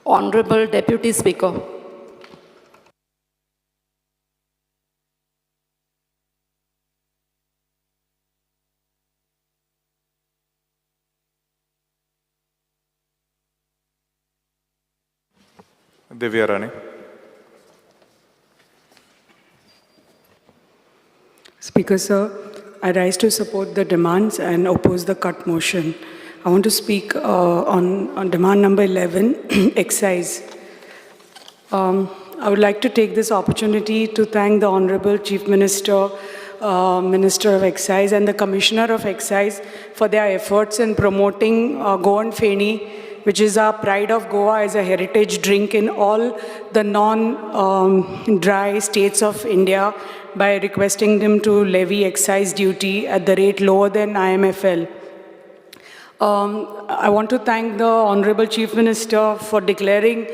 Honorable Deputy Speaker. Divya Rani. Speaker, sir, I rise to support the demands and oppose the cut motion. I want to speak on demand number 11, excise. I would like to take this opportunity to thank the Honorable Chief Minister, Minister of Excise and the Commissioner of Excise for their efforts in promoting Goan Feni, which is our pride of Goa as a heritage drink in all the non-dry states of India, by requesting them to levy excise duty at the rate lower than IMFL. I want to thank the Honorable Chief Minister for declaring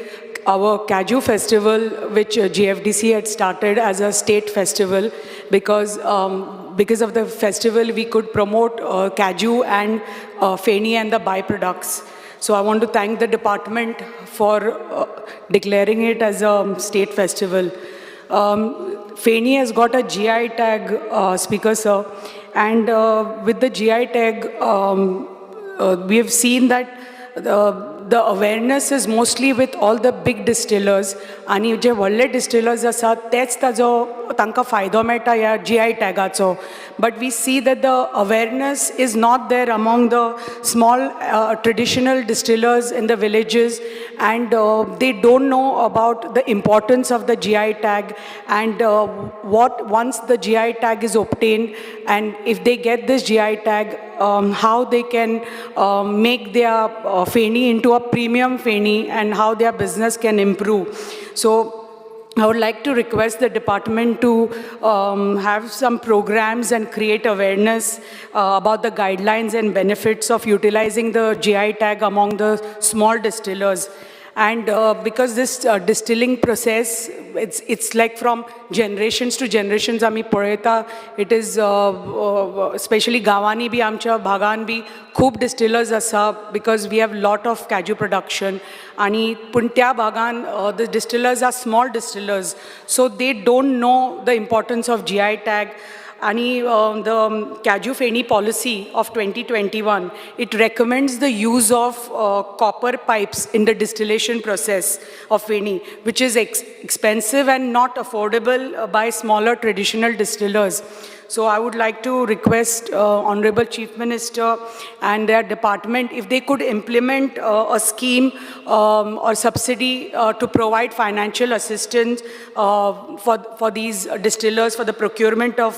our Kaju festival, which GFDC had started as a state festival, because of the festival we could promote Kaju and Feni and the byproducts. So I want to thank the department for declaring it as a state festival. Feni has got a GI tag, Speaker, sir, and with the GI tag, we have seen that the awareness is mostly with all the big distillers, आणि जे व्हडले distillers आसात तेच ताजो तांकां फायदो मेळटा ह्या GI tagaचो. But we see that the awareness is not there among the small traditional distillers in the villages, and they don't know about the importance of the GI tag, and once the GI tag is obtained, and if they get this GI tag, how they can make their Feni into a premium Feni, and how their business can improve. So I would like to request the department to have some programs and create awareness about the guidelines and benefits of utilizing the GI tag among the small distillers. And because this distilling process, it's like from generations to generations, आमी पळयता, it is especially गांवांनी बी आमच्या भागान बी खूब distillers आसा, because we have lot of Kaju production, आणि पूण त्या भागान the distillers are small distillers, so they don't know the importance of GI tag. And the Kaju Feni policy of 2021, it recommends the use of copper pipes in the distillation process of Feni, which is expensive and not affordable by smaller traditional distillers. So I would like to request Honorable Chief Minister and their department, if they could implement a scheme or subsidy to provide financial assistance for these distillers for the procurement of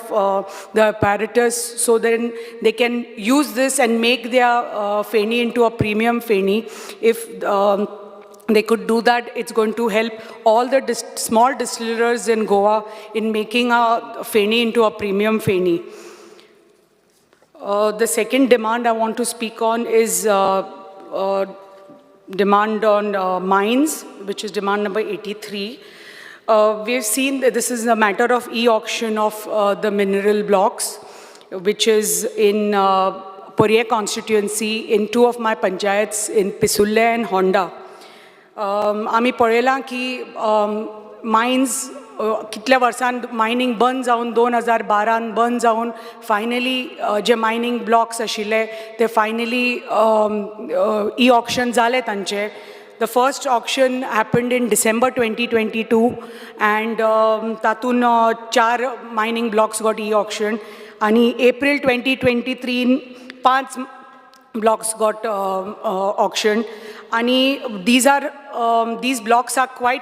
the apparatus, so then they can use this and make their Feni into a premium Feni. If they could do that, it's going to help all the small distillers in Goa in making a Feni into a premium Feni. The second demand I want to speak on is demand on mines, which is demand number 83. We've seen that this is a matter of e-auction of the mineral blocks, which is in Poriya constituency, in two of my panchayats, in Pisulle and Honda. आमी पळयलां की mines कितल्या वर्सान mining बंद जावन 2012 बंद जावन finally जे मायनिंग ब्लॉक्स आशिल्ले ते फायनली e-auction जाले तांचे. The first auction happened in December 2022, and तातून 4 mining blocks got e-auctioned, आणि April 2023 5 blocks got auctioned, and these blocks are quite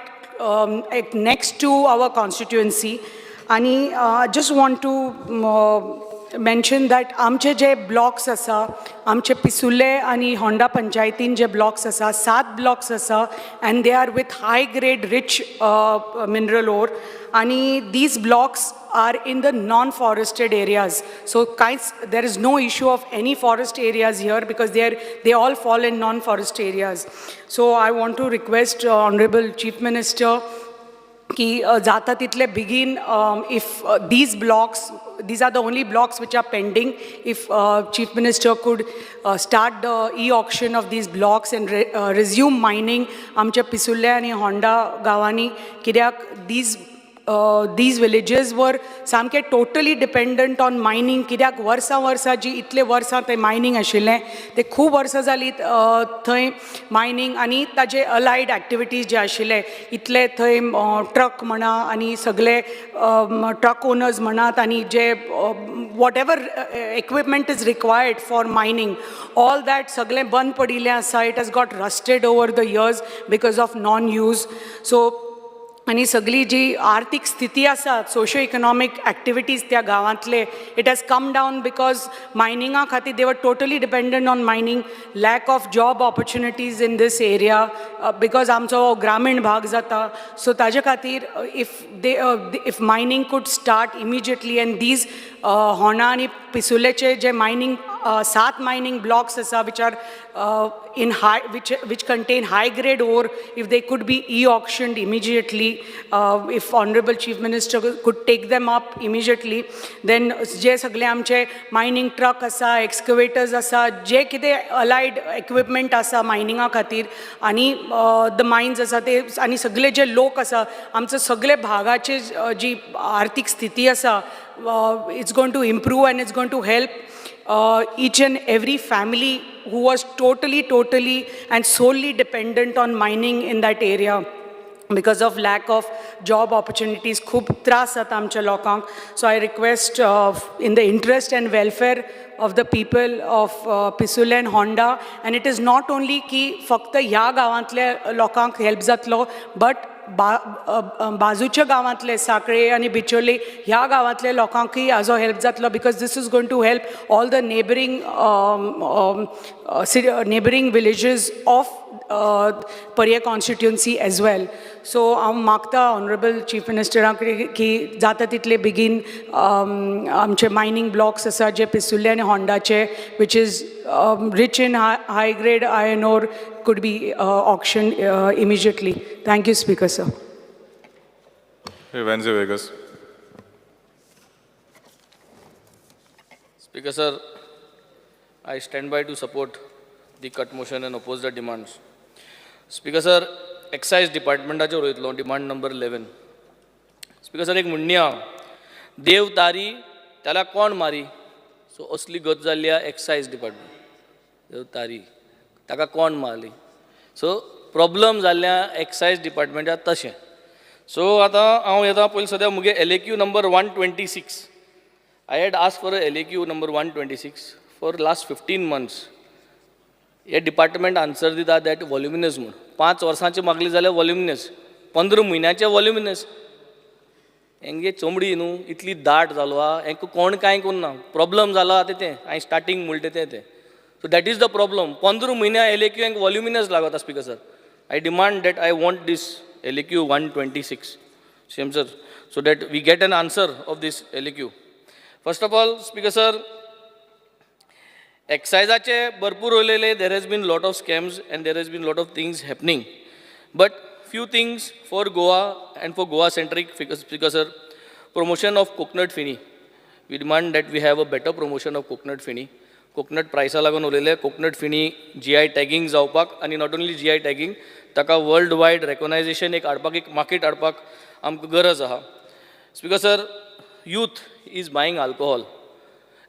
next to our constituency, and I just want to mention that आमचे जे blocks आसा, आमचे पिसुले आणि Honda पंचायतीन जे blocks आसा, 7 blocks आसा, and they are with high grade rich mineral ore, and these blocks are in the non-forested areas. So there is no issue of any forest areas here, because they all fall in non-forest areas. So I want to request Honorable Chief Minister की जाता तितले बेगीन if these blocks, these are the only blocks which are pending, if Chief Minister could start the e-auction of these blocks and resume mining आमच्या पिसुल्ल्या आणि Honda गांवांनी, कित्याक these villages were सामके totally dependent on mining, कित्याक वर्सां जी इतले वर्सां ते mining आशिल्लें ते खूब वर्सां जालीं थंय mining आनी ताजे allied activities जे आशिल्ले इतले थंय ट्रक म्हणा आनी सगळे ट्रक ओनर्स म्हणात आनी जे whatever equipment is required for mining, all that सगळें बंद पडिल्लें आसा. It has got rusted over the years because of non-use. So आणि सगळी जी आर्थिक स्थिती आसा, सोशियो इकॉनॉमिक एक्टिविटीज त्या गांवांतले, it has come down because मायनिंगा खातीर they were totally dependent on mining, lack of job opportunities in this area because आमचो ग्रामीण भाग जाता. सो ताजे खातीर if mining could start immediately and these Honda आनी पिसुलेचे जे mining 7 mining blocks asa which are in high which contain high grade ore, if they could be e-auctioned immediately, if Honorable Chief Minister could take them up immediately, then je sagle amche mining truck asa, excavators asa, je kide allied equipment asa mining खातीर आणि the mines asa te आणि सगळे जे लोक asa आमचं सगळे भागाचे जी आर्थिक स्थिती asa it's going to improve and it's going to help each and every family who was totally and solely dependent on mining in that area because of lack of job opportunities. Khub tras jata amcha lokank. So I request in the interest and welfare of the people of Pisule and Honda, and it is not only ki fakta ya gawantle lokank help zatlo, but बाजूच्या गांवांतले साकळे आणि बिचोली ह्या गांवांतले लोकांकय हाजो help जातलो because this is going to help all the neighboring villages of Parya constituency as well. So हांव मागता Honorable Chief Minister की जाता तितले बेगीन आमचे मायनिंग ब्लॉक्स आसा जे पिसुल्ले आनी होंडाचे which is rich in high grade iron ore could be auctioned immediately. Thank you, Speaker, sir. Wednesday Vegas. Speaker, sir, I stand by to support the cut motion and oppose the demands. Speaker, sir, Excise Department acho roitlo demand number 11. Speaker, sir, ek munniya dev tari त्याला कोण मारी. So असली गत जाल्ली Excise Department. देव तारी ताका कोण मारली. So problem जाल्ल्या Excise Department तशें. So आतां हांव येता पयलीं सद्या मुगे LAQ number 126. I had asked for a LAQ number 126 for last 15 months. हे डिपार्टमेंट आन्सर दिता दॅट वॉल्युमिनस म्हूण 5 वर्सांचे मागली जाल्यार वॉल्युमिनस 15 म्हयन्याचे वॉल्युमिनस. हेंगे चोमडी न्हू इतली दाट जालो आहा हेंका कोण कांय करना. प्रॉब्लम जालो आहा तें हांवें स्टार्टींग म्हणलें तें. So that is the problem. 15 म्हयन्या LAQ हेंका वॉल्युमिनस लागता. Speaker sir, I demand that I want this LAQ 126 same sir so that we get an answer of this LAQ. First of all, Speaker sir, Excise bharpur ullele, there has been lot of scams and there has been lot of things happening. But few things for Goa and for Goa centric, Speaker sir, promotion of coconut feni. We demand that we have a better promotion of coconut feni. Coconut price lagun ullele, coconut feni GI tagging जावपाक and not only GI tagging, taka worldwide recognition ek adpak ek market adpak amku गरज आहा. Speaker sir, youth is buying alcohol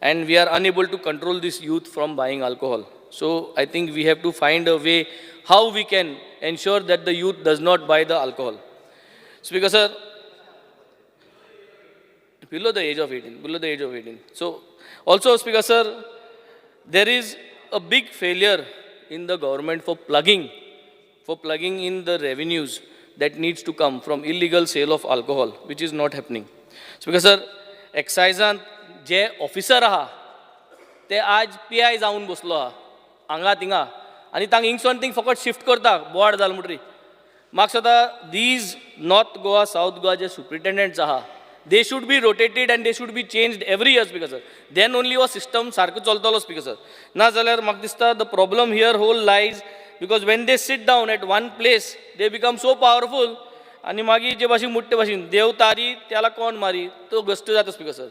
and we are unable to control this youth from buying alcohol. So I think we have to find a way how we can ensure that the youth does not buy the alcohol. Speaker sir, below the age of 18. So also Speaker sir, there is a big failure in the government for plugging in the revenues that needs to come from illegal sale of alcohol, which is not happening. Speaker sir, Excise जे officer आहा ते आज PI जावन बसलो आहा हांगा थिंगा आनी तांकां हिंगसोन थिंग फकत शिफ्ट करता बोवाड जाल म्हणटरी. म्हाका सदां these north Goa south Goa जे सुप्रिटेंडंट्स आहा they should be rotated and they should be changed every year, Speaker sir. Then only हो सिस्टम सारको चलतलो, Speaker sir. ना जाल्यार म्हाका दिसता the problem here whole lies because when they sit down at one place they become so powerful आणि मागीर जे भाशेन मुट्टे भाशेन देव तारी त्याला कोण मारी तो गोश्ट जाता स्पीकर सर.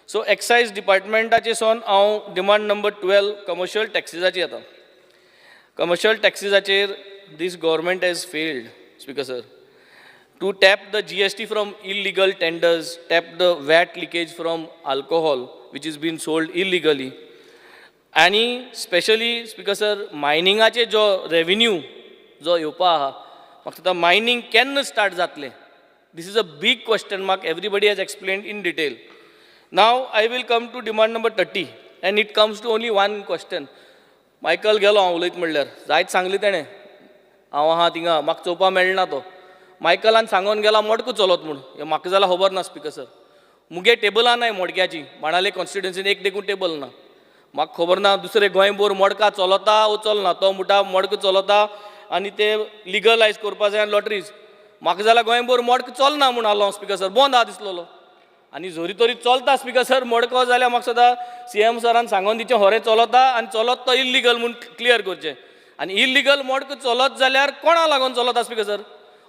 सो एक्सायज डिपार्टमेंटाचे सोन हांव डिमांड नंबर 12 कमर्शियल टॅक्सिसाची येता. कमर्शियल टॅक्सिसाचेर this government has failed speaker sir to tap the GST from illegal tenders, tap the VAT leakage from alcohol which is being sold illegally. आणि specially speaker sir मायनिंगाचे जो revenue जो येवपा आहा म्हाका दिसता मायनिंग केन्ना स्टार्ट जातलें. This is a big question mark. Everybody has explained in detail. Now I will come to demand number 30 and it comes to only one question. Michael गेलो हांव उलयत म्हणल्यार जायत सांगली तेणें हांव आहा थिंगा म्हाका चोवपा मेळना तो. मायकलान सांगून गेला मोडको चलत म्हूण हें म्हाका जाल्यार खबर ना स्पीकर सर. मुगे टेबलां नाय मोडक्याची बाणाले कॉन्स्टिट्युन्सीन एक देखून टेबल ना. म्हाका खबर ना दुसरे गोंयभर मोडका चलता वो चलना तो मुठा मोडको चलता आनी ते लिगलायज करपा जाय लॉटरीज. म्हाका जाल्यार गोंयभर मोडको चलना म्हूण आलो स्पीकर सर बंद आहा दिसलोलो आनी जोरी तोरी चलता स्पीकर सर मोडको जाल्यार म्हाका सदां CM सरान सांगून दिचें होरें चलता आनी चलत तो इल्लिगल म्हूण क्लियर करचें. आनी इल्लिगल मोडको चलत जाल्यार कोणा लागून चलता स्पीकर सर.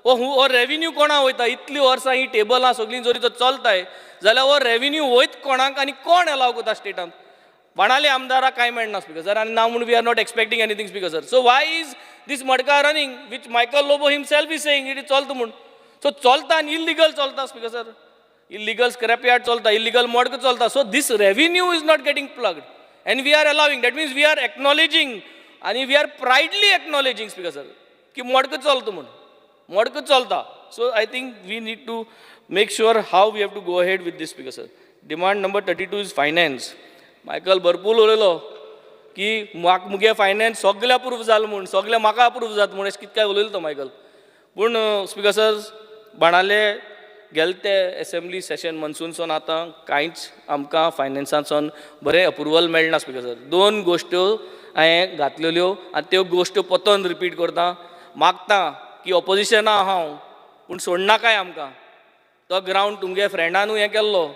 हो रेव्हेन्यू कोणा वयता इतलीं वर्सां ही टेबलां सगळीं जरी तो चलताय जाल्यार हो रेव्हेन्यू वयत कोणाक आनी कोण एलाव करता स्टेटान. बाणाले आमदाराक कांय मेळना स्पीकर सर आनी ना म्हूण we are not expecting anything speaker sir. So why is this matka running which Michael Lobo himself is saying it is चलता म्हूण. सो चलता आनी इल्लिगल चलता speaker sir. Illegal scrap yard चलता इल्लिगल मडको चलता. So this revenue is not getting plugged and we are allowing that means we are acknowledging आनी we are proudly acknowledging speaker sir की मडको चलता म्हूण मडको चलता. So I think we need to make sure how we have to go ahead with this speaker sir. Demand number 32 is finance. Michael भरपूर उलयलो की मुगे फायनान्स सगळे अप्रूव्ह जालें म्हूण सगळे म्हाका अप्रूव्ह जाता म्हूण अशें कितें काय उलयलो तो मायकल. पूण स्पीकर सर बाणाले गेले ते असेंब्ली सेशन मनसूनसून आतां कांयच आमकां फायनान्सांतसून बरें अप्रुवल मेळना स्पीकर सर. 2 गोश्ट्यो हांवें घातलेल्यो आनी त्यो गोश्ट्यो परतून रिपीट करता. मागता की ऑपोजिशना हांव पूण सोडनाकाय आमकां. तो ग्रावंड तुमगे फ्रेंडानूय हें केल्लो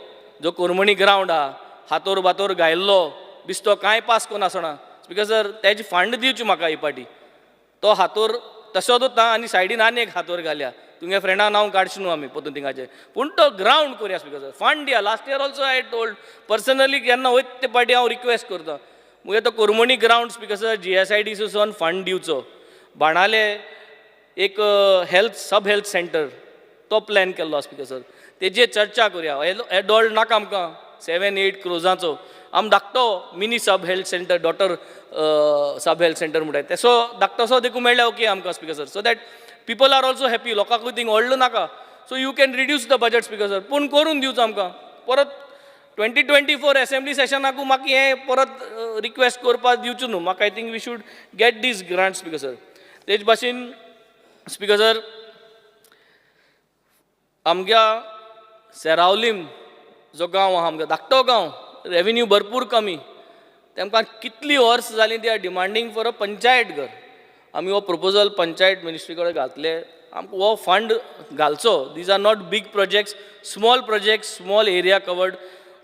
जो कोरमणी ग्रावंड आहा हातोर बातोर घायल्लो बिस्तो कांय पास कोन्न आसना स्पीकर सर. तेजे फंड दिवची म्हाका ही पाटी. तो हातोर तसोच उरता आनी सायडीन आनी एक हातोर घाल्या तुमगे फ्रेंडा नांव काडचे न्हू आमी पोतून थिंगाचे. पूण तो ग्रावंड करया स्पीकर सर फंड दिया. Last year also I told personally केन्ना वयत ते पाटी हांव रिक्वेस्ट करता मुगे तो कोरमणी ग्रावंड स्पीकर सर GSIDCसून फंड दिवचो. बाणाले एक सब हेल्थ सेंटर तो प्लॅन केल्लो स्पीकर सर. तेजेर चर्चा करुया. एडॉल्ट नाका आमकां 7-8 क्रोजांचो आम धाकटो mini sub health centre daughter sub health centre म्हणटात तेसो धाकटोसो देखून मेळ्ळ्यार ओके आमकां speaker sir. So that people are also happy. लोकांकूय थिंग व्हडलो नाका. So you can reduce the budget speaker sir. पूण करून दिवचो आमकां. परत 2024 असेंब्ली सेशनाकू म्हाका हें परत रिक्वेस्ट करपाक दिवचो न्हू. म्हाका I think we should get this grant speaker sir. तेज भाशेन स्पीकर सर आमच्या सेरावलीम जो गांव आहा आमगे धाकटो गांव रेव्हेन्यू भरपूर कमी तेमकां कितलीं वर्स जालीं they are demanding for a panchayat घर. आमी हो प्रपोजल पंचायत मिनिस्ट्री कडेन घातले आमकां हो फंड घालचो. These are not big projects small area covered.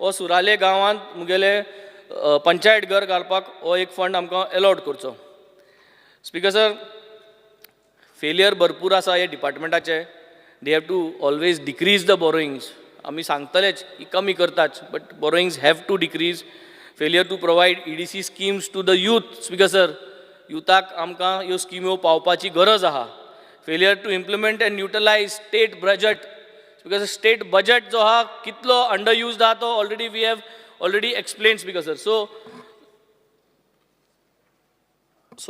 हो सुराले गांवांत मुगेले पंचायत घर घालपाक हो एक फंड आमकां अलॉट करचो. स्पीकर सर फेलियर भरपूर आसा ह्या डिपार्टमेंटाचे. They have to always decrease the borrowings. आमी सांगतलेच की कमी करताच but borrowings have to decrease. Failure to provide EDC schemes to the youth speaker sir. युथाक आमकां ह्यो स्किम्यो पावपाची गरज आहा. Failure to implement and utilize state budget speaker sir. State budget जो आहा कितलो अंडर यूज्ड आहा तो already we have already explain speaker sir. So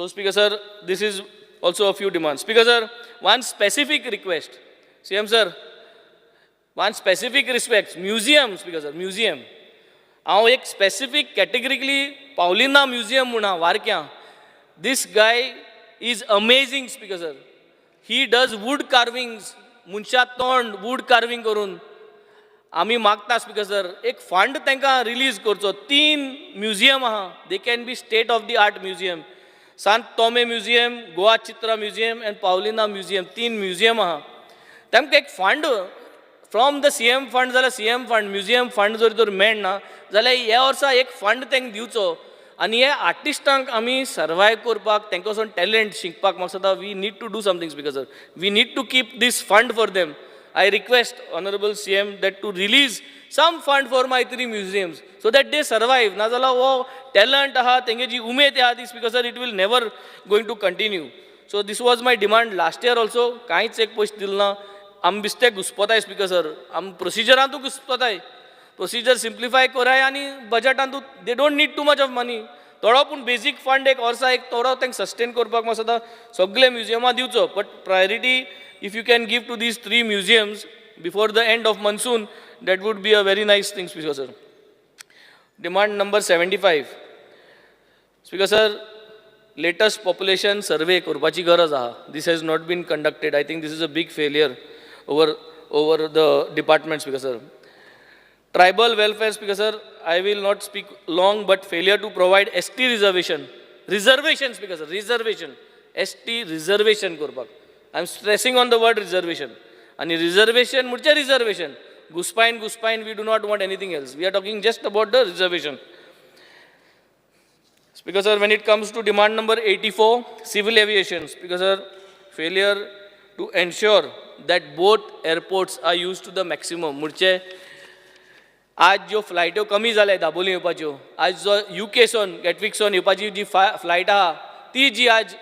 speaker sir this is also a few demands. Speaker sir, one specific request. CM sir, one specific request. Museum, Speaker sir, museum. हांव एक specific categorically Paulina museum म्हणा वारक्यां. This guy is amazing Speaker sir. He does wood carvings. मनशा तोंड wood carving करून आमी मागता Speaker sir एक fund तांकां रिलीज करचो. 3 म्युजियम आहा. They can be state of the art museum. सांत तोमे म्युजियम, गोवा चित्रा museum end Paulina museum 3 museum आहा. तांकां एक fund from the CM fund जाल्यार CM फंड म्युजियम फंड जर तर मेळना जाल्यार ह्या वर्सा एक फंड तांकां दिवचो आनी हे आर्टिस्टांक आमी सर्वायव करपाक तांकां वचून टॅलंट शिकपाक म्हाका सदां we need to do something speaker sir we need to keep this fund for them I request Honorable CM that to release some fund for my 3 museums so that they survive. नाजाल्यार हो talent आहा तेंगे जी उमेद आहा ती because sir it will never going to continue. So this was my demand last year also. कांयच एक पयशे दिल ना आम बिस्ते घुसपताय स्पीकर सर आम प्रोसिजरांतू घुसपताय प्रोसिजर सिम्प्लिफाय कराय आनी बजेटांतू they don't need too much of money थोडो पूण बेजीक फंड एक वर्सा एक थोडो तांकां सस्टेन करपाक म्हाका सदां सगळे म्युजियमां दिवचो but priority if you can give to these 3 museums before the end of monsoon, that would be a very nice thing, Speaker Sir. Demand number 75. Speaker Sir, latest population survey korpachi garaz aha. This has not been conducted. I think this is a big failure over the department, Speaker Sir. Tribal welfare, Speaker Sir, I will not speak long, but failure to provide ST reservation. Reservation, Speaker Sir, reservation. ST reservation korpak. I am stressing on the word reservation. And reservation, mucha reservation. Guspine, we do not want anything else. We are talking just about the reservation. Speaker Sir, when it comes to demand number 84, civil aviation. Speaker Sir, failure to ensure that both airports are used to the maximum. मुर्चे आज जो फ्लायट्यो कमी जाले दाबोली येवपाच्यो आज जो UK सोन गॅटविक सोन येवपाची जी flight आहा ती जी आज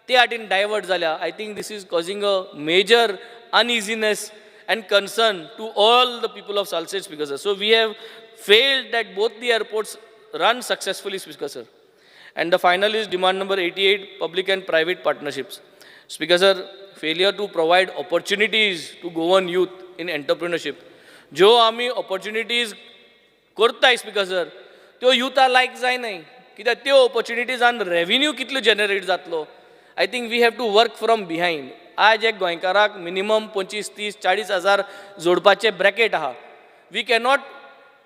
ते आटीन डायवर्ट जाल्या I think this is causing a major uneasiness and concern to all the people of Salsette, Speaker Sir. So we have failed that both the airports run successfully, Speaker Sir. And the final is demand number 88, public and private partnerships. Speaker Sir, failure to provide opportunities to Goan youth in entrepreneurship. जो आमी opportunities करताय, Speaker Sir, त्यो youth like जाय नाही कित्याक त्यो opportunities and revenue कितलो generate जातलो. I think we have to work from behind. आज एक गोंयकाराक मिनिमम 25-30-40 हजार जोडपाचे ब्रॅकेट आहा. We cannot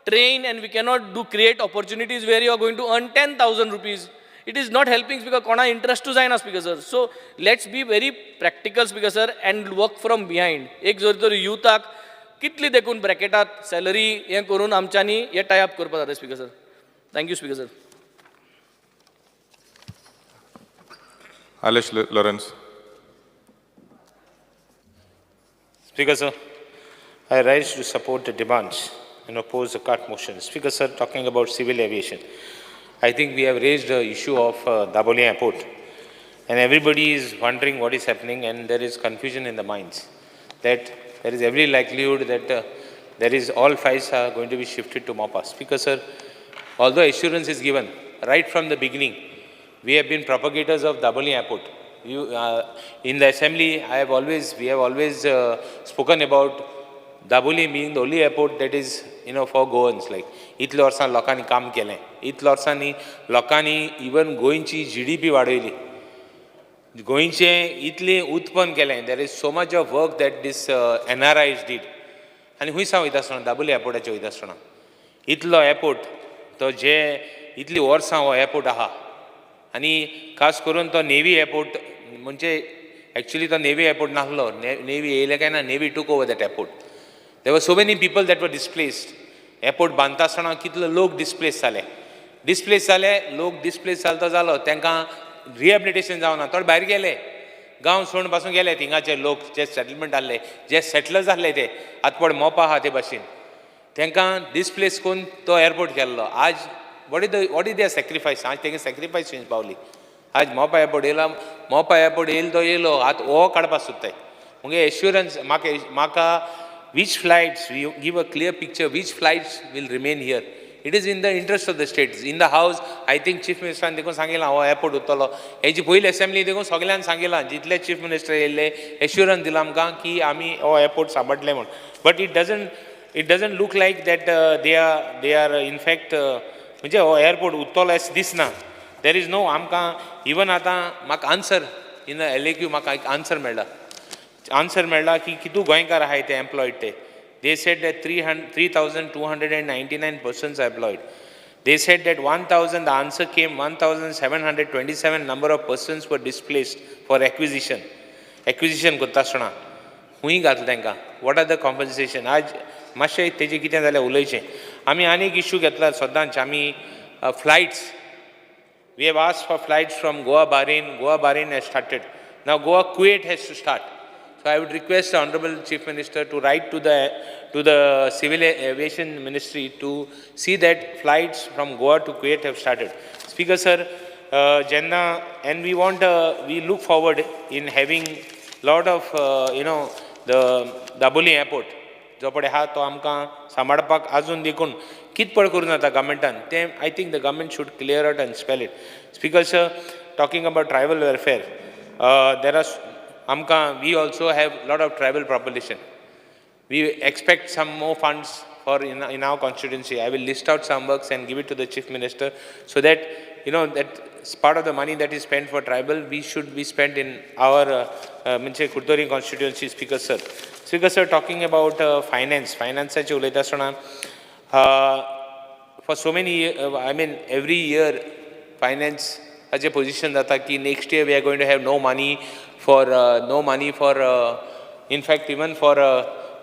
train and we cannot create opportunities where you are going to earn 10,000 rupees. It is not helping because कोणा interest to जायना, Speaker Sir. So let's be very practical, Speaker Sir, and work from behind. एक जर तर युथाक कितली देखून ब्रॅकेटात salary हे करून आमच्यांनी हे टाय अप करपाक जाता, Speaker Sir. Thank you, Speaker Sir. Alish Lawrence. Speaker Sir, I rise to support the demands and oppose the cut motion. Speaker Sir, talking about civil aviation, I think we have raised the issue of Daboli Airport, and everybody is wondering what is happening, and there is confusion in the minds that there is every likelihood that there is all flights are going to be shifted to Mopa. Speaker Sir, although assurance is given right from the beginning, we have been propagators of Daboli Airport. In the assembly, we have always spoken about Daboli being the only airport that is, for Goans. Like, itle वर्सान लोकांनी काम केलें, इतले वर्सांनी लोकांनी even गोंयची GDP वाडयली, गोंयचें इतलें उत्पन्न केलें. There is so much of work that this NRIs did. आनी हुंयसां वयता आसतना दाबोली एअरपोर्टाचेर वयता आसतना इतलो एअरपोर्ट तो जे इतली वर्सां हो एअरपोर्ट आहा आनी खास करून तो नेवी एअरपोर्ट म्हणजे एक्चुअली तो नेवी एअरपोर्ट नासलो. नेवी येयले काय ना, navy took over that airport. There were so many people that were displaced. Airport बांदता आसतना कितलो लोक डिस्प्लेस जाले. लोक डिस्प्लेस जालो तांकां रिहॅबिलिटेशन जावना. थोडे भायर गेले, गांव सोडून पासून गेले. थिंगाचे लोक जे सेटलमेंट आसले, जे सेटलर्स आसले ते आतां मोपा आहा ते भाशेन तांकां डिस्प्लेस करून तो एअरपोर्ट केल्लो. आज वॉट इज देअर सॅक्रिफायस. आज तेंगे सॅक्रिफायस चेंज पावली. आज मोपा एअरपोर्ट येयलो तो येयलो आतां हो काडपाक सोदताय. मुगे एश्युरन्स म्हाका which flights, we give a clear picture, which flights will remain here. It is in the interest of the states. In the house, I think Chief Minister देखून सांगिलां हो एअरपोर्ट उरतलो. हेजी पयली असेंब्ली देखून सगळ्यांक सांगिलां, जितले चीफ मिनिस्टर येयले assurance दिला आमकां की आमी हो एअरपोर्ट सांबाळटले म्हूण. But it doesn't look like that they are in fact म्हणजे हो एअरपोर्ट उरतलो अशें दिसना. देर इज नो आमकां इवन आतां म्हाका आन्सर इन LAQ म्हाका एक आन्सर मेळ्ळा की कितू गोंयकार आहाय ते एम्प्लॉयड ते. They said that 3,299 persons are employed. They said that 1,000, the answer came 1,727 number of persons were displaced for acquisition. Acquisition करता आसतना खूंय घातलें तांकां. What are the compensation? आज मातशें तेजें कितें जालें उलयचें. आमी आनी एक इश्यू घेतला सदांच. आमी flights We have asked for flights from Goa, Bahrain. Goa, Bahrain has started. Now Goa, Kuwait has to start. So I would request the Honorable Chief Minister to write to the Civil Aviation Ministry to see that flights from Goa to Kuwait have started. Speaker sir, Jenna, and we look forward in having lot of the Daboli airport. जो पडे हा तो आमकां सांबाळपाक आजून देखून कित पड करून जाता गव्हर्मेंटान ते I think the government should clear out and spell it speaker sir talking about tribal welfare there are आमकां we also have lot of tribal population we expect some more funds for in our constituency. I will list out some works and give it to the Chief Minister so that that part of the money that is spent for tribal we should be spent in our Kurtori constituency. Speaker sir, talking about finance चे उलयता आसतना for so many I mean every year finance as a position जाता की next year we are going to have no money for in fact even for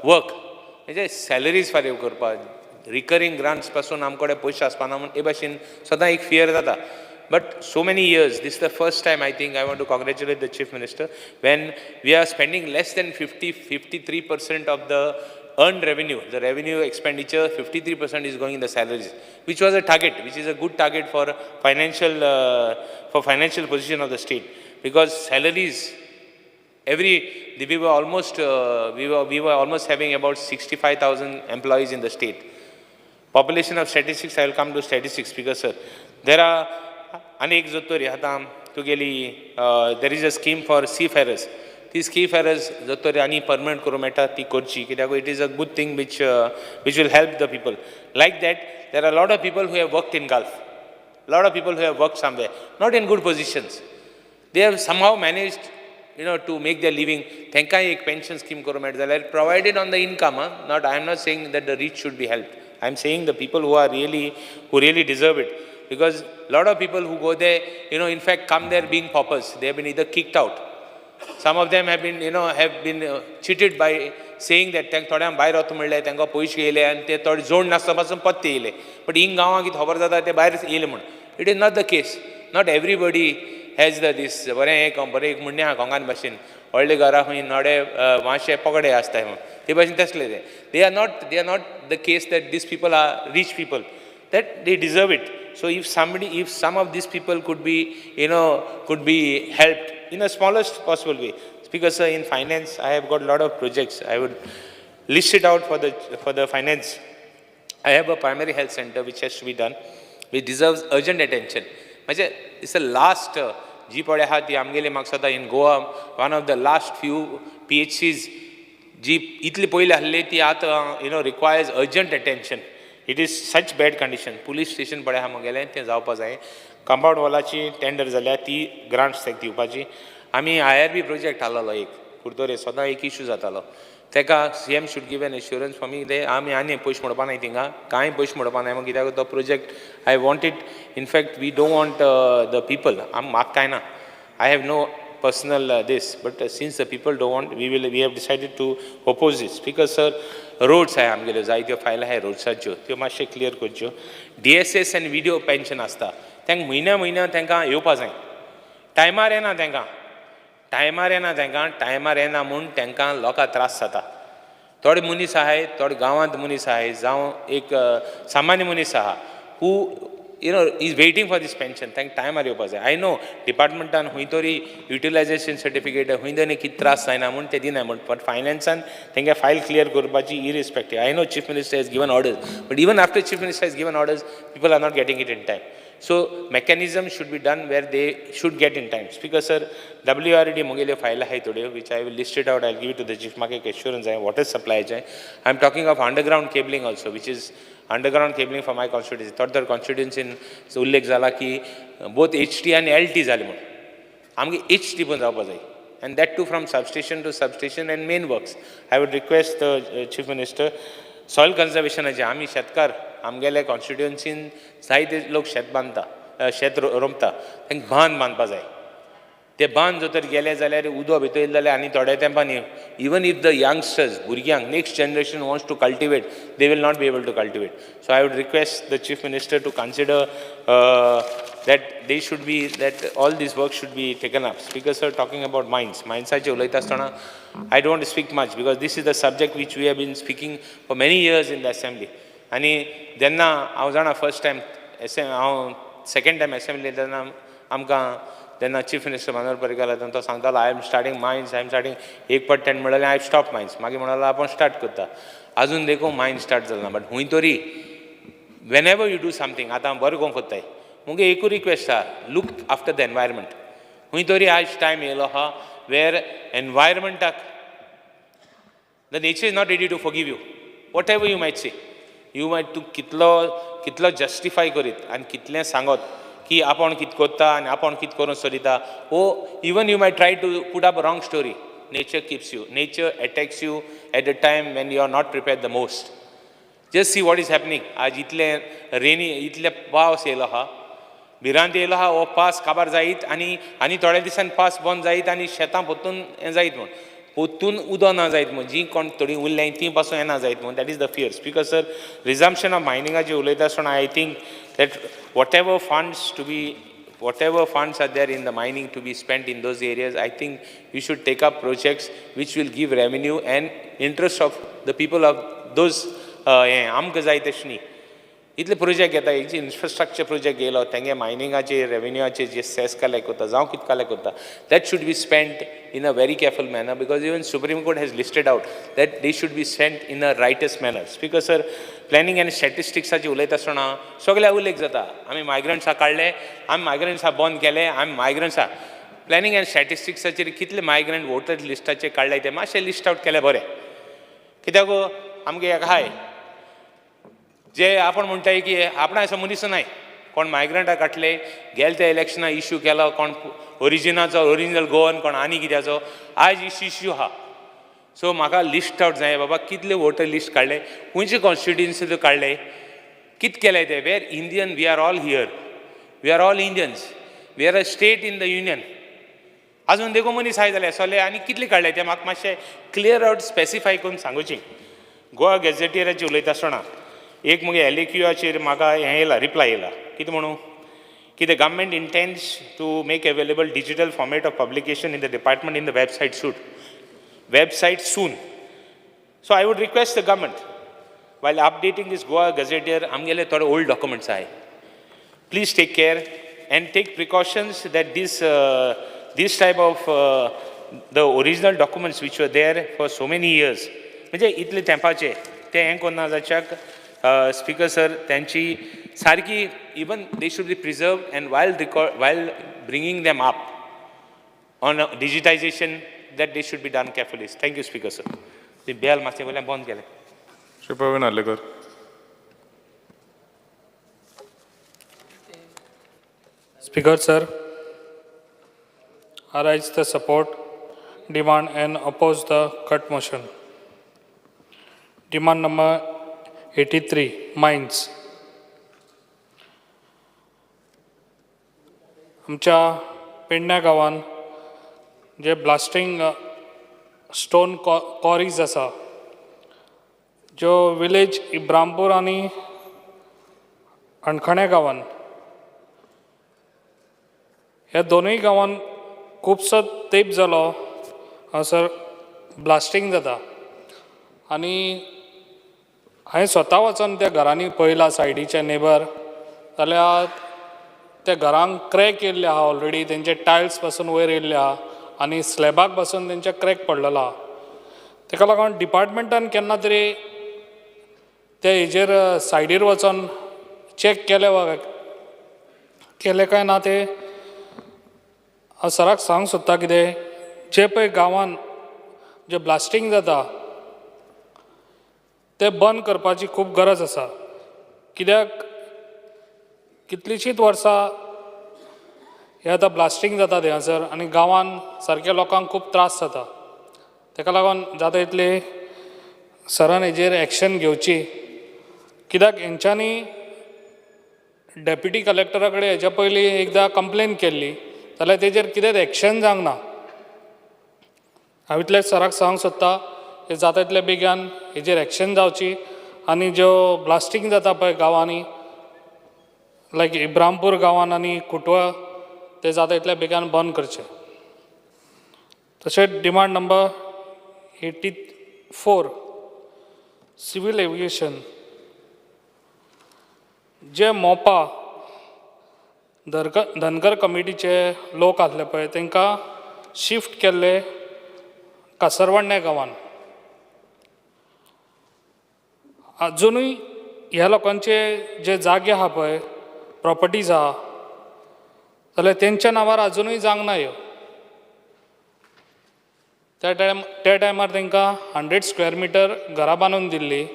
work म्हणजे salaries फारीक करपाक recurring grants पासून आमकडे पयशे आसपाना म्हूण हे भाशेन सदां एक फियर जाता but so many years this the first time I think I want to congratulate the chief minister when we are spending less than 53% of the earned revenue, the revenue expenditure 53% is going in the salaries, which was a target, which is a good target for financial position of the state, because salaries we were almost having about 65,000 employees in the state. Population of statistics, I will come to statistics, because sir, there are anek zotori hatam tugeli there is a scheme for seafarers. These seafarers zotori ani permanent kuru meta ti korchi kidyako it is a good thing which will help the people. Like that, there are a lot of people who have worked in Gulf, a lot of people who have worked somewhere, not in good positions. They have somehow managed to make their living. Thank you, ek pension scheme provided on the income. Not, I am not saying that the rich should be helped. I am saying the people who really deserve it. Because a lot of people who go there, in fact, come there being paupers. They have been either kicked out. Some of them have been, cheated by saying that थोड्यांक भायर वता म्हणलें तांकां पयशे येयले आनी ते थोडे जोड नासता पासून पत्ते येयले. बट हिंग गांवांत कितें खबर जाता ते भायर येयले म्हूण. It is not the case. Not everybody has this बरें एक म्हणणें आहा कोंगान भाशेन व्हडले घरा खंय नडे मातशे पगडे आसताय म्हूण ते भाशेन तसले ते. They are not the case that these people are rich people, that they deserve it. So if some of these people could be helped in the smallest possible way. Speaker sir, in finance, I have got a lot of projects. I would list it out for the finance. I have a primary health center which has to be done, which deserves urgent attention. It's the last जी पडे आहा ती आमगेली म्हाका सदां in Goa, one of the last few PHCs जी इतली पयली आहली ती आतां requires urgent attention. It is such bad condition. Police station पडे आहा म्हगेलें तें जावपा जाय. कंपाउंड वॉलाची टेंडर जाल्या ती ग्रांट्स ताका दिवपाची. आमी IRB प्रोजेक्ट आहलो एक कुर्तोरे सदां एक इश्यू जातालो. ताका CM should give an assurance for me that आमी आनी पयशे मोडपा नाय थिंगा कांय पयशे मोडपा नाय कित्याक तो project I want it. In fact, we don't want the people. म्हाका कांय ना. I have no personal this, but since the people don't want, we have decided to oppose this. Speaker sir, roads आय आमगेल्यो जायत्यो file आहाय रोड्साच्यो त्यो मातशे clear करच्यो. DSS and video pension आसता तांकां म्हयन्या तांकां येवपा जाय. टायमार येना तांकां म्हूण तांकां लोकां त्रास जाता. थोडे मनीस आहाय, थोडे गांवांत मनीस आहाय, जावं एक सामान्य मनीस आहा who is waiting for this pension. तांकां टायमार येवपा जाय. I know डिपार्टमेंटान खंय तरी युटिलायझेशन सर्टिफिकेट खंय तरी कितें त्रास जायना म्हूण ते दिनाय म्हूण बट फायनान्सान तांकां फायल क्लियर करपाची irrespective. I know Chief Minister has given orders, but even after Chief Minister has given orders, people are not getting it in time. So mechanism should be done where they should get in time. Speaker sir, WRD mogele file hai today, which I will list it out. I'll give it to the chief. Market assurance hai, water supply hai. I'm talking of underground cabling also, which is underground cabling for my constituency. Third constituency in ullekh zala ki both HT and LT zale mun. Amge HT पण जावपा जाय, and that too from substation to substation and main works. I would request the chief minister. Soil कन्जर्वेशनाचे आमी शेतकार आमगेले कॉन्स्टिट्युएन्सीन जायते लोक शेत रोंपता तांकां बांदपा जाय. ते बांद जर तर गेले जाल्यार उदक भितर येयलें जाल्यार आनी थोड्या तेंपान इवन इफ द यंगस्टर्स भुरग्यांक next generation wants to cultivate, they will not be able to cultivate. So I would request the chief minister to consider that they should be, that all this work should be taken up. Speaker sir, talking about mines चे उलयता आसतना, I don't want to speak much because this is the subject which we have been speaking for many years in the assembly. आणि जेन्ना हांव जाणा first time हांव second time assembly येतना आमकां जेन्ना चीफ मिनिस्टर मनोहर पर्रीकर येता तो सांगतालो I am starting mines, I am starting एक पट म्हणलें आय स्टॉप मायन्स, मागीर म्हणलो आपूण स्टार्ट करता. अजून देखून मायन स्टार्ट जालो ना. बट हूंय तरी whenever you do something, आतां बरें करून कोत्ताय, मुगे एकूच रिक्वेस्ट आहा, लूक आफ्टर द एनवायरमेंट. हूंय तरी आयज टायम येयलो आहा वेर एनवायरमेंटाक the nature is not ready to forgive you. Whatever you might say, you might तूं कितलो जस्टिफाय करीत आनी कितलें सांगत की आपण कितें कोत्ता आनी आपण कितें करून चलयता, वो even you might try to put up a wrong story. Nature keeps you. Nature attacks you at the time when you are not prepared the most. Just see what is happening. आज इतले rainy, इतले पावस येयलो आहा, भिरांत येयलो आहा, हो पावस काबार जायत आनी थोड्या दिसान पावस बंद जायत आनी शेतां पोत्तून हें जायत म्हूण, पोत्तून उदक ना जायत म्हूण, जी कोण थोडी उरल्याय ती पासून येना जायत म्हूण. That is the fear. Speaker sir, resumption of मायनिंगाचेर उलयता आसतना I think that whatever funds are there in the mining to be spent in those areas, I think we should take up projects which will give revenue and interest of the people of those आमकां जाय तशनी इतले project येता, हेजे infrastructure project येयलो, तेंगे मायनिंगाचे रेवेन्यूचे जे cess collect करता जावं कितें कलेक्ट करता, that should be spent in a very careful manner because even Supreme Court has listed out that they should be spent in a righteous manner. Speaker sir, planning आनी स्टॅटिस्टिक्साचे उलयता आसतना सगळ्या उल्लेख जाता, आमी मायग्रंट्सां काडले, आमी मायग्रंट्सां बंद केले, आमी मायग्रंट्सां प्लॅनिंग आनी स्टॅटिस्टिक्साचेर कितले मायग्रंट वोटर लिस्टाचे काडले ते मातशें लिस्ट आउट केले बरें. कित्याक आमगे एक हाय जे आपण म्हणटाय की आपणा असो मनीस नाय, कोण मायग्रंटा काडले, गेले त्या इलेक्शना इश्यू केलो, कोण ओरिजिनल गोवन, कोण आनी कित्याचो, आज इश्यू आहा. सो म्हाका लिस्ट आउट जाय बाबा, कितले वोटर लिस्ट काडले, खंयचे कॉन्स्टिट्युएन्सी काडले, कितें केलें तें. We're Indian, we are all here, we are all Indians, we are a state in the union. अजून देखून मनीस हाय जाले सोले आनी कितले काडले ते म्हाका मातशें क्लियर आउट स्पेसिफाय करून सांगुची. गोवा गॅझेटियराचेर उलयता आसतना एक मुगे एलएक्यूआचेर म्हाका हें येयला, रिप्लाय येयला, कितें म्हणून की the government intends to make available digital format of publication in the department in the website soon. So I would request the government, while updating this Goa Gazetteer, amgele thode old documents aaye. Please take care and take precautions that this type of the original documents which were there for so many years, म्हणजे इतले तेंपाचे ते हें कोन्ना जाच्याक speaker sir त्यांची सारकी even they should be preserved and while bringing them up on digitization, that they should be done carefully. Thank you, Speaker sir. The bell must have been केले. Shri Pravin Arlekar. Speaker sir, I raise the support, demand and oppose the cut motion. Demand number 83, mines. आमच्या पेडण्या गांवान जे blasting stone क्वॉरीज आसा, जो village Ibrampur आनी अणखणे गांवान, ह्या दोनूय गांवान खुबसो तेंप जालो हांगासर ब्लास्टिंग जाता. आनी हांवें स्वता वचोन त्या घरांनी पळयलां सायडीचे नेबर, जाल्यार त्या घरांक क्रॅक येयल्ले आहा ऑलरेडी, तेंचे टायल्स पासून वयर येयल्ले आहा आनी स्लॅबाक पासून तेंचे क्रॅक पडलेलो आहा. तेका लागून डिपार्टमेंटान केन्ना तरी त्या हेजेर सायडीर वचोन चॅक केले काय ना ते हांव सराक सांग सोदता. कितें जे पळय गांवान जे ब्लास्टिंग जाता ते बंद करपाची खूब गरज आसा. कित्याक कितलींशींच वर्सां हे आतां ब्लास्टिंग जाता हांगासर आनी गांवान सारक्या लोकांक खूब त्रास जाता. तेका लागून जाता तितले सरान हेजेर एक्शन घेवची. कित्याक हेंच्यांनी डेप्युटी कलेक्टरा कडेन हेच्या पयलीं एकदां कंप्लेन केल्ली, जाल्यार तेजेर कितेंच एक्शन जावंक ना. हांव इतलेंच सराक सांगूंक सोदता, हे जाता तितले बेगीन हेजेर एक्शन जावची आनी ज्यो ब्लास्टिंग जाता पळय गांवांनी लायक इब्रामपूर गांवान आनी कुटवा ते जाता इतल्या बेगान बंद करचे. तशेंच डिमांड नंबर 84 सिवील एविएशन जे मोपा धनगर कमिटीचे लोक आसले पळय तांकां शिफ्ट केल्ले कासरवण्णे गांवान. अजुनूय ह्या लोकांचे जे जागे आहा पळय प्रॉपर्टीज आहा जाल्यार तेंच्या नांवार अजुनूय जावंक ना ह्यो. त्या टायमार तांकां 100 स्क्वेअर मिटर घरां बांदून दिल्ली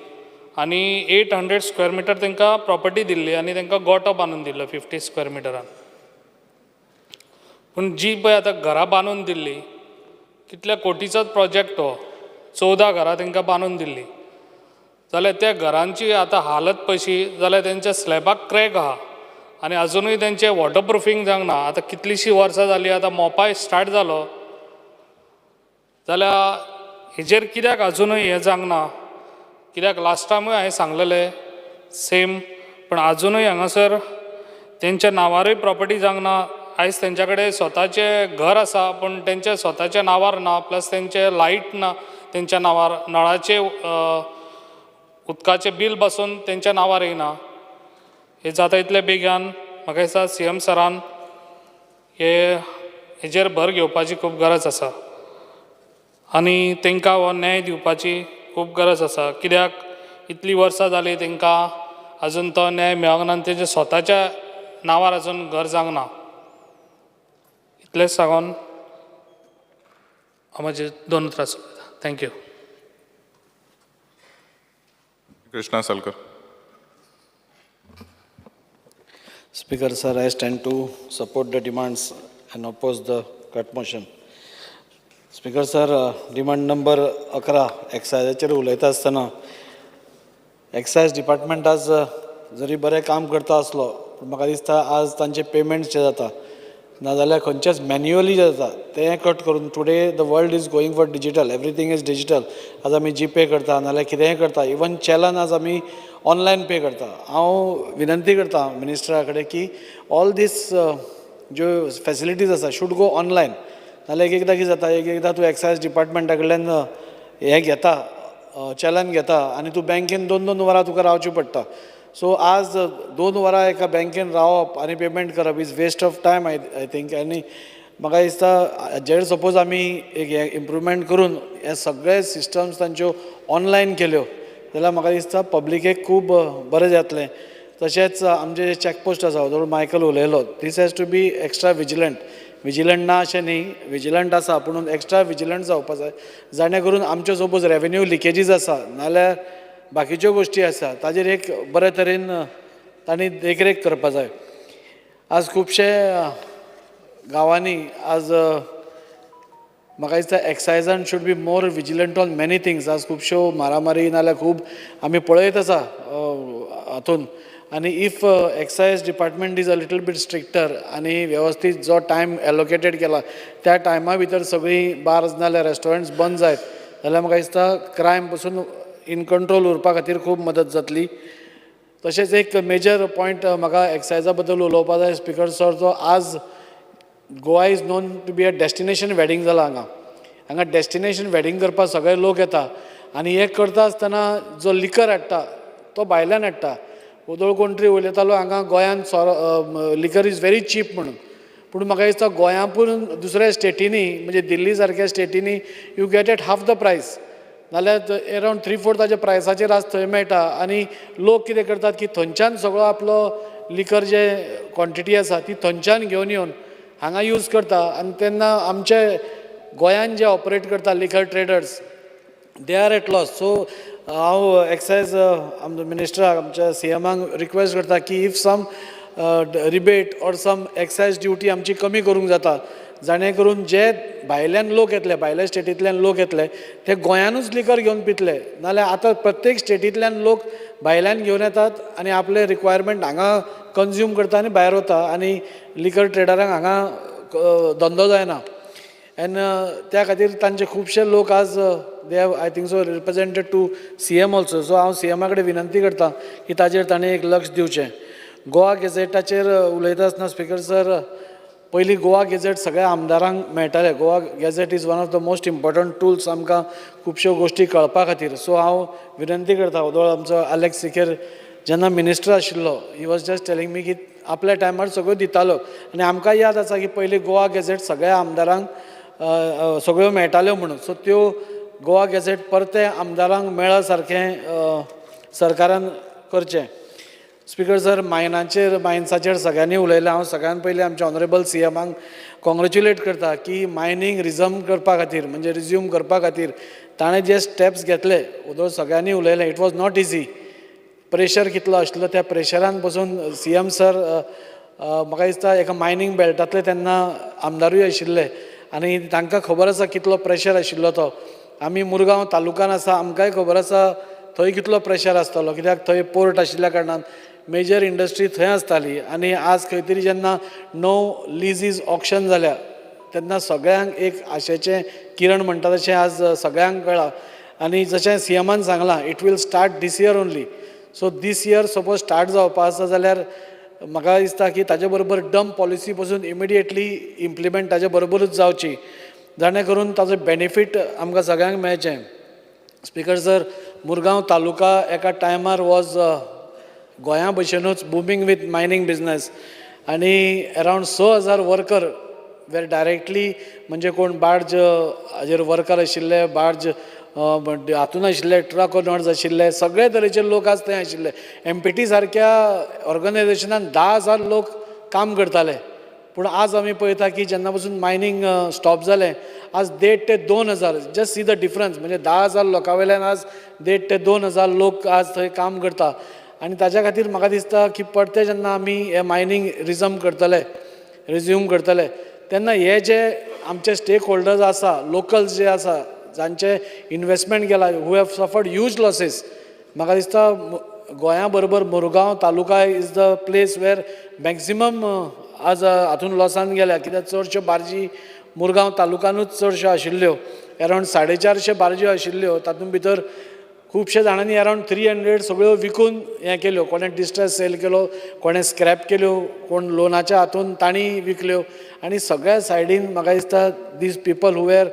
आनी 800 स्क्वेअर मिटर तांकां प्रॉपर्टी दिल्ली आनी तांकां गोठो बांदून दिल्लो 50 स्क्वेअर मिटरान. पूण जी पळय आतां घरां बांदून दिल्ली कितल्या कोटीचोच प्रोजेक्ट हो, 14 घरां तांकां बांदून दिल्ली. जाल्यार त्या घरांची आतां हालत पळयशी जाल्यार तेंच्या स्लॅबाक क्रॅक आहा आनी अजुनूय तेंचें वॉटर प्रुफींग जावंक ना. आतां कितलींशीं वर्सां जालीं आतां मोपाय स्टार्ट जालो जाल्यार हेजेर कित्याक अजुनूय हें जावंक ना. कित्याक लास्ट टायमूय हांवें सांगलेलें सेम, पण अजुनूय हांगासर तेंच्या नांवारूय प्रॉपर्टी जावंक ना. आयज तेंच्या कडेन स्वताचें घर आसा पूण तेंच्या स्वताच्या नांवार ना, प्लस तेंचें लायट ना तेंच्या नांवार, नळाचें उदकाचें बील बसून तेंच्या नांवार येयना. हे जाता इतले बेगान म्हाका दिसता CM सरान हेजेर भर घेवपाची खूब गरज आसा आनी तांकां हो न्याय दिवपाची खूब गरज आसा. कित्याक इतलीं वर्सां जालीं तांकां अजून तो न्याय मेळोंक ना आनी तेंच्या स्वताच्या नांवार अजून घर जावंक ना. इतलेंच सांगून हांव म्हजे 2 उतरां सोंपयता. Thank you. Krishna Salkar. Speaker, sir, I stand to support the demands and oppose the cut motion. Speaker, sir, demand number 11 एक्सायजाचेर उलयता आसतना एक्सायज डिपार्टमेंट आज जरी बरें काम करता आसलो पूण म्हाका दिसता आज तांचे पेमेंट्स जे जाता नाजाल्यार खंयचेच मॅन्युअली जे जाता तें कट करून today the world is going for digital, everything is digital. आज आमी जीपे करता नाजाल्यार कितेंय करता, इवन चलन आज आमी ऑनलायन पे करता. हांव विनंती करता मिनिस्टरा कडेन की ऑल दीस ज्यो फॅसिलिटीज आसा शूड गो ऑनलायन. नाजाल्यार एकदां कितें जाता, एकदां तूं एक्सायज डिपार्टमेंटा कडल्यान हें घेता चलन घेता आनी तूं बँकेन 2-2 वरां तुका रावचें पडटा. सो आज 2 वरां एका बँकेन रावप आनी पेमेंट करप is waste of time I think. आनी म्हाका दिसता जेर सपोज आमी एक हे इम्प्रुवमेंट करून हे सगळे सिस्टम्स तांच्यो ऑनलायन केल्यो जाल्यार म्हाका दिसता पब्लिकेक खूब बरें जातलें. तशेंच आमचे जे चॅकपोस्ट आसा जवळ मायकल उलयलो, this has to be extra vigilant ना अशें न्ही, विजिलंट आसा पूण एक्स्ट्रा विजिलंट जावपा जाय जाणे करून आमच्यो सपोज रेवेन्यू लिकेजीस आसा नाल्यार बाकीच्यो गोश्टी आसा ताजेर एक बरे तरेन तांणी देखरेख करपा जाय. आज खुबशे गांवांनी आज म्हाका दिसता एक्सायजान should be more vigilant on many things. आज खुबश्यो मारामारी नाल्यार खूब आमी पळयत आसा हातून. आनी if excise department is a little bit stricter आनी वेवस्थीत जो टायम एलोकेटेड केला त्या टायमा भितर सगळीं बार्स नाल्यार रेस्टॉरंट्स बंद जायत जाल्यार म्हाका दिसता क्रायम पसून इन कंट्रोल उरपा खातीर खूब मदत जातली. तशेंच एक मेजर पॉयंट म्हाका एक्सायजा बद्दल उलोवपा जाय स्पिकर सर. जो आज Goa is known to be a destination wedding जाला. हांगा डेस्टिनेशन वेडींग करपाक सगळे लोक येता आनी हें करता आसतना जो लिकर हाडटा तो भायल्यान हाडटा. उदळ कोण तरी उलयतालो हांगा गोंयान लिकर इज व्हेरी चीप म्हणून, पूण म्हाका दिसता गोंयापूर दुसऱ्या स्टेटींनी म्हणजे दिल्ली सारक्या स्टेटींनी you get at half the price नाल्यार एरावंड 3/4 ताच्या प्रायसाचेर आज थंय मेळटा. आनी लोक कितें करतात की थंयच्यान सगळो आपलो लिकर जे क्वॉन्टिटी आसा ती थंयच्यान घेवन येवन हांगा यूज करता. आनी तेन्ना आमचे गोंयान जे ऑपरेट करता liquor traders they are at loss. So हांव एक्सायज मिनिस्टराक आमच्या CMाक रिक्वेस्ट करता की if some rebate or some excise duty आमची कमी करूंक जाता जाणे करून जे भायल्यान लोक येतले भायल्या स्टेटींतल्यान लोक येतले ते गोंयानूच लिकर घेवन पितले. नाल्यार आतां प्रत्येक स्टेटींतल्यान लोक भायल्यान घेवन येतात आनी आपले रिक्वायरमेंट हांगा कंज्यूम करता आनी भायर वता आनी लिकर ट्रेडरांक हांगा धंदो जायना. एन त्या खातीर तांचे खुबशे लोक आज they have I think so represented to CM also. So हांव CMा कडेन विनंती करता की ताजेर ताणें एक लक्ष दिवचें. गोवा गॅझेटाचेर उलयता आसतना स्पीकर सर पयलीं गोवा गॅझेट सगळ्या आमदारांक मेळटाले. Goa gadget is one of the most important tools आमकां खुबश्यो गोश्टी कळपा खातीर. सो हांव विनंती करता वदोळ आमचो आलेक्स सिकेर जेन्ना मिनिस्टर आशिल्लो he was just telling me की आपल्या टायमार सगळ्यो दितालो आनी आमकां याद आसा की पयलीं गोवा गॅझेट सगळ्या आमदारांक सगळ्यो मेळटाल्यो म्हणून. सो त्यो गोवा गॅझेट परते आमदारांक मेळा सारकें सरकारान करचें. स्पीकर सर मायन्साचेर सगळ्यांनी उलयलें. हांव सगळ्यान पयलीं आमच्या ऑनरेबल CMाक कॉंग्रेच्युलेट करता की मायनींग रिझम करपा खातीर म्हणजे रिज्यूम करपा खातीर ताणें जे स्टेप्स घेतले वदोळ सगळ्यांनी उलयलें. It was not easy. Pressure कितलो आशिल्लो त्या प्रेशरान पसून CM सर म्हाका दिसता एका मायनींग बेल्टांतले तेन्ना आमदारूय आशिल्ले आनी तांकां खबर आसा कितलो प्रेशर आशिल्लो तो. आमी मुरगांव तालुकान आसा आमकांय खबर आसा थंय कितलो प्रेशर आसतालो कित्याक थंय पोर्ट आशिल्ल्या कारणान मेजर इंडस्ट्री थंय आसताली आनी आज खंय तरी जेन्ना लीजीस ऑक्शन जाल्या तेन्ना सगळ्यांक एक आशेचें किरण म्हणटा तशें आज सगळ्यांक कळ्ळां. आनी जशें CMान सांगलां it will start this year only. So this year suppose start जावपा आसा जाल्यार म्हाका दिसता की ताजे बरोबर डंप पॉलिसी पसून इमिडिएटली इम्प्लिमेंट ताजे बरोबरूच जावची जाणे करून ताजो बेनिफीट आमकां सगळ्यांक मेळचें. स्पीकर सर मुरगांव तालुका एका टायमार वॉज गोंया भशेनूच बुमींग वीथ मायनींग बिजनस आनी अरावंड 6,000 वर्कर वेर डायरेक्टली म्हणजे कोण बार्ज हाजेर वर्कर आशिल्ले बार्ज हातून आशिल्ले ट्रक ओनर्स आशिल्ले सगळे तरेचे लोक आज थंय आशिल्ले. MPT सारक्या ऑर्गनायझेशनान 10,000 लोक काम करताले. पूण आज आमी पळयता की जेन्ना पासून मायनींग स्टॉप जालें आज 1,500 ते 2,000 जस्ट सी द डिफरन्स म्हणजे 10,000 लोकां वयल्यान आज 1,500 ते 2,000 लोक आज थंय काम करता. आनी ताच्या खातीर म्हाका दिसता की परते जेन्ना आमी हे मायनींग रिज्यूम करतले तेन्ना हे जे आमचे स्टेक होल्डर्स आसा लोकल्स जे आसा जांचे इन्वेस्टमेंट केला who have suffered huge losses. म्हाका दिसता गोंया बरोबर Murgaon taluka is the place where maximum आज हातून लॉसान गेल्या कित्याक चडश्यो बार्जी मुरगांव तालुकानूच चडश्यो आशिल्ल्यो. अरावंड 450 बार्ज्यो आशिल्ल्यो तातूंत भितर खुबशे जाणांनी अरावंड 300 सगळ्यो विकून हें केल्यो. कोणें डिस्ट्रेस सेल केलो कोणें स्क्रॅप केल्यो कोण लोनाच्या हातून तांणी विकल्यो आनी सगळ्या सायडीन म्हाका दिसता these people who where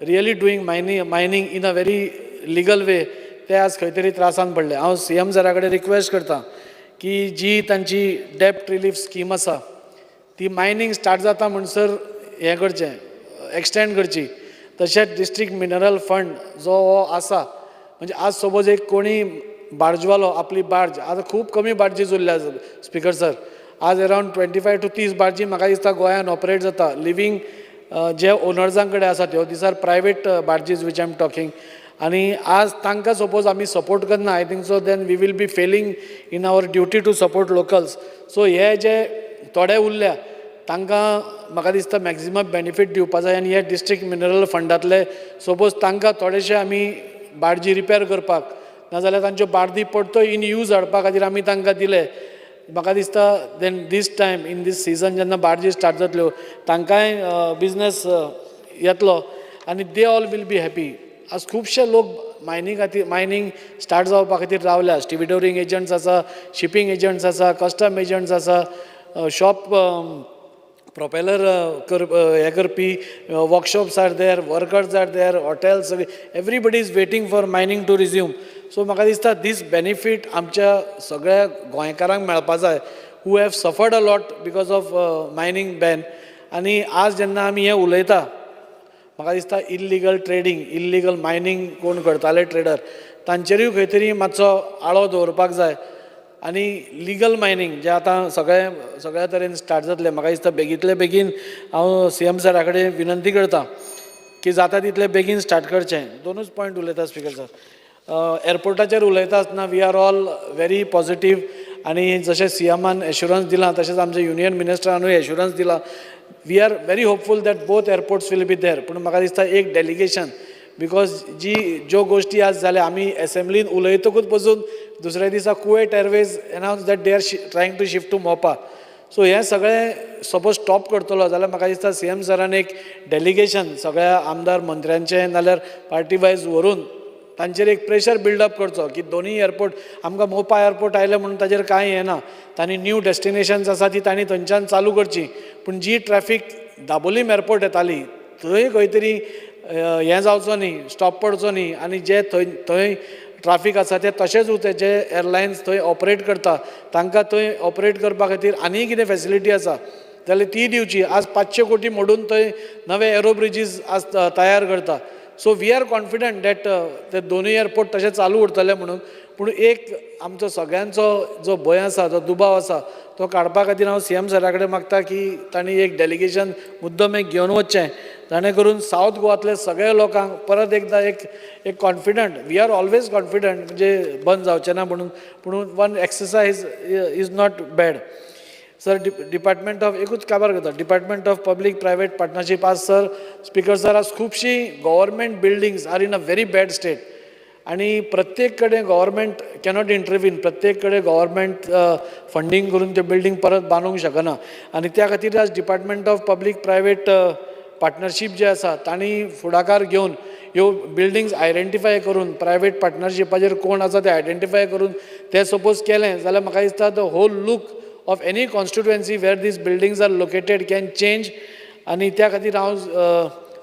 really doing mining in a very legal वे ते आज खंय तरी त्रासान पडले. हांव CM सरा कडेन रिक्वेस्ट करता की जी तांची डेप्ट रिलीफ स्कीम आसा ती मायनींग स्टार्ट जाता म्हणसर हें करचें एक्सटेंड करची. तशेंच डिस्ट्रिक्ट मिनरल फंड जो हो आसा म्हणजे आज सपोज एक कोणी बार्जवालो आपली बार्ज आतां खूब कमी बार्जी उरल्या स्पीकर सर. आज अरावंड 25 to 30 बार्जी म्हाका दिसता गोंयान ऑपरेट जाता लिवींग जे ओनर्सां कडेन आसा त्यो these are private barges which I am talking. आनी आज तांकां सपोज आमी सपोर्ट करना I think so then we will be failing in our duty to support locals. So हे जे थोडे उरल्या तांकां म्हाका दिसता मॅक्झिमम बेनिफीट दिवपा जाय आनी हे डिस्ट्रिक्ट मिनरल फंडांतले सपोज तांकां थोडेशे आमी बार्जी रिपेर करपाक नाजाल्यार तांच्यो बार्दी परतो इन यूज हाडपा खातीर आमी तांकां दिले. म्हाका दिसता then this time in this season जेन्ना बार्जी स्टार्ट जातल्यो तांकांय बिजनस येतलो आनी they all will be happy. आज खुबशे लोक मायनींग स्टार्ट जावपा खातीर रावल्या. स्टिविडोरिंग एजंट्स आसा शिपींग एजंट्स आसा कस्टम एजंट्स आसा शॉप प्रोपेलर हे करपी workshops are there workers are there hotels everybody is waiting for mining to resume. So म्हाका दिसता दीस बेनिफीट आमच्या सगळ्या गोंयकारांक मेळपा जाय who have suffered a lot because of mining ban. आनी आज जेन्ना आमी हें उलयता म्हाका दिसता इल्लीगल ट्रेडींग इल्लीगल मायनींग कोण करताले ट्रेडर तांचेरूय खंय तरी मातसो आळो दवरपाक जाय. आनी लिगल मायनींग जे आतां सगळ्या तरेन स्टार्ट जातले म्हाका दिसता बेगींतले बेगीन हांव CM सरा कडेन विनंती करता की जाता तितले बेगीन स्टार्ट करचें. 2च पॉयंट उलयता स्पीकर सर. एअरपोर्टाचेर उलयता आसतना we are all very positive आनी जशें CMान एश्युरन्स दिलां तशेंच आमच्या युनियन मिनिस्टरानूय एश्युरन्स दिला. We are very hopeful that both airports will be there. पूण म्हाका दिसता एक डेलिगेशन बिकॉज ज्यो गोश्टी आज जाल्या आमी एसेंब्लीन उलयतकूच पसून दुसऱ्या दिसा Kuwait Airways announce that they are trying to shift to Mopa. So हें सगळें सपोज स्टॉप करतलो जाल्यार म्हाका दिसता CM सरान एक डेलिगेशन सगळ्या आमदार मंत्र्यांचें नाल्यार पार्टी वायज व्हरून तांचेर एक प्रेशर बिल्डअप करचो की दोनूय एअरपोर्ट आमकां मोपा एअरपोर्ट आयले म्हणून ताजेर कांय हें ना तांणी न्यू डेस्टिनेशन्स आसा ती तांणी थंयच्यान चालू करची पूण जी ट्रॅफिक दाबोलीम एअरपोर्ट येताली थंय खंय तरी हें जावचो न्ही स्टॉप पडचो न्ही आनी जे थंय ट्राफीक आसा ते तशेंच उरते जे एअरलायन्स थंय ऑपरेट करता तांकां थंय ऑपरेट करपा खातीर आनीय कितें फॅसिलिटी आसा जाल्यार ती दिवची आज 500 कोटी मोडून थंय नवे एरो ब्रिजीस आज तयार करता so we are confident that ते दोनूय एअरपोर्ट तशें चालू उरतले म्हणून पूण एक आमचो सगळ्यांचो जो भंय आसा जो दुबाव आसा तो काडपा खातीर हांव CM सरा कडेन मागता की तांणी एक डेलिगेशन मुद्दम एक घेवन वचचें जाणे करून सावथ गोवांतले सगळ्या लोकांक परत एकदां एक confident we are always confident म्हणजे बंद जावचें ना म्हणून पूण one exercise is not bad sir department of एकूच काबार करता department of public private partnership आज सर स्पिकर सर आज खुबशी government buildings are in a very bad state आणि प्रत्येक कडेन गव्हर्मेंट कॅनॉट इंटरवीन प्रत्येक कडेन गव्हर्मेंट फंडींग करून ते बिल्डींग परत बांदूंक शकना आणि त्या खातीर आज department of public private partnership जे आसा तांणी फुडाकार घेवन ह्यो बिल्डिंग्स आयडेंटिफाय करून प्रायवेट पार्टनरशिपाचेर कोण आसा ते आयडेंटिफाय करून ते सपोज केलें जाल्यार म्हाका दिसता the whole look of any constituency where these buildings are located can change आणि त्या खातीर हांव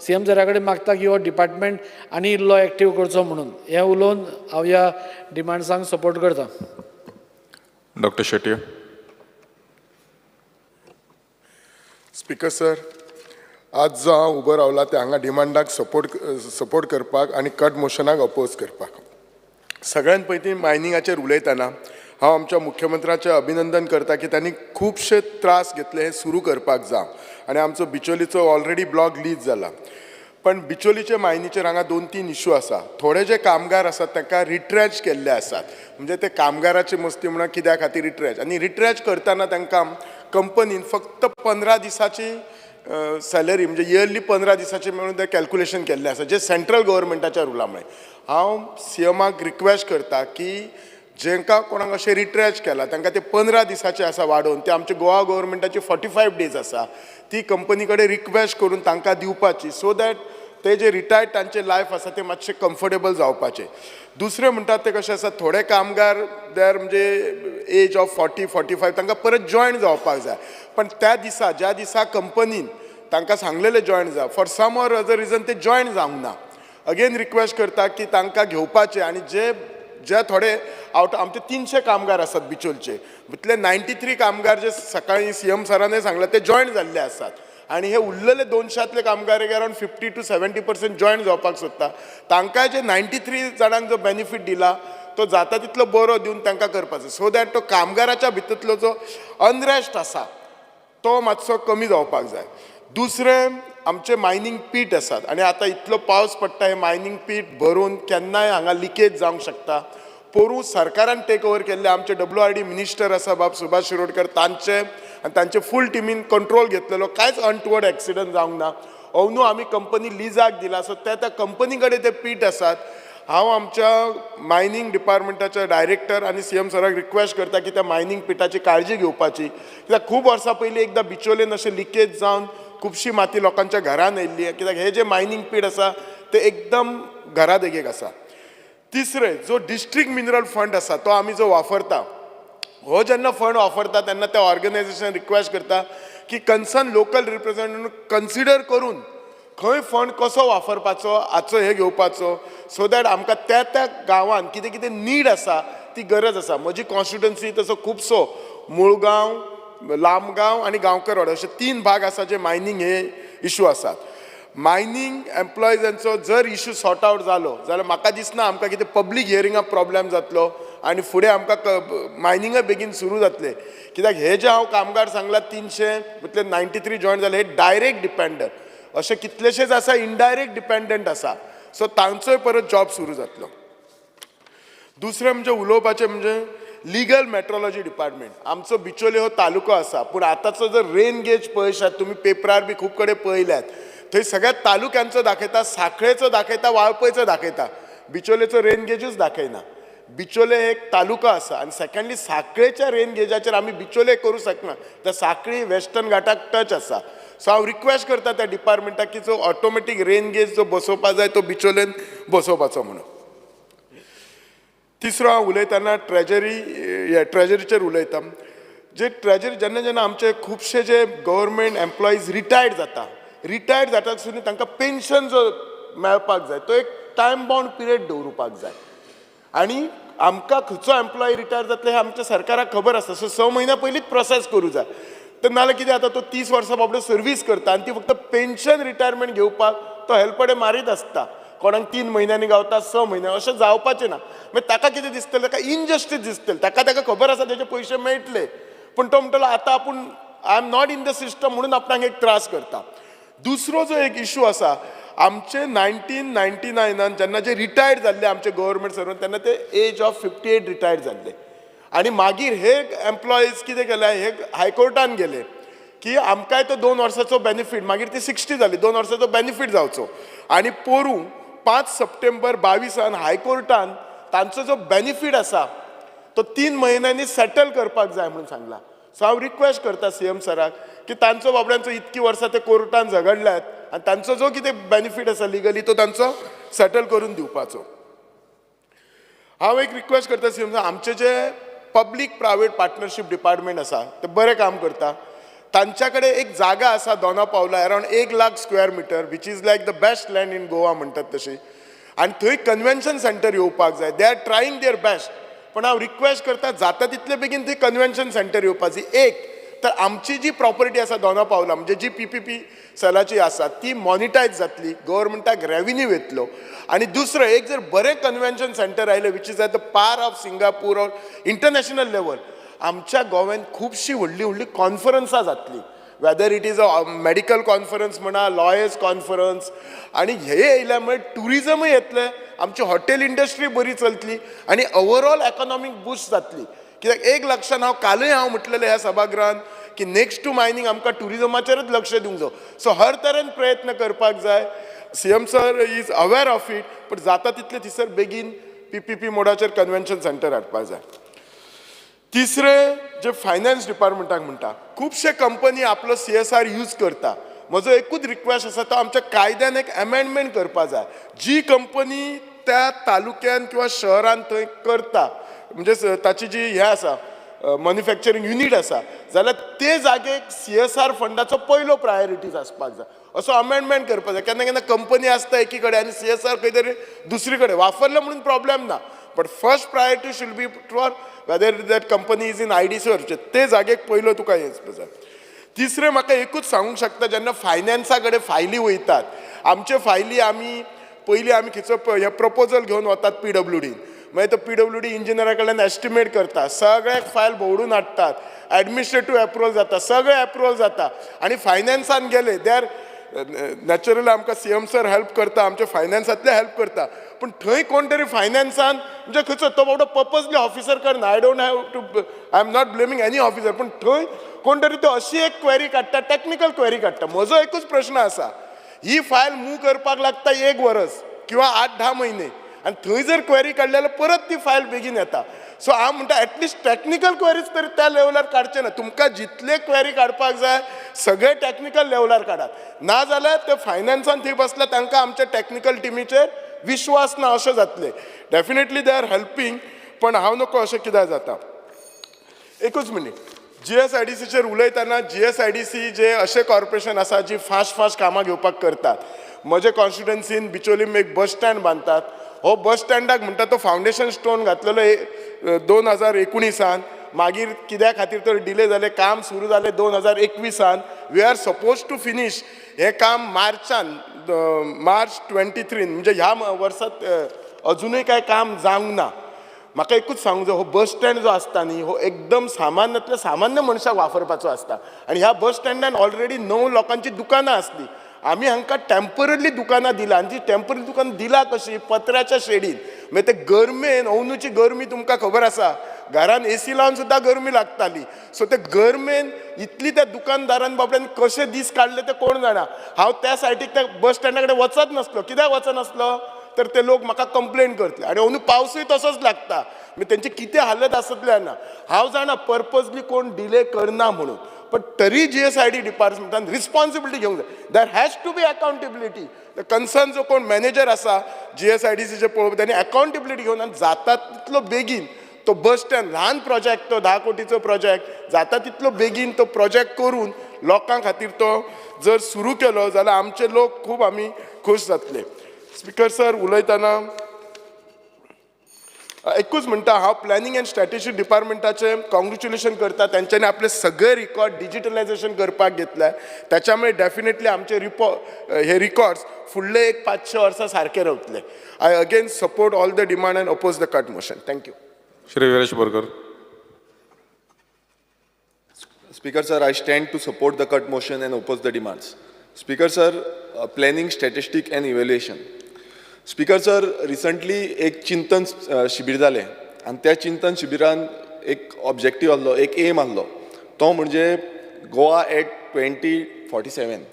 CM सरा कडेन मागता की हो डिपार्टमेंट आनी इल्लो एक्टीव करचो म्हणून हें उलोवन हांव ह्या डिमांड्सांक सपोर्ट करता डॉक्टर शेट्ये. स्पीकर सर आज जो हांव उबो रावला ते हांगा डिमांडाक सपोर्ट करपाक आनी कट मोशनाक अपोज करपाक सगळ्यांत पयलीं मायनिंगाचेर उलयतना हांव आमच्या मुख्यमंत्र्याचें अभिनंदन करता की त्यांनी खूबशे त्रास घेतले हे सुरू करपाक जावं आनी आमचो बिचोलीचो ऑलरेडी ब्लॉक लीज जाला पण बिचोलीचे मायनीचेर हांगा 2-3 इश्यू आसा थोडे जे कामगार आसात तांकां रिट्रॅच केल्ले आसात म्हणजे ते कामगाराची मस्ती म्हणून कित्या खातीर रिट्रॅच आनी रिट्रॅच करतना तांकां कंपनीन फक्त 15 दिसाची सॅलरी म्हणजे इयरली 15 दिसाची म्हणून ते कॅल्क्युलेशन केल्लें आसा जे सेंट्रल गव्हर्मेंटाच्या रुला मुळे हांव CMाक रिक्वेस्ट करता की जेंकां कोणाक अशें रिट्रॅच केला तांकां ते 15 दिसाचे आसा वाडोवन ते आमचे गोवा गव्हर्मेंटाची 45 डेज आसा ती कंपनी कडेन रिक्वेस्ट करून तांकां दिवपाची सो दॅट ते जे रिटायर्ड तांचे लायफ आसा ते मातशें कम्फर्टेबल जावपाचें दुसरें म्हणटात ते कशें आसा थोडे कामगार दॅर म्हणजे एज ऑफ 40-45 तांकां परत जॉयन जावपाक जाय पण त्या दिसा ज्या दिसा कंपनीन तांकां सांगलेलें जॉयन जा for some or other reason ते जॉयन जावंक ना अगेन रिक्वेस्ट करता की तांकां घेवपाचें आनी जे थोडे आमचे 300 कामगार आसात बिचोलचे भितले 93 कामगार जे सकाळी CM सरांनी सांगला ते जॉयन जाल्ले आसात आणि हे उरलेले 200तले कामगार एक अराउंड 50 to 70% जॉयन जावपाक सोदता तांकां जे 93 जाणांक जो बेनिफीट दिला तो जाता तितलो बरो दिवन तांकां करपाचो सो दॅट तो कामगाराच्या भितरलो जो अनरेस्ट आसा तो मातसो कमी जावपाक जाय दुसरें आमचे मायनींग पीट आसात आनी आतां इतलो पावस पडटा हे मायनींग पीट भरून केन्नाय हांगा लिकेज जावंक शकता पोरू सरकारान टेक ओवर केल्ले आमचे WRD मिनिस्टर आसा बाब सुभाष शिरोडकर तांचे आनी तांचे फूल टिमीन कंट्रोल घेतलेलो कांयच अनटुवर्ड एक्सिडंट जावंक ना अंदू आमी कंपनी लिजाक दिला सो त्या कंपनी कडेन ते पीट आसात हांव आमच्या मायनींग डिपार्टमेंटाच्या डायरेक्टर आनी CM सराक रिक्वेस्ट करता की त्या मायनींग पिटाची काळजी घेवपाची कित्याक खूब वर्सां पयलीं एकदां बिचोलेन अशें लिकेज जावन खुबशी माती लोकांच्या घरान येयल्ली कित्याक हे जे मायनींग पीट आसा ते एकदम घरा देगेक आसा तिसरें जो डिस्ट्रिक्ट मिनरल फंड आसा तो आमी जो वापरता हो जेन्ना फंड वापरता तेन्ना त्या ऑर्गनायझेशन रिक्वेस्ट करता की कन्सर्न लोकल रिप्रेझेंटेटिव्ह कन्सिडर करून खंय फंड कसो वापरपाचो हाचो हे घेवपाचो सो दॅट आमकां त्या गांवांत कितें कितें नीड आसा ती गरज आसा म्हजी कॉन्स्टिट्युएन्सी तसो खुबसो मुळगांव लांबगांव आनी गांवकर अशे 3 भाग आसा जे मायनींग हे इश्यू आसात मायनींग एम्प्लॉयजांचो जर इश्यू सॉर्ट आउट जालो जाल्यार म्हाका दिसना आमकां कितें पब्लीक हियरिंगाक प्रॉब्लेम जातलो आनी फुडें आमकां मायनिंगा बेगीन सुरू जातले कित्याक हे जे हांव कामगार सांगला 300 भितले 93 जॉयन जाले हे डायरेक्ट डिपेंडंट अशे कितलेशेच आसा इनडायरेक्ट डिपेंडंट आसा सो तांचोय परत जॉब सुरू जातलो दुसरें म्हणजे उलोवपाचें म्हणजे लिगल मेट्रोलॉजी डिपार्टमेंट आमचो बिचोले हो तालुको आसा पूण आतांचो जर रेन गेज पळयशात तुमी पेपरार बी खूब कडेन पळयल्यात थंय सगळ्या तालुक्यांचो दाखयता साखळेचो दाखयता वाळपयचो दाखयता बिचोलेचो रेन गेजूच दाखयना बिचोले एक तालुको आसा आनी सेकंडली साखळेच्या रेन गेजाचेर आमी बिचोले करूं शकना त्या साखळी वेस्टर्न घाटाक टच आसा सो हांव रिक्वेस्ट करता त्या डिपार्टमेंटाक की जो ऑटोमॅटीक रेन गेज जो बसोवपाक जाय तो बिचोलेन बसोवपाचो म्हणून तिसरो हांव उलयतना ट्रेजरीचेर उलयतां. जे ट्रेजरी जेन्ना जेन्ना आमचे खुबशे जे गव्हर्मेंट एम्प्लॉईज रिटायर्ड जाता सुद्दां तांकां पेन्शन जो मेळपाक जाय तो एक टायम बाउंड पिरियड दवरुपाक जाय. आनी आमकां खंयचो एम्प्लॉय रिटायर जातले हे आमच्या सरकाराक खबर आसता. सो 6 म्हयन्या पयलींच प्रोसेस करूं जाय. तर नाल्यार कितें जाता तो 30 वर्सां बाबडो सर्वीस करता आनी ती फक्त पेन्शन रिटायरमेंट घेवपाक तो हेल्पडे मारीत आसता. कोणाक 3 म्हयन्यांनी गावता 6 म्हयन्यांनी अशें जावपाचें ना. मागीर ताका कितें दिसतलें ताका इनजस्टीस दिसतलें. ताका खबर आसा तेजे पयशे मेळटले पूण तो म्हणटलो आतां आपूण I am not in the system म्हणून आपणाक एक त्रास करता. दुसरो जो एक इशू आसा आमचे 1999 जेन्ना जे रिटायर्ड जाल्ले आमचे गव्हर्मेंट सर्वंट तेन्ना ते एज ऑफ 58 रिटायर्ड जाल्ले. आनी मागीर हे एम्प्लॉईज कितें केलें हे हायकोर्टान गेले की आमकांय तो 2 वर्साचो बेनिफीट मागीर ती 60 जाली 2 वर्साचो बेनिफीट जावचो. आनी पोरूं 5 सप्टेंबर 22 हायकोर्टान तांचो जो बेनिफीट आसा तो 3 म्हयन्यांनी सेटल करपाक जाय म्हणून सांगला. सो हांव रिक्वेस्ट करता CM सराक की तांचो बाबड्यांचो इतकी वर्सां ते कोर्टान झगडल्यात आनी तांचो जो कितें बेनिफीट आसा लिगली तो तांचो सेटल करून दिवपाचो. हांव एक रिक्वेस्ट करता CM सर आमचे जे पब्लीक प्रायवेट पार्टनरशीप डिपार्टमेंट आसा ते बरें काम करता. तांच्या कडेन एक जागा आसा दोना पावला around 1 lakh square meter which is like the best land in Goa म्हणटात तशी. आनी थंय कन्वेन्शन सेंटर येवपाक जाय. They are trying their best. पण हांव रिक्वेस्ट करता जाता तितले बेगीन थंय कन्वेन्शन सेंटर येवपाची. एक तर आमची जी प्रॉपर्टी आसा दोना पावला म्हणजे जी PPP सेलाची आसा ती मॉनिटायज जातली गव्हर्मेंटाक रेव्हेन्यू येतलो. आनी दुसरो एक जर बरें कन्वेन्शन सेंटर आयलें which is at the power of Singapore or international level आमच्या गोव्यान खुबशीं व्हडली कॉन्फरन्सां जातली. Whether it is a medical conference म्हणा लॉयर्स कॉन्फरन्स आनी हे येयल्या मुळे टुरिजमूय येतलें आमची हॉटेल इंडस्ट्री बरी चलतली आनी ओवरऑल इकॉनॉमीक बूस्ट जातली. कित्याक एक लक्षान कालूय हांव म्हटलेलें ह्या सभागृहांत की नेक्स्ट टू मायनींग आमकां टुरिजमाचेरच लक्ष दिवंक जाय. सो हर तरेन प्रयत्न करपाक जाय. CM sir is aware of it but जाता तितले थिसर बेगीन PPP मोडाचेर कन्वेन्शन सेंटर हाडपाक जाय. तिसरें जे फायनान्स डिपार्टमेंटाक म्हणटा खुबशे कंपनी आपलो CSR यूज करता. म्हजो एकूच रिक्वेस्ट आसा तो आमच्या कायद्यान एक अमेंडमेंट करपाक जाय. जी कंपनी त्या तालुक्यान किंवा शहरान थंय करता म्हणजे ताची जी हे आसा मॅन्युफॅक्चरींग युनीट आसा जाल्यार ते जागेक CSR फंडाचो पयलो प्रायोरिटीज आसपाक जाय. असो अमेंडमेंट करपाक जाय. केन्ना केन्ना कंपनी आसता एकी कडेन आनी CSR खंय तरी दुसरी कडेन वापरलो म्हणून प्रॉब्लेम ना but first priority should be for whether that company is in IDC वरचे ते जागेक पयलो तुका येवचो जाय. तिसरें म्हाका एकूच सांगूंक शकता जेन्ना फायनान्सा कडेन फायली वयतात आमचे फायली पयलीं आमी खंयचो हे प्रपोजल घेवन वतात PWD मागीर तो PWD इंजिनियरा कडल्यान एस्टिमेट करता सगळ्याक फायल भोंवडून हाडटात एडमिनिस्ट्रेटिव्ह एप्रुवल जाता सगळें एप्रुवल जाता आनी फायनान्सान गेले दे आर नॅचरली आमकां CM सर हेल्प करता आमचे फायनान्सांतले हेल्प करता पूण थंय कोण तरी फायनान्सान म्हणजे खंयचो तो बाबडो पर्पजली ऑफिसर करना I don't have to I am not blaming any officer पूण थंय कोण तरी तो अशी एक क्वेरी काडटा टॅक्निकल क्वेरी काडटा. म्हजो एकूच प्रश्न आसा ही फायल मूव करपाक लागता 1 वर्स किंवा 8-10 म्हयने आनी थंय जर क्वेरी काडली जाल्यार परत ती फायल बेगीन येता. सो हांव म्हणटा एटलिस्ट टॅक्निकल क्वेरीज तरी त्या लेवलार काडचे ना. तुमकां जितले क्वेरी काडपाक जाय सगळे टॅक्निकल लेवलार काडात नाजाल्यार ते फायनान्सान थंय बसला तांकां आमच्या टॅक्निकल टिमीचेर विश्वास ना अशें जातलें. डेफिनेटली दे आर हेल्पींग पण हांव नको अशें कित्याक जाता. एकूच मिनीट GSIDCचेर उलयतना GSIDC जे अशें कॉर्पोरेशन आसा जी फास्ट कामां घेवपाक करतात. म्हजे कॉन्स्टिट्युएन्सीन बिचोलीम एक बस स्टँड बांदतात. हो बस स्टँडाक म्हणटा तो फावंडेशन स्टोन घातलेलो 2019 मागीर कित्या खातीर तर डिले जालें काम सुरू जालें 2021 we are suppose to finish हें काम मार्च 23 म्हणजे ह्या वर्सांत अजुनूय कांय काम जावंक ना. म्हाका एकूच सांगूंक जाय हो बस स्टँड जो आसता न्ही हो एकदम सामान्यांतल्या सामान्य मनशाक वापरपाचो आसता आनी ह्या बस स्टँडान ऑलरेडी 9 लोकांची दुकानां आसली. आमी हांकां टेम्पररी दुकानां दिला आनी ती टेम्पररी दुकान दिला कशी पत्र्याच्या शेडीन मागीर ते गरमेन अंदूची गरमी तुमकां खबर आसा घरान AC लावन सुद्दां गरमी लागताली. सो ते गरमेन इतली त्या दुकानदारान बाबड्यान कशे दीस काडले ते कोण जाणा. हांव त्या सायटीक त्या बस स्टँडा कडेन वचत नासलो. कित्याक वचनासलो तर ते लोक म्हाका कंप्लेन करतले आनी अंदू पावसूय तसोच लागता मागीर तेंची कितें हालत आसतले ना हांव जाणा पर्पजली कोण डिले करना म्हणून पण तरी GSID डिपार्टमेंटान रिस्पॉन्सिबिलिटी घेवंक जाय there has to be accountability concern जो कोण मॅनेजर आसा GSIDCचे पळोवप त्यांनी अकाउंटेबिलिटी घेवन आनी जाता तितलो बेगीन तो बस स्टँड ल्हान प्रोजेक्ट तो 10 कोटीचो प्रोजेक्ट जाता तितलो बेगीन तो प्रोजेक्ट करून लोकां खातीर तो जर सुरू केलो जाल्यार आमचे लोक खूब आमी खूश जातले. स्पीकर सर उलयतना एकूच म्हणटा हांव प्लॅनिंग एंड स्ट्रॅटेजी डिपार्टमेंटाचे कॉंग्रेच्युलेशन करता त्यांच्यानी आपले सगळे रिकॉर्ड डिजिटलायझेशन करपाक घेतले त्याच्यामुळे डेफिनेटली आमचे हे रिकॉर्ड्स फुडले एक 500 वर्सां सारखे रावतले. I again support all the demand and oppose the cut motion. Thank you. Shri Viresh Borkar. Speaker sir, I stand to support the cut motion and oppose the demands. Speaker sir, planning, statistic and evaluation. Speaker sir, recently एक चिंतन शिबीर जालें आनी त्या चिंतन शिबिरान एक objective आसलो एक एम आसलो तो म्हणजे गोवा एट 2047.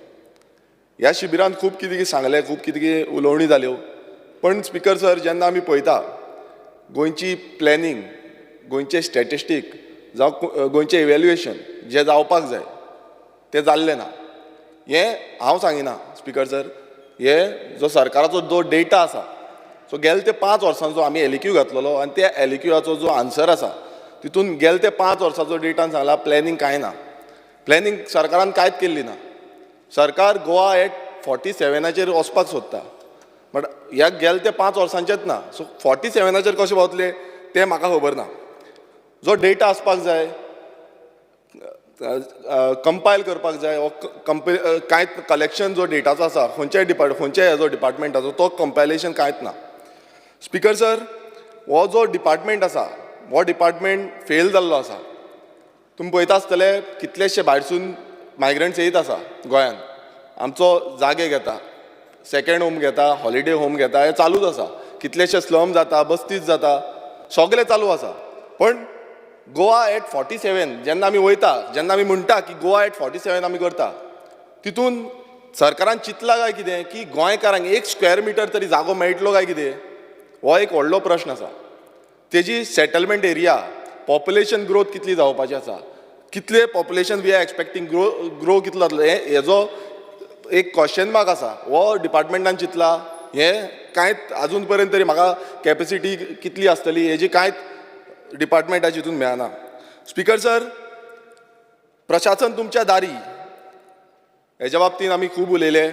ह्या शिबिरान खूब कितें सांगलें खूब कितें उलोवणी जाल्यो पण स्पीकर सर जेन्ना आमी पळयता गोंयची प्लॅनिंग गोंयचे स्टॅटिस्टीक जावं गोंयचें इवॅल्युएशन जें जावपाक जाय तें जाल्लें ना. हें हांव सांगिना स्पीकर सर हे जो सरकाराचो जो डेटा आसा सो गेले ते 5 वर्सांचो आमी एलिक्यू घातलेलो आनी त्या एलिक्यूआचो जो आन्सर आसा तितून गेले ते 5 वर्सांचो डेटान सांगला प्लॅनिंग कांय ना. प्लॅनिंग सरकारान कांयच केल्ली ना. सरकार गोवा एट 47चेर वचपाक सोदता बट ह्या गेले ते 5 वर्सांचेच ना. सो 47चेर कशें पावतले तें म्हाका खबर ना. जो डेटा आसपाक जाय कंपायल करपाक जाय कांय कलेक्शन जो डेटाचो आसा खंयच्या हेजो डिपार्टमेंटाचो तो कंपायलेशन कांयच ना. स्पीकर सर हो जो डिपार्टमेंट आसा हो डिपार्टमेंट फेल जाल्लो आसा. तुमी पळयता आसतले कितलेशे भायरसून मायग्रंट्स येयत आसा गोंयान आमचो जागे घेता सेकेंड होम घेता हॉलिडे होम घेता हें चालूच आसा. कितलेशे स्लम जाता बस्तीज जाता सगळें चालू आसा. पण गोवा एट 47 जेन्ना आमी वयता जेन्ना आमी म्हणटा की गोवा एट 47 आमी करता तितून सरकारान चिंतलां काय कितें की गोंयकारांक 1 स्क्वेअर मिटर तरी जागो मेळटलो काय कितें हो एक व्हडलो प्रश्न आसा. तेजी सेटलमेंट एरिया पॉप्युलेशन ग्रोथ कितली जावपाची आसा कितले पॉप्युलेशन वी आर एक्सपेक्टींग ग्रो कितलो जातलो हेजो एक क्वेश्चन मार्क आसा. हो डिपार्टमेंटान चिंतला हें कांयच आजून पर्यंत तरी म्हाका कॅपेसिटी कितली आसतली हेजी कांयच डिपार्टमेंटाची हितून मेळना. स्पीकर सर प्रशासन तुमच्या दारी हेच्या बाबतींत आमी खूब उलयले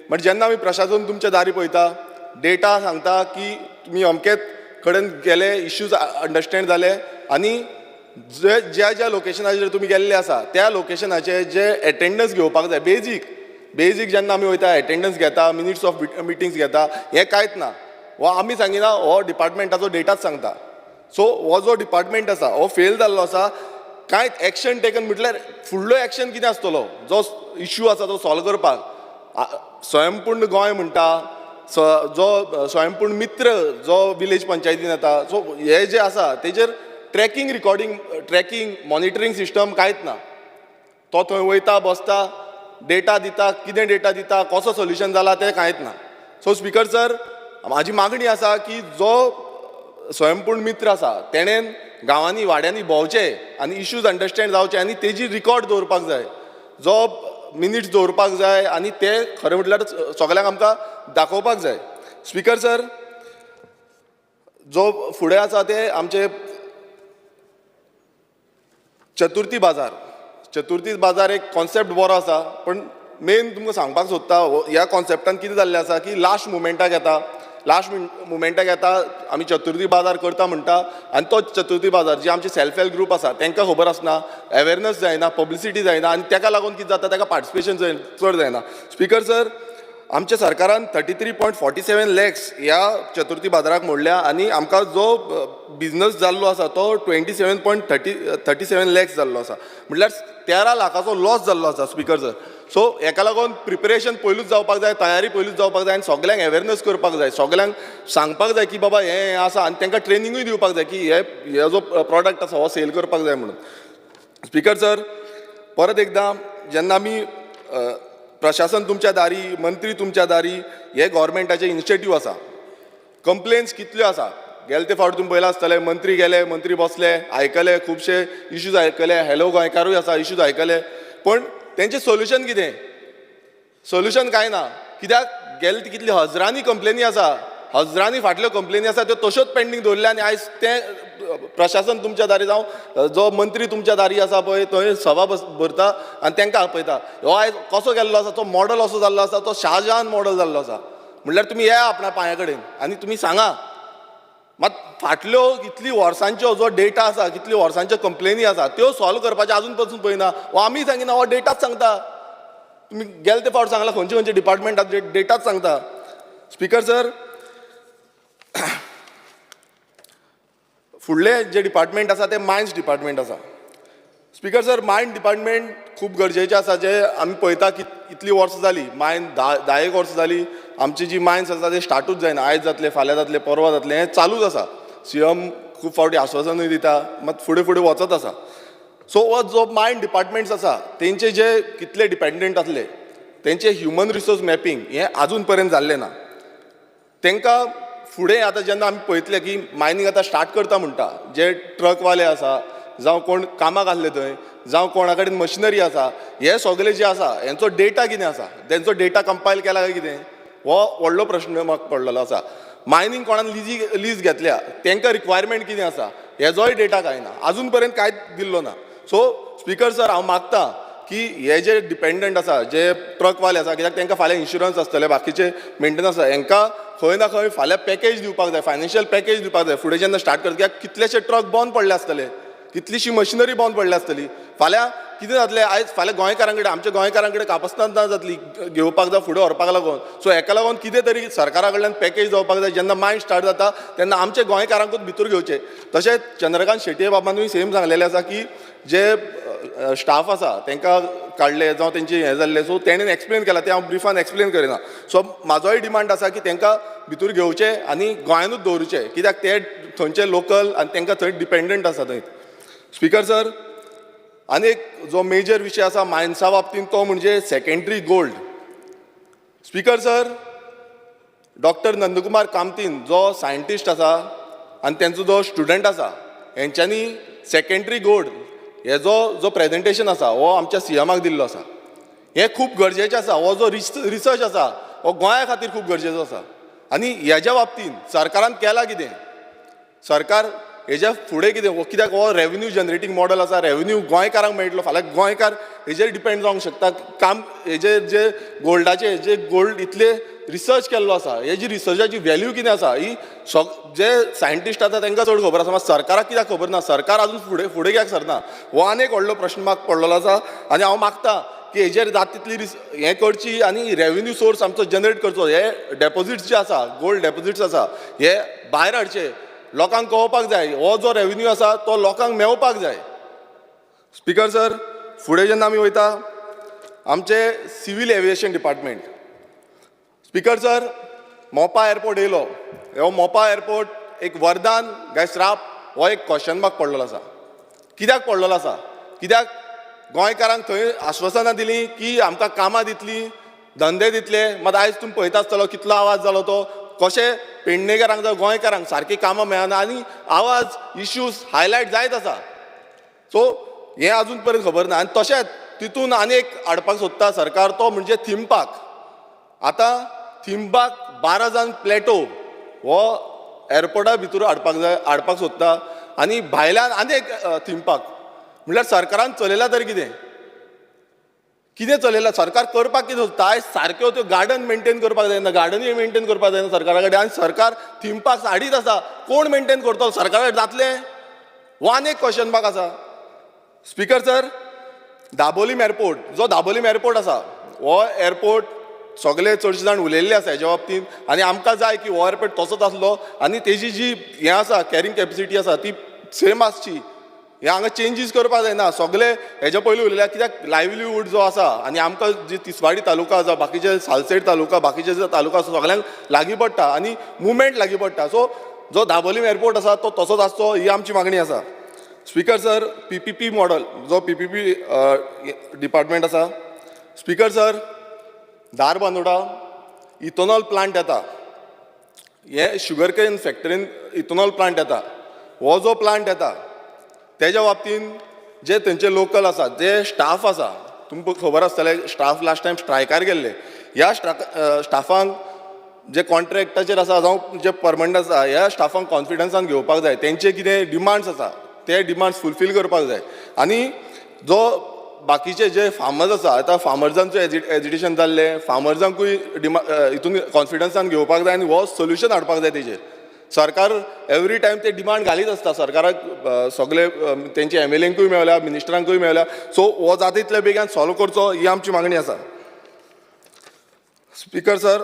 बट जेन्ना आमी प्रशासन तुमच्या दारी पळयता डेटा सांगता की तुमी अमकेच कडेन गेले इश्यूज अंडरस्टँड जाले आनी ज्या लोकेशनाचेर तुमी गेल्ले आसा त्या लोकेशनाचे जे एटेंडन्स घेवपाक जाय बेजीक जेन्ना आमी वयता एटेंडन्स घेता मिनिट्स ऑफ मिटिंग्स घेता हें कांयच ना. हो आमी सांगिना हो डिपार्टमेंटाचो डेटाच सांगता. सो हो जो डिपार्टमेंट आसा हो फेल जाल्लो आसा. कांयच एक्शन टेकन म्हटल्यार फुडलो एक्शन कितें आसतलो जो इश्यू आसा तो सॉल्व करपाक स्वयंपूर्ण गोंय म्हणटा जो स्वयंपूर्ण मित्र जो विलेज पंचायतीन येता सो हे जे आसा तेजेर ट्रॅकिंग मॉनिटरींग सिस्टम कांयच ना. तो थंय वयता बसता डेटा दिता कितें डेटा दिता कसो सोल्युशन जाला तें कांयच ना. सो स्पीकर सर म्हाजी मागणी आसा की जो स्वयंपूर्ण मित्र आसा तेणेन गांवांनी वाड्यांनी भोंवचें आनी इश्यूज अंडरस्टँड जावचे आनी तेजी रिकॉर्ड दवरपाक जाय जो मिनिट्स दवरपाक जाय आनी ते खरें म्हटल्यार सगळ्यांक आमकां दाखोवपाक जाय. स्पीकर सर जो फुडें आसा ते आमचे चतुर्थी बाजार एक कॉन्सेप्ट बरो आसा पण मेन तुमकां सांगपाक सोदता ह्या कॉन्सेप्टान कितें जाल्लें आसा की लास्ट मुमेंटाक येता आमी चतुर्थी बाजार करता म्हणटा आनी तो चतुर्थी बाजार जे आमचे सेल्फ हेल्प ग्रूप आसा तांकां खबर आसना अवेरनस जायना पब्लिसिटी जायना आनी ताका लागून कितें जाता ताका पार्टिसिपेशन चड जायना. स्पीकर सर आमच्या सरकारान 33.47 लॅक्स ह्या चतुर्थी बाजाराक मोडल्या आनी आमकां जो बिझनस जाल्लो आसा तो 27.37 लॅक्स जाल्लो आसा म्हटल्यार 13 लाखाचो लॉस जाल्लो आसा. स्पीकर सर सो हेका लागून प्रिपरेशन पयलूच जावपाक जाय तयारी पयलूच जावपाक जाय आनी सगळ्यांक अवेरनस करपाक जाय सगळ्यांक सांगपाक जाय की बाबा हें आसा आनी तांकां ट्रेनिंगूय दिवपाक जाय की हे जो प्रॉडक्ट आसा हो सेल करपाक जाय म्हणून. स्पीकर सर परत एकदां जेन्ना आमी प्रशासन तुमच्या दारी मंत्री तुमच्या दारी हे गव्हर्मेंटाचे इनिशिएटीव आसा कंप्लेन्स कितल्यो आसा गेले ते फावट तुमी पळयला आसतले मंत्री गेले मंत्री बसले आयकले खुबशे इश्यूज आयकले हॅलो गोंयकारूय आसा इश्यूज आयकले पण तेंचें सोल्युशन कितें सोल्युशन कांय ना कित्याक गेले ती कितली हजारांनी कंप्लेनी आसा हजारांनी फाटल्यो कंप्लेनी आसा त्यो तश्योच पेंडींग दवरल्या आनी आयज तें प्रशासन तुमच्या दारी जावं जो मंत्री तुमच्या दारी आसा पळय थंय सभा भरता आनी तांकां आपयता हो आयज कसो गेल्लो आसा तो मॉडल असो जाल्लो आसा तो शाहजहान मॉडल जाल्लो आसा म्हणल्यार तुमी येया आपणा पांया कडेन आनी तुमी सांगा मात फाटल्यो कितली वर्सांच्यो जो डेटा आसा कितली वर्सांच्यो कंप्लेनी आसा त्यो सॉल्व करपाचें आजून पासून पळयना हो आमी सांगिना हो डेटाच सांगता तुमी गेले ते फावट सांगला खंयचे खंयचे डिपार्टमेंटात डेटाच सांगता स्पिकर सर फुडले जे डिपार्टमेंट आसा ते मायन्स डिपार्टमेंट आसा स्पिकर सर मायन डिपार्टमेंट खूब गरजेचें आसा जे आमी पळयता की इतलीं वर्सां जालीं मायन धा एक वर्सां जालीं आमची जी मायन्स आसा ते स्टार्टूच जायना आयज जातले फाल्यां जातले परवा जातले हें चालूच आसा सीएम खूब फावटी आश्वासनूय दिता मात फुडें फुडें वचत आसा सो हो जो मायन डिपार्टमेंट्स आसा तेंचे जे कितले डिपेंडंट आसले तेंचे ह्युमन रिसोर्स मॅपींग हें आजून पर्यंत जाल्लें ना तांकां फुडें आतां जेन्ना आमी पळयतले की मायनींग आतां स्टार्ट करता म्हणटा जे ट्रकवाले आसा जावं कोण कामाक आसले थंय जावं कोणा कडेन मशिनरी आसा हे सगळे जे आसा हेंचो डेटा कितें आसा तेंचो डेटा कंपायल केला काय कितें हो व्हडलो प्रश्न म्हाका पडलेलो आसा मायनींग कोणान लीज घेतल्या तांकां रिक्वायरमेंट कितें आसा हेजोय डेटा कांय ना आजून पर्यंत कांयच दिल्लो ना सो स्पिकर सर हांव मागतां की हे जे डिपेंडंट आसा जे ट्रकवाले आसा कित्याक तांकां फाल्यां इन्शुरन्स आसतले बाकीचे मेंटेनन्स आसा हांकां खंय ना खंय फाल्यां पॅकेज दिवपाक जाय फायनान्शियल पॅकेज दिवपाक जाय फुडें जेन्ना स्टार्ट करता कित्याक कितलेशे ट्रक बंद पडले आसतले कितलीशी मशिनरी बंद पडली आसतली फाल्यां कितें जातलें आयज फाल्यां गोंयकारां कडेन आमच्या गोंयकारां कडेन कापासतान ना जातली घेवपाक जाय फुडें व्हरपाक लागून सो हेका लागून कितें तरी सरकारा कडल्यान पॅकेज जावपाक जाय जेन्ना मायन स्टार्ट जाता तेन्ना आमच्या गोंयकारांकूच भितर घेवचें तशेंच चंद्रकांत शेटये बाबांनूय सेम सांगलेलें आसा की जे स्टाफ आसा तांकां काडले जावं तेंचे हें जाल्लें सो तेणेन एक्सप्लेन केलां तें हांव ब्रिफान एक्सप्लेन करिना सो म्हाजोय डिमांड आसा की तांकां भितर घेवचें आनी गोंयानूच दवरचें कित्याक ते थंयचे लोकल आनी तांकां थंय डिपेंडंट आसा थंय स्पिकर सर आनी एक जो मेजर विशय आसा मायन्सा बाबतींत तो म्हणजे secondary gold speaker sir doctor Nandkumar कामतीन जो सायंटिस्ट आसा आनी तेंचो जो स्टुडंट आसा हेंच्यांनी सेकेंडरी गोल्ड हेजो जो प्रेजेंटेशन आसा हो आमच्या सीएमाक दिल्लो आसा हें खूब गरजेचें आसा हो जो रिसर्च आसा हो गोंया खातीर खूब गरजेचो आसा आनी हेज्या बाबतींत सरकारान केलां कितें सरकार हेज्या फुडें कितें कित्याक हो रेव्हेन्यू जनरेटींग मॉडल आसा रेव्हेन्यू गोंयकारांक मेळटलो फाल्यां गोंयकार हेजेर डिपेंड जावंक शकता काम हेजेर जे गोल्डाचे जे गोल्ड इतले रिसर्च केल्लो आसा हेजी रिसर्चाची व्हॅल्यू कितें आसा ही जे सायंटिस्ट आसा तांकां चड खबर आसा मात सरकाराक कित्याक खबर ना सरकार आजून फुडें फुडें कित्याक सरना हो आनी एक व्हडलो प्रश्न म्हाका पडलेलो आसा आनी हांव मागतां की हेजेर जाता तितली हें करची आनी रेव्हेन्यू सोर्स आमचो जनरेट करचो हे डेपोजिट्स जे आसा गोल्ड डेपोजिट्स आसा हे भायर हाडचे लोकांक कळपाक जाय हो जो रेव्हेन्यू आसा तो लोकांक मेळपाक जाय स्पिकर सर फुडें जेन्ना आमी वयता आमचे civil aviation department speaker sir मोपा एअरपोर्ट येयलो हो मोपा एअरपोर्ट एक वरदान काय श्राप हो एक क्वेश्चन मार्क पडलेलो आसा कित्याक पडलेलो आसा कित्याक गोंयकारांक थंय आश्वासनां दिलीं की आमकां कामां दितलीं धंदे दितले मात आयज तुमी पळयता आसतलो कितलो आवाज जालो तो कशें पेडणेकारांक जावं गोंयकारांक सारकी कामां मेळना आनी आवाज इश्यूज हायलायट जायत आसा सो हें आजून पर्यंत खबर ना आनी तशेंच तितून आनी एक हाडपाक सोदता सरकार तो म्हणजे थीम पार्क आतां थीम पार्क 12 जाण प्लेटो हो एअरपोर्टा भितर हाडपाक सोदता आनी भायल्यान आनी एक थीम पार्क म्हणल्यार सरकारान चलयला तरी कितें चलयला सरकार करपाक कितें सोदता आयज सारक्यो त्यो गार्डन मेंटेन करपाक जायना गार्डनूय मेंटेन करपाक जायना सरकारा कडेन आनी सरकार थीम पार्क्स हाडीत आसा कोण मेंटेन करतलो सरकारा कडेन जातलें हो आनी एक क्वेश्चन मार्क आसा स्पिकर सर दाबोलीम एअरपोर्ट जो दाबोलीम एअरपोर्ट आसा हो एअरपोर्ट सगळे चडशे जाण उलयल्ले आसा हेज्या बाबतींत आनी आमकां जाय की हो एअरपोर्ट तसोच आसलो आनी तेजी जी हें आसा कॅरींग कॅपेसिटी आसा ती सेम आसची हे हांगा चेंजीस करपाक जायना सगळे हेज्या पयलीं उलयल्या कित्याक लायव्हलीहूड जो आसा आनी आमकां जी तिसवाडी तालुका आसा बाकीचे सालसेट तालुका बाकीचे जे तालुका आसा सगळ्यांक लागीं पडटा आनी मुवमेंट लागीं पडटा सो जो दाबोलीम एअरपोर्ट आसा तो तसोच आसचो ही आमची मागणी आसा स्पिकर सर PPP मॉडल जो PPP डिपार्टमेंट आसा speaker sir Dharbandora ethanol plant येता हे शुगर केन फॅक्टरीन इथनॉल प्लांट येता, हो जो प्लांट येता तेज्या बाबतीन जे थंयचे लोकल आसा, जे स्टाफ आसा, तुमकां खबर आसतलें स्टाफ लास्ट टायम स्ट्रायकार गेल्ले, ह्या स्टाफांक जे कॉन्ट्रॅक्टाचेर आसा जावं जे परमनंट आसा ह्या स्टाफांक कॉन्फिडन्सान घेवपाक जाय, तेंचे कितें डिमांड्स आसा ते डिमांड्स फुलफील करपाक जाय. आनी जो बाकीचे जे फार्मर्स आसा, आतां फार्मर्सांचो एजिटेशन जाल्लें, फार्मर्सांकूय हितून कॉन्फिडन्सान घेवपाक जाय आनी हो सोल्युशन हाडपाक जाय तेजेर. सरकार एवरी टायम ते डिमांड घालीत आसता, सरकाराक सगळे तेंचे MLAंकूय मेळ्ळ्या, मिनिस्टरांकूय मेळ्ळ्या. सो हो जाता तितले बेगीन सॉल्व करचो ही आमची मागणी आसा. स्पीकर सर,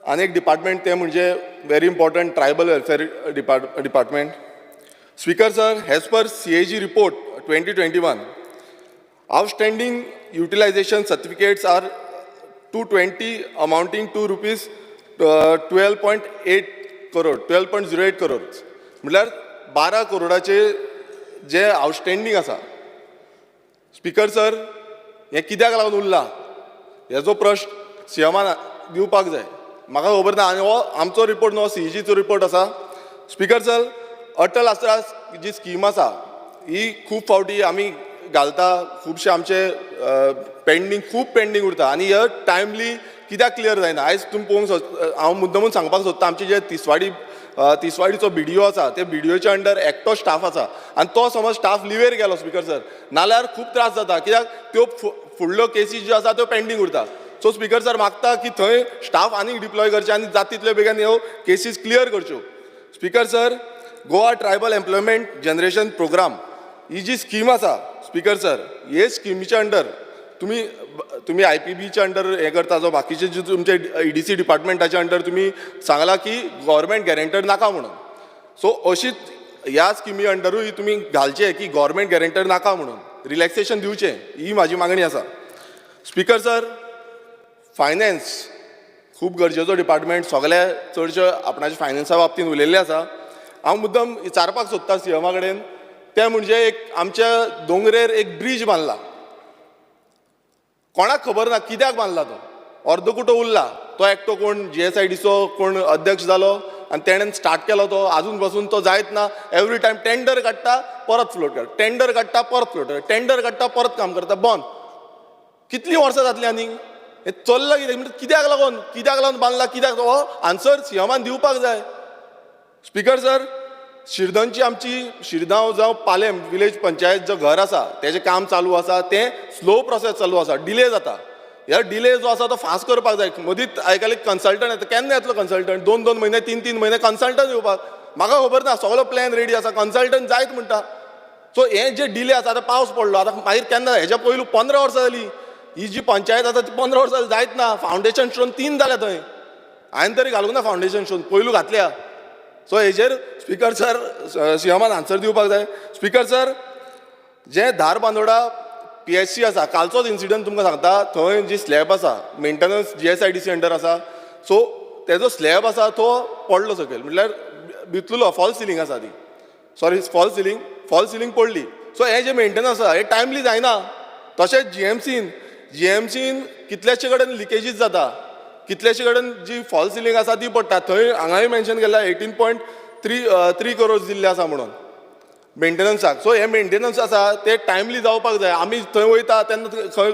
आनी एक डिपार्टमेंट ते म्हणजे very important tribal welfare department. Speaker sir, as per CAG report 2021, outstanding utilization certificates are 220 amounting to rupees 12.08 crore, 12.08 crores. म्हटल्यार 12 करोडाचे जे आउटस्टँडींग आसा. स्पीकर सर, हें कित्याक लागून उरलां हेजो प्रश्न सीएमान दिवपाक जाय. म्हाका खबर ना, आनी हो आमचो रिपोर्ट न्हू, CAGचो रिपोर्ट आसा. स्पीकर सर, अटल आसरा जी स्कीम आसा ही खूब फावटी आमी घालता, खुबशे आमचे खूब पेंडींग उरता आनी हे टायमली कित्याक क्लियर जायना. आयज तुमी पळोवंक हांव मुद्दमून सांगपाक सोदता, आमचे जे तिसवाडीचो BDO आसा, ते BDOच्या अंडर एकटो स्टाफ आसा आनी तो समज स्टाफ लिवेर गेलो स्पीकर सर, नाल्यार खूब त्रास जाता, कित्याक त्यो फुडल्यो केसीस ज्यो आसा त्यो पेंडींग उरता. सो स्पीकर सर मागता की थंय स्टाफ आनीक डिप्लॉय करचे आनी जाता तितले बेगीन ह्यो केसीस क्लियर करच्यो. Speaker sir, Goa tribal employment generation programme ही जी स्कीम आसा स्पीकर सर, हे स्किमीच्या अंडर तुम्ही IPBच्या अंडर हे करता, जो बाकीचे जे तुमचे EDC डिपार्टमेंटाच्या अंडर तुम्ही सांगला की गव्हर्मेंट गॅरेंटर नाका म्हणून. सो अशीच ह्या स्किमी अंडरूय तुम्ही घालचे की गव्हर्मेंट गॅरेंटर नाका म्हणून रिलॅक्सेशन दिवचे, ही माझी मागणी आसा. स्पीकर सर, फायनान्स खूब गरजेचो डिपार्टमेंट, सगळे चडशे आपणाच्या फायनान्सा बाबतींत उलयल्ले आसा. हांव मुद्दम विचारपाक सोदता CMA कडेन, ते म्हणजे एक आमच्या दोंगरेर एक ब्रिज बांदला, कोणाक खबर ना कित्याक बांदला तो, अर्दकुटो उरला, तो एकटो कोण GSIDचो कोण अध्यक्ष जालो आनी तेणेन स्टार्ट केलो तो, आजून पासून तो जायत ना. एवरी टायम टेंडर काडटा परत फ्लोट करता, टेंडर काडटा परत फ्लोट करता, टेंडर काडटा परत काम करता, बंद. कितलीं वर्सां जातलीं आनी हें चल्लां कित्याक लागून बांदला, कित्याक हो आन्सर CMAन दिवपाक जाय. स्पीकर सर, शिरदनची आमची शिरगांव जावं पालेम विलेज पंचायत जो घर आसा तेजें काम चालू आसा, तें स्लो प्रोसेस चालू आसा, डिले जाता. ह्या डिले जो आसा तो फास्ट करपाक जाय. मदींच आयकलें कन्सल्टंट येता, केन्ना येतलो कन्सल्टंट, 2-2 म्हयने 3-3 म्हयने कन्सल्टंट येवपाक. म्हाका खबर ना, सगळो प्लॅन रेडी आसा, कन्सल्टंट जायत म्हणटा. सो हे जे डिले आसा, आतां पावस पडलो, आतां मागीर केन्ना, हेज्या पयलू 15 वर्सां जालीं. ही जी पंचायत आसा ती 15 वर्सां जायत ना. फावंडेशन स्टोन 3 जाल्या थंय, हांवें तरी घालूंक ना फावंडेशन स्टोन, पयलू घातल्या. सो हेजेर स्पीकर सर CMAन आन्सर दिवपाक जाय. स्पीकर सर, जे धारबांदोडा PSC आसा, कालचोच इन्सिडंट तुमकां सांगता, थंय जी स्लॅब आसा मेंटेनन्स GSIDC अंडर आसा, सो तेजो स्लॅब आसा तो पडलो सकयल, म्हटल्यार भितुलो फॉल्स सिलींग आसा ती, सॉरी फॉल्स सिलींग पडली. सो हे जे मेंटेनन्स आसा हे टायमली जायना. तशेंच GMCन कितलेशे कडेन लिकेजीस जाता, कितलेशे कडेन जी फॉल सिलींग आसा ती पडटा. थंय हांगाय मेन्शन केला 18.3 करोड दिल्ले आसा म्हणून मेंटेनन्साक. सो हे मेंटेनन्स आसा ते टायमली जावपाक जाय. आमी थंय वयता तेन्ना खंय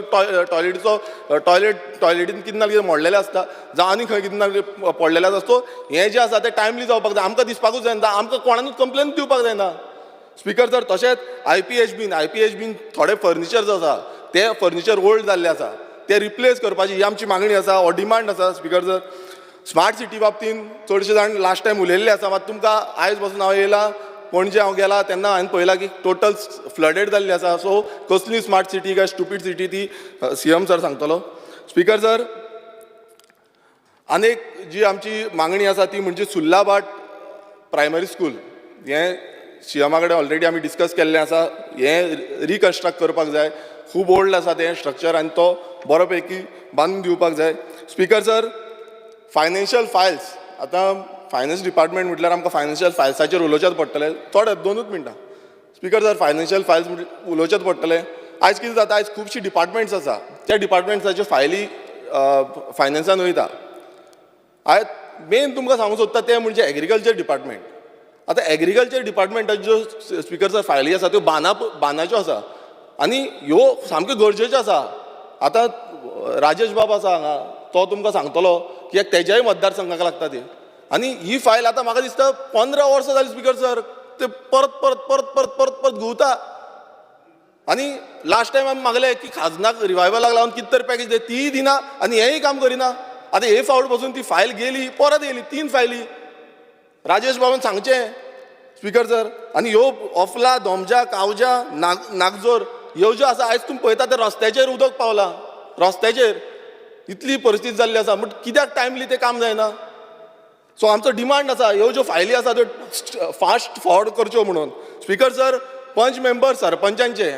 टॉयलेटीन कितें ना कितें मोडलेलें आसता, जावं आनी खंय कितें ना कितें पडलेलें आसता. सो हें जें आसा तें टायमली जावपाक जाय. आमकां दिसपाकूच जायना, आमकां कोणानूच कंप्लेन दिवपाक जायना. स्पीकर सर, तशेंच IPHBन थोडे फर्निचर्स आसा, ते फर्निचर ओल्ड जाल्ले आसा, ते रिप्लेस करपाची ही आमची मागणी आसा, हो डिमांड आसा. स्पीकर सर, स्मार्ट सिटी बाबतींत चडशे जाण लास्ट टायम उलयल्ले आसा, मात तुमकां आयज पासून हांव येयला, पणजे हांव गेला तेन्ना हांवें पळयलां की टोटल फ्लडेड जाल्ली आसा. सो कसली स्मार्ट सिटी काय स्टुपीड सिटी ती CM सर सांगतलो. स्पीकर सर, आनीक जी आमची मागणी आसा ती म्हणजे सुल्लाबाट प्रायमरी स्कूल, हें CMA कडेन ऑलरेडी आमी डिस्कस केल्लें आसा. हें रिकन्स्ट्रक्ट करपाक जाय, खूब ओल्ड आसा तें स्ट्रक्चर आनी तो बरो पैकी बांदून दिवपाक जाय. स्पीकर सर, फायनान्शियल फायल्स, आतां फायनान्स डिपार्टमेंट म्हटल्यार आमकां फायनान्शियल फायल्साचेर उलोवचेंच पडटलें. थोडे 2 मिनटां. स्पीकर सर, फायनान्शियल फायल्स उलोवचेंच पडटलें. आयज कितें जाता, आयज खुबशीं डिपार्टमेंट्स आसा, त्या डिपार्टमेंट्साच्यो फायली फायनान्सान वयता. मेन तुमकां सांगूंक सोदता तें म्हणजे एग्रीकल्चर डिपार्टमेंट. आतां एग्रीकल्चर डिपार्टमेंटाच्यो ज्यो स्पिकर सर फायली आसा त्यो बानाच्यो आसा आनी ह्यो सामक्यो गरजेच्यो आसा. आतां राजेश बाब आसा हांगा, तो तुमकां सांगतलो कित्याक तेज्याय मतदारसंघाक लागता ती. आनी ही फायल आतां म्हाका दिसता 15 वर्सां जाली स्पिकर सर, ते परत परत परत परत परत परत घुंवता. आनी लास्ट टायम आमी मागलें की खाजनाक रिवायवलाक लागून कितें तरी पॅकेज दे, तीय दिना आनी हेंय काम करिना. आतां हे फावट पासून ती फायल गेली, परत येयली 3 फायली. राजेश बाबान सांगचें स्पिकर सर. आनी ह्यो अफला, दोमजा, कावजा, नागजोर ह्यो ज्यो आसा, आयज तुमी पळयता ते रस्त्याचेर उदक पावलां. रस्त्याचेर इतली परिस्थिती जाल्ली आसा, बट कित्याक टायमली तें काम जायना? सो आमचो डिमांड आसा ह्यो ज्यो फायली आसा त्यो फास्ट फॉर्वर्ड करच्यो म्हणून. स्पिकर सर, पंच मेंबर सरपंचांचे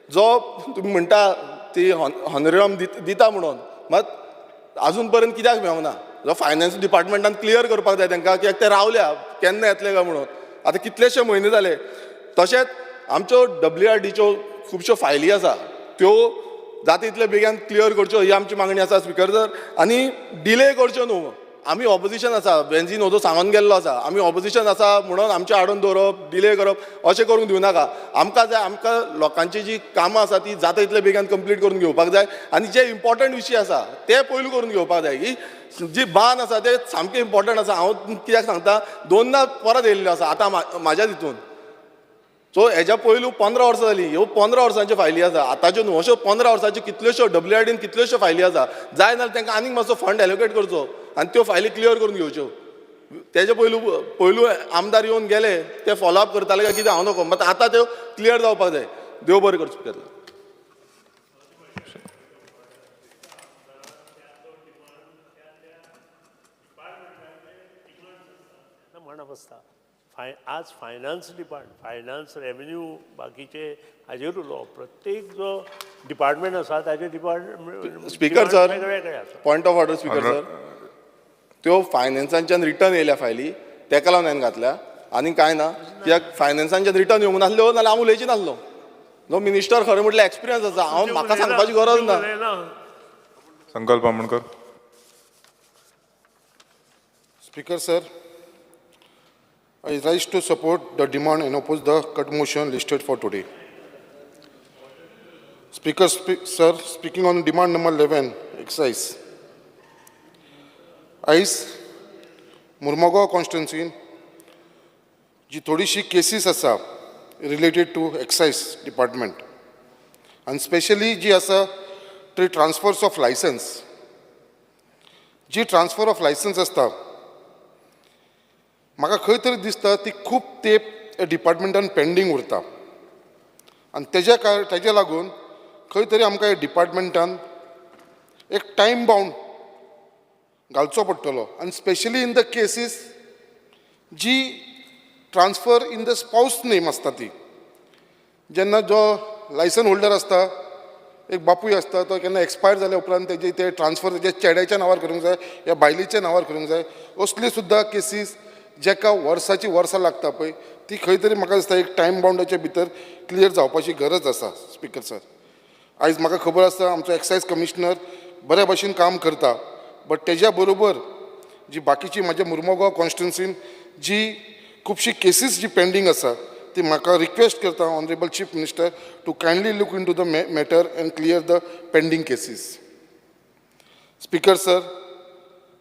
जो तुमी म्हणटा ती हॉनरेरम दिता म्हणून, मात आजून पर्यंत कित्याक मेळना? जो फायनान्स डिपार्टमेंटान क्लियर करपाक जाय तांकां, कित्याक ते रावल्या केन्ना येतले काय म्हणून. आतां कितलेशे म्हयने जाले. तशेंच आमच्यो WRDच्यो खुबश्यो फायली आसा, त्यो जाता तितले बेगीन क्लियर करच्यो ही आमची मागणी आसा स्पिकर सर. आनी डिले करच्यो न्हू. आमी ऑपोजिशन आसा, बेन्झीन हो जो सांगून गेल्लो आसा, आमी ऑपोजिशन आसा म्हणून आमचे आडून दवरप, डिले करप अशें करूंक दिवनाका. आमकां जाय, आमकां लोकांची जी कामां आसा ती जाता तितले बेगीन कंप्लीट करून घेवपाक जाय. आनी जे इम्पॉर्टंट विशय आसा ते पयलू करून घेवपाक जाय. ही जी बान आसा ते सामकें इम्पॉर्टंट आसा. हांव कित्याक सांगता, 2दा परत येयल्ल्यो आसा आतां म्हाज्या हितून. सो हेज्या पयलू 15 वर्सां जालीं, ह्यो 15 वर्सांच्यो फायली आसा. आतांच्यो न्हू, अश्यो 15 वर्सांच्यो कितल्योश्यो WRDन कितल्योश्यो फायली आसा. जाय जाल्यार तांकां आनीक मातसो फंड एलोकेट करचो आनी त्यो फायली क्लियर करून घेवच्यो. तेजे पयलू आमदार येवन गेले, ते फॉलोअप करताले काय कितें हांव नकळो, मात आतां त्यो क्लियर जावपाक जाय. देव बरें करचो स्पिकर. म्हणप आसता आज फायनान्स फायनान्स रेव्हेन्यू बाकीचे हाजेर उलोवप. प्रत्येक जो डिपार्टमेंट आसा ताजे डिपार्टमेंट स्पिकर सर, वेगवेगळे आसा. Point of order speaker sir. त्यो फायनान्सांच्यान रिटर्न येयल्या फायली तेका लागून हांवें घातल्या, आनी कांय ना. कित्याक फायनान्सांच्यान रिटर्न येवंक नासल्यो नाल्यार हांव उलयची नासलो. नो मिनिस्टर खरें म्हटल्यार एक्सपिरियन्स आसा. हांव म्हाका सांगपाची गरज ना. संकल्प Bamankar. Speaker sir, I rise to support the demand and oppose the cut motion listed for today. Sir, speaking on demand number 11, excise. आयज मुर्मुगांव कॉन्स्टिट्युन्सीन जी थोडीशी केसीस आसा रिलेटेड टू एक्सायज डिपार्टमेंट आनी स्पेशली जी आसा ती ट्रान्सफर्स ऑफ लायसन्स. जी transfer of licence आसता म्हाका खंय तरी दिसता ती खूब तेंप डिपार्टमेंटान पेंडींग उरता आनी तेज्या लागून खंय तरी आमकां डिपार्टमेंटान एक टायम बाउंड घालचो पडटलो. आनी स्पेशली इन द केसीस जी transfer in the spouse name आसता ती, जेन्ना जो लायसन होल्डर आसता, एक बापूय आसता, तो केन्ना एक्सपायर जाल्या उपरांत तेजे ते ट्रान्सफर तेजे चेड्याच्या नांवार करूंक जाय या बायलेच्या नांवार करूंक जाय. असली सुद्दां केसीस जेका वर्साची वर्सां लागता पळय ती खंय तरी म्हाका दिसता एक टायम बाउंडाच्या भितर क्लियर जावपाची गरज आसा स्पिकर सर. आयज म्हाका खबर आसा आमचो एक्सायज कमिशनर बऱ्या भशेन काम करता, बट तेज्या बरोबर जी बाकीची म्हाज्या मुर्मुगांव कॉन्स्टिट्युन्सीन जी खुबशी केसीस जी पेंडींग आसा ती म्हाका रिक्वेस्ट करता honourable chief minister to kindly look in to the matter and clear the pending cases. Speaker sir,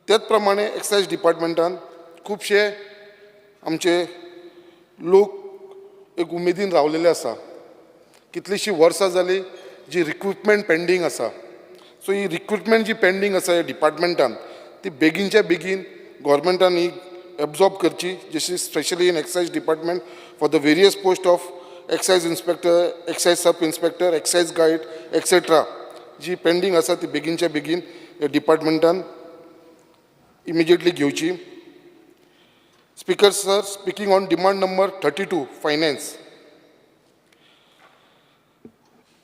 त्याच प्रमाणे एक्सायज डिपार्टमेंटान खुबशे आमचे लोक एक उमेदीन रावलेले आसा. कितलीशीं वर्सां जाली जी रिक्रुटमेंट पेंडींग आसा. सो ही रिक्रुटमेंट जी पेंडींग आसा ह्या डिपार्टमेंटान ती बेगीनच्या बेगीन गव्हर्मेंटान ही एब्जॉर्ब करची, जशी specially in excise department for the various post of excise inspector, excise sub inspector, excise guard etcetera जी पेंडींग आसा ती बेगीनच्या बेगीन ह्या डिपार्टमेंटान इमिजिएटली घेवची. Speaker sir, speaking on demand number 32, finance.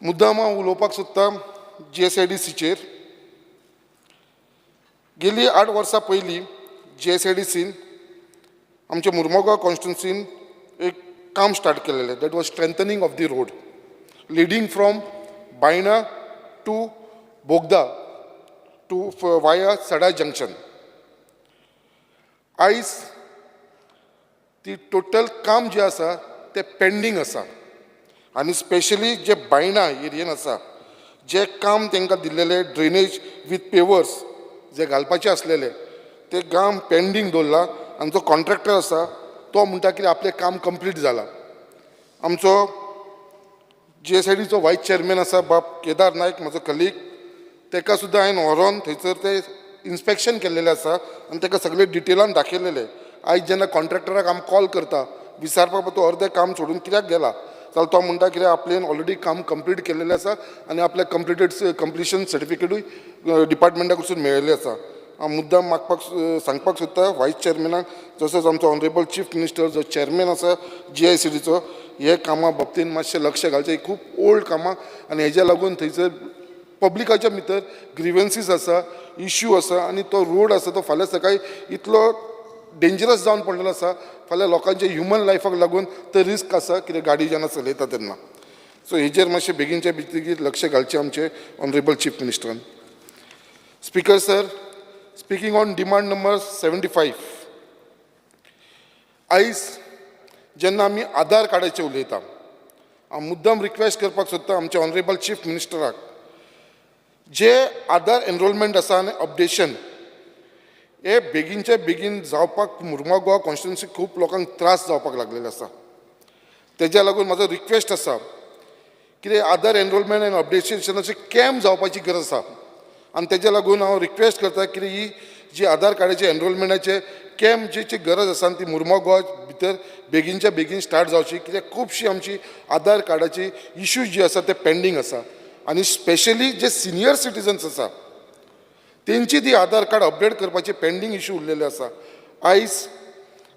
मुद्दाम हांव उलोवपाक सोदतां GSIDCचेर. गेली 8 वर्सां पयलीं GSIDCन आमच्या मुर्मुगांव कॉन्स्टिट्युन्सीन एक काम स्टार्ट केलेलें. That was strengthening of the road leading from Baina to Bogda to via Sada junction. आयज ती टोटल काम जे आसा ते पेंडींग आसा आनी स्पेशली जे बायणा एरियेन आसा जे काम तांकां दिल्लेले ड्रेनेज विथ पेवर्स जे घालपाचे आसलेले ते काम पेंडींग दवरला आनी जो कॉन्ट्रॅक्टर आसा तो म्हणटा की आपलें काम कंप्लीट जालां. आमचो GSIDचो वायस चेअरमॅन आसा बाब केदार नायक म्हजो कलीग ताका सुद्दां हांवें व्हरोन थंयसर ते इन्स्पेक्शन केल्लेलें आसा आनी ताका सगळे डिटेलान दाखयलेले. आयज जेन्ना कॉन्ट्रॅक्टराक आमी कॉल करता विचारपाक तो अर्दें काम सोडून कित्याक गेला जाल्यार तो म्हणटा कित्याक आपल्यान ऑलरेडी काम कंप्लीट केल्लेलें आसा आनी आपल्या कंप्लिशन सर्टिफिकेटूय डिपार्टमेंटा कडसून मेळिल्लें आसा. हांव मुद्दाम सांगपाक सोदता वायस चेअरमॅनाक तसोच आमचो ऑनरेबल चीफ मिनिस्टर जो चेअरमॅन आसा GICDचो हे कामा बाबतींत मातशें लक्ष घालचें. ही खूब ओल्ड कामां आनी हेज्या लागून थंयसर पब्लिकाच्या भितर ग्रिवन्सीस आसा, इश्यू आसा आनी तो रोड आसा तो फाल्यां सकाळी इतलो डेंजरस जावन पडलेलो आसा. फाल्यां लोकांच्या ह्युमन लायफाक लागून तो रिस्क आसा कितें गाडी जेन्ना चलयता तेन्ना. सो हेजेर मातशें बेगीनच्या बेगीन लक्ष घालचें आमचें ऑनरेबल चीफ मिनिस्टरान. Speaker sir, speaking on demand number 75, आयज जेन्ना आमी आधार कार्डाचेर उलयता हांव मुद्दाम रिक्वेस्ट करपाक सोदता आमच्या ऑनरेबल चीफ मिनिस्टराक जे आधार एनरोलमेंट आसा आनी अपडेशन हे बेगीनचे बेगीन जावपाक मुर्मा गोवा कॉन्स्टिट्युन्सी खूब लोकांक त्रास जावपाक लागलेले आसा. तेज्या लागून म्हाजो रिक्वेस्ट आसा कितें आधार एनरोलमेंट आनी अपडेशनाचे कॅम्प जावपाची गरज आसा आनी तेज्या लागून हांव रिक्वेस्ट करता की ही जी आधार कार्डाचे एनरोलमेंटाचे कॅम्प जीची गरज आसा ती मुर्मा गोवा भितर बेगीनच्या बेगीन स्टार्ट जावची कित्याक खुबशी आमची आधार कार्डाची इश्यूज जी आसा ते पेंडींग आसा आनी स्पेशली जे सिनियर सिटीजन्स आसा तेंची ती आधार कार्ड अपडेट करपाचे पेंडींग इश्यू उरलेले आसा. आयज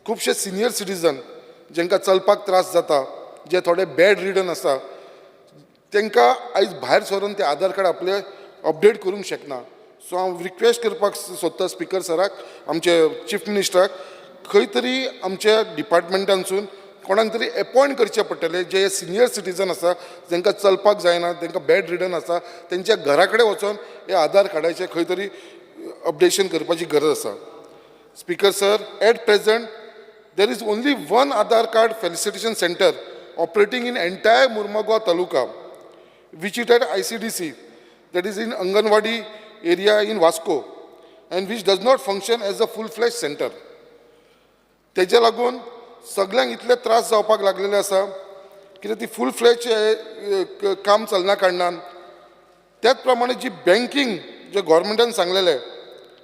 खुबशे सिनियर सिटीजन जेंकां चलपाक त्रास जाता, जे थोडे बॅड रिडन आसा, तांकां आयज भायर सरून ते आधार कार्ड आपले अपडेट करूंक शकना. सो हांव रिक्वेस्ट करपाक सोदता स्पीकर सराक, आमचे चीफ मिनिस्टराक, खंय तरी आमच्या डिपार्टमेंटानसून कोणाक तरी अपॉयंट करचें पडटलें जे सिनियर सिटीजन आसा जांकां चलपाक जायना, तांकां बॅड रिडन आसा, तेंच्या घरा कडेन वचून हे आधार कार्डाचें खंय तरी अपडेशन करपाची गरज आसा. Speaker sir, at present there is only one Aadhaar card facilitation centre operating in entire Mormugao taluka which is at ICDC, that is in Anganwadi area in Vasco, and which does not function as a full-fledged center. तेज्या लागून सगळ्यांक इतले त्रास जावपाक लागलेले आसा कित्याक ती फूल फ्लेज काम चलना कारणान. त्याच प्रमाणे जी बँकींग जे गव्हर्मेंटान सांगलेले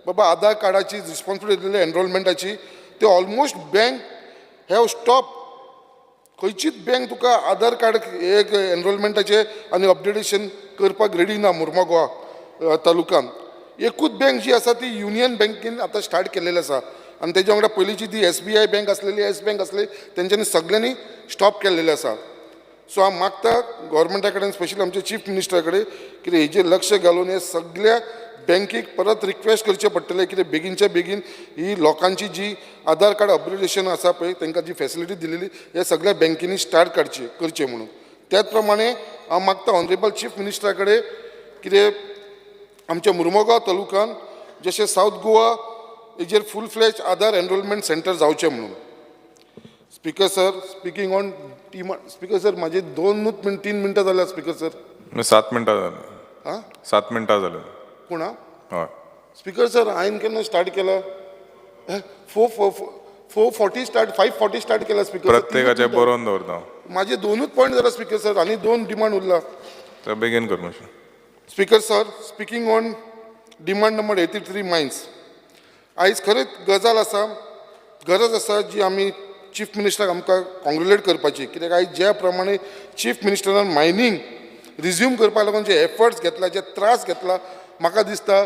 बाबा आधार कार्डाची रिस्पॉन्सिबिलिटी एनरोलमेंटाची ते ऑलमोस्ट बँक हॅव स्टॉप. खंयचीच बँक तुका आधार कार्ड एक एनरोलमेंटाचे आनी अपडेटेशन करपाक रेडी ना मुर्मा गोवा तालुकान. एकूच बँक जी आसा ती युनियन बँकेन आतां स्टार्ट केलेली आसा आनी तेज्या वांगडा पयलींची ती SBI बँक आसलेली, येस बँक आसली, तेंच्यांनी सगळ्यांनी स्टॉप केल्लेले आसा. सो हांव मागता गव्हर्मेंटा कडेन स्पेशली आमच्या चीफ मिनिस्टरा कडेन कितें हेजेर लक्ष घालून हे सगळ्या बँकेक परत रिक्वेस्ट करचें पडटलें कितें बेगीनच्या बेगीन ही लोकांची जी आधार कार्ड अपडेशन आसा पळय तांकां जी फेसिलिटी दिलेली हे सगळ्या बँकेनी स्टार्ट करचे म्हणून. त्याच प्रमाणे हांव मागता ऑनरेबल चीफ मिनिस्टरा कडेन कितें आमच्या मुर्मुगांव तालुकान जशें सावथ गोवा हेजेर फूल फ्लेज आधार एनरोलमेंट सेंटर जावचें म्हणून. Speaker sir, speaking on speaker sir म्हाजे 3 मिनटां जाल्यार स्पीकर सर. 7 मिनटां जालें. हां 7 मिनटां जालें. पुणा हय स्पीकर सर हांवें केन्ना स्टार्ट केला 4:40 स्टार्ट 5:40 स्टार्ट केला स्पीकर. प्रत्येकाचे बरोवन दवरता. माझे 2च पॉयंट जाला स्पीकर सर आनी 2 डिमांड उरला. तर बेगीन कर मातशें. Speaker sir, speaking on demand number 83 mines. आयज खरेंच गरज आसा जी आमी चीफ मिनिस्टराक आमकां कॉंग्रेच्युलेट करपाची कित्याक आयज ज्या प्रमाणे चीफ मिनिस्टरान मायनींग रिज्यूम करपा लागून जे एफर्ट्स घेतला, जे त्रास घेतला, म्हाका दिसता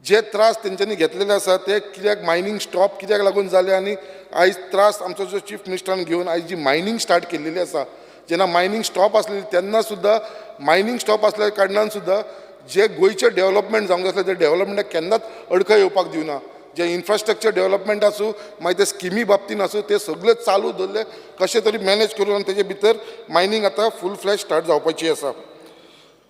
जे त्रास तेंच्यांनी घेतलेले आसा ते कित्याक मायनींग स्टॉप कित्याक लागून जाले आनी आयज त्रास आमचो जो चीफ मिनिस्टरान घेवन आयज जी मायनींग स्टार्ट केल्लेली आसा, जेन्ना मायनींग स्टॉप आसलेली तेन्ना सुद्दां मायनींग स्टॉप आसल्या कारणान सुद्दां जे गोंयचे डेव्हलपमेंट जावंक आसलें ते डेव्हलपमेंटाक केन्नाच अडखळ येवपाक दिवना. जे इन्फ्रास्ट्रक्चर डेव्हलपमेंट आसूं मागीर ते स्किमी बाबतीन आसूं ते सगळे चालू दवरले कशें तरी मॅनेज करून आनी तेजे भितर मायनींग आतां फूल फ्लॅश स्टार्ट जावपाची आसा.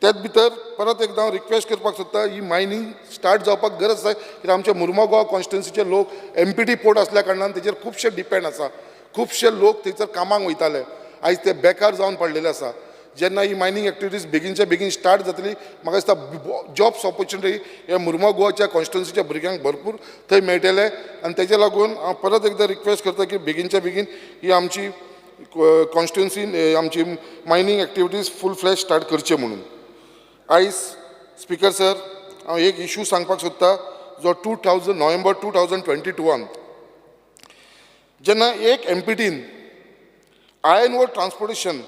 त्याच भितर परत एकदा हांव रिक्वेस्ट करपाक सोदता, ही मायनींग स्टार्ट जावपाक गरज आसा, कित्याक आमचे मुर्मा गोवा कॉन्स्टिट्युन्सीचे लोक MPT पोर्ट असल्या कारणान तेजेर खुबशे डिपेंड आसा. खुबशे लोक थंयसर कामाक वयताले, आयज ते बेकार जावन पडलेले आसा. जेन्ना ही मायनींग एक्टिविटीज बेगीनच्या बेगीन स्टार्ट जातली, म्हाका दिसता जॉब्स ऑपॉर्च्युनिटी हे मुर्मा गोवाच्या कॉन्स्टिट्युन्सीच्या भुरग्यांक भरपूर थंय मेळटले. आनी तेजे लागून हांव परत एकदा रिक्वेस्ट करता की बेगीनच्या बेगीन ही आमची कॉन्स्टिट्युन्सी आमची मायनींग एक्टिविटीज फूल फ्लॅश स्टार्ट करचे म्हणून. आयज स्पीकर सर, हांव एक इशू सांगपाक सोदता, जो नोव्हेंबर 2022 जेन्ना एक MPTन आयर्न ओर ट्रान्सपोर्टेशन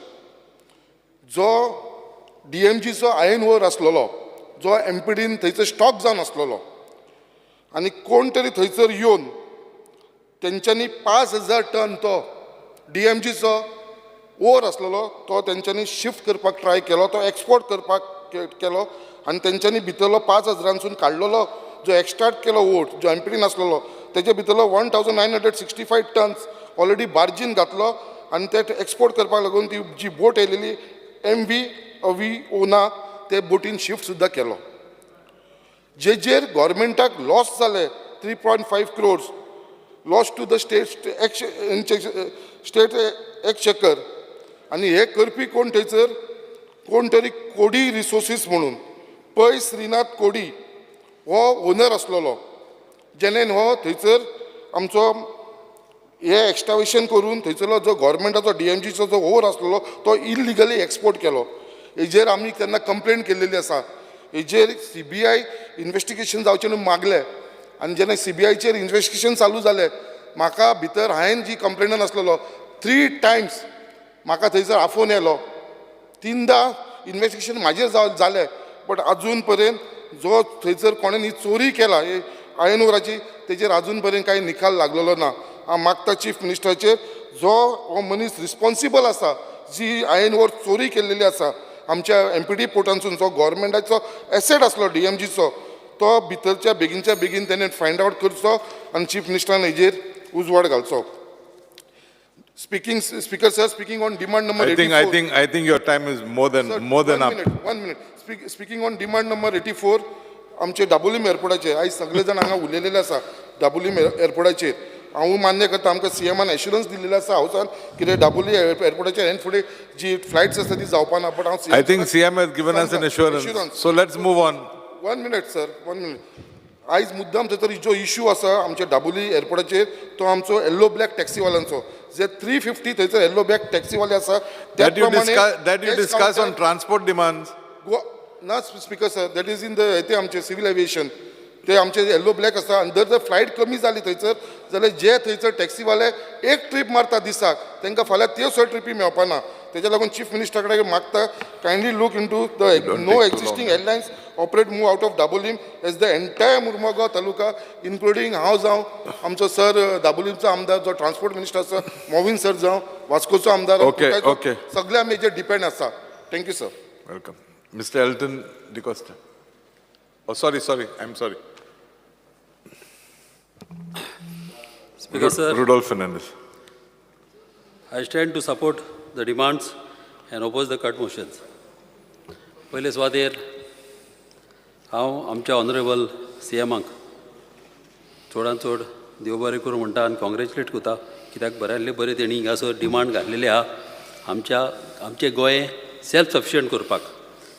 जो DMGचो आयर्न ओर आसलेलो, जो MPTन थंयसर स्टॉक जावन आसलेलो, आनी कोण तरी थंयसर येवन तेंच्यांनी 5,000 टन तो DMGचो ओर आसलेलो तो तेंच्यांनी शिफ्ट करपाक ट्राय केलो, तो एक्सपोर्ट करपाक केलो, आनी तेंच्यांनी भितरलो 5,000सून काडलेलो जो एक्स्ट्राक्ट केलो ओर जो MPTन आसलेलो तेजे भितरलो 1965 टन्स ऑलरेडी बार्जीन घातलो, आनी ते एक्सपोर्ट करपाक लागून ती जी बोट येयलेली MV Aviation ते बोटीन शिफ्ट सुद्दां केलो. जेर गव्हर्मेंटाक लॉस जाले 3.5 crores loss to the state exchequer. आनी हे करपी कोण थंयसर कोण तरी कोडी रिसोर्सीस म्हणून पै श्रीनाथ कोडी हो ओनर आसलेलो, जेणेन हो थंयसर आमचो हे एक्स्टावेशन करून थंयसरलो जो गव्हर्मेंटाचो DMGचो जो ओवर आसलेलो तो इलिगली एक्सपोर्ट केलो. हेजेर आमी तेन्ना कंप्लेन केल्लेली आसा. हेजेर CBI इन्व्हेस्टिगेशन जावचें म्हणून मागलें, आनी जेन्ना CBIचेर इन्व्हेस्टिगेशन चालू जालें, म्हाका भितर हांवें जी कंप्लेनर आसलेलो 3 times म्हाका थंयसर आफोन येयलो. 3दा इन्व्हेस्टिगेशन म्हाजेर जालें, बट आजून पर्यंत जो थंयसर कोणें ही चोरी केला हे आयर्न ओराची तेजेर आजून पर्यंत कांय निकाल लागलेलो ना. हांव मागता चीफ मिनिस्टराचेर जो हो मनीस रिस्पॉन्सिबल आसा, जी आयर्न ओर चोरी केल्लेली आसा आमच्या MPT पोर्टांसून, जो गव्हर्मेंटाचो एसेट आसलो DMGचो, तो भितरच्या बेगीनच्या बेगीन तेणें फायंड आवट करचो आनी चीफ मिनिस्टरान हेजेर उजवाड घालचो. Speaker sir, speaking on demand number 84. I think your time is more than up. 1 minute. Speaking on demand number 84, आमचे दाबोलीम एअरपोर्टाचेर आयज सगळे जाण हांगा उलयलेले आसा. दाबोलीम एअरपोर्टाचेर हांव मान्य करता, आमकां CMन एश्युरन्स दिल्लेलो आसा हावसान, कितें दाबोली एअरपोर्टाचेर हें फुडें जी फ्लायट्स आसा ती जावपाना. बट हांव I think CM has given us an assurance. So let's move on. 1 minute sir, 1 minute. आयज मुद्दाम थंयसर जो इशू आसा आमच्या दाबोली एअरपोर्टाचेर तो आमचो येल्लो ब्लॅक टॅक्सीवाल्यांचो. जे 350 थंयसर येल्लो ब्लॅक टॅक्सीवाले आसा That you discuss on transport demands. ना speaker sir, that is in the ते आमचे सिव्हिल एविएशन, ते आमचे येल्लो ब्लॅक आसा. आनी जर फ्लायट कमी जाली थंयसर जाल्यार जे थंयसर टॅक्सीवाले एक ट्रीप मारता दिसाक तांकां फाल्यां त्यो सर ट्रिपी मेळपाना. तेच्या लागून चीफ मिनिस्टरा कडेन मागता, kindly look into the no existing airlines operate move out of Dabolim as the entire Mormugao taluka, including हांव जावं, आमचो सर दाबोलीमचो आमदार जो ट्रान्सपोर्ट मिनिस्टर आसा मोविन सर जावं, वास्कोचो आमदार, Okay. सगळे आमी हेजेर डिपेंड आसा. Thank you sir. Welcome. Mr. Elton DeCosta. Oh, sorry. I'm sorry. Speaker sir, Rudolph Fernandez. I stand to support the demands and oppose the cut motions. पहिले सुवातेर हांव आमच्या ऑनरेबल CMाक चडांत चड देव बरें करूं म्हणटा आनी कॉंग्रेच्युलेट करता, कित्याक बऱ्यांतले बरें तेणी हिंगासर डिमांड घातलेले आहा आमचे गोंय सेल्फ सफिशियंट करपाक.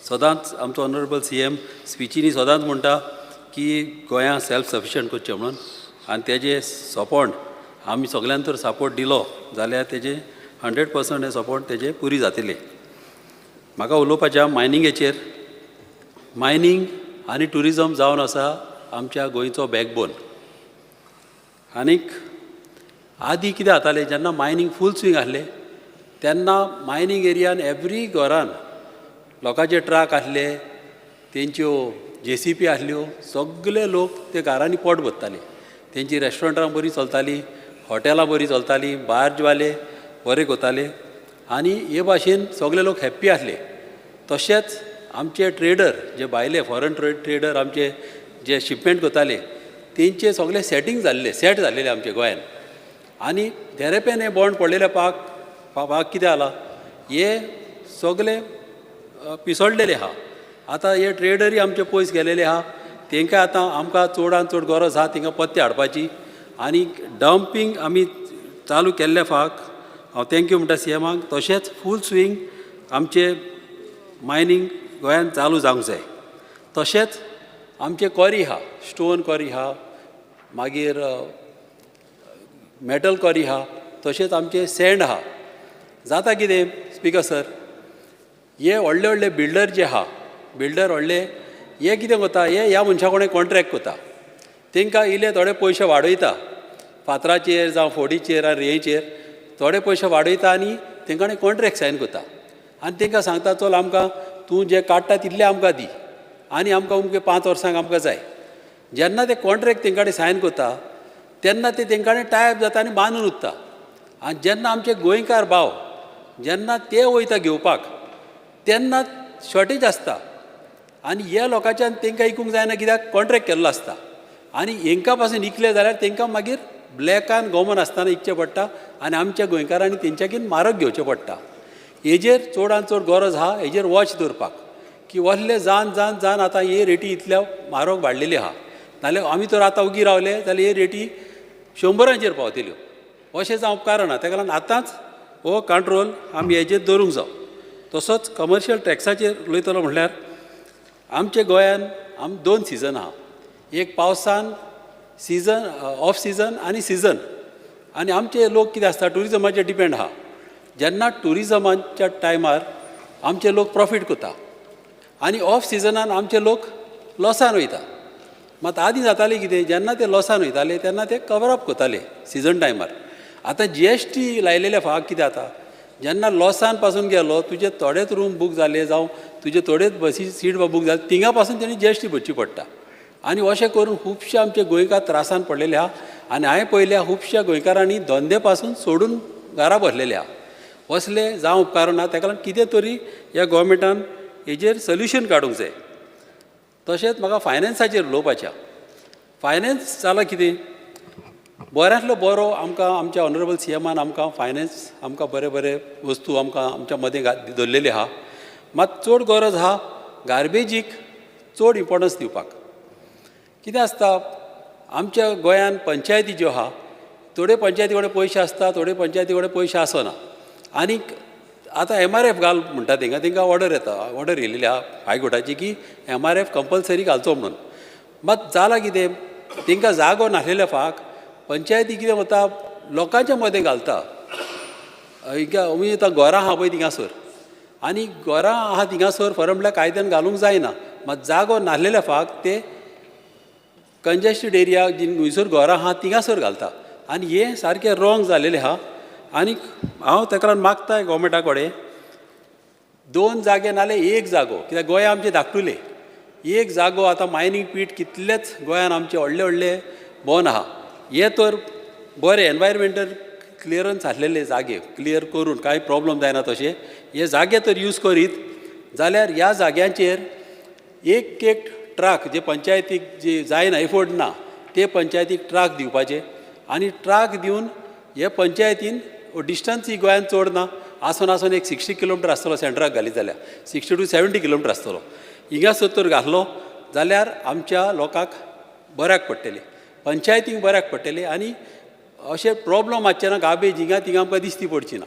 सदांच आमचो ऑनरेबल CM स्पिचीनी सदांच म्हणटा की गोंया सेल्फ सफिशियंट करचें म्हणून, आनी तेजे सपोर्ट आमी सगळ्यान तर सपोर्ट दिलो जाल्यार तेजे 100% हे सपोर्ट तेजे पुरी जातले. म्हाका उलोवपाच्या मायनिंगेचेर. मायनींग आनी ट्युरिजम जावन आसा आमच्या गोंयचो बॅकबोन. आनीक आदीं कितें जातालें, जेन्ना मायनींग फूल स्विंग आसलें तेन्ना मायनींग एरियान एवरी घरान लोकांचे ट्रक आसले, तेंच्यो JCP आसल्यो, सगळे लोक ते घरांनी पोट भरताले. तेंची रेस्टॉरंटां बरीं चलतालीं, हॉटेलां बरीं चलतालीं, बार्जवाले बरें करताले, आनी हे भाशेन सगळे लोक हॅप्पी आसले. तशेंच आमचे ट्रेडर जे भायले फॉरेन ट्रेडर आमचे जे शिपमेंट करताले तेंचे सगळे सेट जाल्लेले आमचे गोंयान. आनी धेरेपेन हे बॉन्ड पडलेले पाक कितें जाला, हे सगळे पिसळलेले आहा. आतां हे ट्रेडरी आमचे पयस गेलेले आहा, तांकां आतां आमकां चडांत चड गरज आहा तांकां पत्ते हाडपाची. आनी डंपींग आमी चालू केल्ल्या फाक हांव थँक्यू म्हणटा CMाक. तशेंच फूल स्विंग आमचे मायनींग गोंयांत चालू जावंक जाय. तशेंच आमचे क्वॉरी आहा, स्टोन क्वॉरी आहा, मागीर मेटल क्वॉरी आहा, तशेंच आमचे सँड आहा. जाता कितें स्पिकर सर, हे व्हडले व्हडले बिल्डर जे आहा, बिल्डर व्हडले हे कितें करता, हे ह्या मनशा कडेन कॉन्ट्रॅक्ट करता, तांकां इल्ले थोडे पयशे वाडयता, फातराचेर जावं फोडीचेर आनी रेंचेर थोडे पयशे वाडयता आनी तांकां कॉन्ट्रॅक्ट सायन करता. आनी तांकां सांगता चल आमकां तूं जे काडटा तितले आमकां दी आनी आमकां अमके 5 वर्सांक आमकां जाय. जेन्ना ते कॉन्ट्रॅक्ट तांकां सायन करता तेन्ना ते तांकां टायप जाता आनी बांदून उरता. आनी जेन्ना आमचे गोंयकार भाव जेन्ना ते वयता घेवपाक तेन्ना शॉर्टेज आसता आनी ह्या लोकांच्यान तांकां इकूंक जायना कित्याक कॉन्ट्रॅक्ट केल्लो आसता. आनी हांकां पासून इकले जाल्यार तांकां मागीर ब्लॅकान गॉमन आसतना इकचें पडटा आनी आमच्या गोंयकारांनी तेंच्याकीन म्हारग घेवचें पडटा. हेजेर चडांत चड गरज आहा, हेजेर वॉच दवरपाक की वसले जावन जावन जावन आतां हे रेटी इतल्या म्हारग वाडलेली आहा. नाल्यार आमी तर आतां उगी रावले जाल्यार हे रेटी 100रांचेर पावतल्यो. अशें जावंक कारण आहा. ताका लागून आतांच हो कंट्रोल आमी हेजेर दवरूंक जाय. तसोच कमर्शियल टॅक्साचेर उलयतलो म्हटल्यार आमच्या गोंयान 2 सिजन आहा. एक पावसान सिजन, ऑफ सिजन आनी सिजन. आनी आमचे लोक कितें आसता ट्युरिजमाचेर डिपेंड आहा. जेन्ना ट्युरिजमाच्या टायमार आमचे लोक प्रॉफीट करता आनी ऑफ सिजनान आमचे लोक लॉसान वयता. मात आदीं जातालें कितें, जेन्ना ते लॉसान वयताले तेन्ना ते कवर अप करताले सिजन टायमार. आतां GST लायलेल्या फाक कितें जाता, जेन्ना लॉसान पासून गेलो तुजे थोडेच रूम बूक जाले जावं तुजे थोडेच बसी सीट बूक जाले थिंगा पासून तेणी GST भरची पडटा. आनी अशें करून खुबशे आमचे गोंयकार त्रासान पडलेले आहा. आनी हांवें पयल्या खुबश्या गोंयकारांनी धंदे पासून सोडून घरा भरलेले आहा. असले जावं उपकार ना. ताका लागून कितें तरी ह्या गोवोरमेंटान हेजेर सोल्युशन काडूंक जाय. तशेंच म्हाका फायनान्साचेर उलोवपाचें. फायनान्स जालां कितें, बऱ्यांतलो बरो आमकां आमच्या ऑनरेबल CMान आमकां फायनान्स आमकां बरे बरे वस्तू आमकां आमच्या मदें दवरलेले आहा. मात चड गरज आहा गार्बेजीक चड इम्पॉर्टन्स दिवपाक. कितें आसता आमच्या गोंयान पंचायती ज्यो आहा, थोड्यो पंचायती कडेन पयशे आसता, थोड्यो पंचायती कडेन पयशे आसना. आनीक आतां MRF घाल म्हणटा तांकां ऑर्डर येता, ऑर्डर येयलेली आहा हायकोर्टाची की MRF कंपल्सरी घालचो म्हणून. मात जालां कितें, तांकां जागो नासलेल्या फाक पंचायती कितें करता लोकांच्या मदें घालता. अमी आतां घरां आहा पळय थिंगासर आनी घरां आहा थिंगासर खरें म्हळ्यार कायद्यान घालूंक जायना. मात जागो नासलेल्या फाक ते कंजेस्टेड एरिया जी खंयसर घरां आहा थिंगासर घालता. आनी हें सारकें रॉंग जालेलें आहा. आनीक हांव ताका लागून मागता गोवोरमेंटा कडेन 2 जागे नाल्यार 1 जागो, कित्याक गोंय आमचें धाकटुलें, 1 जागो आतां मायनींग पीट कितलेच गोंयान आमचे व्हडले व्हडले बोन आहा. हे तर बरे एनवायरमेंटल क्लियरन्स आसलेले जागे क्लियर करून कांय प्रॉब्लम जायना तशें हे जागे तर यूज करीत जाल्यार ह्या जाग्यांचेर एक ट्राक जे पंचायतीक जे जायना एफोर्ड ना ते पंचायतीक ट्राक दिवपाचे आनी ट्राक दिवन हे पंचायतीन डिस्टन्स ही गोंयान चड ना. आसून एक 60 किलोमिटर आसतलो सेंट्राक घाली जाल्यार 60 to 70 किलोमिटर आसतलो. हिंगा सत्तर घातलो जाल्यार आमच्या लोकांक बऱ्याक पडटले, पंचायतीक बऱ्याक पडटले आनी अशें प्रॉब्लम मातशें ना गार्बेज हिंगा थिंगा आमकां दिसती पडची ना.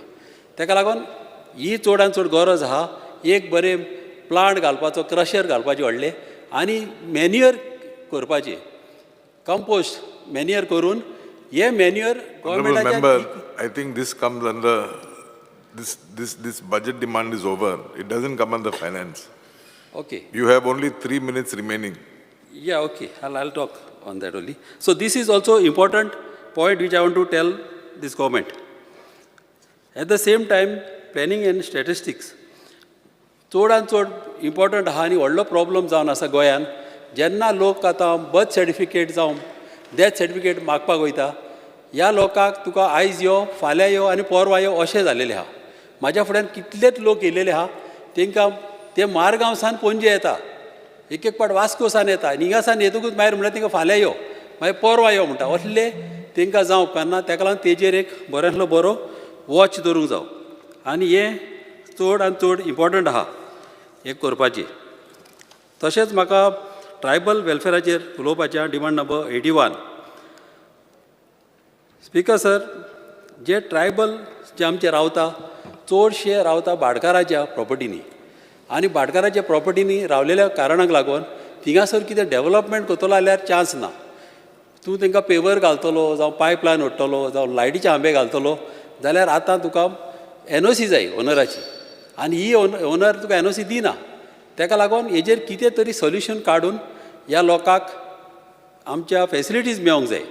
ताका लागून ही चडांत चड गरज आहा एक बरें प्लांट घालपाचो, क्रशर घालपाचे व्हडले आनी मॅन्युअर करपाचें, कंपोस्ट मॅन्युअर करून हे manure Member, I think this comes under this budget demand is over. It doesn't come under finance. Okay. You have only 3 minutes remaining. Yeah, okay. I'll talk on that only. So this is also important point which I want to tell this government. At the same time, planning and statistics. चडांत चड important आहा आनी व्हडलो problem जावन आसा गोंयान. जेन्ना लोक आतां बर्थ सर्टिफिकेट जावं डेथ सर्टिफिकेट मागपाक वयता ह्या लोकांक तुका आयज यो फाल्यां यो आनी परवा यो अशें जालेलें आहा. म्हाज्या फुड्यान कितलेच लोक येयलेले आहा तांकां ते मारगांव सावन पणजे येता, एक पाट वास्को सावन येता आनी हिंगासान येतकूच मागीर म्हणल्यार तांकां फाल्यां यो मागीर परवा यो म्हणटा. असले तांकां जावं उपकारना. ताका लागून तेजेर एक बऱ्यांतलो बरो वॉच दवरूंक जावो आनी हें चड आनी चड इम्पॉर्टंट आहा हें करपाचें. तशेंच म्हाका ट्रायबल वेलफेअराचेर उलोवपाचें डिमांड नंबर 81. स्पीकर सर, जे ट्रायबल जे आमचे रावता चडशे रावता भाटकाराच्या प्रॉपर्टीनी आनी भाटकाराच्या प्रॉपर्टीनी रावलेल्या कारणाक लागून थिंगासर कितें डेवलपमेंट करतलो जाल्यार चान्स ना. तूं तांकां पेवर घालतलो जावं पायपलायन ओडटलो जावं लायटीचे आंबे घालतलो जाल्यार आतां तुका NOC जाय ओनराची आनी ही ओनर तुका NOC दिना. ताका लागून हेजेर कितें तरी सोल्युशन काडून ह्या लोकांक आमच्या फॅसिलिटीज मेळोंक जाय.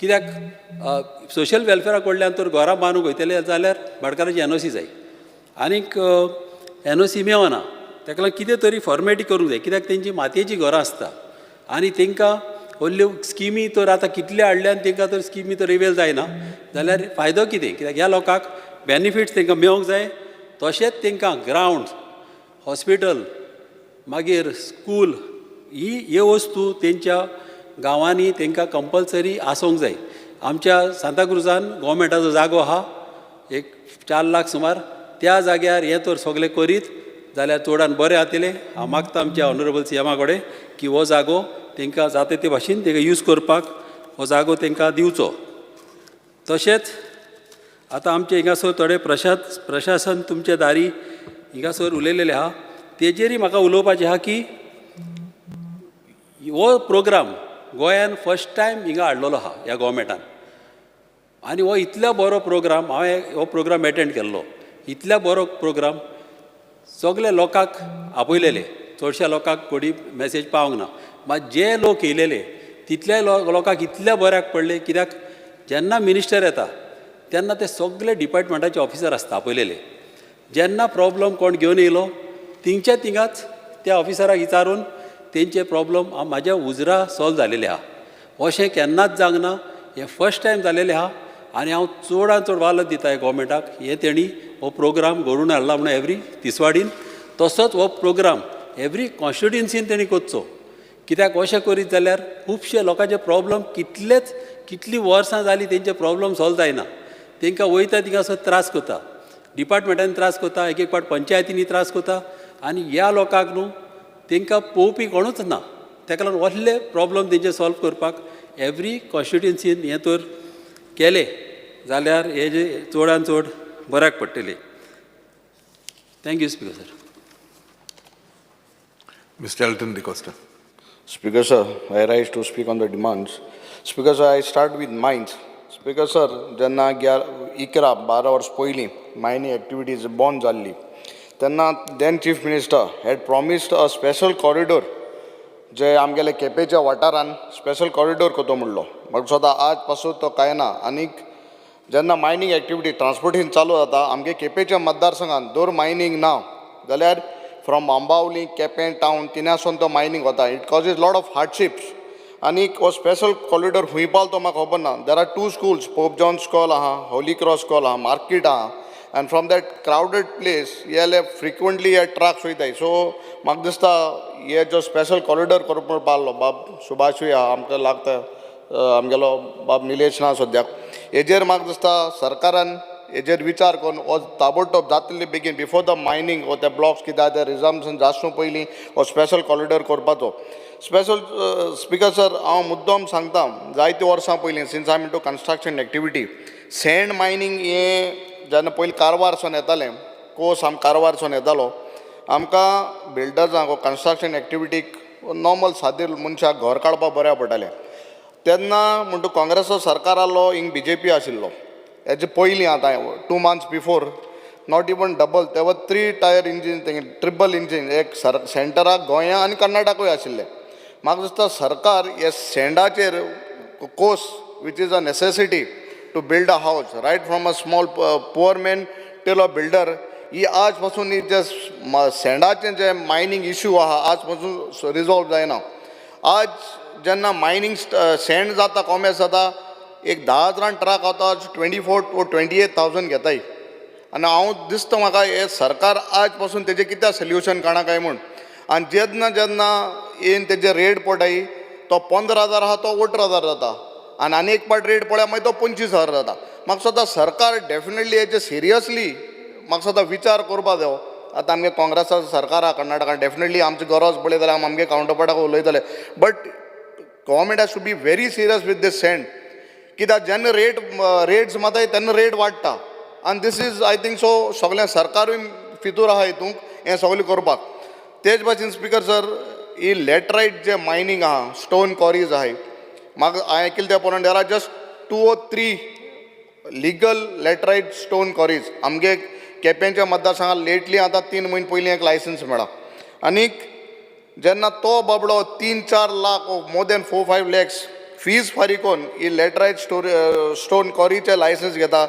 कित्याक सोशल वेलफेअरा कडल्यान तर घरां बांदूंक वयतले जाल्यार भाटकाराची NOC जाय आनीक NOC मेळना. ताका लागून कितें तरी फॉर्मेलिटी करूंक जाय कित्याक तेंची मातयेची घरां आसता आनी तांकां व्हडल्यो स्किमी तर आतां कितले हाडल्यान तांकां तर स्किमी तर रिवेल जायना जाल्यार फायदो कितें. कित्याक ह्या लोकांक बेनिफिट्स तांकां मेळोंक जाय. तशेंच तांकां ग्रावंड हॉस्पिटल मागीर स्कूल ह्यो वस्तू तेंच्या गांवांनी तांकां कंपल्सरी आसूंक जाय. आमच्या सांताक्रुजान गव्हर्मेंटाचो जागो आहा एक 4 लाख सुमार. त्या जाग्यार हें तर सगळें करीत जाल्यार चडान बरें जातलें. हांव मागता आमच्या ऑनरेबल CMा कडेन की हो जागो तांकां जाता ते भाशेन तांकां यूज करपाक हो जागो तांकां दिवचो. तशेंच आतां आमचे हिंगासर थोडे प्रशासन तुमचे दारी हिंगासर उलयलेले आहा तेजेरय म्हाका उलोवपाचें आहा की हो प्रोग्राम गोंयान फर्स्ट टायम हिंगा हाडलेलो आहा ह्या गव्हर्मेंटान आनी हो इतलो बरो प्रोग्राम हांवें हो प्रोग्राम एटेंड केल्लो. इतल्या बरो प्रोग्राम सगळे लोकांक आपयलेले. चडश्या लोकांक कोणी मॅसेज पावूंक ना. मात जे लोक येयलेले तितल्या लोकांक इतल्या बऱ्याक पडले कित्याक जेन्ना मिनिस्टर येता तेन्ना ते सगळे डिपार्टमेंटाचे ऑफिसर आसता आपयलेले. जेन्ना प्रॉब्लम कोण घेवन येयलो थिंगच्या थिंगाच त्या ऑफिसराक विचारून तेंचे प्रॉब्लम म्हाज्या उजरा सॉल्व जालेले आहा. अशें केन्नाच जावंक ना. हें फर्स्ट टायम जालेलें आहा आनी हांव चडांत चड वालत दिता ह्या गव्हर्मेंटाक. हे तेणी हो प्रोग्राम घडोवन हाडला म्हणून एवरी तिसवाडीन. तसोच हो प्रोग्राम एवरी कॉन्स्टिट्युएन्सीन तेणी करचो. कित्याक अशें करीत जाल्यार खुबशे लोकांचे प्रॉब्लम कितलीं वर्सां जालीं तेंचे प्रॉब्लम सॉल्व जायना. तांकां वयता थिंगासर त्रास करता डिपार्टमेंटान त्रास करता एक पाट पंचायतींनी त्रास करता आनी ह्या लोकांक न्हू तांकां पळोवपी कोणूच ना. ताका लागून असले प्रॉब्लम तेंचे सॉल्व करपाक एवरी कॉन्स्टिट्युएन्सीन हें तर केलें जाल्यार हे जे चडांत चड बऱ्याक पडटलें. Thank you speaker sir. Mr. Alton de Costa. Speaker sir, I rise to speak on the demands. Speaker sir, I start with mines. Speaker sir, जेन्ना 11-12 वर्स पयलीं मायनिंग एक्टिविटीज बंद जाल्ली तेन्ना then Chief Minister had promised a special corridor जे आमगेले केपेच्या वाठारान special corridor करतो म्हणलो. बट सुद्दां आज पासून तो कांय ना. आनीक जेन्ना मायनिंग एक्टिविटी ट्रान्सपोर्टेशन चालू जाता आमगे केपेच्या मतदारसंघान दर मायनिंग ना जाल्यार फ्रॉम आंबावली केपें टावन तिनासून तो मायनिंग वता. It causes lot of hardships. आनीक हो स्पेशल कॉरिडोर खंय पावलो तो म्हाका खबर ना. There are 2 schools, Pope John school आहा, होली क्रॉस स्कॉल आहा, मार्केट आहा. And from that crowded place, ये frequently ये ट्रक्स वयताय. सो म्हाका दिसता ये जो स्पेशल कॉरिडोर करपाक पावलो बाब सुभाषूय आहा आमकां लागता आमगेलो बाब निलेश ना सद्याक. हेजेर म्हाका दिसता सरकारान हेजेर विचार करून हो ताबडतोब जातले बेगीन बिफोर द मायनिंग हो ते ब्लॉक्स कितें ते रिजम्सन जावचो पयलीं हो स्पेशल कॉरिडोर करपाचो. स्पेशल स्पीकर सर हांव मुद्दम सांगता जायते वर्सां पयलीं since I am into construction activity sand mining हें जेन्ना पयलीं कारवारसून येतालें कोर्स कारवारसून येतालो आमकां बिल्डर्सांक कन्स्ट्रक्शन एक्टिविटीक नॉर्मल सादेर मनशाक घर काडपाक बऱ्या पडटालें. तेन्ना म्हणटा काँग्रेसचो सरकार आसलो हिंग BJP आशिल्लो. हेजे पयलीं आतां 2 months before not even double ते वर 3 टायर इंजीन तेंगे ट्रिपल इंजीन एक सेंटराक गोंया आनी कर्नाटकूय आशिल्ले. म्हाका दिसता सरकार हे सँडाचेर course which is a necessity to build a house right from a small poor man till a builder ही आज पासून जे सँडाचें जे मायनिंग इश्यू आहा आज पासून रिजॉल्व जायना. आज जेन्ना मायनिंग सँड जाता कॉमेर्स जाता एक 10,000 ट्रक आता 24 to 28,000 घेताय. आनी हांव दिसता म्हाका हे सरकार आज पासून तेजें कित्याक सोल्युशन काडना काय म्हूण. आनी जेन्ना जेन्ना येवन तेजे रेट पडटाय तो 15,000 आहा तो 18,000 जाता आनी एक पाट रेट पळय मागीर तो 25,000 जाता. म्हाका सद्दां सरकार डेफिनेटली हेजे सिरियसली म्हाका सद्दां विचार करपा जायो आतां आमगे काँग्रेसाचो सरकार आहा कर्नाटकान डेफिनेटली आमची गरज पडली जाल्यार आमगे कावंटरपार्टाक उलयतले but government has to be very serious with this sand कित्याक जेन्ना रेट्स माताय तेन्ना रेट वाडटा आनी this is I think so सगळें सरकारूय फितूर आहा हितूंक हें सगळें करपाक तेच भाशेन स्पिकर सर ही लॅटरायट जे मायनींग आहा स्टोन कॉरीज आहाय म्हाका हांवें आयकलें त्या प्रमाणे there are just 2 or 3 legal laterite stone quarries आमगे केप्यांच्या मतदारसंघात लेटली आतां 3 म्हयने पयलीं एक लायसन्स मेळ्ळा आनीक जेन्ना तो बाबडो 3-4 lakh more than 4-5 lakhs fees फारीक करून ही लॅटरायट स्टोन कॉरीचे लायसन्स घेता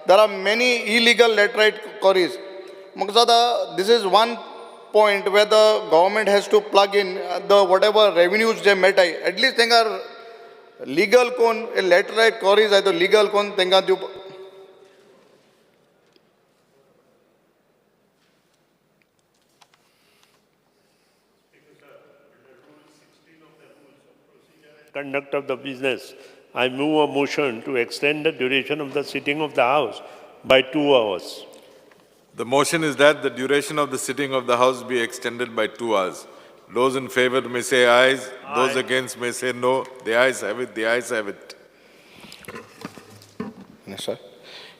there are many illegal laterite quarries म्हाका जाता this is one point where the government has to plug in the whatever revenues जे मेळटाय एटलीस्ट तांकां लिगल कोण लॅटरायट कॉरीज आहाय तो लिगल कोण तांकां दिवप Conduct of the business, I move a motion to extend the duration of the sitting of the House by 2 hours. The motion is that the duration of the sitting of the House be extended by 2 hours. Those in favor may say ayes. Those against may say no. The ayes have it. The ayes have it. Sir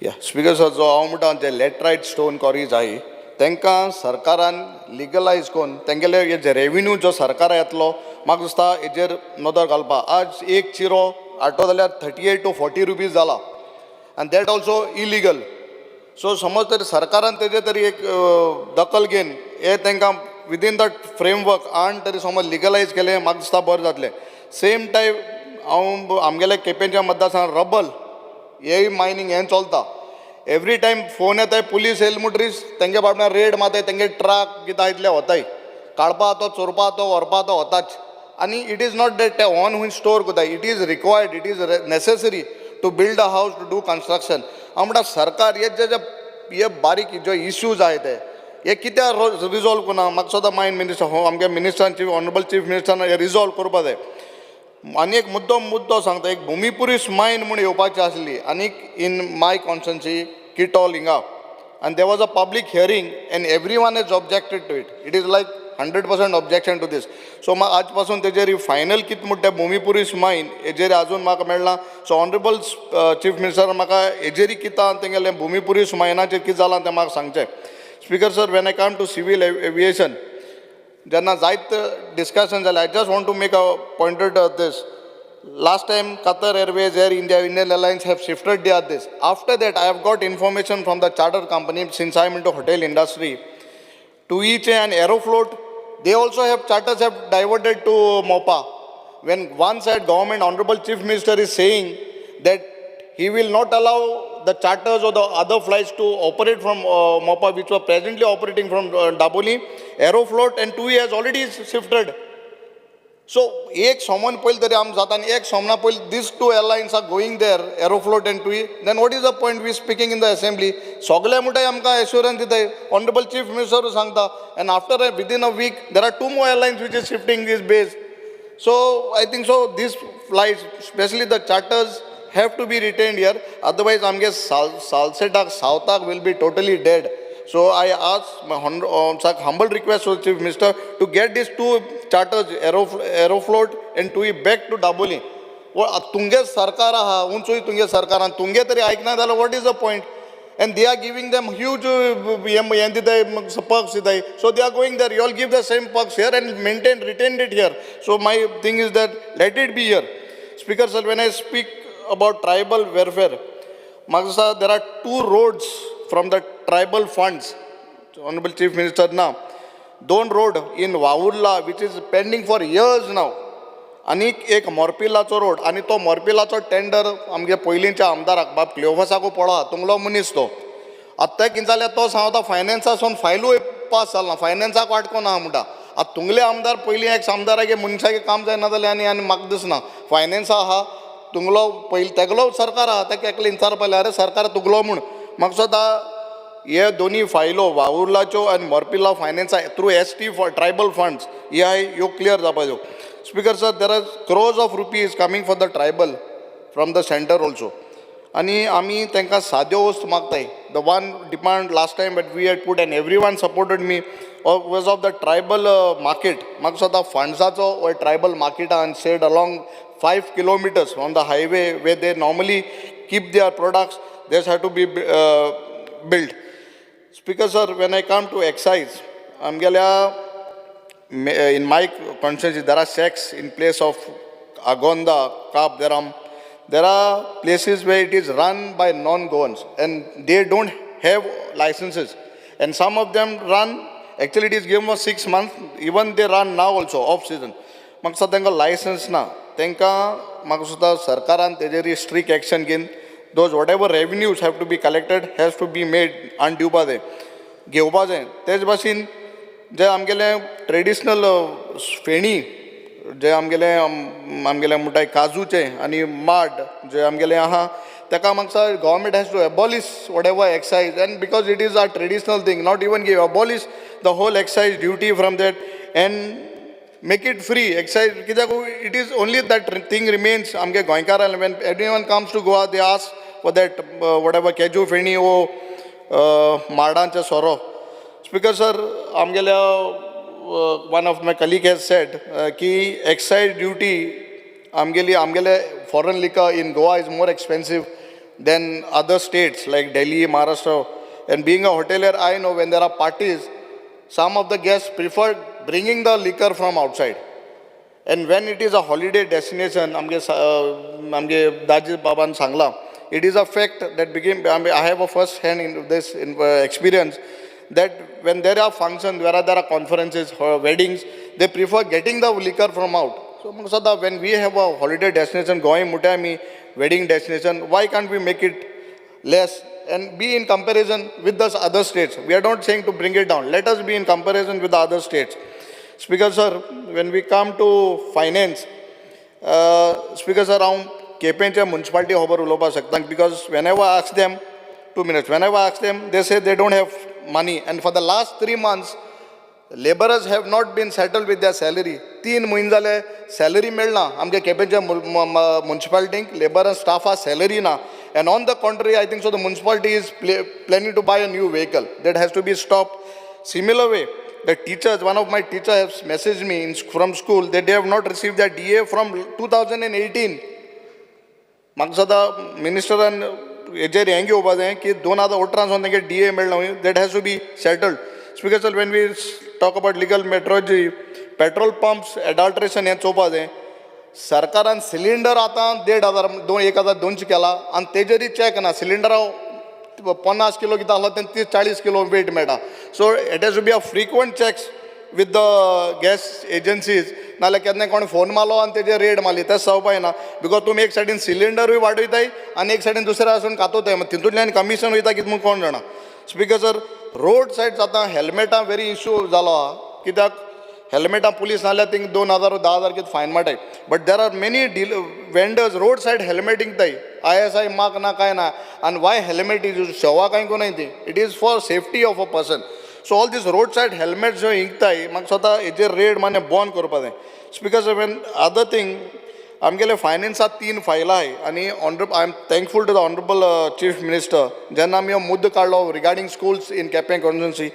या speaker sir जो हांव म्हणटा जे लॅटरायट stone कॉरीज आहाय तांकां सरकारान legalise करून तेंगेले हे जे रेव्हेन्यू जो सरकार येतलो म्हाका दिसता हेजेर नदर घालपा आज एक चिरो आटो जाल्यार 38 to 40 rupees जाला आनी दॅट ऑल्सो इलिगल सो समज तरी सरकारान तेजे तरी एक दखल घेवन हे तांकां विदीन द फ्रेमवर्क आनी तरी समज लिगलायज केलें म्हाका दिसता बरें जातलें सेम टायम हांव आमगेल्या केपेंच्या मतदारसंघात रबल हेय मायनींग हें चलता एवरी टायम फोन येताय पुलीस येयले म्हणटरीच तेंगे बाबड्यान रेड माताय तेंगे ट्रक कितें इतले वताय काडपा तो चोरपा तो व्हरपा तो वताच आनी इट इज नॉट डेट ते ऑन हूंय स्टोर कोताय it is required it is necessary to build a house to do construction हांव म्हणटा सरकार हे बारीक जो इश्यूज आहाय ते हे कित्याक रिजॉल्व करना म्हाका सुद्दां मायन मिनिस्टर हो आमगे मिनिस्टरान चीफ ऑनरेबल चीफ मिनिस्टरान हे रिजॉल्व करपा जाय आनी एक मुद्दो सांगता एक भुमिपुरीस मायन म्हूण येवपाची आसली आनीक इन माय कॉन्स्टिट्युएन्सी किटॉल हिंगा आनी there was a public hearing and every one is objected to it is like 100% objection to this so आज पासून तेजेर फायनल कितें म्हणटा भुमिपुरीस मायन हेजेर आजून म्हाका मेळना सो ऑनरेबल चीफ मिनिस्टर म्हाका हेजेरी कितें तेंगेलें भुमिपुरीस मायनाचेर कितें जालां तें म्हाका सांगचें speaker sir when I come to civil aviation जेन्ना जायत डिस्कशन जालें I just want to make a pointed this last time Qatar Airways, Air India, Indian Airlines have shifted this. After that, I have got information from the charter company, since I am into hotel industry, to each and Aeroflot, they also have charters have diverted to MOPA. When one side government, Honorable Chief Minister is saying that he will not allow the charters or the other flights to operate from MOPA, which were presently operating from Daboli, Aeroflot and TUI has already shifted. So, एक सोमन पयलीं तरी आम जाता आनी एक सोमना पयलीं these two airlines are going there, Aeroflot and TUI, then what is the point we speaking in the assembly? सगळे म्हणटाय आमकां assurance दिताय, Honorable Chief Minister सांगता, and after within a week, there are 2 more airlines which is shifting this base. So, I think so, these flights, especially the charters, have to be retained here, otherwise आमगे Salsetak, Southak will be totally dead. So I ask my humble request to the Chief Minister to get these 2 charters, Aeroflot and TUI back to Daboli. तुंगे सरकार आहा, उंचूय तुंगे सरकार आहा, तुंगे तरी ऐकना जाल्यार what is the point? And they are giving them huge perks. So they are going there. You all give the same perks here and retain it here. So my thing is that let it be here. Speaker sir, when I speak about tribal welfare, Magsa, there are 2 roads from the tribal funds, Honorable Chief Minister now. 2 road in Vavurla, which is pending for years now. आणि एक मोरपिलाचो road आणि तो मोरपिलाचो tender आमगे पयलींच्या आमदाराक बाब क्लिओफासाकू पळा तुंगलो मनीस तो आत्ता कितें जाल्यार तो सांगता फायनान्सासून फायलूय पास जालना फायनान्साक वाटको ना म्हणटा आतां तुंगले आमदार पयलीं एक आमदारागे मनशागे काम जायना जाल्यार आनी म्हाका दिसना फायनान्सा आहा तुंगलो पयलीं तेगलो सरकार आहा तेका एकले विचारपाले अरे सरकार तुगलो म्हूण म्हाका सुद्दां हे दोनी फायलो वावुर्लाच्यो आनी मोरपिला फायनान्सा थ्रू ST ट्रायबल फंड्स ह्यो clear जावपाच्यो Speaker sir, there are crores of rupees coming for the tribal from the center also. आनी आमी तांकां साद्यो वस्तू मागताय. The one demand last time but we had put and every one supported me was of the tribal market. म्हाका स्वता फंड्साचो tribal market आहा said along 5 kilometers on the highway where they normally keep their products, this have to be built. Speaker sir, when I come to excise, in my constituency there are sects in place of Agonda, Kap, there are places where it is run by non-Goans and they don't have licenses. And some of them run, actually it is given for 6 months, even they run now also, off season. Maksa tenka license na. Tenka maksuda sarkaran tejeri strict action gin. Those whatever revenues have to be collected has to be made undue by them. Geuba jaye. Tej basin je amgele traditional feni je amgele mutai kaju che ani mud je amgele aha. Taka maksa government has to abolish whatever excise, and because it is a traditional thing, not even give abolish the whole excise duty from that and make it free. Excise, it is only that thing remains. Amge Goinkar, when anyone comes to Goa, they ask for that whatever keju feni o mardancha soro. Speaker sir, amgele one of my colleague has said ki excise duty amgele foreign liquor in Goa is more expensive than other states like Delhi, Maharashtra. And being a hotelier, I know when there are parties, some of the guests prefer bringing the liquor from outside. And when it is a holiday destination, amge Daji Baban Sangla, it is a fact that I have a first hand in this experience that when there are functions, where there are conferences or weddings, they prefer getting the liquor from out. So when we have a holiday destination, going Mutami, wedding destination, why can't we make it less and be in comparison with the other states? We are not saying to bring it down. Let us be in comparison with the other states. Speaker sir, when we come to finance, Speaker sir, Kepencha municipality hover uloba saktan, because whenever I ask them, 2 minutes, whenever I ask them, they say they don't have money. And for the last 3 months, laborers have not been settled with their salary. 3 महिने झाले salary मिळना. आमच्या केपेंच्या municipality labor and staff are salary na. And on the contrary, I think so the municipality is planning to buy a new vehicle. That has to be stopped. Similar way, the teachers, one of my teachers has messaged me from school that they have not received their DA from 2018. Maksada minister and Ejeri Angi over there ki 2018 on the DA मिळना. That has to be settled. Speaker sir, when we talk about legal metrology, petrol pumps adulteration हे चोपा दे. सरकारान cylinder आता 1,500-2,000 केला आणि तेजेरी check ना cylinder 50 kilo किती आला ते 30-40 किलो वेट मेळटा. So it has to be a frequent checks with the gas agencies. नाल्यार केन्ना कोणी फोन मारलो आणि तेजे रेड मारली तेच जावपाक ना. बिकॉज तुमी एक सायडीन सिलिंडरूय वाडयताय आणि एक सायडीन दुसऱ्या वचून कातोताय. तितूंतल्यान कमिशन वयता कितें म्हूण कोण जाणा. स्पीकर सर, रोड सायड जाता हेल्मेटां व्हेरी इश्यू जालो आहा. कित्याक हेल्मेटां पुलीस नाल्यार थिंग 2,000-10,000 कितें फायन मारताय. But there are many vendors road side helmet इंकताय. ISI मार्क ना काय ना. आनी वाय हेल्मेट इज शवा कांय कोनाय ती. It is for safety of a person. So all these road side helmet जो इंकताय म्हाका स्वता हेजेर रेड माने बॉन करपा जाय. Speaker sir, one other thing आमगेले फायनान्सात 3 फायलां आहाय आनी I am thankful to the honourable chief minister जेन्ना आमी हो मुद्दो काडलो regarding schools in Quepem constituency.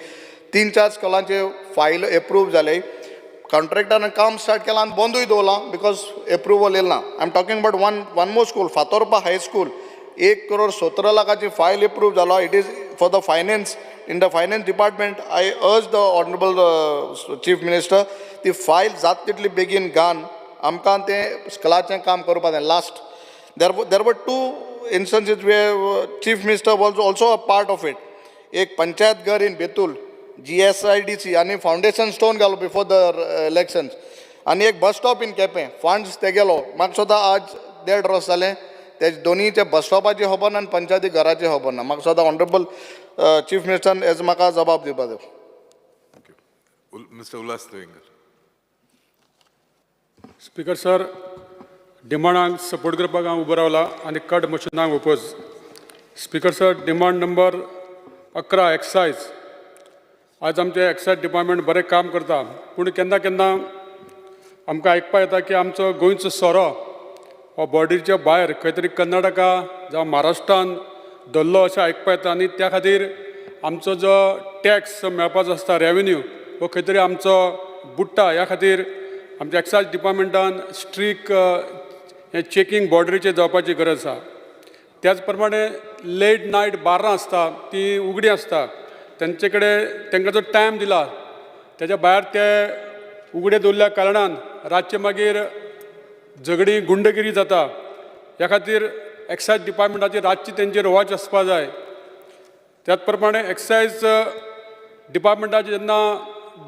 3-4 स्कुलांचे फायल एप्रूव जाले. कॉन्ट्रॅक्टरान काम स्टार्ट केलां आनी बंदूय दवरलां बिकॉज एप्रुवल येयला. I am talking about one more school, Fatorpa high school. 1,17,00,000 file approve जालो. It is for the finance. In the finance department, I urge the honorable chief minister, the file जात तितली बेगीन घान आमकां तें स्कलाचें काम करपा जाय. Last, there were 2 instances where chief minister was also a part of it. एक पंचायत घर in Betul, GSIDC आनी फाउंडेशन स्टोन घालो before the elections. आनी एक bus stop in Quepem funds ते गेलो. म्हाका सुद्दां आज 1.5 वर्स जालें. ते दोनीचे बस स्टॉपाची खबर ना आनी पंचायती घराची खबर ना. म्हाका सुद्दां ऑनरेबल चीफ मिनिस्टरान हेज म्हाका जबाब दिवपा जाय. Mr. Ullas Devingar. Speaker sir, डिमांडांक सपोर्ट करपाक हांव उबो रावला आनी कट मोशनाक oppose. Speaker sir, demand number 11 excise. आज आमचे एक्सायज डिपार्टमेंट बरें काम करता, पूण केन्ना केन्ना आमकां आयकपा येता की आमचो गोंयचो सोरो हो बॉर्डरीच्या भायर खंय तरी कर्नाटका जावं महाराष्ट्रान दल्लो अशें आयकपा येता आनी त्या खातीर आमचो जो टॅक्स मेळपाचो आसता रेवेन्यू हो खंय तरी आमचो बुडटा. ह्या खातीर आमच्या एक्सायज डिपार्टमेंटान स्ट्रीक हें चेकींग बॉर्डरीचेर जावपाची गरज आसा. त्याच प्रमाणे लेट नायट बारां आसता ती उगडी आसता, तेंचे कडेन तांकां जो टायम दिला तेच्या भायर ते उगडे दवरल्या कारणान रातचे मागीर झगडी गुंडगिरी जाता. ह्या खातीर एक्सायज डिपार्टमेंटाची रातची तेंचेर वॉच आसपा जाय. त्याच प्रमाणे एक्सायज डिपार्टमेंटाचें जेन्ना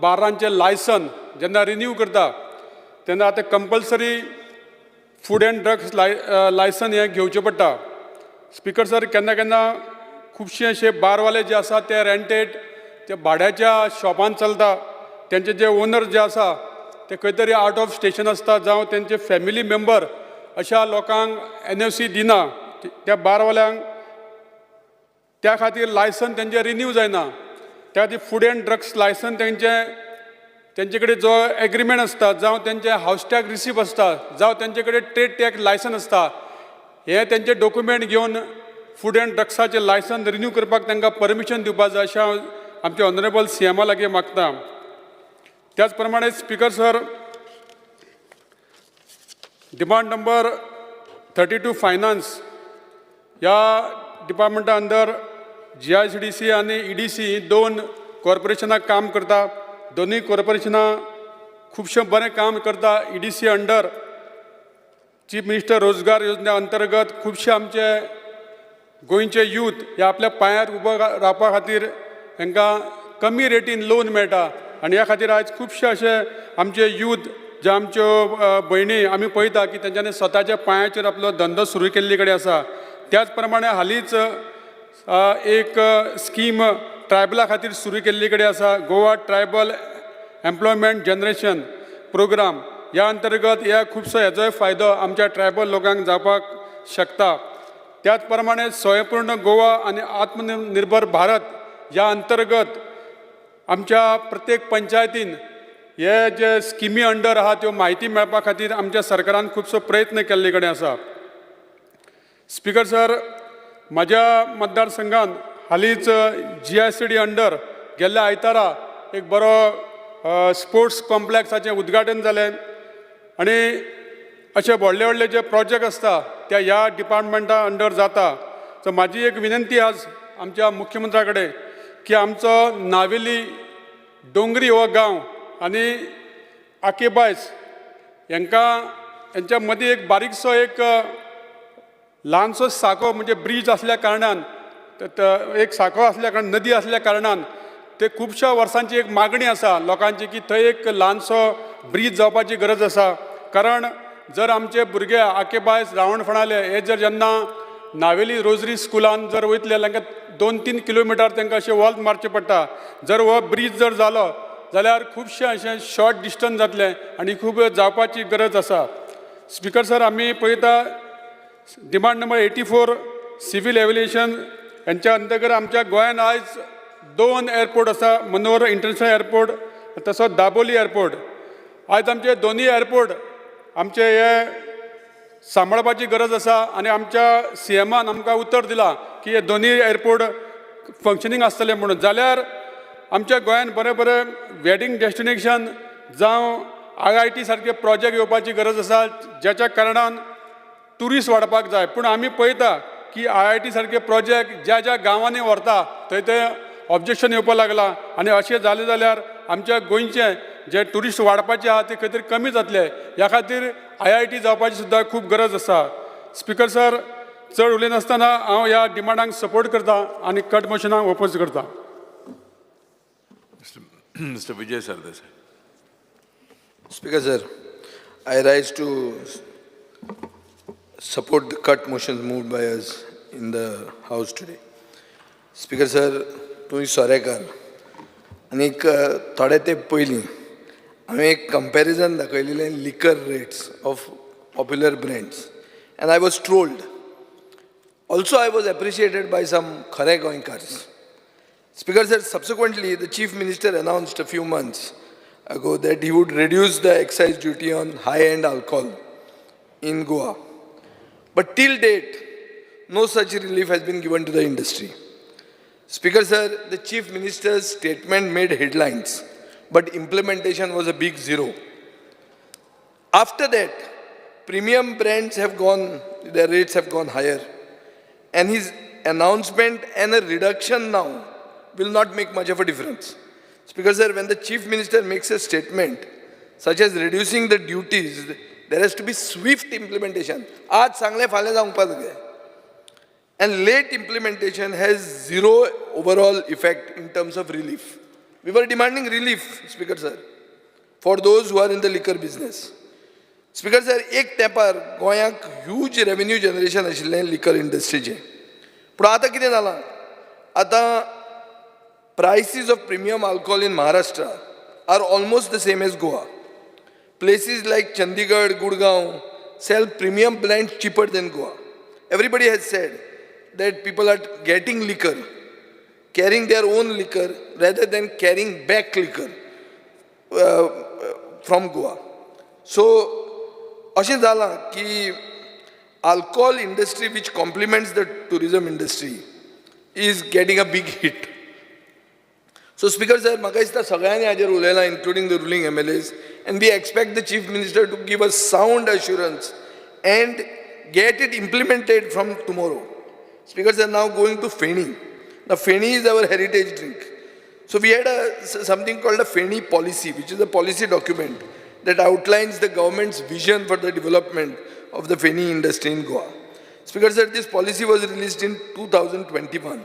बारांचें लायसन जेन्ना रिन्यू करता तेन्ना आतां compulsory food and drugs licence हें घेवचें पडटा. स्पीकर सर, केन्ना केन्ना खुबशे अशे बारवाले जे आसा ते रेंटेड ते भाड्याच्या शॉपान चलता. तेंचे जे ओनर जे आसा ते खंय तरी आउट ऑफ स्टेशन आसता जावं तेंचे फॅमिली मेंबर अशा लोकांक NOC दिना. त्या बारवाल्यांक त्या खातीर लायसन तेंचे रिन्यू जायना. त्या खातीर फूड एंड ड्रग्स लायसन तेंचे कडेन जो एग्रीमेंट आसता जावं तेंचे हावस टॅक्स रिसीप आसता जावं तेंचे कडेन ट्रेड टॅक्स लायसन आसता, हे तेंचे डॉक्युमेंट घेवन फूड एंड ड्रग्साचें लायसन रिन्यू करपाक तांकां परमिशन दिवपाक जाय अशें हांव आमच्या ऑनरेबल CM लागीं मागता. त्याच प्रमाणे speaker sir, demand number 32 finance ह्या डिपार्टमेंटा अंडर GICDC आनी EDC ही दोन कॉर्पोरेशनां काम करता. दोनूय कॉर्पोरेशनां खुबशें बरें काम करता. EDC अंडर चीफ मिनिस्टर रोजगार योजने अंतर्गत खुबशे आमचे गोंयचे यूथ हे आपल्या पांयार उबो रावपा खातीर तांकां कमी रेटीन लोन मेळटा. आनी ह्या खातीर आयज खुबशे अशे आमचे यूथ जे आमच्यो भयणी आमी पळयता की तेंच्यांनी स्वताच्या पांयाचेर आपलो धंदो सुरू केल्ले कडेन आसा. त्याच प्रमाणे हालींच एक स्कीम ट्रायबला खातीर सुरू केल्ले कडेन आसा, Goa tribal employment generation programme. ह्या अंतर्गत ह्या खुबसो हेजोय फायदो आमच्या ट्रायबल लोकांक जावपाक शकता. त्याच प्रमाणे स्वयंपूर्ण गोवा आनी आत्मनिर्भर भारत ह्या अंतर्गत आमच्या प्रत्येक पंचायतीन हे जे स्किमी अंडर आहा त्यो म्हायती मेळपा खातीर आमच्या सरकारान खुबसो प्रयत्न केल्ले कडेन आसा. स्पीकर सर, म्हज्या मतदारसंघान हालींच GICD अंडर गेल्ल्या आयतारा एक बरो स्पोर्ट्स कॉम्प्लेक्साचें उद्घाटन जालें. आनी अशे व्हडले व्हडले जे प्रोजेक्ट आसता ते ह्या डिपार्टमेंटा अंडर जाता. सो म्हाजी एक विनंती आज आमच्या मुख्यमंत्र्या कडेन की आमचो नावेली डोंगरी हो गांव आनी आकेबायस हेंच्या मदीं एक बारीकसो एक ल्हानसो साको म्हणजे ब्रीज आसल्या कारणान एक साको आसल्या कारणान नदी आसल्या कारणान ते खुबश्या वर्सांची एक मागणी आसा लोकांची की थंय एक ल्हानसो ब्रीज जावपाची गरज आसा. कारण जर आमचे भुरगे आकेबायस रावणफणाले हे जर जेन्ना नावेली रोजरी स्कुलान जर वयतले तांकां 2-3 किलोमिटर तांकां अशें वॉल्त मारचें पडटा. जर हो ब्रीज जर जालो जाल्यार खुबशें अशें शॉर्ट डिस्टन्स जातलें आनी खूब जावपाची गरज आसा. स्पीकर सर, आमी पळयता डिमांड नंबर 84 सिव्हील एव्हिएशन हेंच्या अंतर्गत आमच्या गोंयान आयज 2 एअरपोर्ट आसा, मनोहर इंटरनॅशनल एअरपोर्ट तसोच दाबोली एअरपोर्ट. आयज आमचे दोनूय एअरपोर्ट आमचे हे सांबाळपाची गरज आसा आनी आमच्या CMन आमकां उतर दिलां की हे दोनूय एअरपोर्ट फंक्शनींग आसतले म्हणून. जाल्यार आमच्या गोंयान बरें बरें वेडिंग डेस्टिनेशन जावं IIT सारके प्रोजेक्ट येवपाची गरज आसा ज्याच्या कारणान ट्युरिस्ट वाडपाक जाय. पूण आमी पळयता की IIT सारके प्रोजेक्ट ज्या ज्या गांवांनी व्हरता थंय ते ऑब्जेक्शन येवपाक लागला आनी अशें जालें जाल्यार आमच्या गोंयचे जे ट्युरिस्ट वाडपाचे आहा ते खंय तरी कमी जातले. ह्या खातीर IIT जावपाची सुद्दां खूब गरज आसा. स्पीकर सर, चड उलयनासतना हांव ह्या डिमांडांक सपोर्ट करता आनी कट मोशनाक ओपोज करता. Mr. Vijay Sardesai. Speaker sir, I rise to support the cut motions moved by us in the House today. Speaker sir, तुवें सोरेकार आनीक थोडे ते पयलीं हांवें एक कंपॅरिजन दाखयलेलें लिकर rates of popular brands and I was trolled. Also, I was appreciated by some khare goinkars. Speaker sir, subsequently, the Chief Minister announced a few months ago that he would reduce the excise duty on high-end alcohol in Goa. But till date, no such relief has been given to the industry. Speaker sir, the Chief Minister's statement made headlines, but implementation was a big zero. After that, premium brands have gone, their rates have gone higher. And his announcement and a reduction now will not make much of a difference. Speaker sir, when the Chief Minister makes a statement, such as reducing the duties, there has to be swift implementation. Aaj sangle phale जावंक जाय. And late implementation has zero overall effect in terms of relief. We were demanding relief, Speaker sir, for those who are in the liquor business. Speaker sir, एक तेंपार गोंयांक huge revenue generation आशिल्लें liquor industryचें. पूण आतां कितें जालां? आतां prices of premium alcohol in Maharashtra are almost the same as Goa. Places like Chandigarh, Gurgaon sell premium blends cheaper than Goa. Everybody has said that people are getting liquor, carrying their own liquor rather than carrying back liquor from Goa. So, अशें जालां की alcohol industry which complements the tourism industry is getting a big hit. So, Speaker sir, म्हाका दिसता सगळ्यांनी हाजेर उलयलां, including the ruling MLAs, and we expect the Chief Minister to give us sound assurance and get it implemented from tomorrow. Speaker sir, now going to feni. Now, feni is our heritage drink. So, we had something called a feni policy, which is a policy document that outlines the government's vision for the development of the feni industry in Goa. Speaker sir, this policy was released in 2021,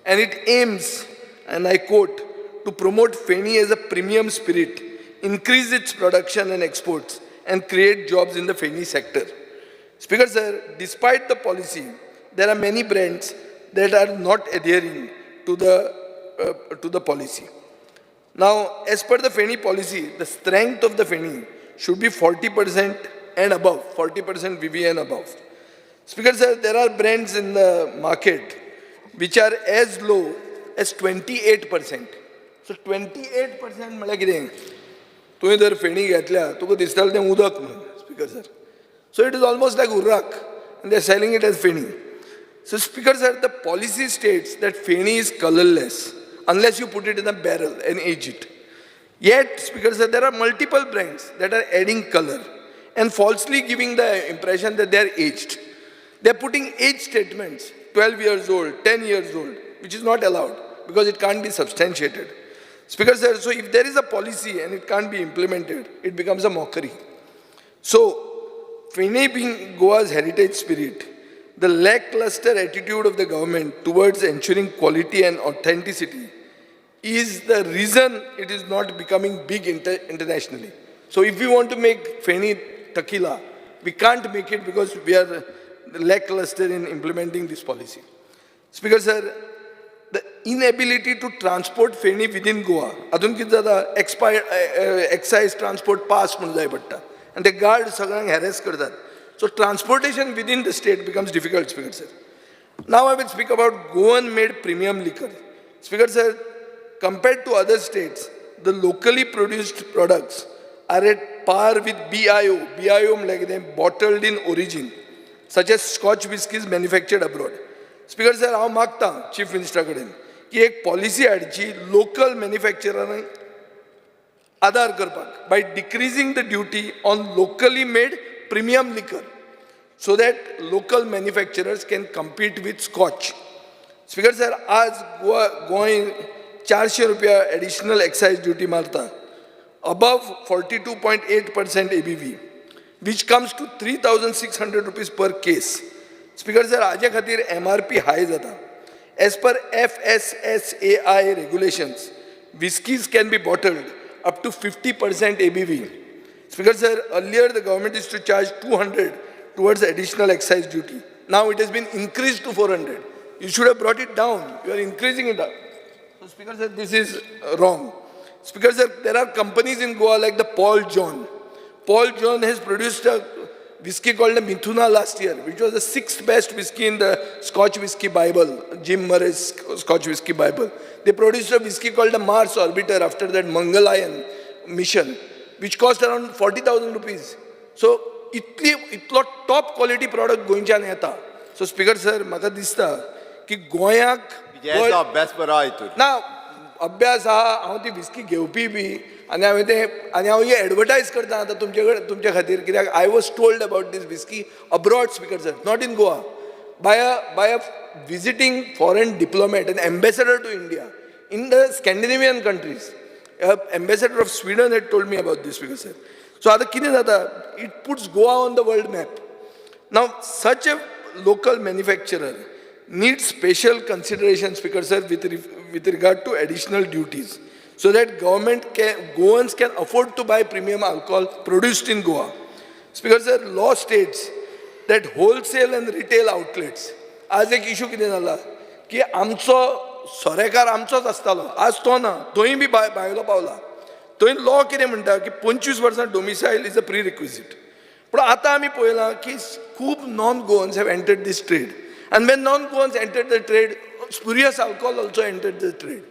and it aims, and I quote, to promote feni as a premium spirit, increase its production and exports, and create jobs in the feni sector. Speaker sir, despite the policy, there are many brands that are not adhering to the policy. Now, as per the feni policy, the strength of the feni should be 40% and above, 40% VV and above. Speaker sir, there are brands in the market which are as low as 28%. So 28% म्हळ्यार कितें? तुवें जर फेणी घेतल्या, तुका दिसतालें तें उदक म्हणून, Speaker sir. So it is almost like urrak, and they are selling it as feni. So Speaker sir, the policy states that feni is colorless unless you put it in a barrel and age it. Yet, Speaker sir, there are multiple brands that are adding color and falsely giving the impression that they are aged. They are putting age statements, 12 years old, 10 years old, which is not allowed because it can't be substantiated. Speaker sir, so if there is a policy and it can't be implemented, it becomes a mockery. So, feni being Goa's heritage spirit, the lackluster attitude of the government towards ensuring quality and authenticity is the reason it is not becoming big internationally. So if we want to make feni tequila, we can't make it because we are lackluster in implementing this policy. Speaker sir, the inability to transport feni within Goa, adun कितें जाता, excise transport pass म्हणून जाय पडटा, and the guard सगळ्यांक harass करतात. So transportation within the state becomes difficult, Speaker sir. Now I will speak about Goan-made premium liquor. Speaker sir, compared to other states, the locally produced products are at par with BIO. BIO like they bottled in origin, such as Scotch whiskies manufactured abroad. Speaker sir, हांव मागतां Chief Minister कडेन की एक policy हाडची local मॅन्युफॅक्चररांक आदार करपाक by decreasing the duty on locally made premium liquor so that local manufacturers can compete with Scotch. Speaker sir, आज गोंय 400 रुपया additional excise duty मारता above 42.8% ABV, which comes to 3,600 rupees per case. Speaker sir, हाजे खातीर MRP high जाता. As per FSSAI regulations, whiskies can be bottled up to 50% ABV. Speaker sir, earlier the government used to charge 200 towards additional excise duty. Now it has been increased to 400. You should have brought it down. You are increasing it up. So Speaker sir, this is wrong. Speaker sir, there are companies in Goa like the Paul John. Paul John has produced a whiskey called the Mithuna last year, which was the 6th best whiskey in the Scotch Whiskey Bible, Jim Murray's Scotch Whiskey Bible. They produced a whiskey called the Mars Orbiter after that Mangalayan mission, which cost around 40,000 rupees. So इतलो top quality product गोंयच्यान येता. So speaker sir म्हाका दिसता की गोंयाक अभ्यास बरो हितून ना अभ्यास आहा, हांव ती विस्की घेवपी बी आनी हांव ही एडवर्टायज करता आतां तुमचे खातीर, कित्याक I was told about these whisky abroad speaker sir, not in Goa, by a visiting foreign diplomat, an ambassador to India in the Scandinavian countries. Ambassador of Sweden had told me about this, speaker sir. So आता कितें जाता, it puts Goa on the world map. Now such a local manufacturer needs special consideration, speaker sir, with regard to additional duties, so that Goans can afford to buy premium alcohol produced in Goa. Speaker sir, law states that wholesale and retail outlets, आज एक issue कितें जाला की आमचो सोरेकार आमचोच आसतालो, आज तो ना, थंय बी भायलो पावला. थंय लॉ कितें म्हणटा की 25 वर्सां domicile is a prerequisite. पूण आतां आमी पळयलां की खूब non Goans have entered this trade, and when non goans entered the trade, spurious alcohol also entered the trade.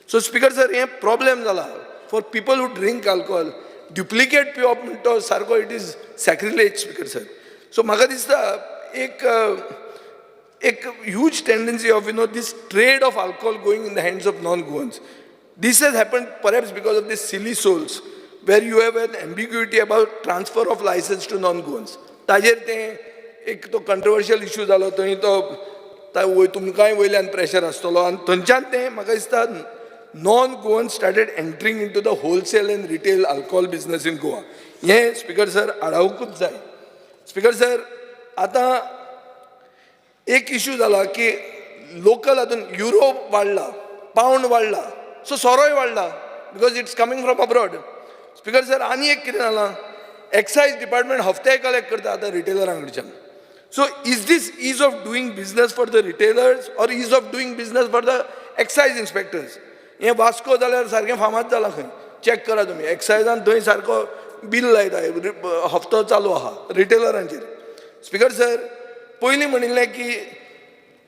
So speaker sir, हे problem जाला for people who drink alcohol. Duplicate पिवप म्हणटा सारको it is sacrilege, speaker sir. So म्हाका दिसता एक huge tendency of this trade of alcohol going in the hands of non-Goans. This has happened perhaps because of these silly souls, where you have an ambiguity about transfer of license to non-Goans. ताजेर तें एक तो controversial issue जालो, थंय तो तुमकांय वयल्यान pressure आसतलो, आनी थंयच्यान तें म्हाका दिसता non Goan started entering in to the wholesale and retail alcohol business in Goa. हें स्पीकर सर आडावकूच जाय. स्पीकर सर, आतां एक इशू जाला की लोकल हातून युरो वाडला, पावंड वाडला, सो सोरोय वाडला because it's coming from abroad. Speaker sir, आनी एक कितें जालां, एक्सायज डिपार्टमेंट हफ्ते कलेक्ट करता आतां रिटेलरां कडच्यान. So is this ease of doing business for the retailers or ease of doing business for the excise inspectors? हे वास्को जाल्यार सारकें फामाद जाला खंय, चॅक करा तुमी. एक्सायजान थंय सारको बील लायता, हफ्तो चालू आहा रिटेलरांचेर. स्पीकर सर, पयलीं म्हणिल्लें की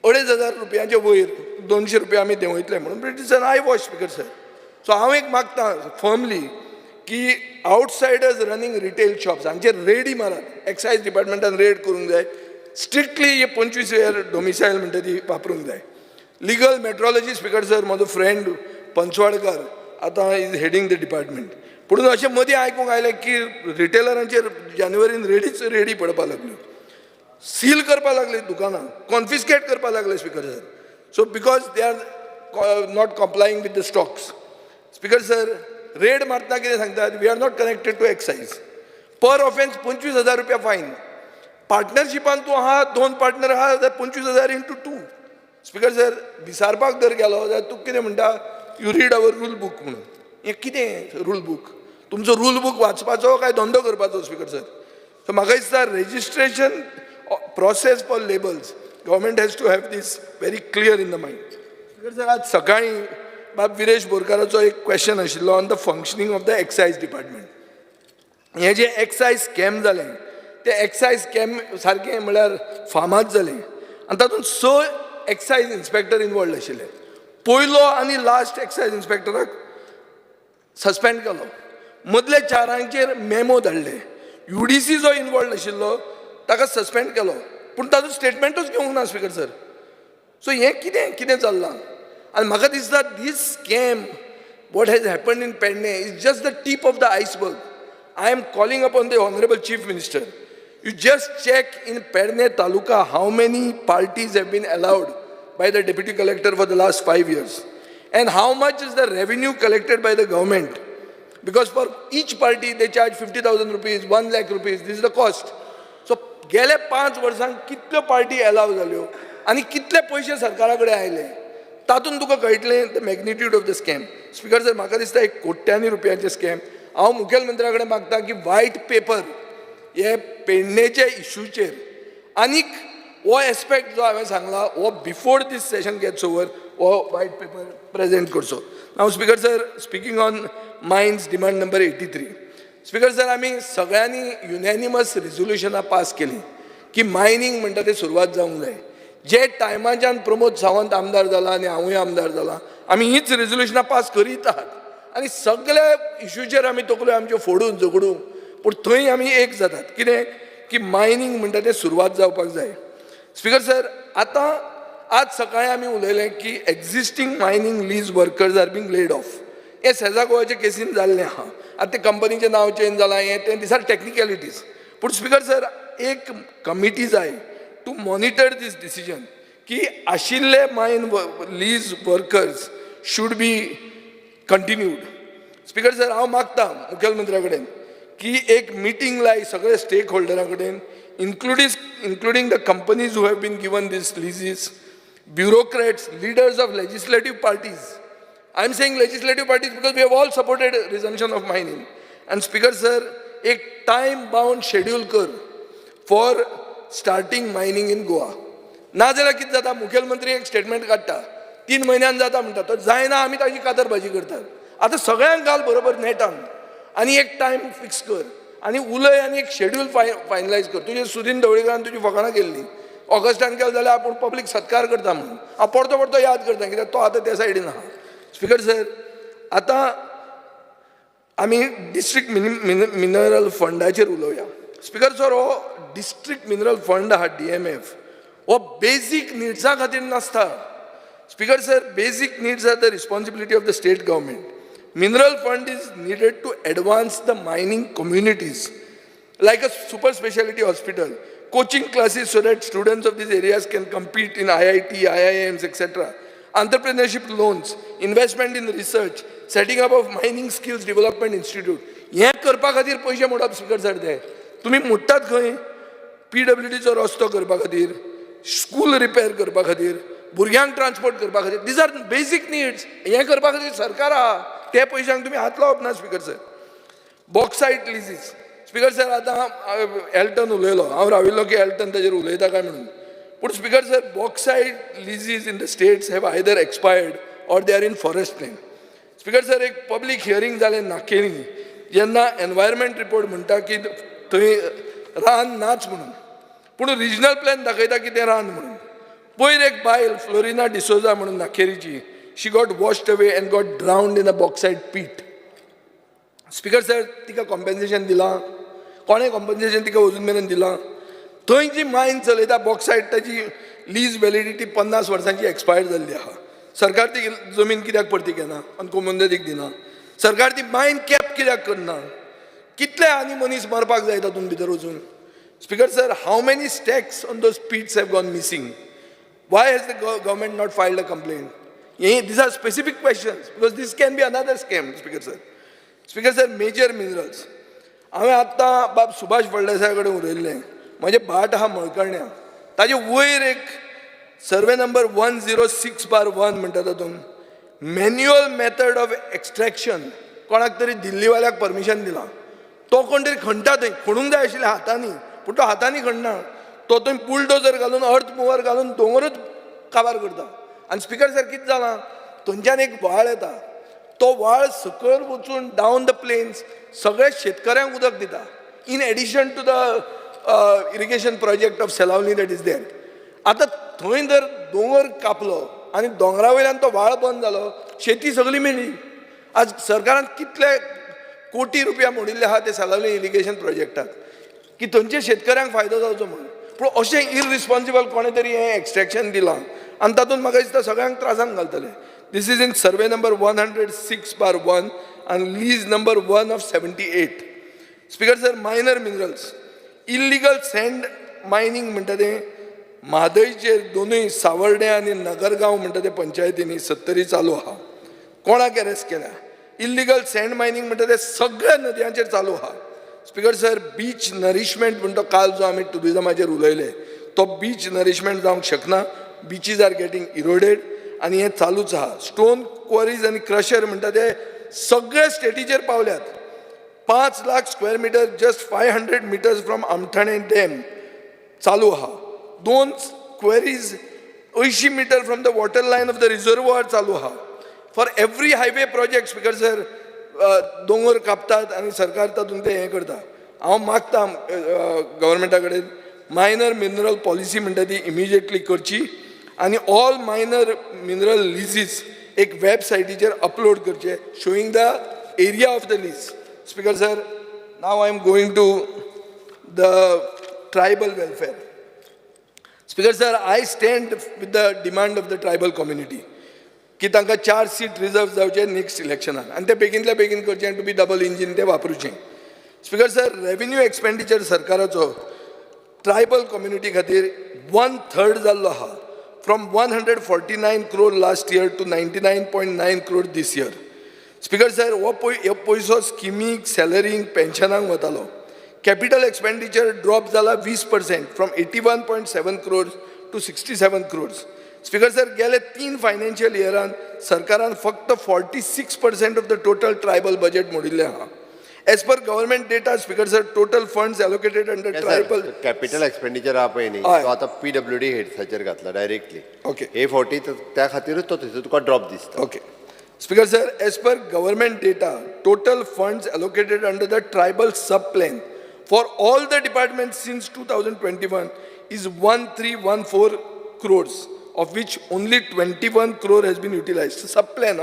2,500 रुपयांचे वयर 200 रुपया आमी देंवयतले म्हणून, but it's an eye wash speaker sir. So हांव एक मागतां फर्मली की आउटसायडर्स रनिंग रिटेल शॉप्स हांचेर रेडी मारात. एक्सायज डिपार्टमेंटान रेड करूंक जाय. स्ट्रिक्टली हे 25 इयर डोमिसायल म्हणटा ती वापरूंक जाय. लिगल मेट्रोलॉजी स्पीकर सर, म्हजो फ्रेंड पंचवाडकार आतां इज हेडींग द डिपार्टमेंट. पूण अशें मदीं आयकूंक आयलें की रिटेलरांचेर जानेवारीन रेडी पडपाक लागल्यो, सील करपाक लागले दुकानां, कॉन्फिस्केट करपाक लागले speaker sir. So because they are not complying with the stocks. Speaker sir, raid मारतना कितें सांगतात, we are not connected to excise. Per offence 25,000 रुपया फायन. पार्टनरशिपान तूं आहा, 2 पार्टनर आहा जाल्यार 25,000 into 2. स्पीकर सर, विचारपाक जर गेलो जाल्यार तूं कितें म्हणटा, you read our rule book म्हणून. हें कितें रूल बूक? तुमचो रूल बूक वाचपाचो काय धंदो करपाचो स्पीकर सर? सो म्हाका दिसता registration process for labels, government has to have this very clear in the mind. Speaker sir, आज सकाळीं बाब विरेश बोरकाराचो एक क्वेश्चन आशिल्लो on the functioning of the excise department. हें जें एक्सायज स्कॅम जालें, तें एक्सायज स्कॅम सारकें म्हळ्यार फामाद जालें, आनी तातूंत 6 एक्सायज इन्स्पेक्टर इनवॉल्ड आशिल्ले. पयलो आनी लास्ट एक्सायज इन्स्पेक्टराक सस्पेंड केलो, मदले 4 मेमो धाडले. UDC जो इनवॉल्ड आशिल्लो ताका सस्पेंड केलो, पूण ताजो स्टेटमेंटूच घेवंक ना स्पीकर सर. सो हें कितें चल्लां? And म्हाका दिसता this scam, what has happened in Penne, is just the tip of the iceberg. I am calling upon the Honorable Chief Minister. You just check in Penne Taluka how many parties have been allowed by the Deputy Collector for the last 5 years. And how much is the revenue collected by the government. Because for each party they charge 50,000 rupees, 1 lakh rupees, this is the cost. So गेले 5 वर्सांक कितल्यो party allow जाल्यो आनी कितले पयशे सरकारा कडेन आयले, तातूंत तुका कळटलें the magnitude of the scam. Speaker sir, म्हाका दिसता एक कोट्यांनी रुपयांचे स्कॅम. हांव मुखेलमंत्र्या कडेन मागता की व्हायट पेपर हे पेडणेचे इशूचेर आनीक हो एस्पेक्ट जो हांवें सांगला हो बिफोर दीस सेशन गेट्स ओवर, हो व्हायट पेपर प्रेजेंट करचो. हांव speaker sir, speaking on mines demand number 83. Speaker sir, आमी सगळ्यांनी युनॅनिमस रिझोल्युशनां पास केली की मायनींग म्हणटा तें सुरवात जावंक जाय. जे टायमाच्यान प्रमोद सावंत आमदार जाला आनी हांवूय आमदार जाला, आमी हीच रिझोल्युशनां पास करीत आहात आनी सगळ्या इशूचेर आमी तकल्यो आमच्यो फोडून झगडूं, पूण थंय आमी एक जातात. कितें की मायनींग म्हणटा तें सुरवात जावपाक जाय. स्पीकर सर, आतां आज सकाळीं आमी उलयलें की existing mining lease workers are being laid off. हें सेजा गोवाच्या केसीन जाल्लें आहा. आतां ते कंपनीचें नांव चेंज जालां, हें तें दिस आर टेक्निकॅलिटीज. पूण स्पीकर सर, एक कमिटी जाय टू मॉनिटर दीस डिसिजन की आशिल्ले mine lease workers should be continued. Speaker sir, हांव मागतां मुखेलमंत्र्या कडेन की एक मिटींग लाय सगळे स्टेक होल्डरां कडेन, including the companies who have been given these leases, bureaucrats, leaders of legislative parties. I am saying legislative parties because we have all supported resumption of mining. And Speaker sir, एक time bound schedule कर for starting mining in Goa. ना जाल्यार कितें जाता, मुखेलमंत्री एक statement काडटा, 3 म्हयन्यान जाता म्हणटा, तो जायना आमी ताजी कातरबाजी करतात. आतां सगळ्यांक घाल बरोबर नेटान आनी एक टायम फिक्स कर आनी उलय आनी एक शेड्यूल फायनलायज कर. तुजे सुदीन ढवळीकरान तुजी फकाणां केल्ली, ऑगस्टान केलें जाल्यार आपूण पब्लीक सत्कार करता म्हणून हांव परतो परतो याद करता, कित्याक तो आतां त्या सायडीन आहा. स्पीकर सर, आतां आमी डिस्ट्रिक्ट मिनरल फंडाचेर उलोवया. स्पीकर सर, हो डिस्ट्रिक्ट मिनरल फंड आहा DMF, हो बेजीक निड्सा खातीर नासता. Speaker sir, basic needs are the responsibility of the state government. Mineral fund is needed to advance the mining communities, like a super specialty hospital, coaching classes so that students of these areas can compete in IIT, IIMs, etc. Entrepreneurship loans, investment in research, setting up of mining skills development institute. हे करपा खातीर पयशे मोडप speaker sir ते. तुम्ही मोडटात खंय? PWDचो रस्तो करपा खातीर, स्कूल रिपेर करपा खातीर, भुरग्यांक ट्रान्सपोर्ट करपा खातीर. These are basic needs. हे करपा खातीर सरकार आहा, त्या पयशांक तुम्ही हात लावप ना. Speaker sir, bauxite leases. Speaker sir, आतां एल्टन उलयलो, हांव राविल्लो की एल्टन ताजेर उलयता काय म्हणून. पूण speaker sir, bauxite leases in the states have either expired or they are in forest land. Speaker sir, एक पब्लीक हियरींग जालें नाकेरी, जेन्ना एनवायरमेंट रिपोर्ट म्हणटा की थंय रान नाच म्हणून, पूण रिजनल प्लॅन दाखयता की तें रान म्हणून. पयर एक बायल फ्लोरिना डिसोजा म्हणून नाखेरीची, she got washed away and got drowned in a bauxite pit. Speaker sir, तिका कॉम्पेन्सेशन दिलां? कोणें कॉम्पेन्सेशन तिका अजून मेरेन दिलां? थंय जी मायन चलयता बॉक्सायट, ताची लीज व्हॅलिडिटी 50 वर्सांची एक्सपायर जाल्ली आहा. सरकार ती जमीन कित्याक परती घेना आनी कोमुंदरीक दिना? सरकार ती मायन कॅप कित्याक करना? कितले आनी मनीस मरपाक जाय तातूंत भितर वचून? Speaker sir, how many stacks on those pits have gone missing? Why has the government not filed a complaint? These are specific questions because this can be another scam, Speaker sir. Speaker sir, major minerals. हांवें आत्तां बाब सुभाष फळदेसाय कडेन उलयल्लें. म्हजे भाट आहा मळकर्ण्या, ताजे वयर एक सर्वे नंबर 106/1 म्हणटा तातूंत मॅन्युअल मेथड ऑफ एक्सट्रॅक्शन कोणाक तरी दिल्लीवाल्याक परमिशन दिलां. तो कोण तरी खणटा थंय, खणूंक जाय आशिल्लें हातांनी, पूण तो हातांनी खणना. तो थंय बुलडोजर घालून, अर्थ मुवर घालून दोंगरूच काबार करता. आनी स्पीकर सर, कितें जालां, थंयच्यान एक व्हाळ येता, तो व्हाळ सकयल वचून डावन द प्लेन्स सगळ्या शेतकऱ्यांक उदक दिता, in addition to the irrigation project of Selaulim that is there. आतां थंय जर दोंगर कापलो आनी दोंगरा वयल्यान तो व्हाळ बंद जालो, शेती सगळी मेळ्ळी. आज सरकारान कितले कोटी रुपया मोडिल्ले आहा ते सेलावली इरिगेशन प्रोजेक्टाक की थंयच्या शेतकऱ्यांक फायदो जावचो म्हणून. पूण अशें इररिस्पॉन्सिबल कोणें तरी हें एक्सट्रॅक्शन दिलां आनी तातूंत म्हाका दिसता सगळ्यांक त्रासांक घालतले. This is in survey number 106/1 आनी lease number 1 of 78. Speaker sir, minor minerals, illegal sand mining म्हणटा तें म्हादयचेर दोनूय सावर्डे आनी नगरगांव म्हणटा ते पंचायतींनी 70 चालू आहा. कोणाक अरेस्ट केल्या? इल्लिगल सँड मायनींग म्हणटा ते सगळ्या नदयांचेर चालू आहा. स्पीकर सर, बीच नरिशमेंट म्हणटा काल जो आमी टुरिजमाचेर उलयले, तो बीच नरिशमेंट जावंक शकना. बीचीज आर गेटिंग इरोडेड आनी हें चालूच आहा. स्टोन क्वॉरीज आनी क्रशर म्हणटा ते सगळे स्टेटीचेर पावल्यात. 5 लाख square metre just 500 metres from Amthane dam चालू आहा. 2 quarries 80 metre from the water line of the reservoir चालू आहा. For every highway project speaker sir, दोंगर कापतात आनी सरकार तातूंत ते हें करता. हांव मागता गव्हर्मेंटा कडेन मायनर मिनरल पॉलिसी म्हणटा ती इमिजिएटली करची आनी ऑल मायनर मिनरल लिजीस एक वेबसायटीचेर अपलोड करचे, showing the area of the lease. Speaker sir, now I am going to the tribal welfare. Speaker sir, I stand with the demand of the tribal community की तांकां 4 seat reserve जावचे next इलेक्शनाक आनी ते बेगिनतल्या बेगीन करचें to be double engine ते वापरचें. Speaker sir, revenue expenditure सरकाराचो ट्रायबल कम्युनिटी खातीर 1/3 जाल्लो आहा from 149 crore last year to 99.9 crore this year. Speaker sir, हो पयसो स्किमीक, सॅलरींक, पेन्शनाक वतालो. कॅपिटल एक्सपेंडिचर ड्रॉप जाला 20% from 81.7 crores to 67 crores. Speaker sir, गेले 3 फायनान्शियल इयरान सरकारान फक्त 46% of the total tribal budget मोडिल्लें आहा. As per government data, speaker sir, total funds allocated under tribal capital expenditure हा पळय न्ही, तो आतां PWD हेड्साचेर घातला डायरेक्टली. ओके. हे 40 त्या खातीरूच तो थंयसर तुका ड्रॉप दिसता. Okay. Speaker sir, age per government data, total funds allocated under the tribal sub plan for all the departments since 2021 is 1314 crores, of which only 21 crore has been utilized. Sub-plan,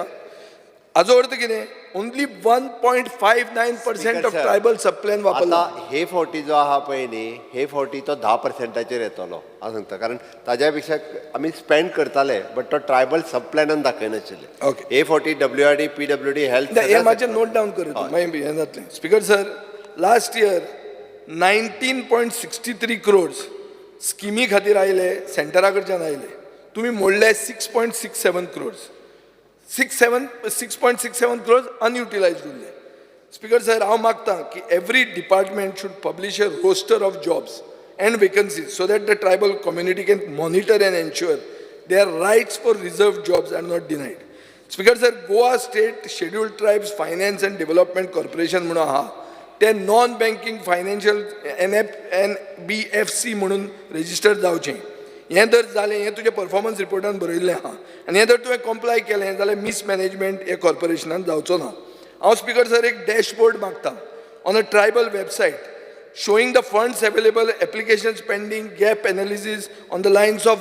हाजो अर्थ कितें? Only 1.59% of tribal sub-plan वापरला. आता हे 40 जो आहा पळय न्ही, हे 40 तो 10%चेर येतलो हांव सांगता, कारण ताज्या पेक्षा आमी स्पेंड करताले बट तो ट्रायबल सब प्लॅनान दाखयनाशिल्ले. हे 40 WRD, PWD, हेल्थ, हे मातशें नोट डावन कर, मागीर हें जातलें. Speaker sir, last year 19.63 crores स्किमी खातीर आयले, सेंटरा कडच्यान आयले. तुमी मोडले 6.67 crores. 6.67 crores अनयुटिलायज्ड उरले. स्पीकर सर, हांव मागतां की every department should publish a roster of jobs and vacancies so that the tribal community can monitor and ensure their rights for reserve jobs are not denied. Speaker sir, Goa state scheduled tribes finance and development corporation म्हणून आहा, ते non banking financial NBFC म्हणून register जावचें. हें जर जालें, हें तुज्या परफॉर्मन्स रिपोर्टान बरयल्लें आहा, आनी हें जर तुवें कॉम्प्लाय केलें जाल्यार मिसमॅनेजमेंट हे कॉर्पोरेशनान जावचो ना. हांव स्पीकर सर एक डॅशबोर्ड मागतां on a tribal website showing the funds available, applications pending, gap analysis on the lines of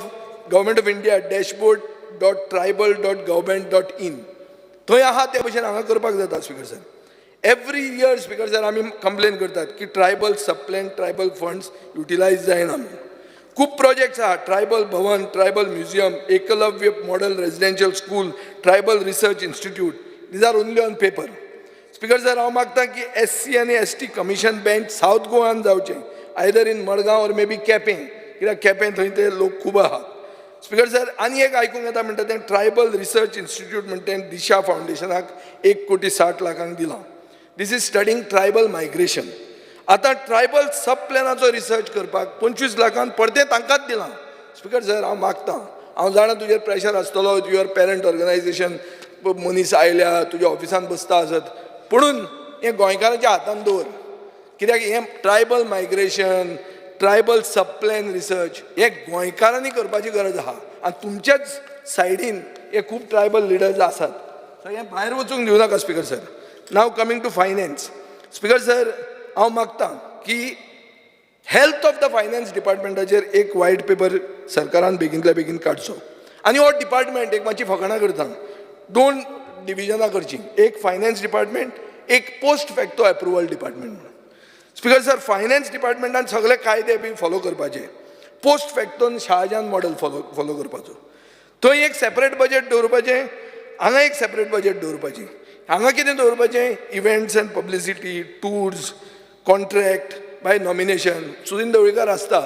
Government of India dashboard.tribal.government.in. थंय आहा ते भशेन हांगा करपाक जाता. Speaker sir, every year speaker sir आमी कंप्लेन करतात की tribal subplan, tribal funds utilise जायना. खूब प्रोजेक्ट्स आहा, tribal Bhavan, tribal museum, Eklavya model residential school, tribal research institute. These are only on paper. Speaker sir, हांव मागतां की SC आनी ST कमिशन बेंच सावथ गोवान जावचें, आयदर इन मडगांव और मे बी केपें, कित्याक केपें थंय ते लोक खूब आहात. स्पीकर सर, आनी एक आयकूंक येता म्हणटा तें ट्रायबल रिसर्च इन्स्टिट्यूट म्हणटा तें दिशा फावंडेशनाक 1,60,00,000 दिलां. This is studying tribal migration. आतां ट्रायबल सब प्लॅनाचो रिसर्च करपाक 25 लाखान परते तांकांच दिलां. स्पीकर सर, हांव मागतां, हांव जाणा तुजेर प्रेशर आसतलो, युअर पेरंट ऑर्गनायझेशन मनीस आयल्या, तुज्या ऑफिसान बसता आसत, पुणून हें गोंयकारांच्या हातान दवर, कित्याक हें ट्रायबल मायग्रेशन, ट्रायबल सब प्लॅन रिसर्च हें गोंयकारांनी करपाची गरज आहा. आनी तुमच्याच सायडीन हे खूब ट्रायबल लिडर्स आसात, सो हें भायर वचूंक दिवं नाका. Speaker sir, now coming to finance. Speaker sir, हांव मागतां की हेल्थ ऑफ द फायनान्स डिपार्टमेंटाचेर एक व्हायट पेपर सरकारान बेगिनतल्या बेगीन काडचो. आनी हो डिपार्टमेंट एक मातशी फकाणां करता, 2 डिविजनां करचीं, एक फायनान्स डिपार्टमेंट, एक post facto approval department. Speaker sir, finance डिपार्टमेंटान सगळे कायदे बी फॉलो करपाचे, पोस्ट फॅक्टोन शाहजहान मॉडेल फॉलो करपाचो. थंय एक सेपरेट बजेट दवरपाचें, हांगा एक सेपरेट बजेट दवरपाची. हांगा कितें दवरपाचें? Events and publicity, tours, contract by nomination. Sudin Dhavalikar आसता,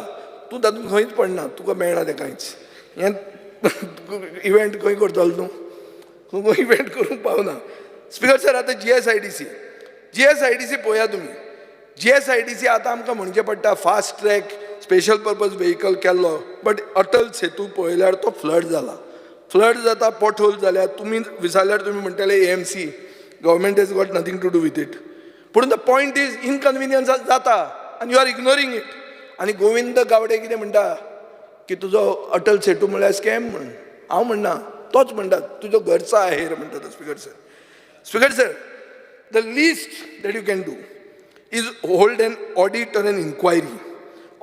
तूं तातूंत खंयच पडना, तुका मेळना तें कांयच. हें इव्हेंट खंय करतलो तूं इव्हेंट करूंक पावना. स्पीकर सर, आतां GSIDC पळया तुमी. GSIDC आतां आमकां म्हणचें पडटा fast track special purpose vehicle केल्लो, बट अटल सेतू पळयल्यार तो फ्लड जाला. फ्लड जाता, पॉट होल जाल्यार तुमी विचारल्यार तुमी म्हणटले AMC, government has got nothing to do with it. पूण द पॉयंट इज इनकन्विनियन्स जाता आनी यू आर इग्नोरींग इट. आनी गोविंद गावडे कितें म्हणटा की तुजो अटल सेतू म्हळ्यार स्कॅम म्हण. हांव म्हणना, तोच म्हणटा तुजो घरचा आहेर म्हणटा तो. Speaker sir, the least that you can do is hold an audit or an inquiry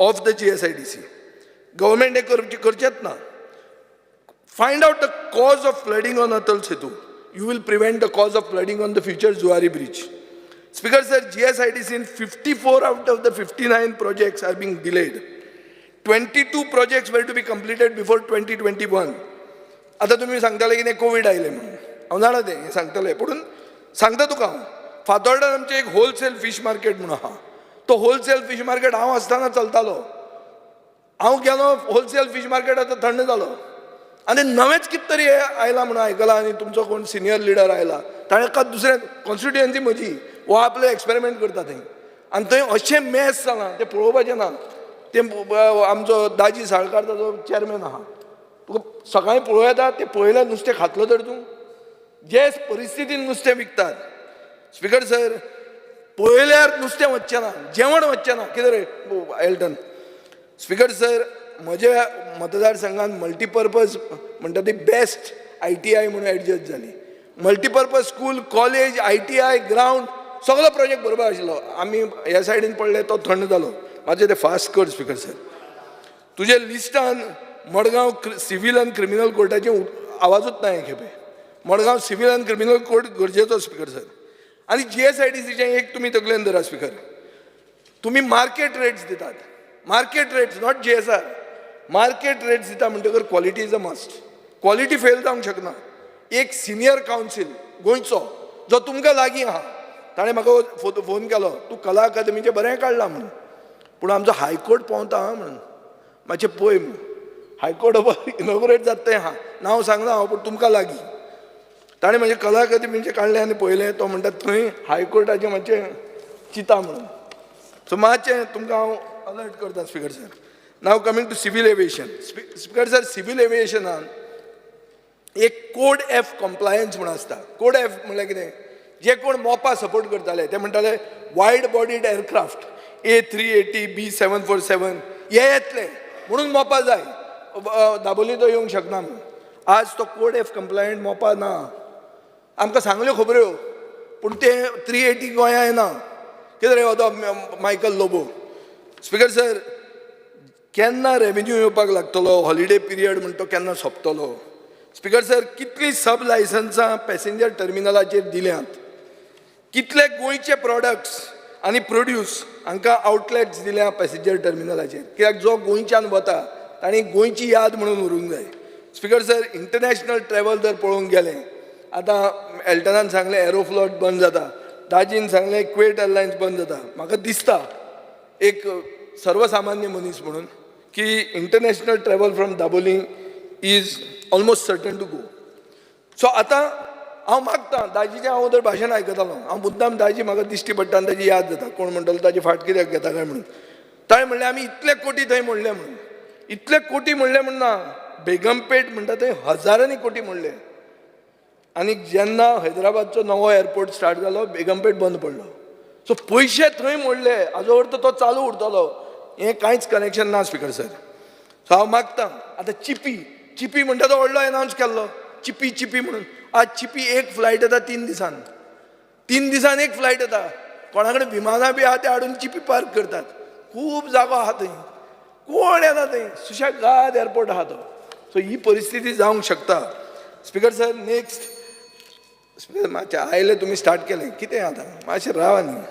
of the GSIDC. Government हे करचेत ना. Find out the cause of flooding on Atal Setu. You will prevent the cause of flooding on the future Zuari Bridge. Speaker sir, GSIDC in 54 out of the 59 projects are being delayed. 22 projects were to be completed before 2021. आता तुम्ही सांगताले की Covid आयले म्हणून हांव जाणा तें सांगतले पूण सांगता तुका हांव फातोर्डान आमचें एक होलसेल फीश मार्केट म्हणून आहा तो होलसेल फीश मार्केट हांव आसतना चलतालो हांव गेलो होलसेल फीश मार्केट आतां थंड जालो आनी नवेंच कितें तरी आयला म्हणून आयकलां आनी तुमचो कोण सिनियर लिडर आयला ताणें एका दुसऱ्या कॉन्स्टिट्युएन्सी म्हजी वो आपले एक्सपेरिमेंट करता थंय आनी थंय अशें मॅस जालां तें पळोवपाचें ना ते आमचो दाजी साळकार ताचो चेअरमॅन आहा तुका सकाळीं पळोवं येता ते पळयलें नुस्तें खातलो तर तूं जे परिस्थितीन नुस्तें विकतात स्पीकर सर पळयल्यार नुस्तें वचचें ना जेवण वचचें ना कितें रे एल्टन स्पीकर सर म्हज्या मतदारसंघात मल्टीपर्पज म्हणटा ती बेस्ट ITI म्हणून एडजस्ट जाली multipurpose school college ITI ground सगळो प्रोजेक्ट बरोबर आशिल्लो आमी ह्या सायडीन पडले तो थंड जालो मातशें तें फास्ट कर स्पीकर सर तुजे लिस्टान मडगांव सिव्हील आनी क्रिमिनल कोर्टाचें आवाजूच ना हे खेपे मडगांव सिव्हील आनी क्रिमिनल कोर्ट गरजेचो स्पीकर सर आनी GSIDCचें एक तुमी तकलेन धरा स्पीकर तुमी मार्केट रेट्स दितात market rates not GSR market rates दिता म्हणटकर quality is a must quality fail जावंक शकना एक सिनियर कावन्सील गोंयचो जो तुमकां लागीं आहा ताणें म्हाका फोन केलो तूं कला अकादमीचें बरें काडलां म्हणून पूण आमचो हायकोर्ट पावता आहा म्हणून मातशें पळय म्हणून हायकोर्ट इनॉग्रेट जाता तें आहा नांव सांगना हांव पूण तुमकां लागीं ताणें म्हाजें कला अकादमीचें काडलें आनी पळयलें तो म्हणटा थंय हायकोर्टाचें मातशें चिता म्हणून सो मातशें तुमकां हांव अलर्ट करता speaker sir now coming to civil aviation speaker sir civil एविएशनान एक कोड F कम्प्लायन्स म्हणून आसता कोड F म्हणल्यार कितें जे कोण मोपा सपोर्ट करताले ते म्हणटाले wide bodied aircraft A380 B747 हे येतले म्हणून मोपा जाय दाबोली तो येवंक शकना म्हणून आज तो कोड F कम्प्लायंट मोपा ना आमकां सांगल्यो खबऱ्यो पूण ते 380 गोंयां येना कितें रे तो मायकल लोबो स्पीकर सर केन्ना रेव्हेन्यू येवपाक लागतलो हॉलिडे पिरियड म्हणटा तो केन्ना सोंपतलो स्पीकर सर कितलीं सब लायसन्सां पॅसेंजर टर्मिनलाचेर दिल्यात कितले गोंयचे प्रॉडक्ट्स आनी प्रोड्यूस हांकां आउटलेट्स दिल्या पॅसेंजर टर्मिनलाचेर कित्याक जो गोंयच्यान वता ताणी गोंयची याद म्हणून उरूंक जाय स्पीकर सर इंटरनॅशनल ट्रॅव्हल जर पळोवंक गेलें आतां एल्टनान सांगलें एरोफ्लोट बंद जाता दाजीन सांगलें क्वेट एअरलायन्स बंद जाता म्हाका दिसता एक सर्वसामान्य मनीस म्हणून की international travel from Dabolim is almost certain to go so आतां हांव मागतां दाजीचें हांव जर भाशण आयकतालो हांव मुद्दाम दाजी म्हाका दिश्टी पडटा आनी ताजी याद जाता कोण म्हणटलो ताजी फाट कित्याक घेता काय म्हणून ताणें म्हणलें आमी इतले कोटी थंय म्हणले म्हणून इतले कोटी म्हणले म्हण ना बेगमपेट म्हणटा थंय हजारांनी कोटी म्हणले आनी जेन्ना हैदराबादचो नवो एअरपोर्ट स्टार्ट जालो बेगमपेट बंद पडलो सो पयशे थंय मोडले हाजो अर्थ तो चालू उरतलो हें कांयच कनेक्शन ना स्पीकर सर सो हांव मागतां आतां चिपी म्हणटा तो व्हडलो एनावन्स केल्लो चिपी म्हणून आज चिपी एक फ्लायट येता 3 दिसान एक फ्लायट येता कोणा कडेन विमानां बी आहा ते हाडून चिपी पार्क करतात खूब जागो आहा थंय कोण येता थंय सुशेगाद एअरपोर्ट आहा तो सो ही परिस्थिती जावंक शकता स्पीकर सर नेक्स्ट स्पीकर मातशें आयले तुमी स्टार्ट केलें कितें आतां मातशें रावा न्ही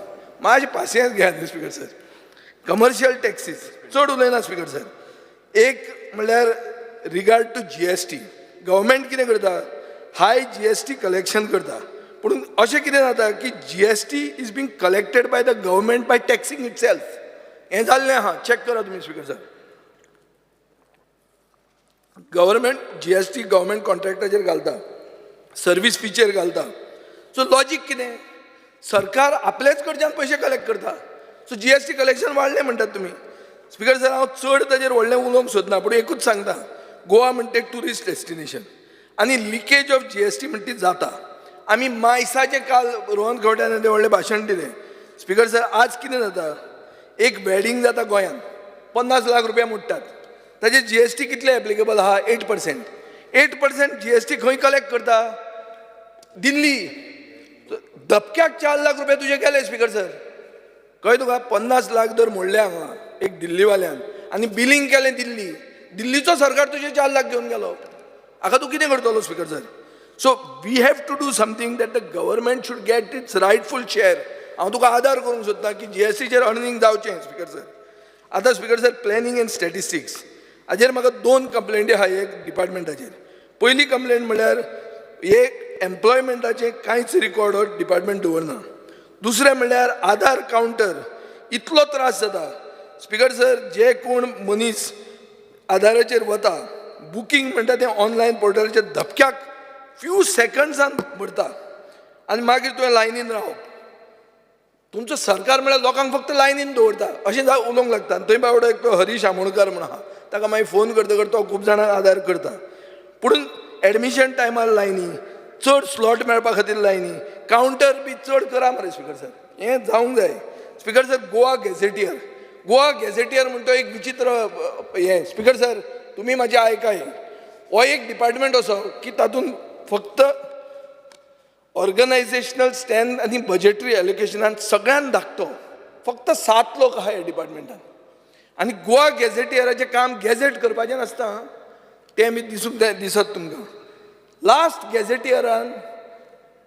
मातशें पासियन्स घेयात न्ही स्पीकर सर कमर्शियल टॅक्सीस चड उलयना स्पीकर सर एक म्हणल्यार रिगार्ड टू GST गव्हर्मेंट कितें करता हाय GST कलेक्शन करता पूण अशें कितें जाता की GST is being collected by the government by taxing itself हें जाल्लें आहा चॅक करा तुमी speaker sir government GST government कॉन्ट्रॅक्टाचेर घालता सर्वीस फीचेर घालता सो लॉजीक कितें सरकार आपलेच कडच्यान पयशे कलेक्ट करता सो GST कलेक्शन वाडलें म्हणटात तुमी स्पीकर सर हांव चड ताजेर व्हडलें उलोवंक सोदना पूण एकूच सांगता गोवा म्हणटा एक टुरिस्ट डेस्टिनेशन आनी लिकेज ऑफ GST म्हणटा ती जाता आमी मायसाचें काल रोहन खंवट्यान व्हडलें भाशण दिलें स्पीकर सर आज कितें जाता एक वेडिंग जाता गोंयांत 50 लाख रुपया मोडटात ताजेर GST कितले एप्लिकेबल आहा 8% GST खंय कलेक्ट करता दिल्ली धपक्याक 4 लाख रुपया तुजे गेले स्पीकर सर कळ्ळें तुका 50 लाख जर मोडले हांगा एक दिल्लीवाल्यान आनी बिलींग केलें दिल्लीचो सरकार तुजे 4 लाख घेवन गेलो हाका तूं कितें करतलो speaker sir so we have to do something that the government should get its rightful share हांव तुका आदार करूंक सोदतां की GSTचेर अर्निंग जावचें स्पिकर सर. आतां speaker sir planning and statistics हाजेर म्हाका 2 कंप्लेंटी आहा एक डिपार्टमेंटाचेर. पयली कंप्लेंट म्हणल्यार एक एम्प्लॉयमेंटाचें कांयच रिकॉर्ड हो डिपार्टमेंट दवरना. दुसरें म्हणल्यार आधार कावंटर इतलो त्रास जाता स्पिकर सर. जे कोण मनीस आधाराचेर वता बुकींग म्हणटा तें ऑनलायन पोर्टलाचेर धपक्याक फ्यू सेकंड्सान भरता आनी मागीर तुवें लायनीन रावप. तुमचो सरकार म्हळ्यार लोकांक फक्त लायनीन दवरता अशें उलोवंक लागता. थंय बावडो एक तो हरीश आमोणकार म्हण आहा ताका मागीर फोन करतकर तो खूब जाणांक आदार करता. पूण एडमिशन टायमार लायनी, चड स्लॉट मेळपा खातीर लायनी, कावंटर बी चड करा मरे स्पिकर सर. हें जावंक जाय स्पिकर सर. गोवा गॅझेटियर म्हणटा एक विचित्र हें स्पिकर सर. तुमी म्हाजें आयकाय. हो एक डिपार्टमेंट असो की तातूंत फक्त ऑर्गनायझेशनल स्टॅन आनी बजेटरी एलोकेशनान सगळ्यान धाकटो फक्त 7 लोक आहा ह्या डिपार्टमेंटान. आनी गोवा गॅझेटियराचें काम गॅझेट करपाचें नासता तें आमी दिसत तुमकां. लास्ट गॅझेटियरान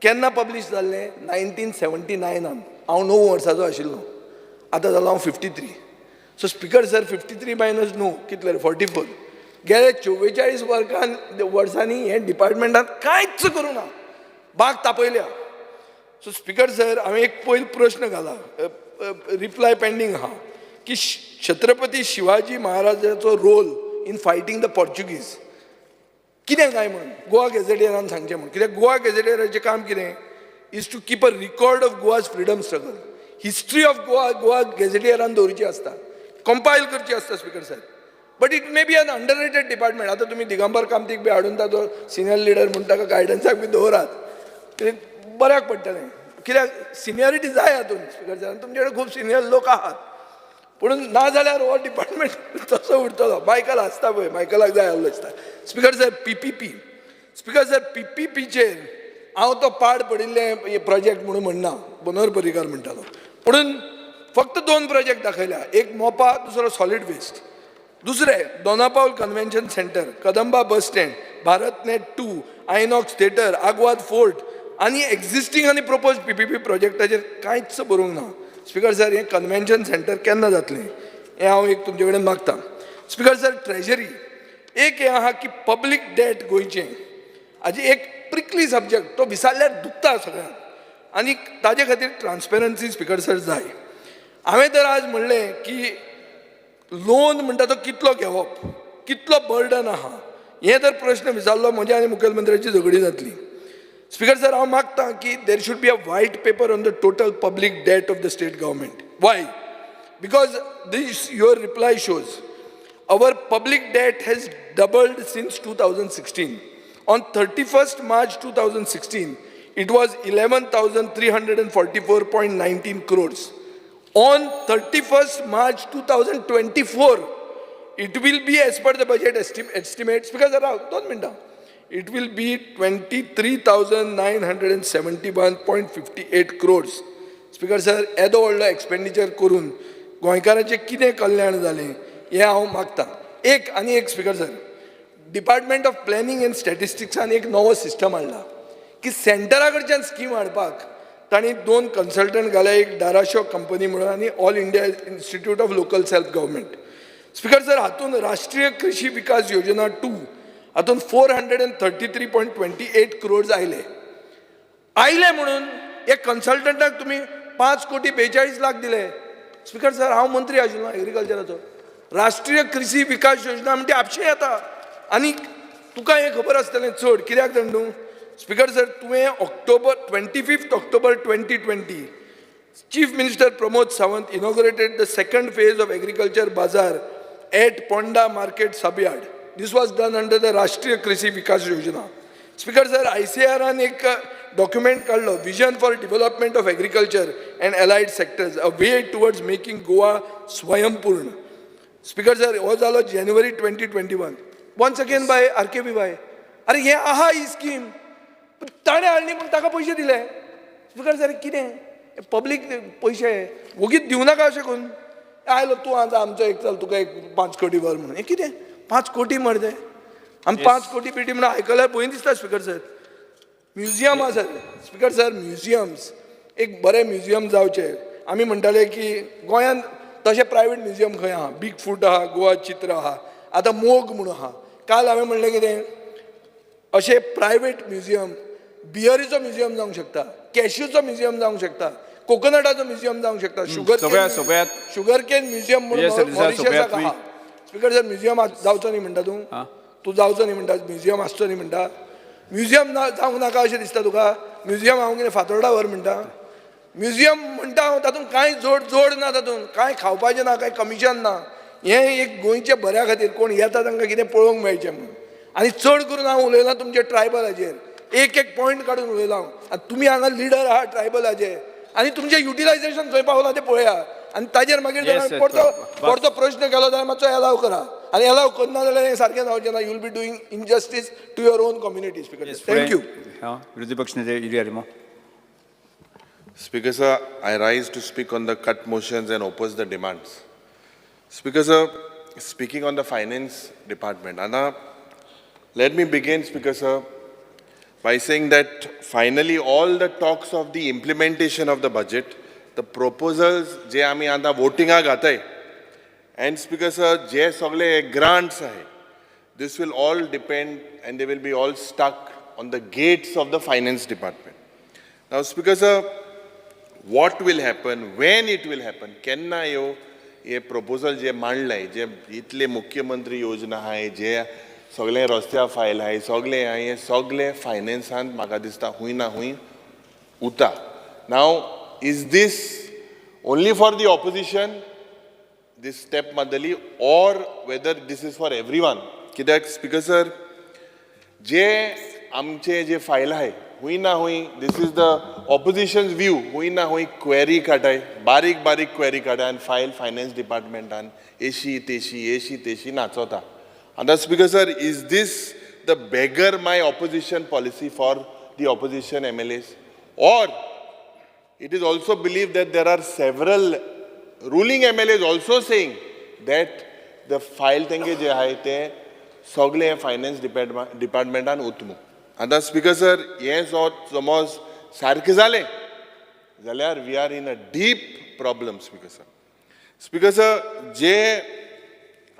केन्ना पब्लीश जाल्लें 1979. हांव 9 वर्साचो आशिल्लो. आतां जालो हांव 53. सो स्पिकर सर 53 मायनस 9 कितले 44. गेले 44 वर्सांनी हें डिपार्टमेंटान कांयच करूं ना. बाग तापयल्या. सो स्पिकर सर हांवें एक पयलो प्रश्न घाला रिप्लाय पेंडींग आहा की छत्रपती शिवाजी महाराजाचो role in fighting the Portuguese कितें काय म्हणून गोवा गॅझेटियरान सांगचें म्हणून. कित्याक गोवा गॅझेटियराचें काम कितें is to keep a record of Goa's freedom struggle. History of Goa गॅझेटियरान दवरची आसता, कंपायल करची आसता speaker sir. But it may be an underrated department. आतां तुमी दिगंबर कामतीक बी हाडून ताजो सिनियर लिडर म्हणून ताका गायडन्साक बी दवरात बऱ्याक पडटलें. कित्याक सिनियरिटी जाय हातून स्पिकर सर. तुमचे कडेन खूब सिनियर लोक आहात पूण ना जाल्यार हो डिपार्टमेंट तसो उरतलो. मायकल आसता पळय मायकलाक जाय आसलो दिसता speaker sir. PPP speaker sir PPPचेर हांव तो पाड पडिल्ले प्रोजेक्ट म्हणून म्हणना मनोहर पर्रीकार म्हणटालो. म्हणून फक्त 2 प्रोजेक्ट दाखयल्या. एक मोपा दुसरो सॉलिड वेस्ट. दुसरें Dona Paula convention centre, Kadamba bus stand, Bharat net 2, Inox theatre, Aguada fort आनी एक्झिस्टींग आनी प्रपोज PPP प्रोजेक्टाचेर कांयच बरोवंक ना स्पिकर सर. हें कन्वेंशन सेंटर केन्ना जातलें हें हांव एक तुमचे कडेन मागतां स्पिकर सर. ट्रेजरी एक हें आहा की पब्लीक डेट गोंयचें हाजी एक प्रिकली सब्जेक्ट तो विसरल्यार दुखता सगळ्यांक आनी ताजे खातीर ट्रान्सपेरन्सी स्पिकर सर जाय. हांवें तर आज म्हणलें की लोन म्हणटा तो कितलो घेवप, कितलो बर्डन आहा हें जर प्रश्न विचारलो म्हज्या आनी मुखेलमंत्र्याची झगडी जातली स्पिकर सर. हांव मागतां की there should be a white paper on the total public debt of the state government. Why? Because this your reply shows our public debt has doubled since 2016. On 31st March 2016, it was 11,344.19 crores. On 31st March 2024, it will be as per the budget estimates, because around, don't minute, it will be 23,971.58 crores. Speaker sir, येदो व्हडलो expenditure करून गोंयकारांचें कितें कल्याण जालें हें हांव मागतां. एक speaker sir, department of planning and स्टॅटिस्टिक्सान एक नवो सिस्टम हाडला की सेंटरा कडच्यान स्कीम हाडपाक तांणी 2 कन्सल्टंट घाल्या. एक डाराशो कंपनी म्हणून आनी all India institute of local self government. Speaker sir, हातूंत राष्ट्रीय कृषी विकास योजना 2 हातूंत 433.28 crores आयले म्हणून एक कन्सल्टंटाक तुमी 5,42,00,000 दिले. स्पिकर सर, हांव मंत्री आशिल्लो एग्रीकल्चराचो. राष्ट्रीय कृषी विकास योजना म्हणजे आपशें येता आनी तुका हें खबर आसतलें चड. कित्याक जाण न्हू स्पिकर सर, तुवें 25 October 2020 Chief Minister Pramod Sawant inaugurated the second phase of agriculture bazaar at Ponda Market Subyard. This was done under the Rashtriya Krishi Vikas Yojana. Speaker sir, ICAR ने एक document काढलो, Vision for Development of Agriculture and Allied Sectors, a way towards making Goa Swayambhurna. Speaker sir, हो जालो January 2021. Once again by RKB by. अरे हे आहा ही scheme ताणे हाडली पूण ताका पयशे दिले. स्पिकर सर, कितें पब्लीक पयशे वगीत दिवं नाका अशें करून आयलो तूं आतां आमचो एक चल तुका एक 5 कोटी वर म्हणून. हें कितें 5 कोटी मरते आमी 5 कोटी पेटी म्हणून आयकल्यार भंय दिसता. स्पिकर सर, म्युजियम आसा स्पिकर सर, म्युजियम्स एक बरें म्युजियम जावचें. आमी म्हणटाले की गोंयांत तशें प्रायवेट म्युजियम खंय आहा, बीग फूट आहा, गोवा चित्र आहा, आतां मोग म्हणून आहा. काल हांवें म्हणलें कितें, अशें प्रायवेट म्युजियम बियरीचो म्युजियम जावंक शकता, कॅश्यूचो म्युजियम जावंक शकता, कोकोनटाचो म्युजियम जावंक शकता, शुगर केन म्युजियम म्हणून मॉरिशसाक आहा. स्पीकर सर, म्युजियम जावचो न्ही म्हणटा तूं जावचो न्ही म्हणटा, म्युजियम आसचो न्ही म्हणटा. म्युजियम जावंक नाका अशें दिसता तुका? म्युजियम हांव कितें फातोर्डा व्हर म्हणटा? म्युजियम म्हणटा हांव, तातूंत कांय जोड ना, तातूंत कांय खावपाचें ना, कांय कमिशन ना. हें एक गोंयच्या बऱ्या खातीर कोण येता तांकां कितें पळोवंक मेळचें म्हणून. आनी चड करून हांव उलयलां तुमचे ट्रायबलाचेर, एक पॉयंट काडून उलयलां हांव. आनी तुमी हांगा लिडर आहात ट्रायबलाचे, आनी तुमचें युटिलायझेशन खंय पावलां तें पळया. आनी ताजेर मागीर जर परतो प्रश्न केलो जाल्यार मातसो एलाव करा. आनी एलाव करना जाल्यार हें सारकें जावचें ना. You will be doing injustice to your own community. Speaker, thank you. विरोधी पक्षनेते युरिया. Speaker sir, I rise to speak on the cut motions and oppose the demands. Speaker sir, speaking on the finance department, Anna, let me begin, Speaker sir, by saying that finally all the talks of the implementation of the budget, the proposals जे आमी आतां votinga घाताय, and Speaker sir, जे सगळे grants आहे, this will all depend and they will be all stuck on the gates of the finance department. Now Speaker sir, what will happen, when it will happen, केन्ना हे proposal जे मांडलाय, जे इतले मुख्यमंत्री योजना आहे, जे सगळे रस्त्या फायल आहे, सगळे आहे, हे सगळे फायनान्सांत म्हाका दिसता हुंय ना हुंय उता. Now, is this only for the opposition, this step madali, or whether this is for everyone? कित्याक Speaker sir, जे आमचे जे फायल आहे, हुई ना हुई, this is the opposition's view, हुई ना हुई query काटाय, बारीक query काटाय and file finance department and एशी Tsheshi नाचोता. And that's because sir, is this the beggar my opposition policy for the opposition MLAs? Or it is also believed that there are several ruling MLAs also saying that the file tenge je hai te सगळे finance डिपार्टमेंटान उतमू. आतां speaker sir, हें समज सारकें जालें जाल्यार we are in a deep problem. Speaker sir, speaker sir, जे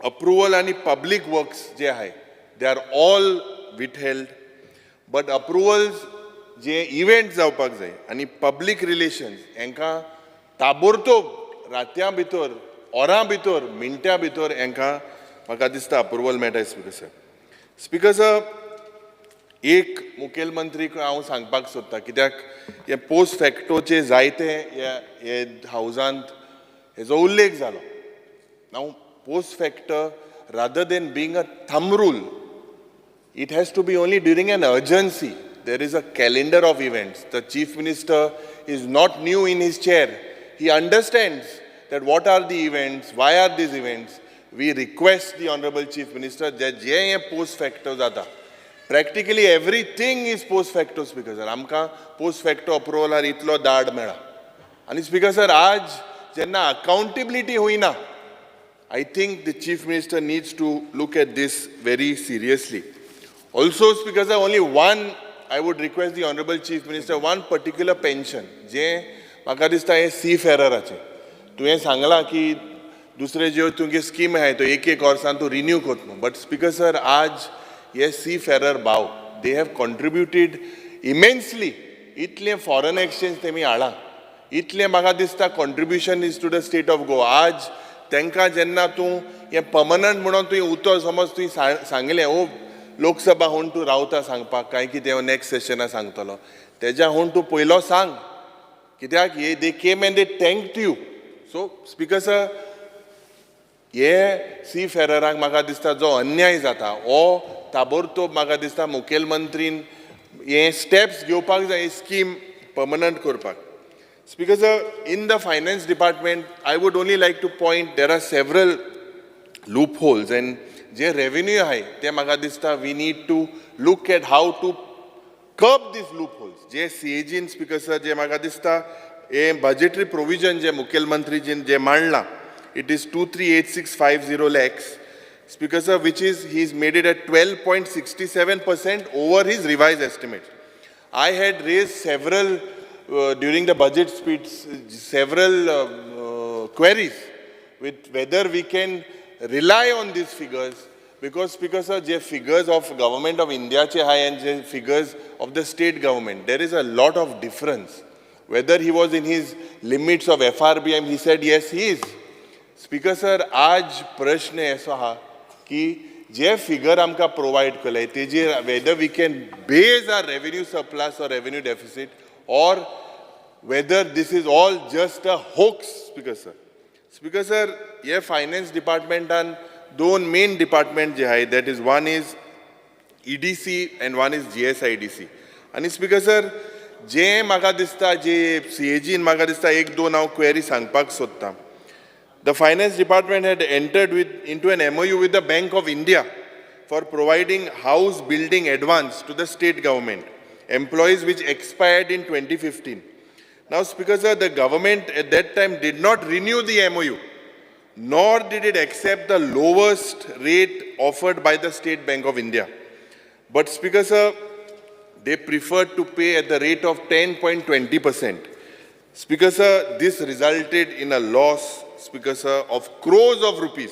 अप्रुवल आनी पब्लीक वर्क्स जे आहाय they are all withheld, but approvals जे इव्हेंट जावपाक जाय आनी पब्लीक रिलेशन्स हांकां ताबडतोब रात्यां भितर, वरां भितर, मिनटां भितर हांकां म्हाका दिसता अप्रुवल मेळटा. स्पीकर सर, स्पीकर सर, एक मुखेलमंत्रीक हांव सांगपाक सोदतां, कित्याक हे पोस्ट फॅक्टोचे जायते हे हावजांत हेजो उल्लेख जालो. Now post factor, rather than being a thumb rule, it has to be only during an urgency. There is a calendar of events. The Chief Minister is not new in his chair. He understands that what are the events, why are these events. We request the Honorable Chief Minister that je post facto jata. Practically everything is post facto, Speaker sir. Amka post facto approval are itlo dad mela. And Speaker sir, aaj jenna accountability huina, I think the Chief Minister needs to look at this very seriously. Also, Speaker sir, only one, I would request the Honorable Chief Minister, one particular pension, जे म्हाका दिसता हे seafareraचे. तुवें सांगला की दुसरे जे तुमगे स्कीम आहे तो एक वर्सान तू रिन्यू करता. बट स्पीकर सर, आज ये seafarer भाव, they have contributed immensely. इतले foreign exchange तेमी हाडा, इतले म्हाका दिसता contribution is to the state of Goa. आज तांकां जेन्ना तूं हे permanent म्हणून तुवें उतो समज तुवें सांगलें ओ लोकसभा होऊन तूं रावता सांगपाक काय कितें नेक्स्ट सेशना सांगतलो, तेज्या होऊन तूं पयलो सांग, कित्याक हे they came and they thanked you. So speaker sir, हे seafareraंक म्हाका दिसता जो अन्याय जाता हो ताबडतोब म्हाका दिसता मुखेलमंत्रीन हे स्टेप्स घेवपाक जाय स्कीम परमनंट करपाक. Speaker sir, in the finance department, I would only like to point, there are several loopholes and जे revenue आहे ते म्हाका दिसता we need to look at how to curb these loopholes. जे CAG Speaker sir, जे म्हाका दिसता हे budgetary provision जे मुखेलमंत्रीजीन जे मांडला, it is 238650 lakhs. Speaker sir, which is, he's made it at 12.67% over his revised estimate. I had raised several during the budget speech several queries with whether we can rely on these figures, because sir, the figures of Government of India che hai and the figures of the state government, there is a lot of difference. Whether he was in his limits of FRBM, he said yes, he is. Speaker sir, आज प्रश्न ऐसा हा कि जे figure आमका provide केले, तेजे whether we can base our revenue surplus or revenue deficit, or whether this is all just a hoax, Speaker sir. Speaker sir, ये finance department and दोन main department जे आहे, that is one is EDC and one is GSIDC. आणि Speaker sir, जे म्हाका दिसता जे CAG म्हाका दिसता एक दोन हांव query सांगपाक सोदतां. The finance department had entered into an MOU with the Bank of India for providing house building advance to the state government employees, which expired in 2015. Now, Speaker sir, the government at that time did not renew the MOU, nor did it accept the lowest rate offered by the State Bank of India. But Speaker sir, they preferred to pay at the rate of 10.20%. Speaker sir, this resulted in a loss, Speaker sir, of crores of rupees.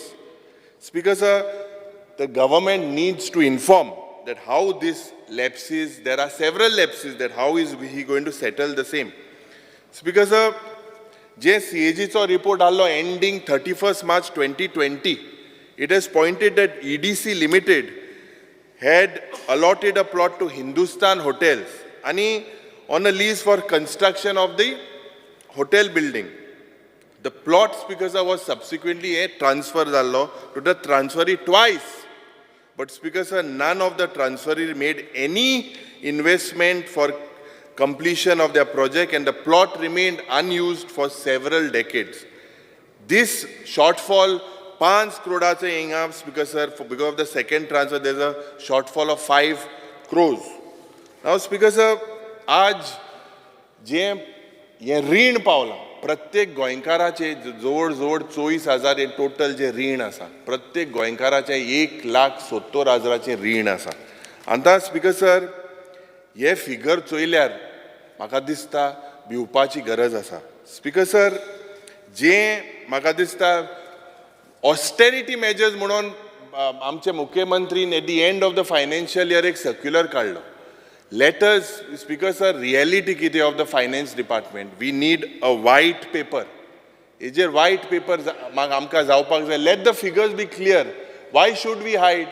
Speaker sir, the government needs to inform that how this lapses, there are several lapses, that how is he going to settle the same. Speaker sir, जे CAGचा report आलो ending 31st March 2020, it has pointed that EDC Limited had allotted a plot to Hindustan Hotels and on a lease for construction of the hotel building. The plot, Speaker sir, was subsequently a transfer to the transferee twice. But Speaker sir, none of the transferee made any investment for completion of their project, and the plot remained unused for several decades. This shortfall, 5 crores inga, Speaker sir, because of the second transfer, there's a shortfall of 5 crores. Now, Speaker sir, आज जे ये ऋण पावला प्रत्येक गोंयकाराचे जवळ जवळ 24,000 total जे ऋण आसा, प्रत्येक गोंयकाराचे 1,70,000 ऋण आसा. आतां स्पीकर सर, हे फिगर चोयल्यार म्हाका दिसता भिवपाची गरज आसा. स्पीकर सर, जे म्हाका दिसता ऑस्टेरिटी मेजर्स म्हणून आमचे मुख्यमंत्रीन at the end of the financial year एक सर्क्युलर काडलो. Let us, Speaker sir, reality kiti of the finance department. We need a white paper. Is there white paper? Amka zawpak zay. Let the figures be clear. Why should we hide?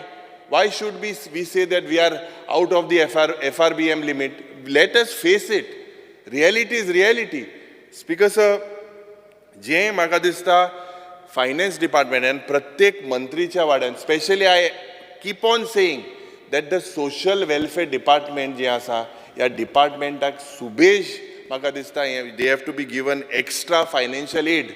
Why should we say that we are out of the FRBM limit? Let us face it. Reality is reality. Speaker sir, je maka dista finance department and pratyek mantri cha wadan. Especially I keep on saying that the social welfare department je asa, ya department tak subesh maka dista they have to be given extra financial aid,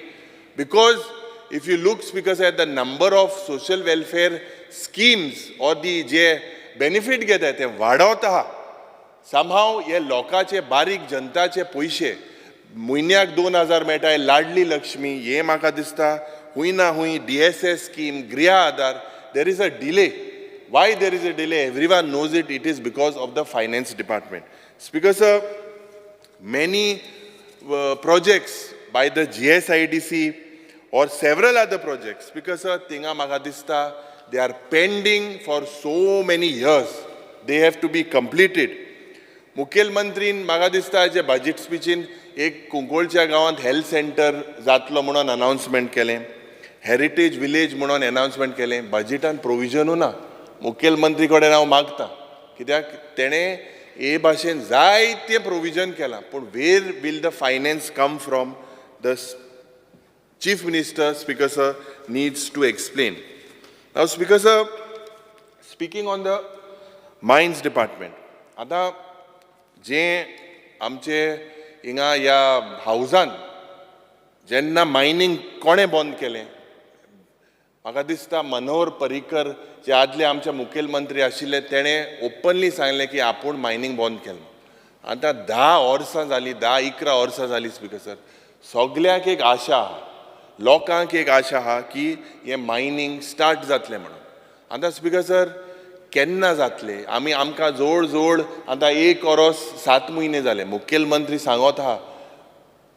because if you look, Speaker sir, at the number of social welfare schemes or the je benefit geta te vadavta, somehow ye lokache barik jantache poishe म्हयन्याक 2,000 मेळटाय, लाडली लक्ष्मी, ये म्हाका दिसता हुंय ना हुंय DSS scheme, गृह आधार, there is a delay. Why there is a delay? Everyone knows it. It is because of the finance department. Speaker sir, many projects by the GSIDC or several other projects, Speaker sir, tinga maga dista, they are pending for so many years. They have to be completed. मुखेलमंत्रीन म्हाका दिसता जे budget स्पीचीन एक कुंकोळच्या गांवांत health centre जातलो म्हणून announcement केलें, heritage village म्हणून announcement केलें, बजेटान प्रोविजनू ना. मुखेलमंत्री कडेन हांव मागतां, कित्याक तेणें हे भाशेन जायतें प्रोविजन केलां, पूण where will the finance come from? The chief minister, speaker sir, needs to explain. Now speaker sir, speaking on the mines department, आतां जे आमचे हिंगा ह्या हावजान जेन्ना मायनींग कोणें बंद केलें, म्हाका दिसता मनोहर पर्रीकर जे आदले आमचे मुखेलमंत्री आशिल्ले, तेणें ओपनली सांगलें की आपूण मायनींग बंद केलें. आतां 10 वर्सां जालीं, 10-11 वर्सां जालीं स्पीकर सर. सगळ्याक एक आशा आहा, लोकांक एक आशा आहा की हें मायनींग स्टार्ट जातलें म्हणून. आतां स्पीकर सर, केन्ना जातले आमकां जोड जोड आतां 1 वर्स 7 म्हयने जाले मुखेलमंत्री सांगत आहा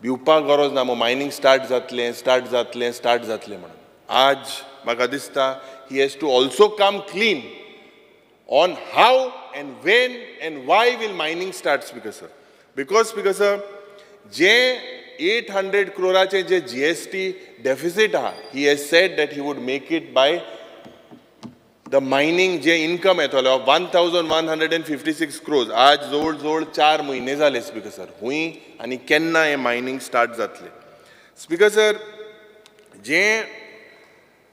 भिवपाक गरज ना मायनींग स्टार्ट जातलें म्हणून आज म्हाका दिसता he has to also come clean on how and when and why will mining start, Speaker sir. Because Speaker sir, जे 800 crore जे GST deficit he has said that he would make it by the mining जे income येतलो 1156 crores. आज जोड जोड 4 म्हयने जाले Speaker sir. हुई आणि केन्ना हे mining start जातले. Speaker sir, जे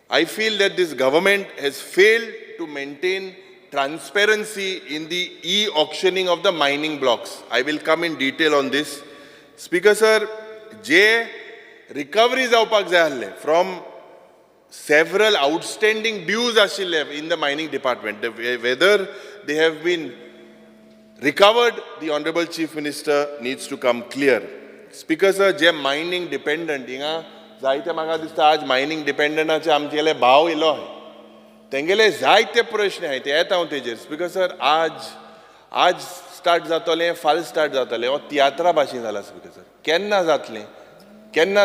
I feel that this government has failed to maintain transparency in the e-auctioning of the mining blocks. I will come in detail on this. Speaker sir, जे recovery जावपाक जाय आसले from several outstanding dues आशिल्ले in the mining department, whether they have been recovered, the Honorable Chief Minister needs to come clear. Speaker sir, जे mining dependent, हिंगा जायते म्हाका दिसता आज mining dependentaचे आमचेले भाव इलो तेंगेले जायते प्रश्न आहाय ते येता हांव तेजेर. स्पीकर सर, आज स्टार्ट जातलें फाल स्टार्ट जातलें हो तियात्रा भाशेन जाला स्पीकर सर. केन्ना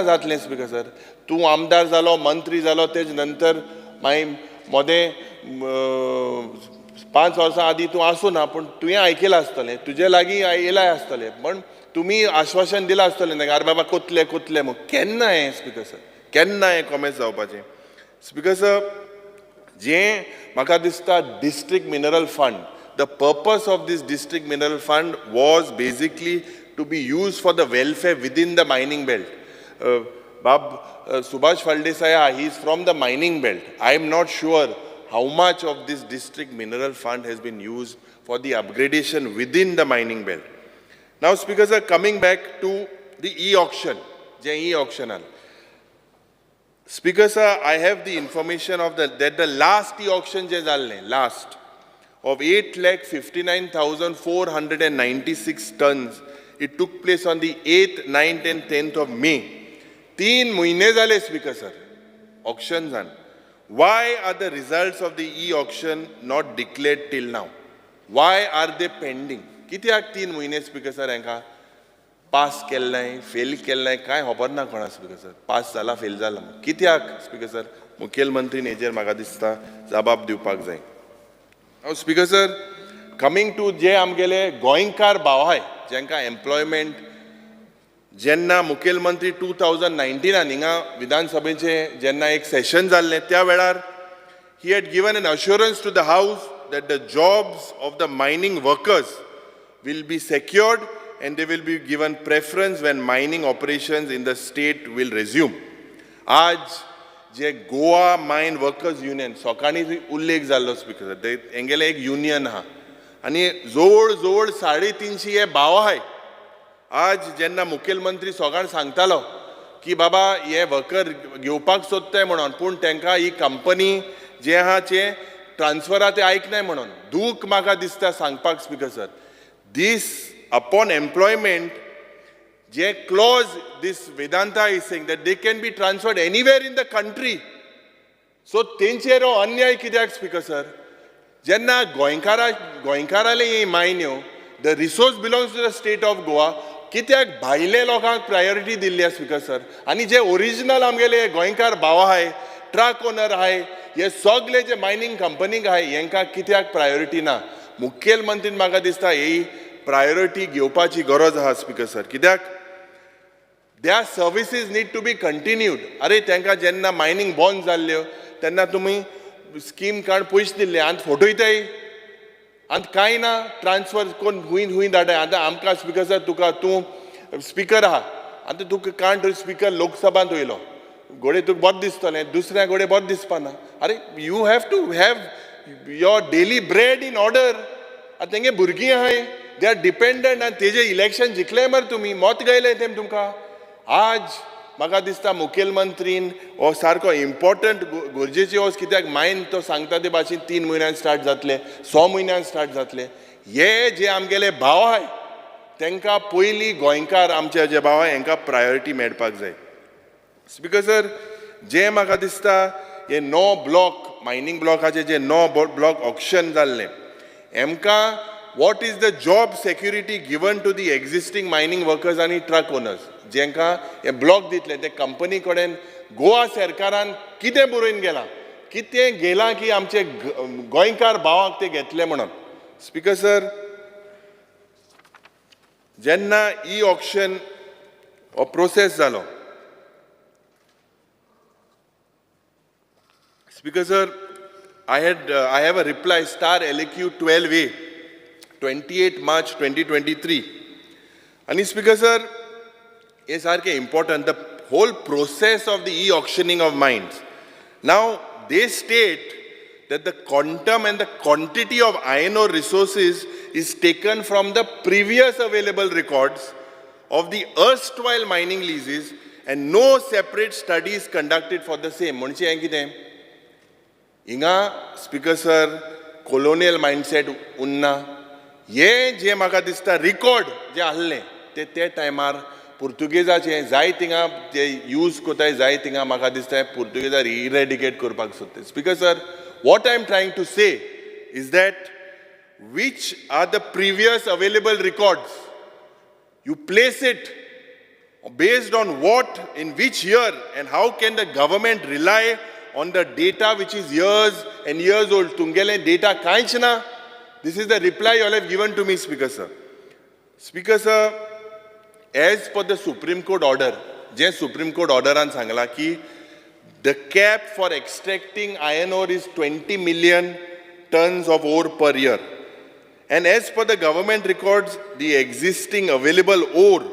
जातलें स्पीकर सर. तूं आमदार जालो मंत्री जालो तेज नंतर मागीर मोदें 5 वर्सां आदीं तूं आसूं ना पूण तुवें आयकलां आसतलें तुजे लागीं येयलाय आसतलें पण तुमी आश्वासन दिलां आसतलें आरे बाबा कोतले म्हूण. केन्ना हें स्पीकर सर केन्ना हें कॉमेस जावपाचें. स्पीकर सर, जे म्हाका दिसता district mineral fund, the purpose of this district mineral fund was basically to be used for the welfare within the mining belt. Subhash Faldesaya, he is from the mining belt. I am not sure how much of this district mineral fund has been used for the upgradation within the mining belt. Now, Speaker sir, coming back to the e-auction, e-auction. Speaker sir, I have the information of that the last e-auction last of 8,59,496 tons. It took place on the 8th, 9th and 10th of May. 3 mahine zale, Speaker sir, auctions. Why are the results of the e-auction not declared till now? Why are they pending? कित्याक 3 mahine, Speaker sir, हांकां pass केल्लें fail केल्लें कांय खबर ना कोणा. Speaker sir, pass जाला fail जाला कित्याक स्पीकर सर मुखेलमंत्रीन हेजेर म्हाका दिसता जबाब दिवपाक जाय. स्पीकर सर, कमिंग टू जे आमगेले गोंयकार भाव आहाय जेंकां एम्प्लॉयमेंट जेन्ना मुखेलमंत्री 2019 हिंगा विधानसभेचे जेन्ना एक सेशन जाल्लें त्या वेळार he had given an assurance to the house that the jobs of the mining workers will be secured and they will be given preference when mining operations in the state will resume. आज जे Goa mine workers union सकाळी उल्लेख जाल्लो speaker ते हेंगेले एक union आहा आनी जोड जोड 350 हे भाव आहाय. आज जेन्ना मुखेलमंत्री सकाळ सांगतालो की बाबा हे वर्कर घेवपाक सोदताय म्हणून पूण तांकां ही कंपनी जे आहा ते ट्रान्सफरा ते आयकनाय म्हणून दूख म्हाका दिसता सांगपाक. Speaker sir, this upon employment, J clause, this Vedanta is saying that they can be transferred anywhere in the country. So, tenchero anyay kidyak, Speaker sir. Jenna goinkarale ye mainyo, the resource belongs to the state of Goa. Kityak bhaile lokank priority dilliya, Speaker sir. Ani je original amgele goinkar bawa hai, truck owner hai, ye sogle je mining company hai, yenka kityak priority na. Mukhel mantrin maga dista yei priority घेवपाची गरज आहा. Speaker sir, कित्याक त्या services need to be continued. अरे तांकां जेन्ना mining बंद जाल्ल्यो तेन्ना तुमी स्कीम कार्ड पयशे दिल्ले आनी फोटोयताय आनी कांय ना ट्रान्सफर कोण हुंय धाडाय. आतां आमकां स्पीकर सर तुका तूं स्पीकर आहा आतां तुका कांट स्पीकर लोकसभांत वयलो घोडे तुका बरें दिसतलें दुसऱ्या घोडे बरें दिसपाना. अरे you have to have your daily bread in order. आतां तेंगे भुरगीं आहाय they are dependent and तेजे इलेक्शन जिखले मर तुम्ही मत गयले तेम तुमकां. आज म्हाका दिसता मुखेलमंत्रीन हो सारको इम्पॉर्टंट गरजेची वस्त कित्याक मायन तो सांगता ते भाशेन 3 म्हयन्यान स्टार्ट जातले 6 म्हयन्यान स्टार्ट जातले. हे जे आमगेले भाव आहाय तांकां पयलीं गोंयकार आमचे जे भाव आहाय हांकां प्रायोरिटी मेळपाक जाय. स्पीकर सर, जे म्हाका दिसता हे 9 ब्लॉक मायनींग ब्लॉकाचे जे 9 ब्लॉक ऑक्शन जाल्ले एमकां what is the job security given to the existing mining workers आणि ट्रक ओनर्स जेंकां हे ब्लॉक दितले ते कंपनी कडेन गोवा सरकारान कितें बरोवन गेलां कितें गेलां की आमचे गोंयकार भावाक ते घेतले म्हणून स्पीकर सर जेन्ना ई ऑक्शन हो प्रोसेस जालो speaker sir I have a reply star LQ 12A 28 March 2023 and speaker sir is important the whole process of the e-auctioning of mines. Now they state that the quantum and the quantity of iron ore resources is taken from the previous available records of the erstwhile mining leases and no separate studies conducted for the same. म्हणजे हें कितें हिंगा speaker sir colonial mindset उरना हे जे म्हाका दिसता record जे आहले ते टायमार पुर्तुगेजाचे जाय थिंगा जे यूज कोताय जाय थिंगा म्हाका दिसता पुर्तुगेजार इरेडिकेट करपाक सोदता speaker sir what I am trying to say is that which are the previous available records. You place it based on what, in which year, and how can the government rely on the data which is years and years old. Tungele data kainch na. This is the reply you all have given to me, Speaker Sir. Speaker Sir, as per the Supreme Court order, je Supreme Court order an sangla ki the cap for extracting iron ore is 20 million tons of ore per year. And as per the government records, the existing available ore,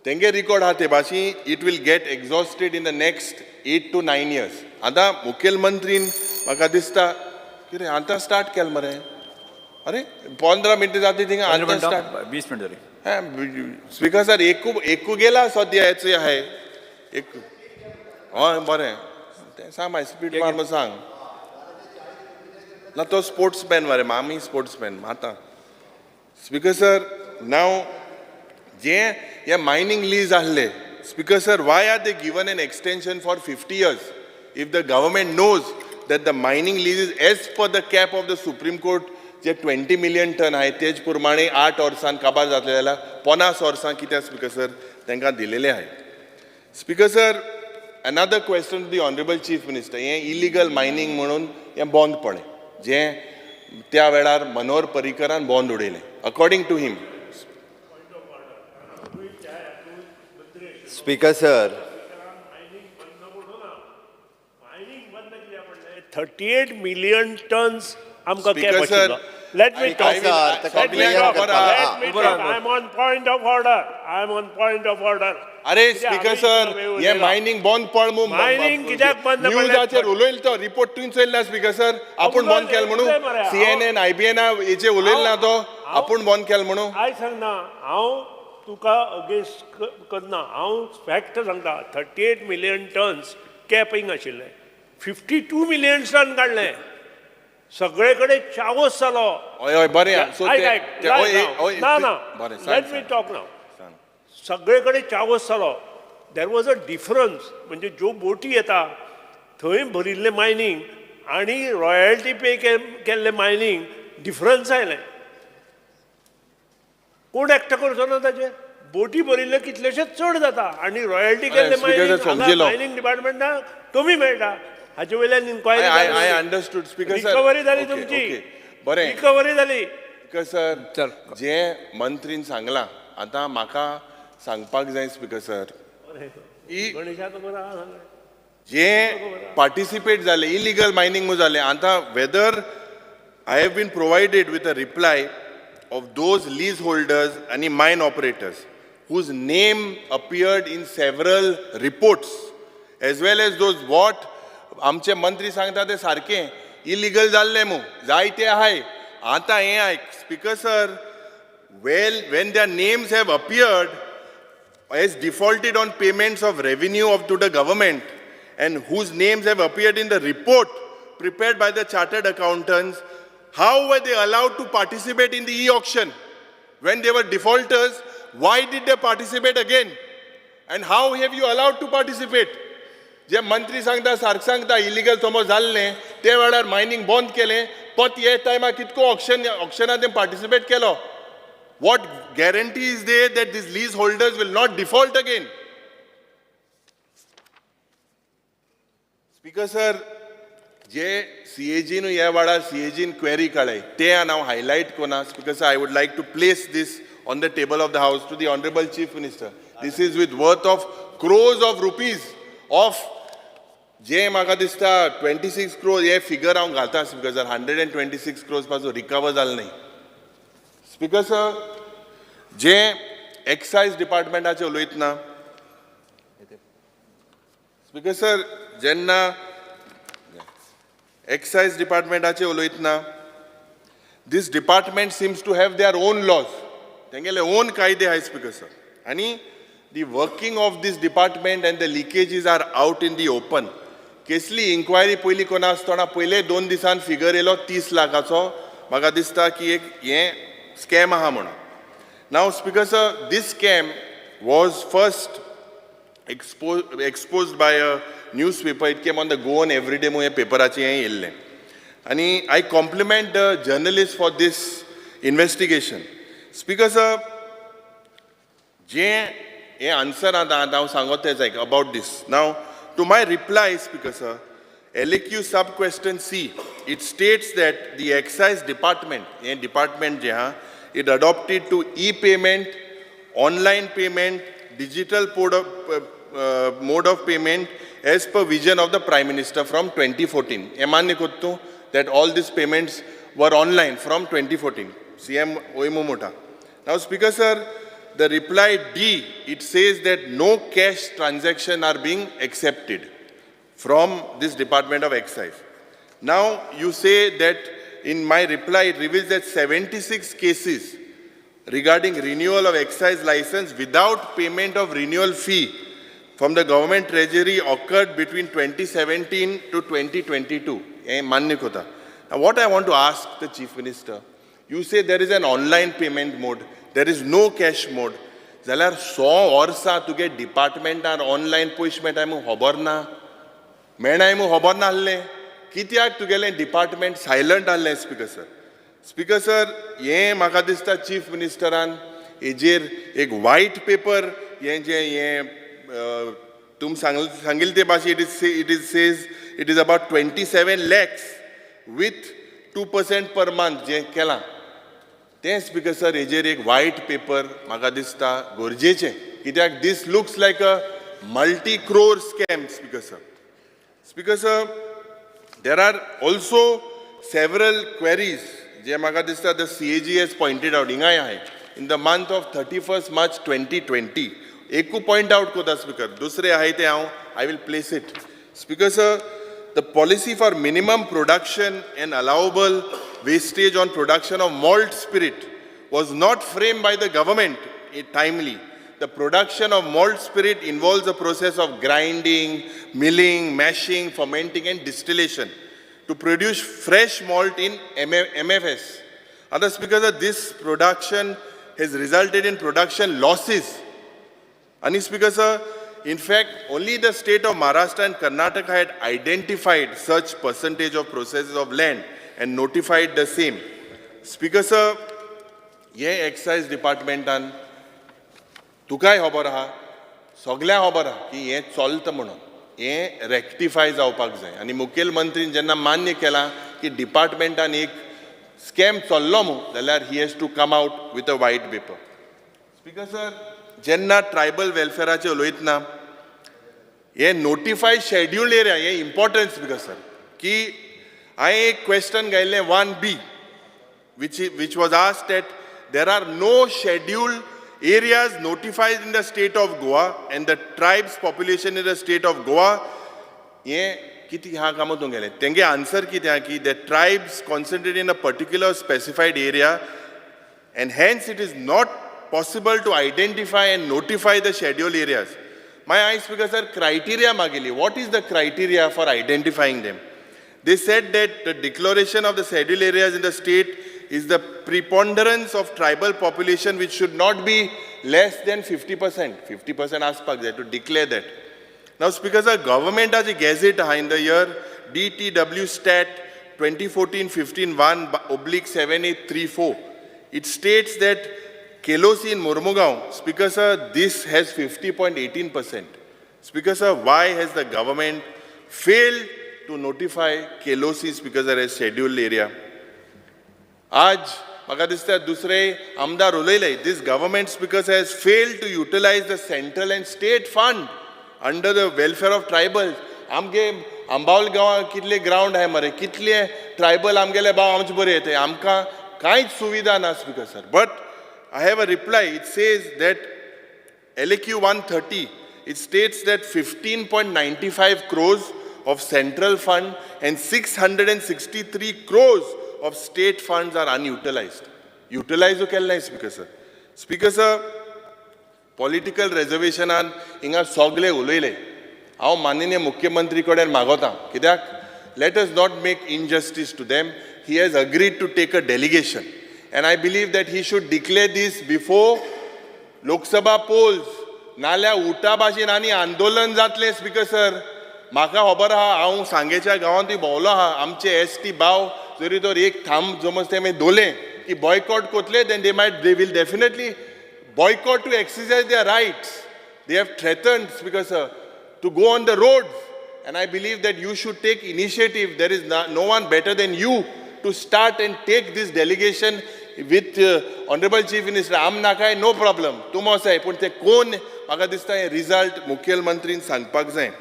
tenge record hate bashi, it will get exhausted in the next 8 to 9 years. Ada Mukhel Mantrin maka dista kire anta start kel mare. Are 15 minute जाते थिंगा anta start 20 minute झाली. Speaker sir एकू गेला सध्या याचे आहे एक हय बरें ते सांग माय स्पीड मार मग सांग ना तो स्पोर्ट्समॅन मरे आमी स्पोर्ट्समॅन आता स्पीकर सर नाव जे हे मायनिंग लीज आहले speaker sir Y are they given an extension for 50 years if the government knows that the mining lease is as per the cap of the Supreme Court जे 20 million ton आहे तेज प्रमाणे 8 वर्सां काबार जातले जाल्यार 50 वर्सां कित्याक स्पीकर सर तांकां दिलेले आहे speaker sir another question to the honourable chief minister हे इलिगल मायनिंग म्हणून हे बंद पडलें जे त्या वेळार मनोहर पर्रीकरान बंद उडयलें according to him speaker sir 38 million tons आमकां Speaker, कॅप sir, आशिल्लो. Let me talk. Let me talk. I'm on point of order. I'm on point of order. अरे स्पीकर सर हे मायनिंग बंद पड Mining कित्याक बंद पडलें? न्यूजाचेर उलयले तो रिपोर्ट तुवें चयल्ला स्पीकर सर आपूण बंद केलें म्हणून CNN IBN हेचे उलयले ना तो आपूण बंद केलें म्हणून आयज सांगना हांव तुका अगेन्स्ट करना हांव फॅक्ट सांगता 38 million tons कॅपिंग आशिल्लें 52 million टन काडलें सगळे कडेन चावस जालो हय हय बरें ना लेट मी टॉक नाव सगळे कडेन चावस जालो देर वॉज अ डिफरन्स म्हणजे ज्यो बोटी येता थंय भरिल्ले मायनींग आनी रॉयल्टी पे केल्ले मायनींग डिफरन्स आयलें कोण एकटो करचो ना ताचेर बोटी भरिल्ले कितलेशेच चड जाता आनी रॉयल्टी केल्ले मायनींग डिपार्टमेंटाक कमी मेळटा हाचे वयल्यान inquiry I understood speaker sir recovery जाली तुमची बरें रिकवरी जाली स्पीकर सर जे मंत्रीन सांगलां आतां म्हाका सांगपाक जाय स्पीकर सर जे पार्टिसिपेट जाले इलिगल मायनींग जाले आतां whether I have been provided with a reply of those lease holders आनी mine operators whose name appeared in several reports as well as those what आमचे मंत्री सांगता ते सारखे इलिगल जाल्ले मू जायते आहाय आता हे आयक speaker sir when their names have appeared as defaulted on payments of revenue to the government and whose names have appeared in the report prepared by the chartered accountants, how were they allowed to participate in the e-auction? When they were defaulters, why did they participate again? And how have you allowed to participate? जे मंत्री सांगता सारकें सांगता illegal समज जाल्लें ते वेळार mining बंद केलें पण हे टायमार कितको ऑक्शनात ते पार्टिसिपेट केलो what guarantee is there that this lease holders will not default again speaker sir जे सीएजीन ह्या वेळार सीएजीन क्वेरी काडय ते हांव हायलायट कोना speaker sir I would like to place this on the table of the house to the honourable chief minister this is with worth of crores of rupees of जे म्हाका दिसता 26 crores हे फिगर हांव घालता speaker sir 126 crores पासून recover जालें नाही speaker sir जे एक्सायज डिपार्टमेंटाचे उलयतना स्पीकर सर जेन्ना एक्सायज डिपार्टमेंटाचे उलयतना this department seems to have their own laws तेंगेले on कायदे आहाय स्पीकर सर आनी the working of this department and the leakages are out in the open केसली इन्क्वायरी पयली कोणा आसतना पयले 2 दिसान फिगर येयलो 30 लाखाचो म्हाका दिसता की एक हें स्कॅम आहा म्हणून now speaker sir this scam was first exposed by a newspaper. It came on the Go On every day मुळे पेपराचे हें येयल्लें आनी I compliment the journalist for this investigation speaker sir जे हे आन्सर हांव सांगत तें जाय about this now to my reply speaker sir LAQ sub question C it states that the excise department हे डिपार्टमेंट जे आहा it adopted to e-payment online payment digital mode of payment as per vision of the Prime Minister from 2014. Emanne kottu that all these payments were online from 2014. CM Oimumota. Now, Speaker Sir, the reply D, it says that no cash transaction are being accepted from this Department of Excise. Now, you say that in my reply, it reveals that 76 cases regarding renewal of excise license without payment of renewal fee from the government treasury occurred between 2017 to 2022. Now what I want to ask the Chief Minister, you say there is an online payment mode, there is no cash mode. Zalar 100 वर्सां तुगे डिपार्टमेंटान online पयशे मेळटाय म्हूण खबर ना मेळनाय म्हूण खबर नासलें कित्याक तुगेलें डिपार्टमेंट सायलंट आसलें स्पीकर सर स्पीकर सर हें म्हाका दिसता चीफ मिनिस्टरान हेजेर एक वायट पेपर हें जें हें तुम सांगिल्ले ते भाशे it says it is about 27 lakhs with 2% per month जें केलां तें स्पीकर सर हेजेर एक वायट पेपर म्हाका दिसता गरजेचें कित्याक this looks like a multi crore scam speaker sir there are also several queries जे म्हाका दिसता the CAG has pointed out हिंगाय आहाय in the month of 31st March 2020 एकू पॉइंट आउट कोता स्पीकर दुसरे आहाय ते हांव I will place it speaker sir the policy for minimum production end allowable wastage on production of malt spirit was not framed by the government timely. The production of malt spirit involves a process of grinding, milling, mashing, fermenting and distillation to produce fresh malt in MFS. Other speakers, this production has resulted in production losses. And speakers, in fact, only the state of Maharashtra and Karnataka had identified such percentage of processes of land and notified the same. Speaker sir, ये excise डिपार्टमेंटान तुकाय खबर आहा सगळ्यांक खबर आहा की हें चलता म्हणून हें रेक्टिफाय जावपाक जाय आनी मुखेलमंत्रीन जेन्ना मान्य केलां की डिपार्टमेंटान एक स्कॅम चल्लो म्हणून जाल्यार he has to come out with a white paper speaker sir जेन्ना ट्रायबल वेलफेअराचेर उलयतना हे नोटिफायड शेड्यूल्ड एरिया हें इम्पॉर्टंट स्पीकर सर की I question gaile 1B, which was asked that there are no scheduled areas notified in the state of Goa and the tribes population in the state of Goa. Ye kiti ha kamatun gele. Tenge answer kiti ha ki the tribes concentrate in a particular specified area and hence it is not possible to identify and notify the scheduled areas. My eyes speaker sir criteria magili. What is the criteria for identifying them? They said that the declaration of the scheduled areas in the state is the preponderance of tribal population which should not be less than 50%. 50% aspak there to declare that. Now, Speaker, sir, government has a gazette in the year DTW Stat 2014-15-1/7834. It states that KLOC in Mormugaon, Speaker, sir, this has 50.18%. Speaker, sir, why has the government failed to notify KLOC, Speaker, sir, as scheduled area? आज म्हाका दिसता दुसरे आमदार उलयले, this government, Speaker, has failed to utilize the central and state fund under the welfare of tribals. आमगे आंबावल गांवां कितले ground आहे मरे, कितले ट्रायबल आमगेले भाव आमचे बरे येते, आमकां कांयच सुविधा ना, Speaker, sir. But I have a reply. It says that LAQ 130, it states that 15.95 crores of central fund and 663 crores of state funds are unutilized. Utilize o केल्ले, Speaker, sir. Speaker, sir, political reservation an inga sogle उलयले. हांव माननीय मुख्यमंत्री कडेन मागोतां, कित्याक let us not make injustice to them. He has agreed to take a delegation. And I believe that he should declare this before Lok Sabha polls. नाल्या उठा भाशेन आनी आंदोलन जातलें, Speaker, sir. म्हाका खबर आहा, हांव सांगेच्या गांवांतूय भोंवलो आहा, आमचे एसटी भाव जरी तर एक थांब समज तें दोले की boycott कोतले, then they will definitely boycott to exercise their rights. They have threatened, Speaker, sir, to go on the roads. And I believe that you should take initiative. There is no one better than you to start and take this delegation with Honorable Chief Minister. Am nakai, no problem. Tumo say, पण ते कोण म्हाका दिसता हे result मुख्यमंत्रीन सांगपाक जाय.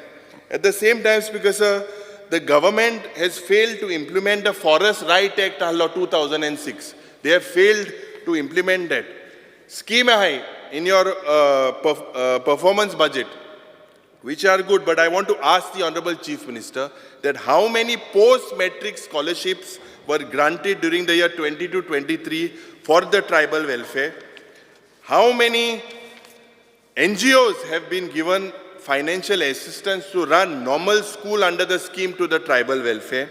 At the same time, Speaker, sir, the government has failed to implement the Forest Right Act 2006. They have failed to implement that. Scheme hai in your performance budget, which are good, but I want to ask the Honorable Chief Minister that how many post-matric scholarships were granted during the year 22-23 for the tribal welfare? How many NGOs have been given financial assistance to run normal school under the scheme to the tribal welfare?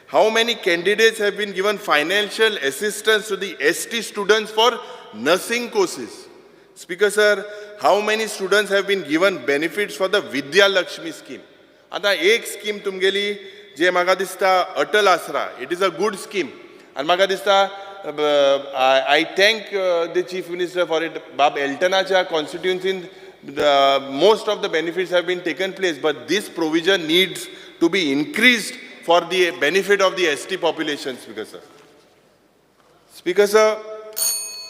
How many candidates have been given financial assistance to the ST students for nursing courses? Speaker, sir, how many students have been given benefits for the Vidya Lakshmi scheme? आता एक scheme तुमगेली जे म्हाका दिसता अटल आसरा, it is a good scheme. And म्हाका दिसता I thank the Chief Minister for it. Bab Eltonaच्या constituency, most of the benefits have been taken place, but this provision needs to be increased for the benefit of the ST population, Speaker, sir. Speaker, sir,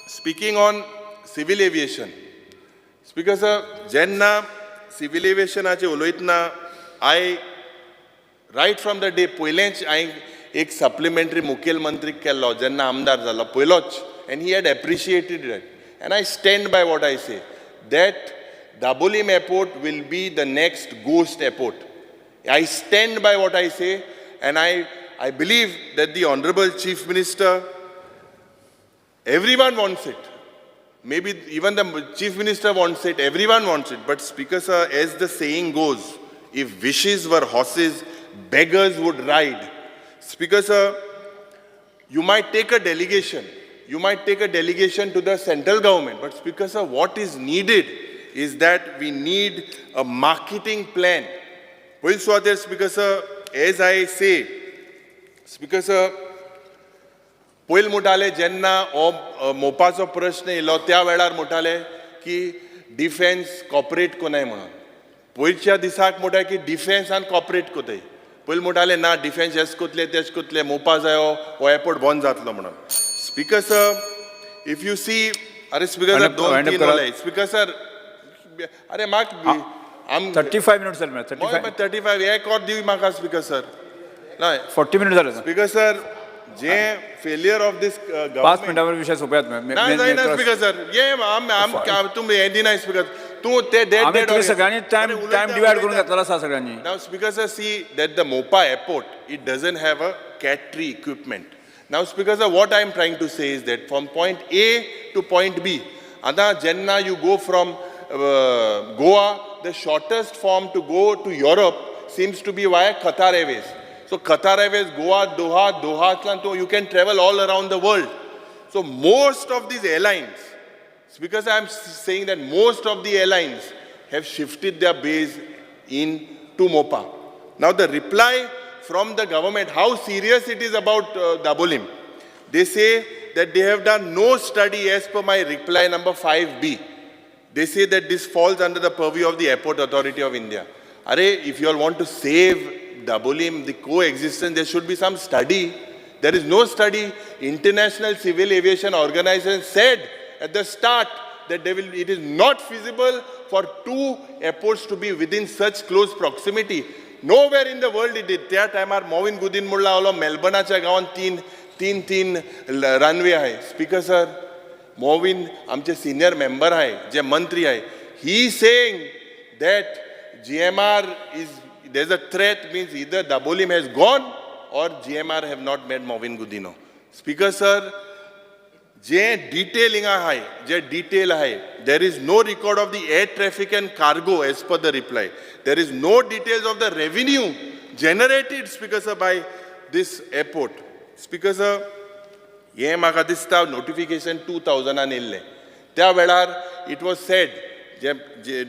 speaking on civil aviation, Speaker, sir, jenna civil aviation ache uloitna, I right from the day poilench I ek supplementary मुख्यमंत्री केल्लो jenna आमदार जालो poiloch, and he had appreciated it, and I stand by what I say, that Dabolim Airport will be the next ghost airport. I stand by what I say, and I believe that the Honorable Chief Minister, everyone wants it. Maybe even the Chief Minister wants it, everyone wants it. But Speaker, sir, as the saying goes, if wishes were horses, beggars would ride. Speaker, sir, you might take a delegation. You might take a delegation to the central government. But Speaker, sir, what is needed is that we need a marketing plan. Well, so there, Speaker, sir, as I say, Speaker, sir, पयल मुटाले जेन्ना हो मोपाचो प्रश्न येयलो त्या वेळार मुटाले की defence cooperate कोनाय म्हणून. पयच्या दिसाक म्हणटा की डिफेन्स आनी कॉपरेट कोताय. पयल मुटाले ना डिफेन्स हेच कोतले तेच कोतले मोपा जायो हो एअरपोर्ट बंद जातलो म्हणून. Speaker sir, if you see, अरे स्पीकर सर दोन तीन उलय. स्पीकर सर, अरे म्हाक आम 35 मिनिट्स जाले मरे. 35 एक और दिव म्हाका स्पीकर सर. ना 40 मिनिट जाले. स्पीकर सर, जे फेलियर ऑफ दिस 5 मिनिटांवर विषय सोपयात नाही जायना स्पीकर सर. ये आम तुम्ही हे दिनाय स्पीकर. तू ते आम्ही सगळ्यांनी टाइम डिवाइड करून घेतलेला आसा सगळ्यांनी. Now Speaker sir, see that the Mopa airport, it doesn't have a Cat 3 equipment. Now Speaker sir, what I am trying to say is that from point A to point B, Ada Jenna you go from Goa, the shortest form to go to Europe seems to be via Qatar Airways. So Qatar Airways, Goa, Doha, Atlanto, you can travel all around the world. So most of these airlines, because I am saying that most of the airlines have shifted their base to Mopa. Now the reply from the government, how serious it is about Dabolim. They say that they have done no study as per my reply number 5B. They say that this falls under the purview of the Airport Authority of India. Are, if you all want to save Dabolim, the coexistence, there should be some study. There is no study. International Civil Aviation Organization said at the start that it is not feasible for two airports to be within such close proximity. Nowhere in the world it did. त्या टायमार मोविन गुदीन म्हणला ओलो मेलबर्नाच्या गांवांत तीन runway आहे. Speaker sir, मोविन आमचे senior member आहे, जे मंत्री आहे, he saying that GMR is, there's a threat, means either Dabolim has gone or GMR have not met Movind Gudino. Speaker sir, जे detail hai, there is no record of the air traffic and cargo as per the reply. There is no details of the revenue generated, Speaker sir, by this airport. Speaker sir, ये म्हाका दिसता notification 2000 येल्ले. त्या वेळार it was said,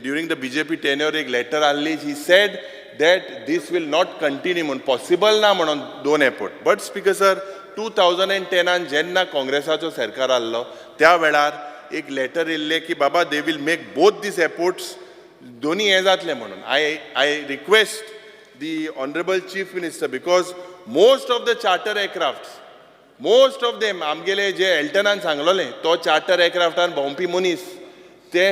during the BJP tenure एक letter आल्ली, he said that this will not continue म्हणून possible ना म्हणून दोन airport. But Speaker sir, 2010 जेन्ना काँग्रेसाचो सरकार आल्लो त्या वेळार एक लेटर येल्ले की बाबा they will make both this airports दोन्ही हे जातले म्हणून. I request the honorable chief minister, because most of the charter aircrafts, most of them आमगेले जे एल्टनान सांगलोले तो चार्टर एअरक्राफ्टान भोंवपी मनीस ते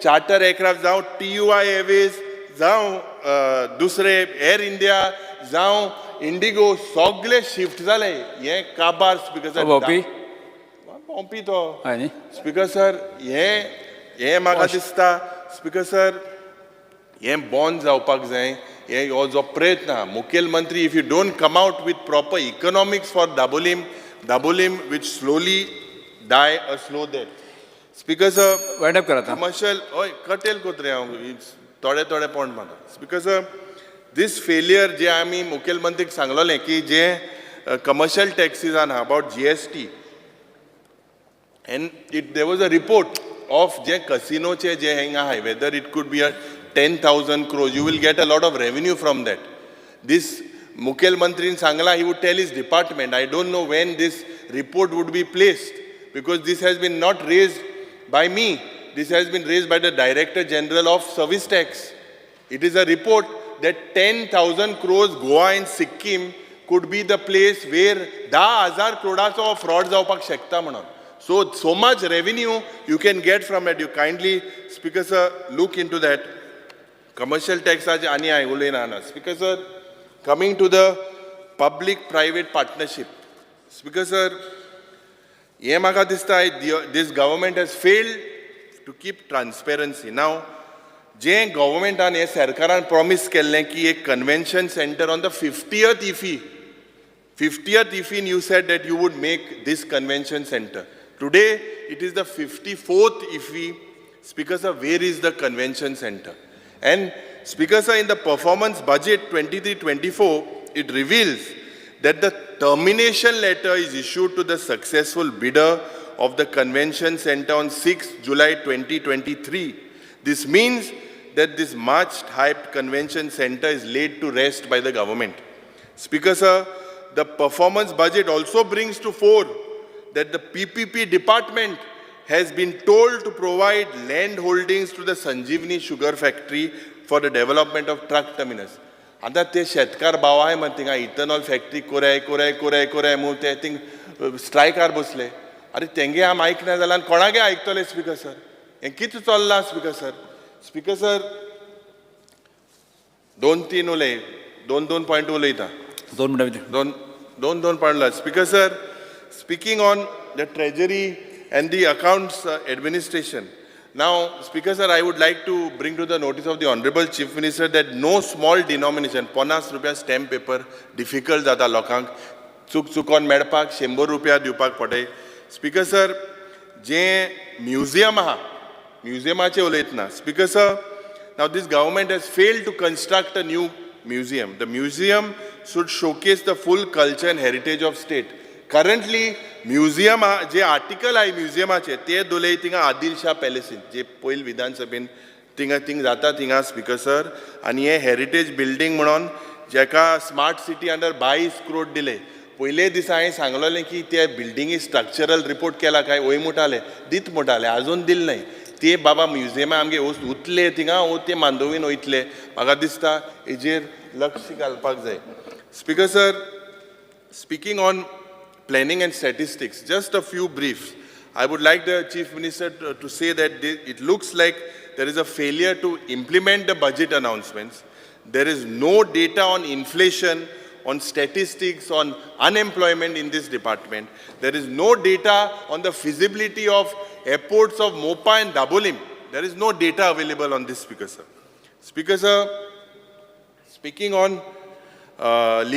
चार्टर एअरक्राफ्ट जावं TUI एअरवेज जावं दुसरे एअर इंडिया जावं इंडिगो सगळे शिफ्ट जाले. हे काबार स्पीकर सर भोंवपी तो स्पीकर सर हे म्हाका दिसता स्पीकर सर हे बंद जावपाक जाय. हे हो जो प्रयत्न आहा मुखेलमंत्री, if you don't come out with proper economics for Dabolim which slowly die a slow death. Speaker sir wind up करा कमर्शियल हय कटेल कोत्रे हांव थोडे पॉइंट मारता. स्पीकर सर, this failure जे आमी मुखेलमंत्रीक सांगलोलें की जे commercial taxes आहा about GST, and there was a report of जे casinoचे जे हिंगा आहाय, whether it could be a 10,000 crores, you will get a lot of revenue from that. This मुखेलमंत्रीन सांगला he would tell his department. I don't know when this report would be placed, because this has been not raised by me. This has been raised by the Director General of Service Tax. It is a report that 10,000 crores Goa and Sikkim could be the place where 10,000 crores fraud जावपाक शकता म्हणून. So much revenue you can get from it. You kindly, Speaker sir, look into that. Commercial tax ani ay uleina. Speaker sir, coming to the public-private partnership. Speaker sir, ye maka this government has failed to keep transparency. Now, जे गव्हर्मेंटान हे सरकारान promise केल्लें की एक convention centre on the 50th IFI you said that you would make this convention center. Today it is the 54th IFI. Speaker sir, where is the convention center? And Speaker sir, in the performance budget 23-24, it reveals that the termination letter is issued to the successful bidder of the convention center on 6 July 2023. This means that this much-hyped convention center is laid to rest by the government. Speaker sir, the performance budget also brings to fore that the PPP department has been told to provide land holdings to the Sanjeevani sugar factory for the development of truck terminus. आता ते शेतकार भाव आहे मग थिंगा ethanol factory कोराय म्हणून ते thing स्ट्रायकार बसले. अरे तेंगे आम ऐकना जाल्यार कोणागे ऐकतले स्पीकर सर? हे कितें चल्लां स्पीकर सर? स्पीकर सर, दोन पॉइंट उलयता. दोन point. Speaker sir, speaking on the Treasury and the accounts administration. Now, Speaker sir, I would like to bring to the notice of the Honorable Chief Minister that no small denomination, 50 रुपया stamp paper, difficult जाता लोकांक. चुकून मेळपाक 100 रुपया दिवपाक पडटाय. Speaker sir, जे museum आहा, म्युझियमाचे उलयतना. Speaker sir, now this government has failed to construct a new museum. The museum should showcase the full culture and heritage of state. Currently, museum जे आर्टिकल आहे म्युझियमाचे ते दोलय थिंगा आदिल शाह पॅलेसीन जे पयली विधानसभेन थिंग जाता थिंगा स्पीकर सर आनी हे हेरिटेज बिल्डींग म्हणून जेका स्मार्ट सिटी अंडर 22 करोड दिले पयले दिसा हांवें सांगलोलें की ते बिल्डिंगी स्ट्रक्चरल रिपोर्ट केला काय वय म्हणटाले दीत म्हणटाले आजून दिल नाही ते बाबा म्युजियमा आमगे उतले थिंगा ते मांदोवीन वयतले म्हाका दिसता हेजेर लक्ष घालपाक जाय speaker sir speaking on planning and statistics just a few briefs I would like the chief minister to say that it looks like there is a failure to implement the budget announcements there is no data on inflation on statistics on unemployment in this department there is no data on the feasibility of airports of Mopa and Dabolim there is no data available on this speaker sir speaking on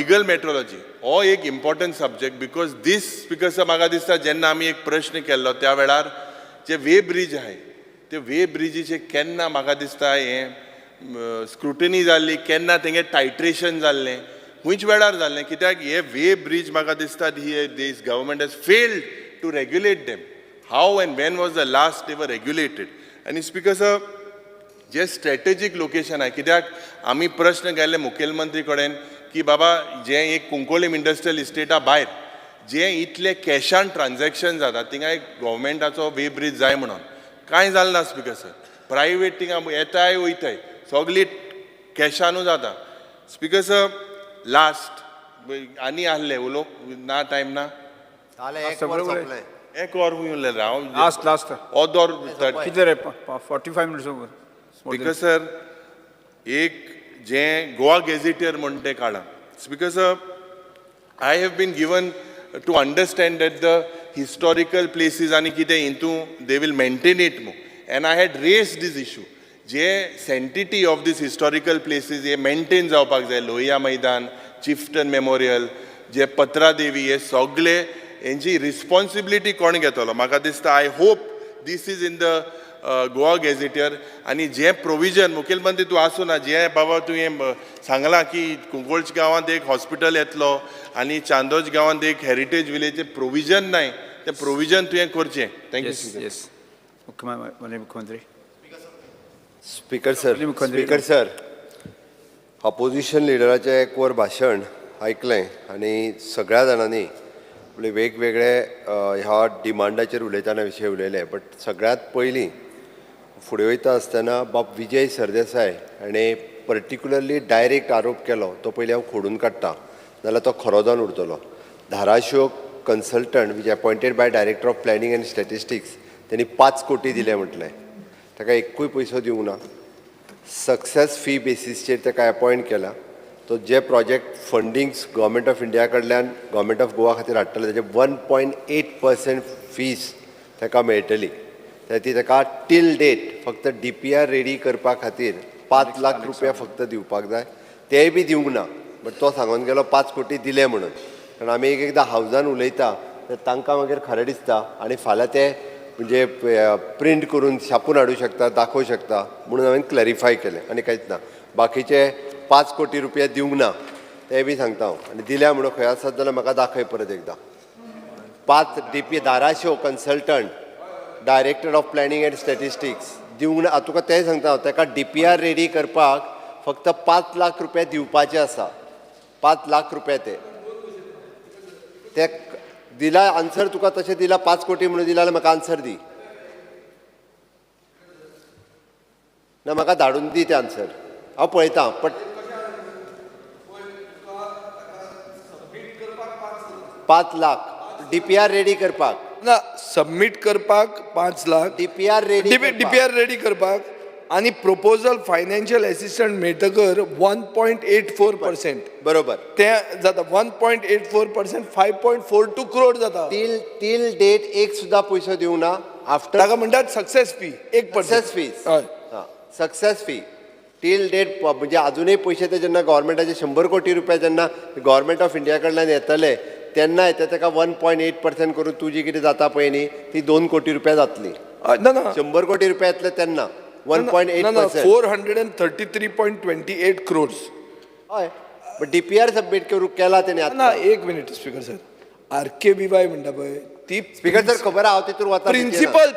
legal metrology हो एक important subject because this speaker sir म्हाका दिसता जेन्ना आमी एक प्रश्न केल्लो त्या वेळार जे वे ब्रिज आहे ते वे ब्रिजीचे केन्ना म्हाका दिसता हें स्क्रुटनी जाल्ली केन्ना तेंगे टायट्रेशन जाल्लें खूंयच वेळार जाल्लें कित्याक हे वे ब्रिज म्हाका दिसता this government has failed to regulate them how and when was the last they were regulated आनी स्पीकर सर जे स्ट्रेटेजीक लोकेशन आहे कित्याक आमी प्रश्न केल्ले मुखेलमंत्री कडेन की बाबा जे एक कुंकोलीम इंडस्ट्रियल इस्टेटा भायर जे इतले कॅशान ट्रान्झॅक्शन जाता थिंगा एक गव्हर्मेंटाचो वे ब्रिज जाय म्हणून कांय जालें ना स्पीकर सर प्रायवेट थिंगा येताय वयताय सगळी कॅशानू जाता स्पीकर सर लास्ट आनी आहले उलो ना टायम ना एक वर उरलें हांव लास्ट ऑदोर कितें रे 45 मिनिट्स ओवर स्पीकर सर एक जे गोवा गेझेटियर म्हणून ते काढा speaker sir I have been given to understand that the historical places आनी कितें हितू they will maintain it more and I had raised this issue जे sanctity of this historical places हे मेंटेन जावपाक जाय लोहिया मैदान चिफ्टन मेमोरियल जे पत्रा देवी हे सगळे हेंची रिस्पॉन्सिबिलिटी कोण घेतलो म्हाका दिसता I hope this is in the Goa gazetteer आनी जे प्रोविजन मुखेलमंत्री तूं आसूं ना जे बाबा तुवें सांगलां की कुंकोळच गांवांत एक हॉस्पिटल येतलो आनी चांदोज गांवांत एक हेरिटेज विलेजचे प्रोविजन नाय तें प्रोविजन तुवें करचें थँक्यू मुख्यमंत्री स्पीकर सर ऑपोजिशन लिडराचें एक वर भाशण आयकलें आनी सगळ्या जाणांनी आपले वेगवेगळे ह्या डिमांडाचेर उलयतना विशय उलयले बट सगळ्यात पयलीं फुडें वयता आसतना बाब विजय सरदेसाय हाणें पर्टिक्युलरली डायरेक्ट आरोप केलो तो पयलीं हांव खोडून काडटां नाल्यार तो खरो जावन उरतलो Dharashiv consultant which appointed by director of planning and statistics त्यांनी 5 कोटी दिले म्हटलें ताका एकूय पयसो दिवंक ना सक्सेस फी बेसिसचेर ताका अपॉयंट केला तो जे project fundings government of India कडल्यान गव्हर्मेंट ऑफ गोवा खातीर हाडटले ताचे 1.8% फीज ताका मेळटली ती ताका टील डेट फक्त DPR रेडी करपा खातीर 5 लाख रुपया फक्त दिवपाक जाय तेय बी दिवंक ना बट तो सांगून गेलो 5 कोटी दिले म्हणून कारण आमी एकदां हावजान उलयता तर तांकां मागीर खरें दिसता आनी फाल्यां ते म्हणजे प्रिंट करून छापून हाडूं शकता दाखोवं शकता म्हणून हांवें क्लॅरिफाय केलें आनी कांयच ना बाकीचे 5 कोटी रुपया दिवंक ना ते बी सांगता हांव आनी दिल्या म्हणून खंय आसत जाल्यार म्हाका दाखय परत एकदां 5 DP Dharashiv consultant director of planning and statistics दिवंक ना तुका तें सांगता हांव ताका DPR रेडी करपाक फक्त 5 लाख रुपया दिवपाचे आसा 5 लाख रुपया ते दिला आन्सर तुका तशें दिला 5 कोटी म्हणून दिला जाल्यार म्हाका आन्सर दी ना म्हाका धाडून दी तें आन्सर हांव पळयतां बट 5 लाख DPR रेडी करपाक ना सबमीट करपाक 5 लाख DPR रेडी करपाक आणि प्रपोजल फायनान्शियल असिस्टंट मेळटकर 1.84% बरोबर ते जाता 1.84% 5.42 करोड जाता टील डेट एक सुद्धा पयसो दिवं ना आफ्टर ताका म्हणटात success fee 1% success fee till date म्हणजे अजूनही पयशे ते जेन्ना गव्हर्मेंटाचे 100 कोटी रुपया जेन्ना गव्हर्मेंट ऑफ इंडिया कडल्यान येतले तेन्ना येता ताका 1.8% करून तू जी कितें जाता पळय न्ही ती 2 कोटी रुपया जातली 100 कोटी रुपया येतले तेन्ना 1.8% 433.28 crores हय बट DPR सबमीट केला तेणे ना एक मिनिट स्पीकर सर RKBY म्हणटा पळय ती स्पीकर सर खबर आहा हांव तितून वता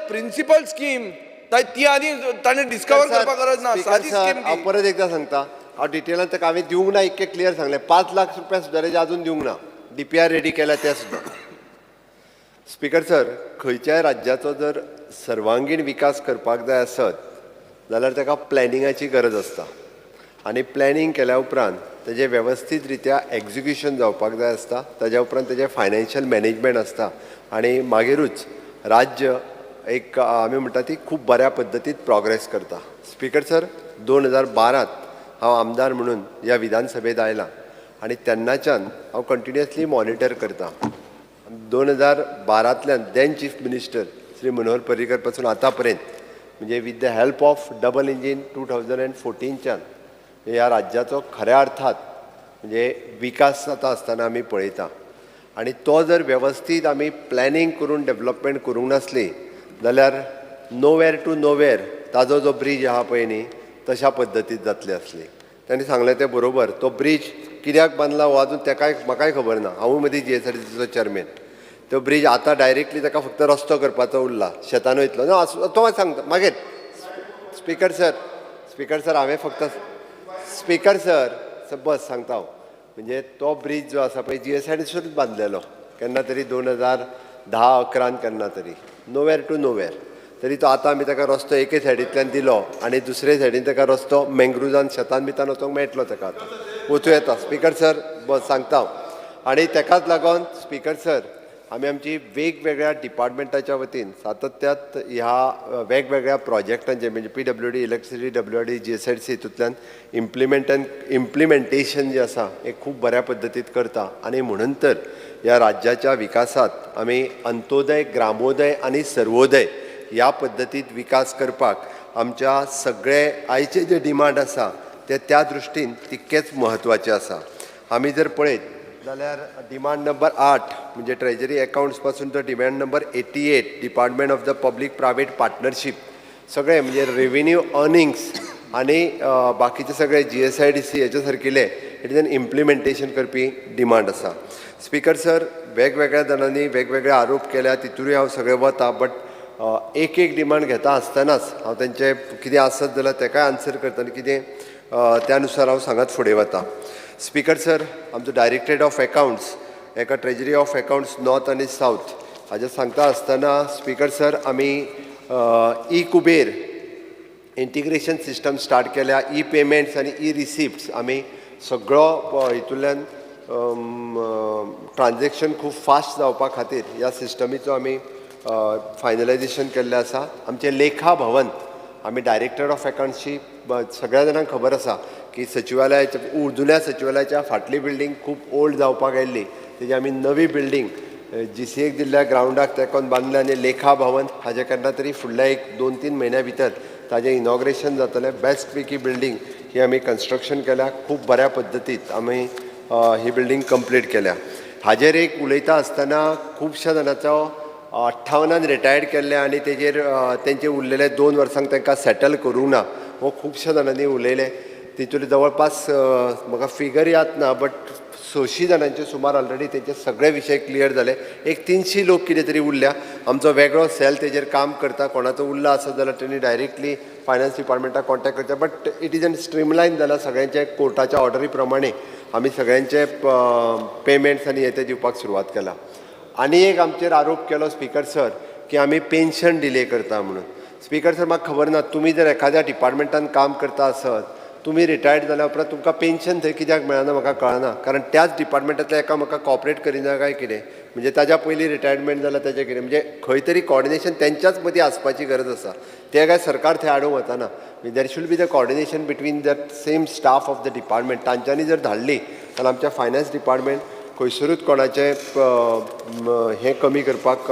प्रिन्सिपल स्कीम ती आनी ताणें डिस्कवर करपाक गरज ना, सादी स्कीम हांव परत एकदा सांगता, हांव डिटेलान ताका हांवें दिवंक ना इतकें क्लियर सांगलें. 5 लाख रुपया सुद्दां तेजे अजून दिवंक ना. DPR रेडी केल्या ते सुद्दां. स्पीकर सर, खंयच्याय राज्याचो जर सर्वांगीण विकास करपाक जाय आसत जाल्यार ताका प्लॅनिंगाची गरज आसता. आनी प्लॅनिंग केल्या उपरांत तेजें वेवस्थीत रित्या एग्जिक्युशन जावपाक जाय आसता. ताज्या उपरांत तेजें फायनान्शियल मॅनेजमेंट आसता. आनी मागीरूच राज्य एक आमी म्हणटा ती खूब बऱ्या पद्दतीन प्रोग्रेस करता. स्पीकर सर, 2012 हांव आमदार म्हणून ह्या विधानसभेत आयलां आनी तेन्नाच्यान हांव कंटिन्युअसली मॉनिटर करतां. 2012तल्यान then chief minister Shri Manohar Parrikar पासून आतां पर्यंत म्हणजे with the help of double engine 2014च्यान ह्या राज्याचो खऱ्या अर्थात म्हणजे विकास जाता आसतना आमी पळयता. आनी तो जर वेवस्थीत आमी प्लॅनिंग करून डेवलपमेंट करूंक नासली जाल्यार नोवेर टू नोवेर ताजो जो ब्रीज आहा पळय न्ही तशा पद्दतीन जातली आसली. ताणें सांगलें तें बरोबर. तो ब्रीज कित्याक बांदला हो अजून ताकाय म्हाकाय खबर ना. हांवूय मदीं GSRTCचो चेअरमॅन. तो ब्रीज आतां डायरेक्टली ताका फक्त रस्तो करपाचो उरला, शेतान वयतलो. नो तो सांगता मागीर. स्पीकर सर हांवें फक्त स्पीकर सर बस सांगता हांव. म्हणजे तो ब्रीज जो आसा पळय GSRTCचोच बांदलेलो केन्ना तरी 2010-11 केन्ना तरी. नोवेर टू नोवेर. तरी तो आतां आमी ताका रस्तो एके सायडींतल्यान दिलो आनी दुसरे सायडीन ताका रस्तो मँग्रुजान शेतान बितान वचोंक मेळटलो ताका आतां. वचूं येता. स्पीकर सर बस सांगता हांव. आनी ताकाच लागून स्पीकर सर आमी आमची वेगवेगळ्या डिपार्टमेंटाच्या वतीन सातत्यात ह्या वेगवेगळ्या प्रोजेक्टांचे म्हणजे PWD, इलेक्ट्रिसिटी, WRD, GSRTC हितूंतल्यान इम्प्लिमेंटेशन जें आसा हें खूब बऱ्या पद्दतीन करता. आनी म्हणून तर ह्या राज्याच्या विकासात आमी अंत्योदय, ग्रामोदय आनी सर्वोदय ह्या पद्दतीन विकास करपाक आमच्या सगळे आयचे जे डिमांड आसा ते त्या दृश्टीन तितकेच म्हत्वाचे आसा. आमी जर पळयत जाल्यार डिमांड नंबर 8 म्हणजे ट्रेजरी अकाउंट्स पासून तर demand number 88 department of the public private partnership सगळे म्हणजे रेव्हेन्यू अर्निंग्स आनी बाकीचे सगळे GSRTC हेचे सारकिले हेजेन इम्प्लिमेंटेशन करपी डिमांड आसा. स्पीकर सर, वेगवेगळ्या जाणांनी वेगवेगळे आरोप केल्या तितूरूय हांव सगळे वता. बट एक डिमांड घेता आसतनाच हांव तेंचे कितें आसत जाल्यार ताकाय आन्सर करता आनी कितें त्या अनुसार हांव सांगत फुडें वता. स्पीकर सर, आमचो डायरेक्टरेट ऑफ अकाउंट्स एका ट्रेजरी ऑफ अकाउंट्स नॉर्थ आनी सावथ हाजें सांगता आसतना स्पीकर सर आमी कुबेर इंटिग्रेशन सिस्टम स्टार्ट केल्या. पेमेंट्स आनी रिसिप्ट्स आमी सगळो हितूंतल्यान ट्रान्जॅक्शन खूब फास्ट जावपा खातीर ह्या सिस्टमीचो आमी फायनलायजेशन केल्लें आसा. आमचें लेखा भवन आमी डायरेक्टर ऑफ अकाउंट्सची सगळ्या जाणांक खबर आसा की सचिवालयाच्या जुन्या सचिवालयाच्या फाटली बिल्डींग खूब ओल्ड जावपाक आयिल्ली. तेजी आमी नवी बिल्डींग GCAक दिल्ल्या ग्रावंडाक तेकोन बांदलें आनी लेखा भवन हाजे केन्ना तरी फुडल्या 1-2-3 म्हयन्या भितर ताजें इनॉग्रेशन जातलें. बेस्ट पैकी बिल्डींग ही आमी कन्स्ट्रक्शन केल्या. खूब बऱ्या पद्दतीन आमी ही बिल्डींग कंप्लीट केल्या. हाजेर एक उलयता आसतना खुबश्या जाणांचो 58 रिटायर्ड केल्ले आनी तेजेर तेंचे उरलेले 2 वर्सांक तांकां सेटल करूंक ना हो खुबश्या जाणांनी उलयले. तितूंत जवळपास म्हाका फिगर याद ना बट 600 जाणांचे सुमार ऑलरेडी तेंचे सगळे विशय क्लियर जाले. एक 300 लोक कितें तरी उरल्या. आमचो वेगळो सेल तेजेर काम करता. कोणाचो उरला आसत जाल्यार तेणी डायरेक्टली फायनान्स डिपार्टमेंटाक कॉन्टॅक्ट करचें. बट इट इज एन स्ट्रीमलायन जाला सगळ्यांचे कोर्टाच्या ऑर्डरी प्रमाणे आमी सगळ्यांचे पेमेंट्स आनी हे ते दिवपाक सुरवात केला. आनी एक आमचेर आरोप केलो स्पीकर सर की आमी पेन्शन डिले करता म्हणून. स्पीकर सर म्हाका खबर ना तुमी जर एखाद्या डिपार्टमेंटान काम करता आसत तुमी रिटायर्ड जाल्या उपरांत तुमकां पेन्शन थंय कित्याक मेळना म्हाका कळना. कारण त्याच डिपार्टमेंटांतल्या एका म्हाका कॉपरेट करिना काय कितें म्हणजे ताज्या पयलीं रिटायरमेंट जाल्यार ताजें कितें म्हणजे खंय तरी कॉर्डिनेशन तेंच्याच मदीं आसपाची गरज आसा. ते काय सरकार थंय हाडूंक वचना. देर should be the coordination between the same staff of the department. तांच्यांनी जर धाडली जाल्यार आमच्या फायनान्स डिपार्टमेंट खंयसरूच कोणाचें हें कमी करपाक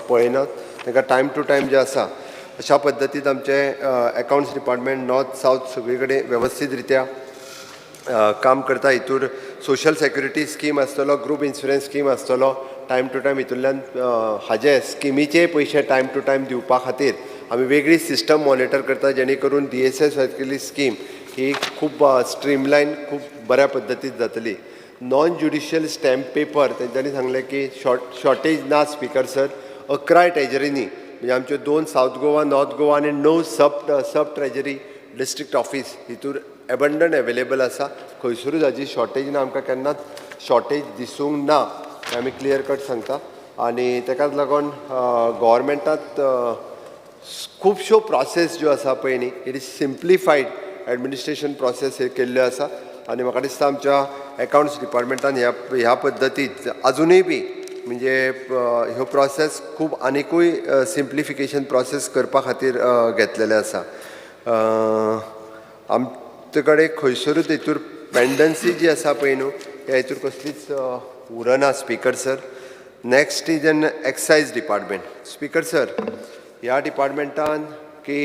पळयनात. तांकां टायम टू टायम जें आसा अशा पद्दतीन आमचें अकाउंट्स डिपार्टमेंट नॉर्थ सावथ सगळे कडेन वेवस्थीत रित्या काम करता. हितूर सोशल सेक्युरिटी स्कीम आसतलो, ग्रुप इन्शुरन्स स्कीम आसतलो. टायम टू टायम हितूंतल्यान हाजे स्किमीचे पयशे टायम टू टायम दिवपा खातीर आमी वेगळी सिस्टम मॉनिटर करता जेणे करून DSS सारकिली स्कीम ही खूब स्ट्रीमलायन खूब बऱ्या पद्दतीन जातली. नॉन ज्युडिशियल स्टॅम्प पेपर तेंच्यांनी सांगलें की शॉर्टेज ना स्पीकर सर. 11 ट्रेजरीनी म्हणजे आमचे 2 साऊथ गोवा, नॉर्थ गोवा आनी 9 सब ट्रेजरी डिस्ट्रिक्ट ऑफिस हितूर एबंडंट अवेलेबल आसा. खंयसरूच हाजी शॉर्टेज ना, आमकां केन्नाच शॉर्टेज दिसूंक ना, हें आमी क्लियर कट सांगता. आनी तेकाच लागून गव्हर्मेंटांत खुबश्यो प्रोसेस ज्यो आसा पळय न्ही, इट इज सिम्प्लिफायड एडमिनिस्ट्रेशन प्रोसेस हे केल्ल्यो आसा. आनी म्हाका दिसता आमच्या अकाउंट्स डिपार्टमेंटान ह्या पद्दतीत अजुनूय बी म्हणजे ह्यो प्रोसेस खूब आनिकूय सिम्प्लिफिकेशन प्रोसेस करपा खातीर घेतलेले आसा. आमचे कडेन खंयसरूच हितूर पेंडन्सी जी आसा पळय न्हू, ह्या हितूर कसलीच उरना. Speaker sir, next is an excise department. Speaker sir, ह्या डिपार्टमेंटान की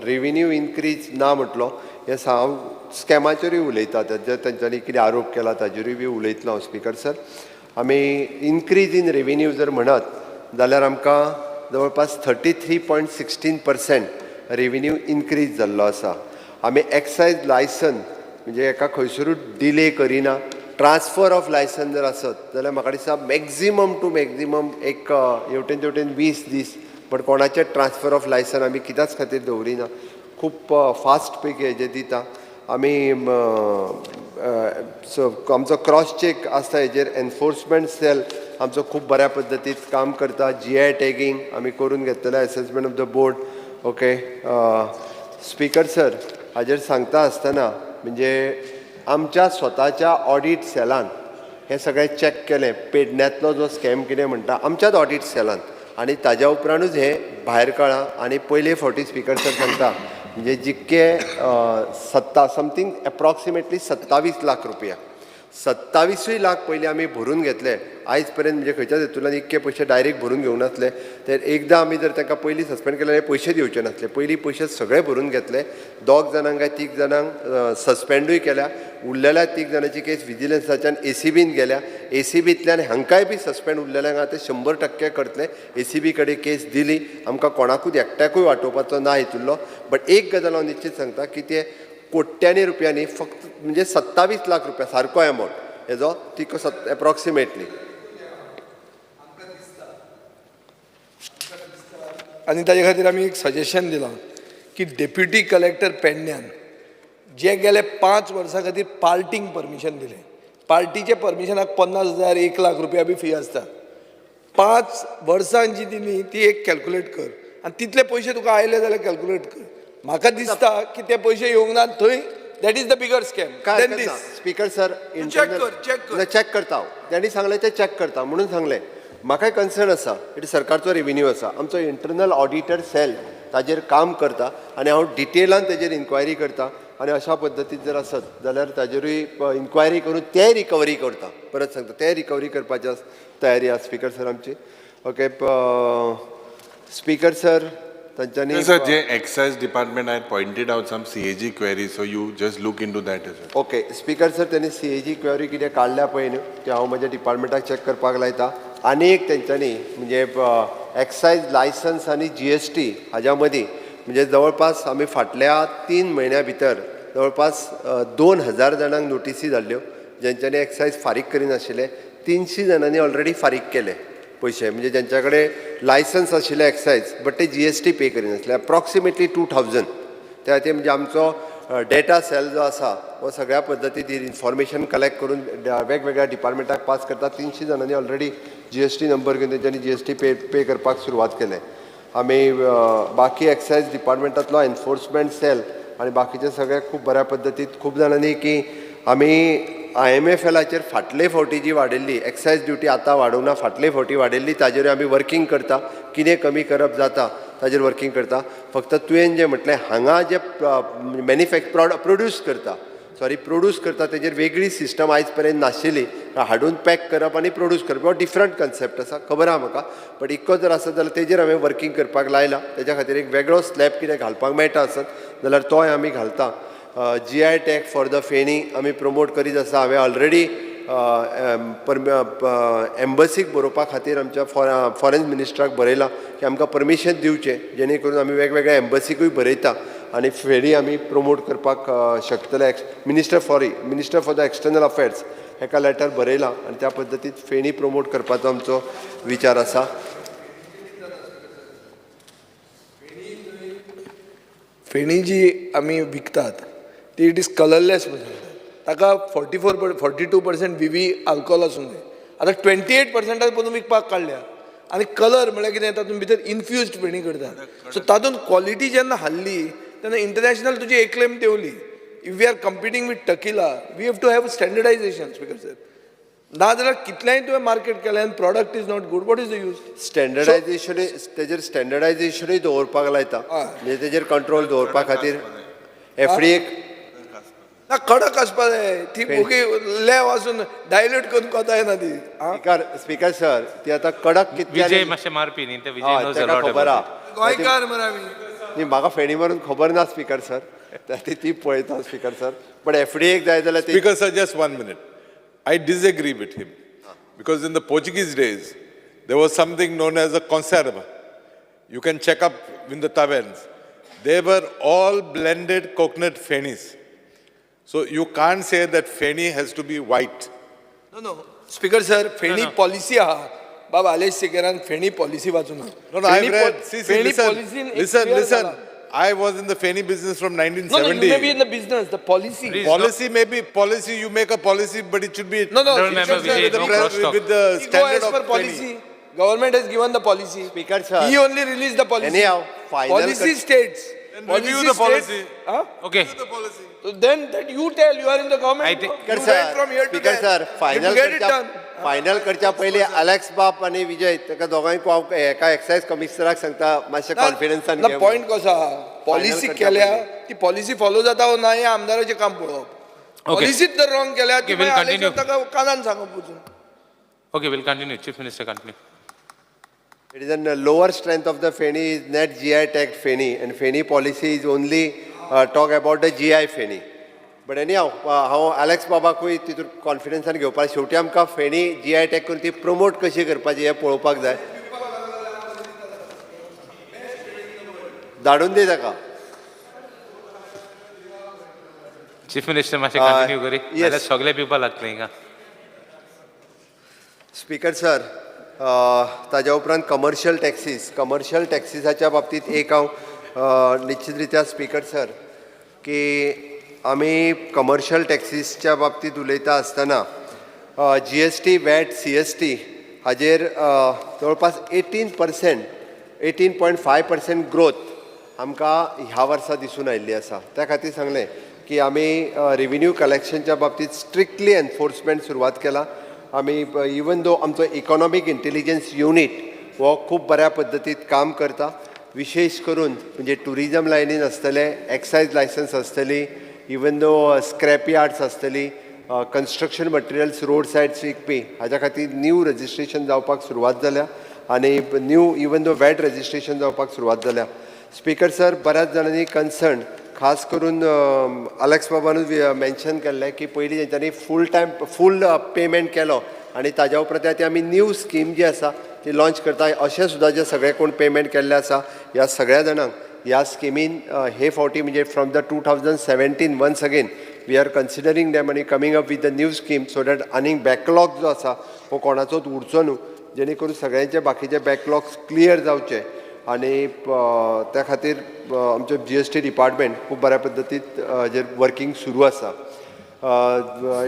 रेविन्यू इनक्रीज ना म्हटलो, हे हांव स्कॅमाचेरूय उलयता, तेंच्यांनी कितें आरोप केला ताजेरूय बी उलयतलो हांव. स्पीकर सर, आमी इनक्रीज इन रेविन्यू जर म्हणत जाल्यार आमकां जवळपास 33.16% रेविन्यू इनक्रीज जाल्लो आसा. आमी एक्सायज लायसन म्हणजे एका खंयसरूच डिले करिना. ट्रान्सफर ऑफ लायसन जर आसत जाल्यार म्हाका दिसता मॅक्झिमम टू मॅक्झिमम एक हेवटेन तेवटेन 20 दीस, बट कोणाचें ट्रान्सफर ऑफ लायसन आमी कित्याच खातीर दवरिना. खूब फास्ट पैकी हेजें दिता आमी. आमचो क्रॉस चॅक आसता हेजेर एनफोर्समेंट सेल आमचो खूब बऱ्या पद्दतीत काम करता. GI टॅगींग आमी करून घेतलेलें assessment of the board. Okay speaker sir, हाजेर सांगता आसतना म्हणजे आमच्या स्वताच्या ऑडिट सेलान हें सगळें चॅक केलें. पेडण्यांतलो जो स्कॅम कितें म्हणटा आमच्याच ऑडिट सेलान, आनी ताज्या उपरांतूच हें भायर कळ्ळां. आनी पयले फावटी स्पीकर सर सांगता म्हणजे जितके समथींग एप्रॉक्सिमेटली 27 लाख रुपया, 27 लाख पयलीं आमी भरून घेतले. आयज पर्यंत म्हणजे खंयच्याच हेतूंतल्यान इतके पयशे डायरेक्ट भरून घेवं नासले. तर एकदां आमी जर ताका पयलीं सस्पेंड केलें पयशे दिवचे नासले. पयलीं पयशे सगळे भरून घेतले. 2 जाणांक काय 3 जाणांक सस्पेंडूय केल्या. उरलेल्या 3 जाणांची केस विजिलन्साच्यान ACBन गेल्या. ACBंतल्यान हांकांय बी सस्पेंड उरलेल्यांक ते 100% करतले. ACB कडेन केस दिली. आमकां कोणाकूच एकट्याकूय वाटोवपाचो ना हितुरलो. बट एक गजाल हांव निश्चित सांगता की ते कोट्यांनी रुपयांनी फक्त म्हणजे 27 लाख रुपया सारको एमावंट हेजो तिको एप्रॉक्सिमेटली. आनी ताजे खातीर आमी एक सजेशन दिलां की डेप्युटी कलेक्टर पेडण्यान जे गेले 5 वर्सां खातीर पार्टींक परमिशन दिलें. पार्टीचे परमिशनाक 50,000 1 लाख रुपया बी फी आसता. 5 वर्सां जी दिली ती एक कॅल्कुलेट कर आनी तितले पयशे तुका आयले जाल्यार कॅल्कुलेट कर. म्हाका दिसता की ते पयशे येवंक ना थंय. That is the bigger scam. Speaker sir, check करता हांव. तेणी सांगलें ते चॅक करता म्हणून सांगलें. म्हाकाय कन्सर्न आसा, इट सरकारचो रेविन्यू आसा. आमचो इंटरनल ऑडिटर सेल ताजेर काम करता आनी हांव डिटेलान ताजेर इन्क्वायरी करता. आनी अशा पद्दतीन जर आसत जाल्यार ताजेरूय इन्क्वायरी करून ते रिकवरी करता. परत सांगता ते रिकवरी करपाची तयारी आसा स्पीकर सर आमची. ओके स्पीकर सर, तांच्यांनी जे excise department had pointed out some CAG queries, so you just look into that as well. Okay speaker sir, त्यांनी CAG क्वेरी कितें काडल्या पळय न्हू ते हांव म्हज्या डिपार्टमेंटाक चॅक करपाक लायता. आनी एक तेंच्यांनी म्हणजे एक्सायज लायसन्स आनी GST हाज्या मदीं म्हणजे जवळपास आमी फाटल्या 3 म्हयन्या भितर जवळपास 2000 जाणांक नोटिसी धाडल्यो जेंच्यांनी एक्सायज फारीक करिनाशिल्ले. 300 जाणांनी ऑलरेडी फारीक केले पयशे, म्हणजे जेंच्या कडेन लायसन्स आशिल्ले एक्सायज बट ते GST पे करिनासले. अप्रॉक्सिमेटली 2000. त्या खातीर म्हणजे आमचो डेटा सेल जो आसा हो सगळ्या पद्दतीन इन्फॉर्मेशन कलेक्ट करून वेगवेगळ्या डिपार्टमेंटाक पास करता. 300 जाणांनी ऑलरेडी GST नंबर घेवन तेंच्यांनी GST पे करपाक सुरवात केले. आमी बाकी एक्सायज डिपार्टमेंटांतलो एनफोर्समेंट सेल आनी बाकीचे सगळे खूब बऱ्या पद्दतीन खूब जाणांनी की आमी IMFLाचेर फाटले फावटी जी वाडयल्ली एक्सायज ड्युटी आतां वाडोवना, फाटले फावटी वाडयल्ली ताजेर आमी वर्किंग करता. कितें कमी करप जाता ताजेर वर्किंग करता. फक्त तुवें जें म्हटलें हांगा जे प्रोड्यूस करता तेजेर वेगळी सिस्टम आयज पर्यंत नाशिल्ली. हाडून पॅक करप आनी प्रोड्यूस करप हो डिफरंट कन्सेप्ट आसा, खबर आहा म्हाका. बट इतको जर आसत जाल्यार तेजेर हांवें वर्किंग करपाक लायला. तेज्या खातीर एक वेगळो स्लॅब कितें घालपाक मेळटा आसत जाल्यार तोय आमी घालता. GI tag for the feni आमी प्रमोट करीत आसा. हांवें ऑलरेडी एम्बसीक बरोवपा खातीर आमच्या फॉरेन मिनिस्टराक बरयलां की आमकां परमिशन दिवचें, जेणे करून आमी वेगवेगळ्या एम्बसीकूय बरयता आनी फेरी आमी प्रमोट करपाक शकतले. Minister for the external affairs हेका लेटर बरयलां आनी त्या पद्दतीन फेणी प्रमोट करपाचो आमचो विचार आसा. फेणी जी आमी विकतात ती इट इज कलरलेस ताका 42% VV अल्कोहोल आसूंक जाय. आतां 28% पसून विकपाक काडल्या आनी कलर म्हळ्यार कितें तातूंत भितर इन्फ्युज्ड फेणी करतात. सो तातूंत क्वॉलिटी जेन्ना हाडली तेन्ना इंटरनॅशनल तुजी एक्लेम देंवली. If we are competing with tequila we have to have standardisation speaker sir. ना जाल्यार कितलेंय तुवें मार्केट केलें आनी product is not good, what is the use? स्टँडर्डायझेशनूय तेजेर स्टँडर्डायझेशनूय दवरपाक लायता म्हणजे तेजेर कंट्रोल दवरपा खातीर FDA ना कडक आसपा जाय. ती ओके लेव आसून डायल्यूट करून कोता येना ती. स्पीकर सर ती आतां कडक विजय मातशें मारपी न्ही ते विजय knows a lot खबर about आहा. गोंयकार मरे आमी. न्ही म्हाका फेणी मारून खबर ना स्पीकर सर, ती पळयता स्पीकर सर. बट FDA जाय जाल्यार Speaker sir, just 1 minute. I disagree with him because in the Portuguese days there was something known as a conserva. You can check up in the taverns. They were all blended coconut fenis. So you can't say that feni has to be white. No. Speaker sir, फेणी policy आहा. बाबा आलेश सेकेरान फेणी policy वाचूना. No, I've read. See, listen. I was in the feni business from 1970. No, you may be in the business. The policy. Policy may be policy. You make a policy, but it should be No. with the standard as per of policy. Government has given the policy. Speaker sir. He only released the policy. Anyhow, final policy states. Then review the policy. Okay. Review the policy. So then that you tell you are in the government. I think- you wait from here to speaker there. Sir final करच्या पयलीं Alex बाप आनी विजय ताका दोगांयक हांव एका excise कमिशनराक सांगता मातशें कॉन्फिडन्सान घे. पॉयंट कसो आहा पॉलिसी केल्या ती पॉलिसी फॉलो जाता वो ना हे आमदाराचें काम पळोवप. पॉलिसीच जर रॉंग केल्या ती we'll continue. ताका कानान सांगप वचून. Okay, we'll continue. Chief Minister, continue. It is a lower strength of the feni is net GI tagged feni, and feni policy is only talk about the GI feni. But anyhow, हांव Alex बाबाकूय तितून कॉन्फिडन्सान घेवपाक शेवटी आमकां फेणी GI tag करून ती promote कशी करपाची हें पळोवपाक जाय. धाडून दी ताका. Chief Minister, मातशें continue करी. yes. नाल्यार सगळे पिवपाक लागतले हिंगा. स्पीकर सर, ताज्या उपरांत कमर्शियल टॅक्सीसाच्या बाबतींत एक हांव निश्चित रित्या स्पीकर सर की आमी कमर्शियल टॅक्सीसच्या बाबतींत उलयता आसतना GST, VAT, CST हाजेर जवळपास 18.5% ग्रोथ आमकां ह्या वर्सा दिसून आयिल्ली आसा. त्या खातीर सांगलें की आमी रेव्हेन्यू कलेक्शनच्या बाबतींत स्ट्रिक्टली एनफोर्समेंट सुरवात केला. आमी इवन दो आमचो इकॉनॉमीक इंटेलिजन्स युनीट हो खूब बऱ्या पद्दतीत काम करता. विशेष करून म्हणजे टुरिजम लायनीन आसतले, एक्सायज लायसन्स आसतली, इवन दो स्क्रॅप यार्ड्स आसतली, कन्स्ट्रक्शन मटेरियल्स रोड सायड्स विकपी हाज्या खातीर न्यू रजिस्ट्रेशन जावपाक सुरवात जाल्या आनी new even though VAT registration जावपाक सुरवात जाल्या. स्पीकर सर, बऱ्याच जाणांनी कन्सर्न खास करून अलेक्स बाबानूच मेन्शन केल्लें की पयलीं तेंच्यांनी फूल पेमेंट केलो आनी ताज्या उपरांत आमी न्यू स्कीम जी आसा ती लॉन्च करता. अशें सुद्दां जे सगळे कोण पेमेंट केल्ले आसा ह्या सगळ्या जाणांक ह्या स्किमीन हे फावटी म्हणजे from the 2017 once again we are considering them आनी coming up with the new scheme so that आनीक बॅकलॉग जो आसा हो कोणाचोच उरचो न्हू, जेणे करून सगळ्यांचे बाकीचे बॅकलॉग्स क्लियर जावचे. आनी त्या खातीर आमचो GST डिपार्टमेंट खूब बऱ्या पद्दतीत हाजेर वर्किंग सुरू आसा.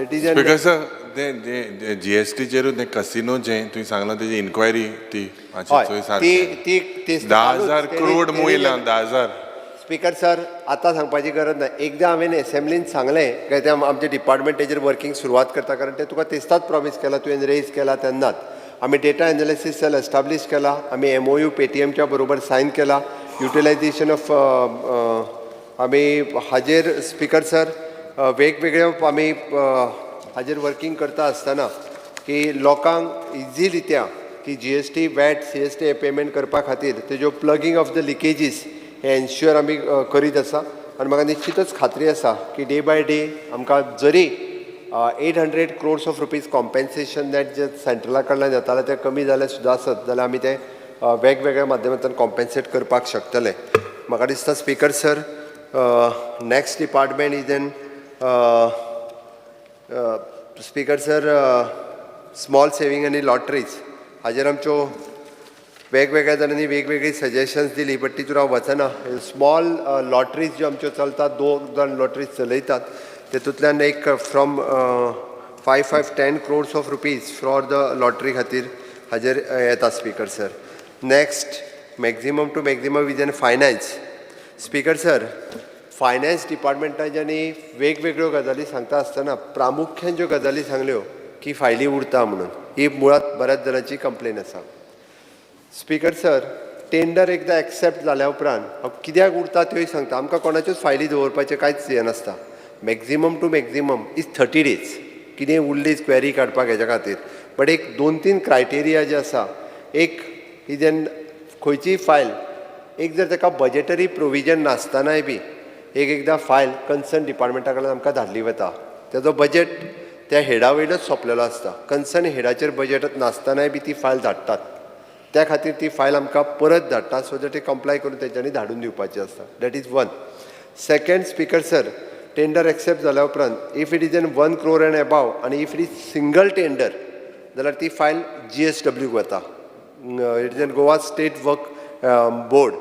इट इज Speaker sir, ते GSTचेरूच कसिनो जे तुवें सांगलां तेजी इन्क्वायरी ती ती 10,000 करोड मोयला 10,000. स्पीकर सर, आतां सांगपाची गरज ना. एकदां हांवें एसेंब्लीन सांगलें काय ते आमचे डिपार्टमेंट तेजेर वर्किंग सुरवात करता, कारण ते तुका तेस्ताच प्रॉमीस केला तुवें रेज केला तेन्नाच. आमी डेटा एनालिसीस सेल एस्टाब्लीश केला, आमी MOU पेटीएमच्या बरोबर सायन केला. युटिलायझेशन ऑफ आमी हाजेर स्पीकर सर वेगवेगळे आमी हाजेर वर्किंग करता आसतना की लोकांक इजी रित्या की GST, VAT, CST हे पेमेंट करपा खातीर तेज्यो प्लगिंग ऑफ द लिकेजीस हे एन्श्युअर आमी करीत आसा. आनी म्हाका निश्चितच खात्री आसा की डे बाय डे आमकां जरी 800 crores of rupees compensation that जे सेंट्रला कडल्यान येताले ते कमी जाले सुद्दां आसत जाल्यार आमी ते वेगवेगळ्या माध्यमांतल्यान कॉम्पेन्सेट करपाक शकतले. म्हाका दिसता speaker sir next department is an speaker sir small saving आनी लॉटरीज हाजेर आमच्यो वेगवेगळ्या जाणांनी वेगवेगळी सजेशन्स दिली बट तितून हांव वचना. स्मॉल लॉटरीज ज्यो आमच्यो चलतात, 2 जाण लॉटरीज चलयतात, तेतूंतल्यान एक from 5-10 crores of rupees for the lottery खातीर हाजेर येता स्पीकर sir. Next, maximum to maximum vision finance. Speaker sir, finance डिपार्टमेंटाच्यांनी वेगवेगळ्यो गजाली सांगता आसतना प्रामुख्यान ज्यो गजाली सांगल्यो की फायली उरता म्हणून, ही मुळात बऱ्याच जाणांची कंप्लेन आसा. स्पीकर सर, टेंडर एकदां एक्सेप्ट जाल्या उपरांत हांव कित्याक उरता त्योय सांगता. आमकां कोणाच्योच फायली दवरपाचें कांयच हें नासता. Maximum to maximum is 30 days कितें उरलीच क्वेरी काडपाक हेच्या खातीर. बट एक 2-3 क्रायटेरिया जे आसा, एक ही जेन्ना खंयचीय फायल एक जर ताका बजेटरी प्रोविजन नासतनाय बी एकदां फायल कन्सर्न डिपार्टमेंटा कडल्यान आमकां धाडली वता. तेजो बजेट त्या हेडा वयलोच सोंपलेलो आसता. कन्सर्न हेडाचेर बजेट नासतनाय बी ती फायल धाडटात. त्या खातीर ती फायल आमकां परत धाडटा, सो दॅट ती कंप्लाय करून तेंच्यांनी धाडून दिवपाची आसता. That is one. Second, speaker sir, tender accept जाल्या उपरांत if it is in 1 crore and above आनी if it is single tender जाल्यार ती फायल GSW वता. It is in Goa state work board.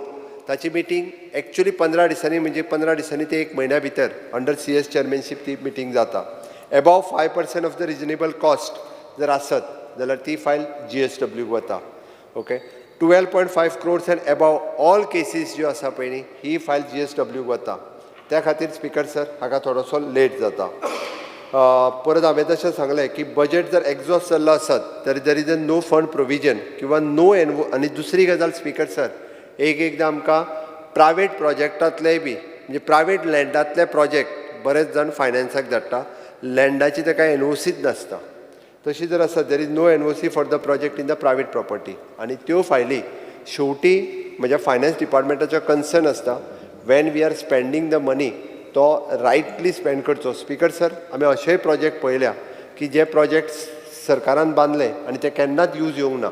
ताची मिटींग एक्चुली 15 दिसांनी, म्हणजे 15 दिसांनी ते 1 म्हयन्या भितर अंडर CS चेअरमॅनशीप ती मिटींग जाता. एबाव 5% ऑफ द रिजनेबल कॉस्ट जर आसत जाल्यार ती फायल GSW वता. Okay. 12.5 crores and above all cases ज्यो आसा पळय न्ही, ही फायल GSW वता. त्या खातीर स्पीकर सर हाका थोडोसो लेट जाता. परत हांवें तशें सांगलें की बजेट जर एक्झॉस्ट जाल्लो आसत तर there is a no fund provision किंवा नो आनी दुसरी गजाल स्पीकर सर, एकदां आमकां प्रायवेट प्रोजेक्टांतलेय बी, म्हणजे प्रायवेट लँडांतले प्रोजेक्ट बरेच जाण फायनान्साक धाडटा. लँडाची ताका NOCच नासता. तशी जर आसत there is no NOC for the project in the private property. आनी त्यो फायली शेवटी म्हज्या फायनान्स डिपार्टमेंटाचो कन्सर्न आसता. When we are spending the money तो रायटली स्पेंड करचो. स्पीकर सर, आमी अशेय प्रोजेक्ट पळयल्या की जे प्रोजेक्ट सरकारान बांदले आनी ते केन्नाच यूज येवंक ना,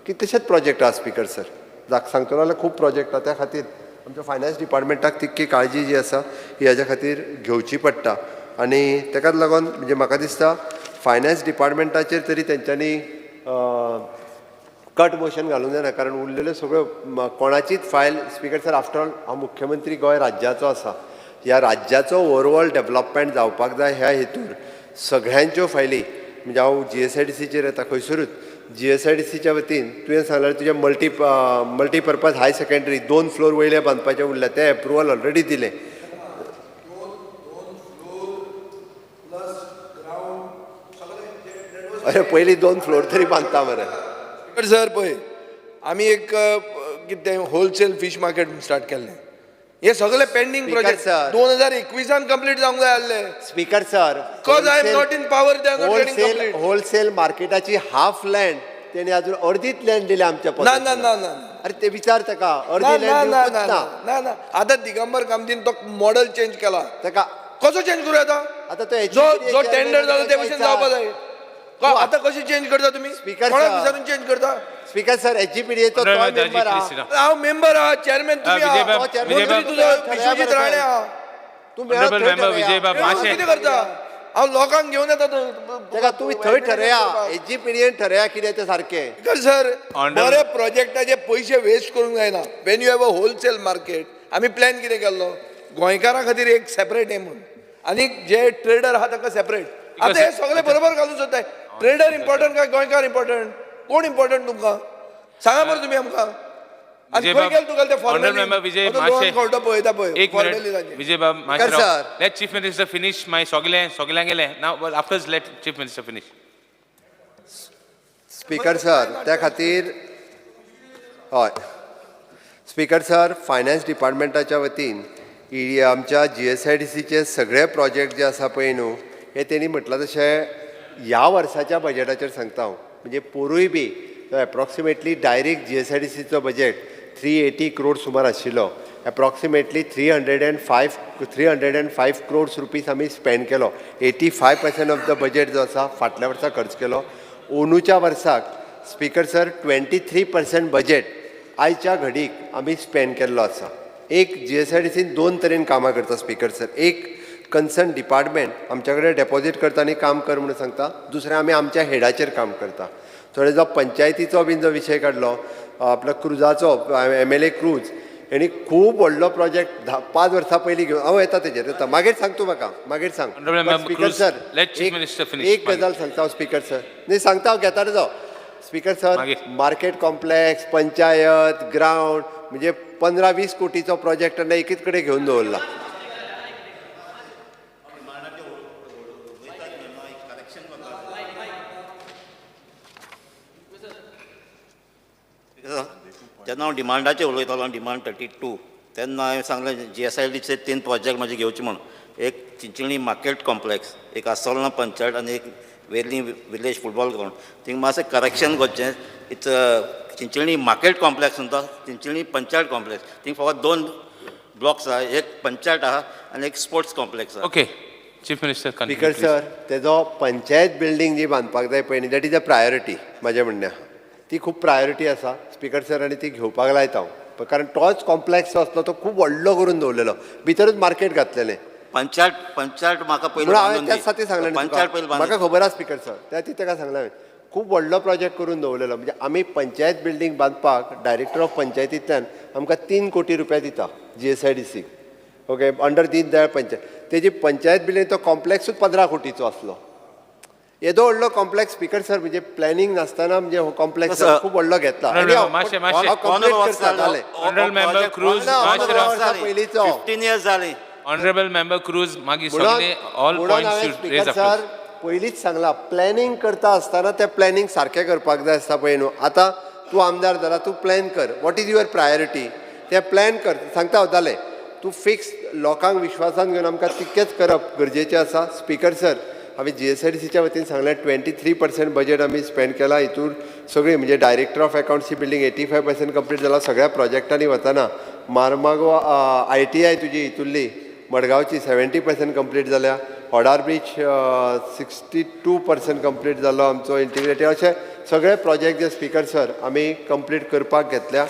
की तशेंच प्रोजेक्ट आहा स्पीकर सर. सांगतलो जाल्यार खूब प्रोजेक्ट आहा. त्या खातीर आमच्या फायनान्स डिपार्टमेंटाक तितकी काळजी जी आसा ही हाज्या खातीर घेवची पडटा. आनी ताकाच लागून म्हणजे म्हाका दिसता फायनान्स डिपार्टमेंटाचेर तरी तेंच्यांनी कट मोशन घालूंक जायना, कारण उरलेल्यो सगळ्यो कोणाचीच file speaker sir, after all हांव मुख्यमंत्री गोंय राज्याचो आसा. ह्या राज्याचो ओवरऑल डेव्हलपमेंट जावपाक जाय ह्या हेतून सगळ्यांच्यो फायली, म्हणजे हांव GSIDCचेर येता खंयसरूच GSIDCच्या वतीन तुवें सांगल्यार तुजें मल्टीपर्पज हाय सेकंडरी 2 फ्लोर वयले बांदपाचें उरल्या, तें एप्रुवल ऑलरेडी दिलें. अरे पयलीं 2 फ्लोर तरी बांदता मरे. सर पळय, आमी एक कितें होलसेल फीश मार्केट स्टार्ट केल्लें. हे सगळे पेंडींग प्रोजेक्ट 2021 कंप्लीट जावंक जाय आसले. Speaker sir, because I am not in power. Wholesale मार्केटाची हाफ लँड तेणी अजून अर्धीच लँड दिली आमच्या ना ना ना ना. अरे ते विचार ताका अर्धी ना लँड ना दिवंकूच ना ना ना. आतां दिगंबर कामतीन तो मॉडेल चेंज केला. ताका कसो चेंज करूं येता? आतां तो जो टेंडर जालो ते भशेन जावपाक जाय. आतां कशी चेंज करता तुमी? स्पीकर कोणाक विचारून चेंज करता? स्पीकर सर, HGPDAचो तो मेंबर आहा. हांव मेंबर आहा, चेअरमॅन तुमी आहा, मंत्री तुजो विश्वजीत राणे आहा. तूं कितें करता? हांव लोकांक घेवन येता. ताका तुमी थंय ठरया, HGPDAन ठरया कितें तें सारकें. सर, बरे प्रोजेक्टाचे पयशे वेस्ट करूंक जायना. Wien you have a wholesale market. आमी प्लॅन कितें केल्लो, गोंयकारां खातीर एक सेपरेट हे म्हणून, आनी जे ट्रेडर आहा ताका सेपरेट. आतां हे सगळे बरोबर घालूंक सोदताय. ट्रेडर इम्पॉर्टंट काय गोंयकार इम्पॉर्टंट? कोण इम्पॉर्टंट तुमकां सांगा बरं तुमी आमकां. आनी खंय गेल तुका ते फॉर्मॅलिटी खळटो पळयता पळय फॉर्मॅलिटीचे. विजय बाब master, let chief minister finish my सगळ्यांक गेलें. Now after let chief minister finish. Speaker sir, त्या खातीर हय स्पीकर सर, फायनान्स डिपार्टमेंटाच्या वतीन आमच्या GSIDCचे सगळे प्रोजेक्ट जे आसा पळय न्हू, हे तेणी म्हटलां तशें ह्या वर्साच्या बजेटाचेर सांगता हांव. म्हणजे पोरूय बी एप्रॉक्सिमेटली डायरेक्ट GSIDCचो बजेट 380 crores सुमार आशिल्लो. एप्रॉक्सिमेटली 305 crores रुपीज आमी स्पेंड केलो. 85% ऑफ द बजेट जो आसा फाटल्या वर्सा खर्च केलो. अंदूच्या वर्साक स्पीकर सर 23% बजेट आयच्या घडीक आमी स्पेंड केल्लो आसा. एक GSIDCन 2 तरेन कामां करता स्पीकर सर. एक कन्सर्न डिपार्टमेंट आमच्या कडेन डेपॉझीट करता आनी काम कर म्हणून सांगता. दुसरें आमी आमच्या हेडाचेर काम करता. थोडे जो पंचायतीचो बीन जो विशय काडलो आपलो क्रुजाचो MLA क्रूज हेणी खूब व्हडलो प्रोजेक्ट 5 वर्सां पयलीं घेवन हांव येता तेजेर येता मागीर सांग तूं म्हाका मागीर सांग स्पीकर सर एक गजाल सांगता हांव स्पीकर सर न्ही सांगता हांव घेता जो speaker sir market complex panchayat ground म्हणजे 15-20 कोटीचो प्रोजेक्ट आनी एकीच कडेन घेवन दवरला जेन्ना हांव डिमांडाचेर उलयतालो डिमांड 32 तेन्ना हांवें सांगलें GSIDचे 3 प्रोजेक्ट म्हाजे घेवचे म्हूण एक चिंचणी मार्केट कॉम्प्लेक्स एक आसोलना पंचायत आनी एक वेर्ली विलेज फुटबॉल ग्रावंड थिंग मातशें करेक्शन करचें इट्स चिंचणी मार्केट कॉम्प्लेक्स म्हणटा चिंचणी पंचायत कॉम्प्लेक्स थिंग फकत 2 ब्लॉक्स आहा एक पंचायत आहा आनी एक स्पोर्ट्स कॉम्प्लेक्स आहा okay chief minister speaker sir तेजो पंचायत बिल्डींग जी बांदपाक जाय पळय न्ही दॅट इज अ प्रायोरिटी म्हाजें म्हणणें ती खूब प्रायोरिटी आसा स्पीकर सर आनी ती घेवपाक लायता हांव कारण तोच कॉम्प्लेक्स जो आसलो तो खूब व्हडलो करून दवरलेलो भितरूच मार्केट घातलेलें पंचायत म्हाका म्हणून हांवें त्याच खातीर सांगलें म्हाका खबर आसा स्पीकर सर त्या ती ताका सांगलें हांवें खूब व्हडलो प्रोजेक्ट करून दवरलेलो म्हणजे आमी पंचायत बिल्डींग बांदपाक डायरेक्टर ऑफ पंचायतींतल्यान आमकां 3 कोटी रुपया दिता GSIDC okay under Deen Dayal panchayat तेजी पंचायत बिल्डींग तो कॉम्प्लेक्सूच 15 कोटीचो आसलो येदो व्हडलो कॉम्प्लेक्स स्पीकर सर म्हणजे प्लॅनिंग नासतना म्हणजे हो कॉम्प्लेक्स खूब व्हडलो घेतला पयलींचो 15 years जालें ऑनरेबल मेंबर क्रूज मागीर सगळे all points should raise sir पयलींच सांगला प्लॅनिंग करता आसतना तें प्लॅनिंग सारकें करपाक जाय आसता पळय न्हू आतां तूं आमदार जाला तूं प्लॅन कर वॉट इज युअर प्रायोरिटी तें प्लॅन कर सांगता जालें तूं फिक्स लोकांक विश्वासान घेवन आमकां तितकेंच करप गरजेचें आसा स्पीकर सर आमी GSIDCच्या वतीन सांगलें 23% बजेट आमी स्पेंड केला हितून सगळी म्हणजे डायरेक्टर ऑफ अकाउंट्सची बिल्डींग 85% कंप्लीट जाला सगळ्या प्रोजेक्टांनी वतना मार्मागो ITI तुजी हितूरली मडगांवची 70% कंप्लीट जाल्या होडार ब्रीज 62% कंप्लीट जालो आमचो इंटिग्रेटेड अशे सगळे प्रोजेक्ट जे स्पीकर सर आमी कंप्लीट करपाक घेतल्या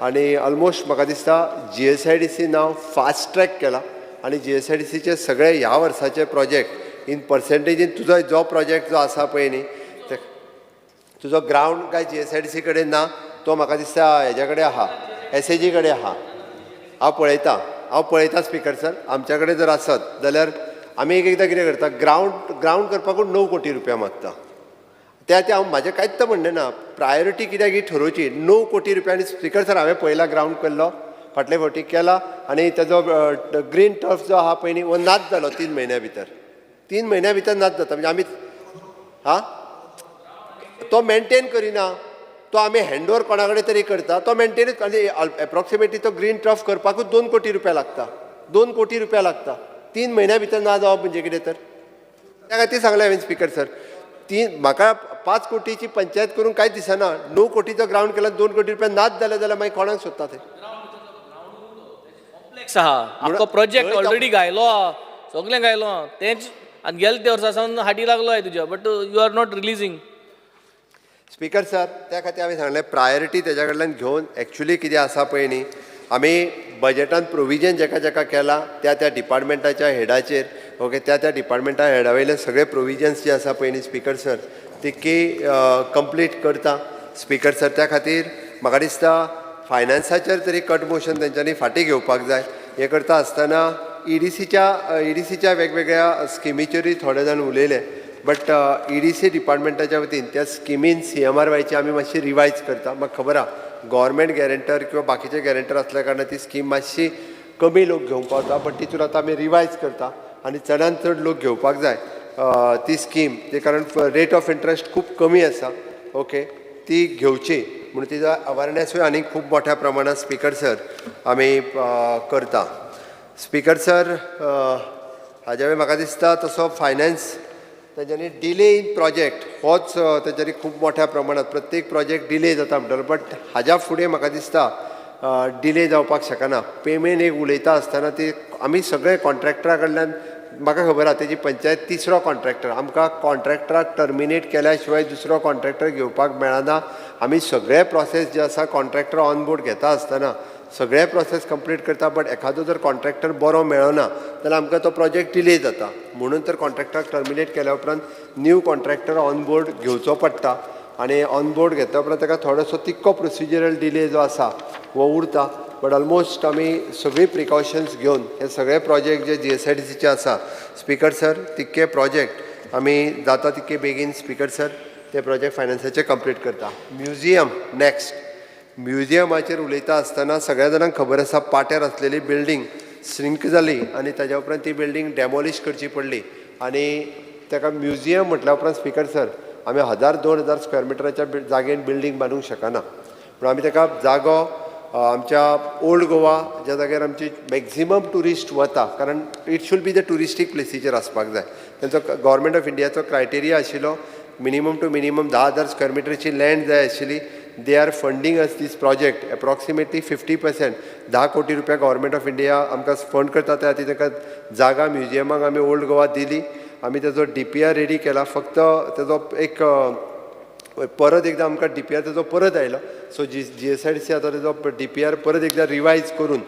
आनी ऑलमोस्ट म्हाका दिसता GSIDC नांव फास्ट ट्रॅक केला आनी GSIDCचे सगळे ह्या वर्साचे प्रोजेक्ट इन पर्सेंटेजीन तुजो जो प्रोजेक्ट जो आसा पळय न्ही तुजो ग्रावंड काय GSIDC कडेन ना तो म्हाका दिसता हेज्या कडेन आहा SAG कडेन आहा हांव पळयतां स्पीकर सर आमच्या कडेन जर आसत जाल्यार आमी एकदां कितें करता ग्रावंड करपाकूच 9 कोटी रुपया मागता त्या हांव म्हाजें कांयच म्हणणें ना प्रायोरिटी कित्याक ही ठरोवची 9 कोटी रुपया आनी स्पीकर सर हांवें पयला ग्रावंड केल्लो फाटले फावटी केला आनी तेजो ग्रीन टर्फ जो आहा पळय न्ही हो नाच जालो 3 म्हयन्या भितर 3 म्हयन्या भितर नाच जाता म्हणजे आमी तो मेंटेन करिना तो आमी हँडओवर कोणा कडेन तरी करता तो मेंटेनूच आनी एप्रॉक्सिमेटली तो ग्रीन टर्फ करपाकूच 2 कोटी रुपया लागता 2 कोटी रुपया लागता 3 म्हयन्या भितर ना जावप म्हणजे कितें तर त्या खातीर सांगलें हांवें स्पीकर सर म्हाका 5 कोटीची पंचायत करून कांयच दिसना 9 कोटीचो ग्रावंड केला 2 कोटी रुपया नाच जाल्यार मागीर कोणाक सोदता ते कॉम्प्लेक्स आहा आमचो प्रोजेक्ट ऑलरेडी गायलो आहा सगळें गायलो आहा तेंच आनी गेले ते वर्सा सावन हाटी लागलो आहे तुज्या but you are not releasing speaker sir त्या खातीर हांवें सांगलें प्रायोरिटी तेज्या कडल्यान घेवन एक्चुली कितें आसा पळय न्ही आमी बजेटान प्रोविजन जेका केला त्या डिपार्टमेंटाच्या हेडाचेर ओके त्या डिपार्टमेंटा हेडा वयले सगळे प्रोविजन्स जे आसा पळय न्ही स्पीकर सर तिकी कंप्लीट करता स्पीकर सर त्या खातीर म्हाका दिसता फायनान्साचेर तरी कट मोशन तेंच्यांनी फाटीं घेवपाक जाय हें करता आसतना EDCच्या वेगवेगळ्या स्किमीचेरूय थोडे जाण उलयले बट EDC डिपार्टमेंटाच्या वतीन त्या स्किमीन CMRYची आमी मातशी रिवायज करता म्हाका खबर आहा गव्हर्मेंट गॅरंटर किंवा बाकीचे गॅरंटर असल्या कारणान ती स्कीम मातशी कमी लोक घेवंक पावता बट तितून आतां आमी रिवायज करता आनी चडांत चड लोक घेवपाक जाय ती स्कीम ते कारण रेट ऑफ इंट्रस्ट खूब कमी आसा ओके ती घेवची म्हणून तिजो अवेरनेसूय आनी खूब मोठ्या प्रमाणात स्पीकर सर आमी करता स्पीकर सर हाज्या वेळी म्हाका दिसता तसो फायनान्स तेंच्यांनी डिले इन प्रोजेक्ट होच तेंच्यांनी खूब मोठ्या प्रमाणात प्रत्येक प्रोजेक्ट डिले जाता म्हणटलो बट हाज्या फुडें म्हाका दिसता डिले जावपाक शकना पेमेंट एक उलयता आसतना ती आमी सगळे कॉन्ट्रॅक्टरा कडल्यान म्हाका खबर आहा तेजी पंचायत 3रो कॉन्ट्रॅक्टर आमकां कॉन्ट्रॅक्टराक टर्मिनेट केल्या शिवाय दुसरो कॉन्ट्रॅक्टर घेवपाक मेळना आमी सगळे प्रोसेस जे आसा कॉन्ट्रॅक्टर ऑन बोर्ड घेता आसतना सगळे प्रोसेस कंप्लीट करता बट एखादो जर कॉन्ट्रॅक्टर बरो मेळना जाल्यार आमकां तो प्रोजेक्ट डिले जाता म्हणून तर कॉन्ट्रॅक्टराक टर्मिनेट केल्या उपरांत न्यू कॉन्ट्रॅक्टर ऑन बोर्ड घेवचो पडटा आनी ऑनबोर्ड घेतल्या उपरांत ताका थोडोसो तिक्को प्रोसिजरल डिले जो आसा हो उरता बट ऑलमोस्ट आमी सगळी प्रिकॉशन्स घेवन हे सगळे प्रोजेक्ट जे GSIDCचे आसा स्पीकर सर तितके प्रोजेक्ट आमी जाता तितके बेगीन स्पीकर सर ते प्रोजेक्ट फायनान्साचे कंप्लीट करता. म्युजियम नेक्स्ट म्युजियमाचेर उलयता आसतना सगळ्या जाणांक खबर आसा पाट्यार आसलेली बिल्डींग श्रिंक जाली आनी ताज्या उपरांत ती बिल्डींग डॅमोलिश करची पडली आनी ताका म्युजियम म्हटल्या उपरांत स्पीकर सर आमी 1000-2000 स्क्वेअर मिटराच्या जागेन बिल्डींग बांदूंक शकना पूण आमी ताका जागो आमच्या ओल्ड गोवा ज्या जाग्यार आमची मॅक्झिमम ट्युरिस्ट वता कारण it should be the touristic प्लेसीचेर आसपाक जाय तांचो गव्हर्मेंट ऑफ इंडियाचो क्रायटेरिया आशिल्लो मिनिमम टू मिनिमम 10,000 स्क्वेअर मिटरची लँड जाय आशिल्ली. They are funding us this project approximately 50% 10 कोटी रुपया गव्हर्मेंट ऑफ इंडिया आमकां फंड करता त्या खातीर ताका जागा म्युजियमाक आमी ओल्ड गोवा दिली. आमी तेजो DPR रेडी केला फक्त तेजो एक परत एकदा आमकां DPR तेजो परत आयलो सो GSIDC आतां तेजो DPR परत एकदा रिवायज करून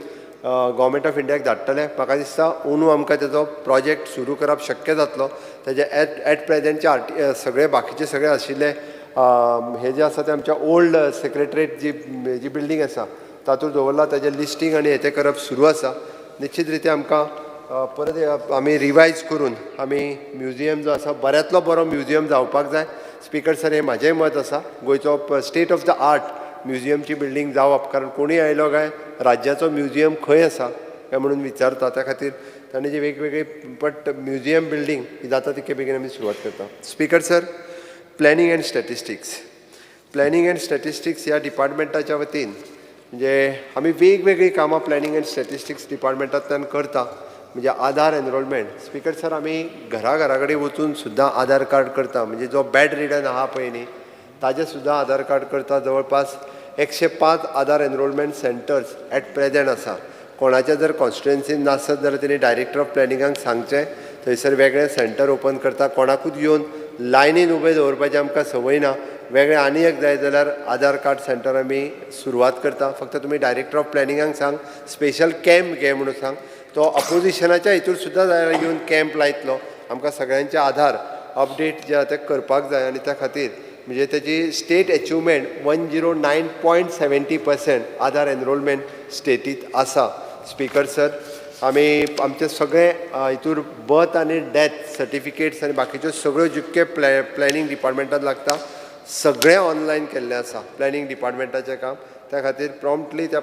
गव्हर्मेंट ऑफ इंडियाक धाडटले. म्हाका दिसता अंदू आमकां तेजो प्रोजेक्ट सुरू करप शक्य जातलो. तेजे एट प्रेजेंटचे सगळे बाकीचे सगळे आशिल्ले हे जे आसा ते आमच्या ओल्ड सेक्रेटरेट जी बिल्डींग आसा तातूंत दवरला तेजें लिस्टींग आनी हें करप सुरू आसा. निश्चित रिती आमकां परत आमी रिवायज करून आमी म्युजियम जो आसा बऱ्यांतलो बरो म्युजियम जावपाक जाय. स्पीकर सर हें म्हाजेंय मत आसा गोंयचो स्टेट ऑफ द आर्ट म्युजियमची बिल्डींग जावप कारण कोणूय आयलो काय राज्याचो म्युजियम खंय आसा काय म्हणून विचारता त्या खातीर तांणी जी वेगवेगळी बट म्युजियम बिल्डींग ही जाता तितके बेगीन आमी सुरवात करता. Speaker sir planning and statistics ह्या डिपार्टमेंटाच्या वतीन म्हणजे आमी वेगवेगळी कामां प्लॅनिंग एंड स्टॅटिस्टिक्स डिपार्टमेंटांतल्यान करता म्हणजे आधार एनरोलमेंट. स्पीकर सर आमी घरा कडेन वचून सुद्दां आधार कार्ड करता म्हणजे जो बॅड रिडन आहा पळय न्ही ताजें सुद्दां आधार कार्ड करता. जवळपास 105 आधार एनरोलमेंट सेंटर्स एट प्रेजेंट आसा. कोणाच्या जर कॉन्स्टिट्युएन्सीन नासत जाल्यार तेणी डायरेक्टर ऑफ प्लॅनिंगाक सांगचें थंयसर वेगळें सेंटर ओपन करता. कोणाकूच येवन लायनीन उबे दवरपाचें आमकां संवय ना. वेगळें आनी एक जाय जाल्यार आधार कार्ड सेंटर आमी सुरवात करता. फक्त तुमी डायरेक्टर ऑफ प्लॅनिंगाक सांग स्पेशल कॅम्प घे म्हणून सांग. तो अपोजिशनाच्या हितूर सुद्दां जाल्यार येवन कॅम्प लायतलो. आमकां सगळ्यांचे आधार अपडेट जे आहा ते करपाक जाय आनी त्या खातीर म्हणजे तेजी स्टेट अचिवमेंट 109.70% आधार एनरोलमेंट स्टेटींत आसा. स्पीकर सर आमी आमचे सगळे हितूर बर्थ आनी डेथ सर्टिफिकेट्स आनी बाकीच्यो सगळ्यो जितके प्लॅनिंग डिपार्टमेंटांत लागता सगळें ऑनलायन केल्लें आसा प्लॅनिंग डिपार्टमेंटाचें काम. त्या खातीर प्रॉम्प्टली त्या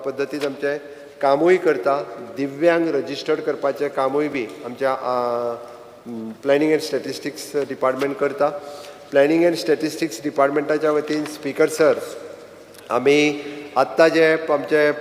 पद्दतीन आमचें कामूय करता. दिव्यांग रजिस्टर्ड करपाचें कामूय बी आमच्या प्लॅनिंग एंड स्टॅटिस्टिक्स डिपार्टमेंट करता. प्लॅनिंग एंड स्टॅटिस्टिक्स डिपार्टमेंटाच्या वतीन स्पीकर सर आमी आत्तां जे आमचे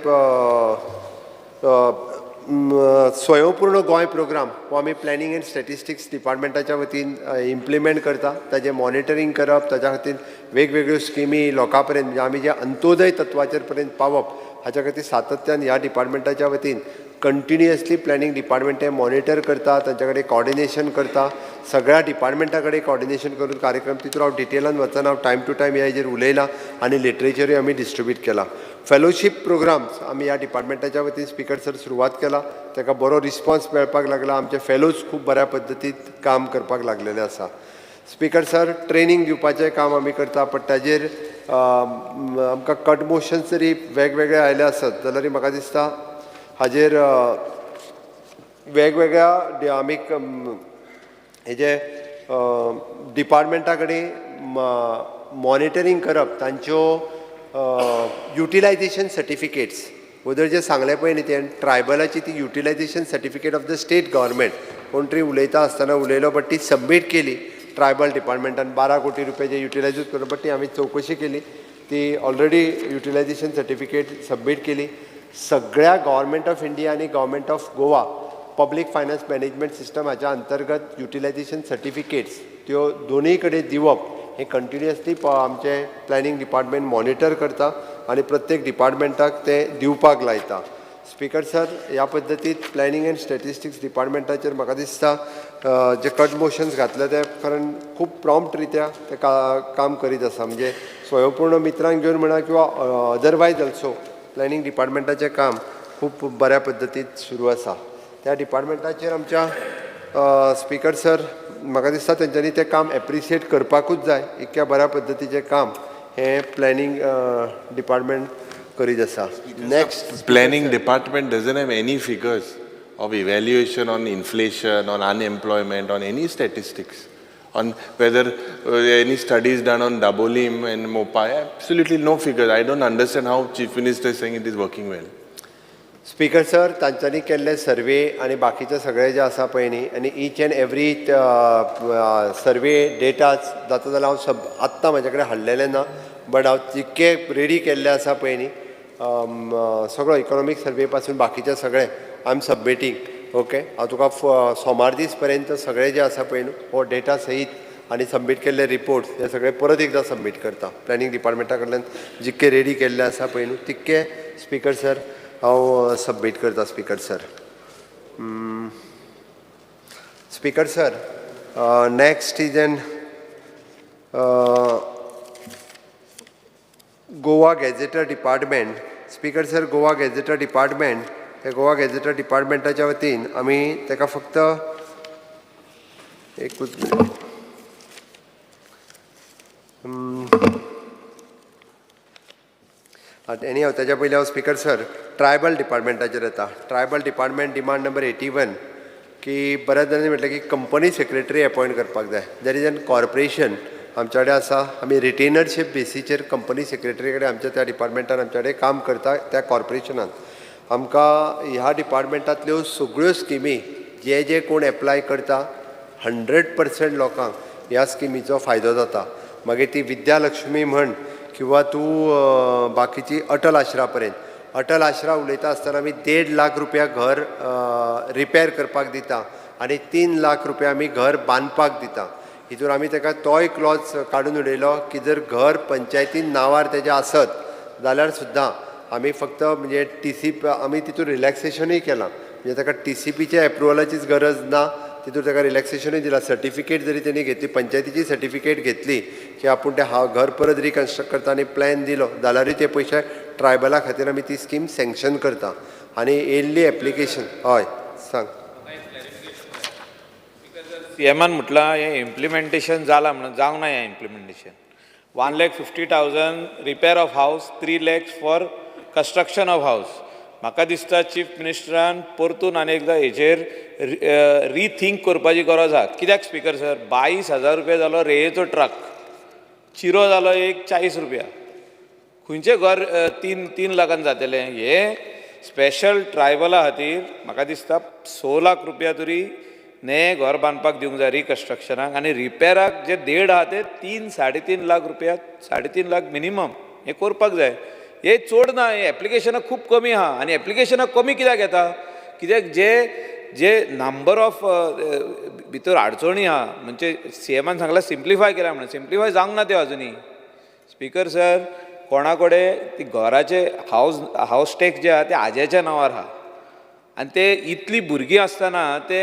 स्वयंपूर्ण गोंय प्रोग्राम हो आमी प्लॅनिंग एंड स्टॅटिस्टिक्स डिपार्टमेंटाच्या वतीन इम्प्लिमेंट करता. ताजें मॉनिटरींग करप ताच्या खातीर वेगवेगळ्यो स्किमी लोकां पर्यंत म्हणजे आमी जे अंत्योदय तत्वाचेर पर्यंत पावप हाच्या खातीर सातत्यान ह्या डिपार्टमेंटाच्या वतीन कंटिन्युअसली प्लॅनिंग डिपार्टमेंट हें मॉनिटर करता. तांच्या कडेन कॉर्डिनेशन करता. सगळ्या डिपार्टमेंटा कडेन कॉर्डिनेशन करून कार्यक्रम तितून हांव डिटेलान वचना. हांव टायम टू टायम ह्या हेजेर उलयलां आनी लिटरेचरूय आमी डिस्ट्रिब्यूट केला. फेलोशीप प्रोग्राम्स आमी ह्या डिपार्टमेंटाच्या वतीन स्पीकर सर सुरवात केला. ताका बरो रिस्पॉन्स मेळपाक लागला. आमचे फेलोज खूब बऱ्या पद्दतीन काम करपाक लागलेले आसा. स्पीकर सर ट्रेनींग दिवपाचें काम आमी करता बट ताजेर आमकां कट मोशन्स जरी वेगवेगळे आयले आसत जाल्यार म्हाका दिसता हाजेर वेगवेगळ्या आमी हेजे डिपार्टमेंटा कडेन मॉनिटरींग करप तांच्यो युटिलायझेशन सर्टिफिकेट्स वदर जे सांगले पळय न्ही तें ट्रायबलाची ती utilization certificate of the state government कोण तरी उलयता आसतना उलयलो बट ती सबमीट केली ट्रायबल डिपार्टमेंटान 12 कोटी रुपया जे युटिलायजूच करप बट ती आमी चवकशी केली. ती ऑलरेडी युटिलायझेशन सर्टिफिकेट सबमीट केली. सगळ्या गव्हर्मेंट ऑफ इंडिया आनी government of Goa public finance management system हाच्या अंतर्गत युटिलायझेशन सर्टिफिकेट्स त्यो दोनूय कडेन दिवप हें कंटिन्युअसली आमचे प्लॅनिंग डिपार्टमेंट मॉनिटर करता आनी प्रत्येक डिपार्टमेंटाक तें दिवपाक लायता. स्पीकर सर ह्या पद्दतीन प्लॅनिंग एंड स्टॅटिस्टिक्स डिपार्टमेंटाचेर म्हाका दिसता जे कट मोशन्स घातले ते कारण खूब प्रॉम्प्ट रित्या ते काम करीत आसा. म्हणजे स्वयंपूर्ण मित्रांक घेवन म्हणा किंवा अदरवायज ऑल्सो प्लॅनिंग डिपार्टमेंटाचें काम खूब बऱ्या पद्दतीन सुरू आसा. त्या डिपार्टमेंटाचेर आमच्या स्पीकर सर म्हाका दिसता तेंच्यांनी तें काम एप्रिशिएट करपाकूच जाय. इतक्या बऱ्या पद्दतीचें काम हें प्लॅनिंग डिपार्टमेंट करीत आसा. Next, Planning department doesn't have any figures of evaluation on inflation, on unemployment, on any statistics, on whether any studies done on Dabolim and Mopai. Absolutely no figures. I don't understand how Chief Minister is saying it is working well. Speaker sir, तांच्यांनी केल्ले सर्वे आनी बाकीचे सगळे जे आसा पळय न्ही, आनी each end every survey data जाता जाल्यार हांव आत्तां म्हाजे कडेन हाडलेले ना, बट हांव जितके रेडी केल्ले आसा पळय न्ही, सगळो इकॉनॉमीक सर्वे पासून बाकीचे सगळे आय एम सबमिटींग. ओके, हांव तुका सोमार दीस पर्यंत सगळे जे आसा पळय न्हू हो डेटा सहीत आनी सबमीट केल्ले रिपोर्ट्स हे सगळे परत एकदां सबमीट करता. प्लॅनिंग डिपार्टमेंटा कडल्यान जितके रेडी केल्ले आसा पळय न्हू तितके स्पीकर सर हांव सबमीट करता. Speaker sir, speaker sir, next is N Goa gazetteer department. Speaker sir, Goa gazetteer department हे गोवा गॅझेटर डिपार्टमेंटाच्या वतीन आमी ताका फक्त एकूच एनी हांव तेच्या पयलीं हांव स्पीकर सर ट्रायबल डिपार्टमेंटाचेर येता. ट्रायबल डिपार्टमेंट डिमांड नंबर 81 की बऱ्याच जाणांनी म्हटलें की कंपनी सेक्रेटरी अपॉयंट करपाक जाय. देर इज एन कॉर्पोरेशन आमचे कडेन आसा, आमी रिटेनरशीप बेसीचेर कंपनी सेक्रेटरी कडेन आमच्या त्या डिपार्टमेंटान आमचे कडेन काम करता. त्या कॉर्पोरेशनान आमकां ह्या डिपार्टमेंटांतल्यो सगळ्यो स्किमी जे जे कोण एप्लाय करता 100% लोकांक ह्या स्किमीचो फायदो जाता. मागीर ती विद्या लक्ष्मी म्हण किंवा तूं बाकीची अटल आश्रा पर्यंत. अटल आश्रा उलयता आसतना आमी 1.5 लाख रुपया घर रिपेर करपाक दिता आनी 3 लाख रुपया आमी घर बांदपाक दिता. हितून आमी ताका तोय क्लॉज काडून उडयलो की जर घर पंचायतीन नांवार तेजें आसत जाल्यार सुद्दां आमी फक्त म्हणजे TC आमी तितून रिलॅक्सेशनूय केलां. म्हणजे ताका TCPच्या एप्रुवलाचीच गरज ना, तितून ताका रिलॅक्सेशनूय दिला. सर्टिफिकेट जरी तेणी घेतली, पंचायतीची सर्टिफिकेट घेतली की आपूण तें घर परत रिकन्स्ट्रक्ट करता आनी प्लॅन दिलो जाल्यारूय ते पयशे ट्रायबला खातीर आमी ती स्कीम सँक्शन करता. आनी येयल्ली एप्लिकेशन हय सांग. सीएमान म्हटलां हें इम्प्लिमेंटेशन जालां म्हणून जावंक ना हें इम्प्लिमेंटेशन. 1,50,000 रिपेर ऑफ हावस, 3 lakhs फॉर कंस्ट्रक्शन ऑफ हावस. म्हाका दिसता चीफ मिनिस्टरान परतून आनी एकदां हेचेर रिथिंक करपाची गरज आसा. कित्याक स्पीकर सर 22,000 रुपया जालो रेयेचो ट्रक, चिरो जालो एक 40 रुपया. खंयचें घर 3 लाखान जातलें? हे स्पेशल ट्रायबला खातीर म्हाका दिसता 6 लाख रुपया तरी नयें घर बांदपाक दिवंक जाय रिकन्स्ट्रक्शनाक. आनी रिपेराक जे 1.5 आहा ते 3-3.5 लाख रुपया, 3.5 लाख मिनिमम हें करपाक जाय. हे चड ना, हे एप्लिकेशनां खूब कमी आहा. आनी एप्लिकेशनां कमी कित्याक येता? कित्याक जे नंबर ऑफ भितर अडचणी आहा, म्हणजे सीएमान सांगला सिम्प्लिफाय केला म्हणून, सिम्प्लिफाय जावंक ना त्यो अजुनी. स्पीकर सर, कोणा कडेन ती घराचे हावस टॅक्स जे आहा ते आज्याच्या नांवार आहा आनी ते इतली भुरगीं आसतना ते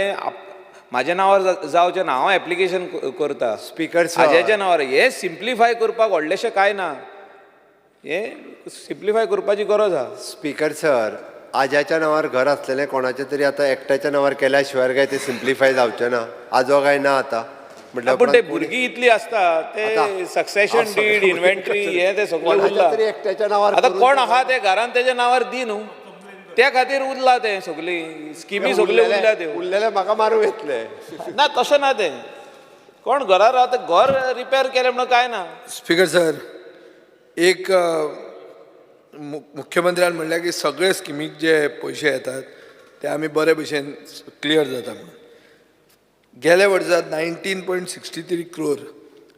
म्हाज्या नांवार जावचें ना, हांव एप्लिकेशन करता. स्पीकर आज्याच्या नांवार. हे सिम्प्लिफाय करपाक व्हडलेशें कांय ना, हे सिम्प्लिफाय करपाची गरज आहा. स्पीकर सर, आज्याच्या नांवार घर आसलेलें कोणाचें तरी आतां एकट्याच्या नांवार केल्या शिवाय काय ते सिम्प्लिफाय जावचें ना. आजो काय ना आतां म्हटल्यार पूण ते भुरगीं इतली आसता ते सक्सेशन डीड, इन्व्हेंटरी हे ते सगळें उरला. एकट्याच्या नांवार आतां कोण आहा ते घरान तेच्या नांवार दी न्हू, त्या खातीर उरला तें सगळी स्किमी सगळ्यो उरल्या त्यो. उरलेले म्हाका मारूं येतले ना, तशें ना तें. कोण घरार रावता घर रिपेर केलें म्हणून काय ना. स्पीकर सर, एक मुख्यमंत्र्यान म्हणलें की सगळे स्किमीक जे पयशे येतात ते आमी बरे भशेन क्लियर जाता म्हणून. गेल्या वर्सात 19.63 crore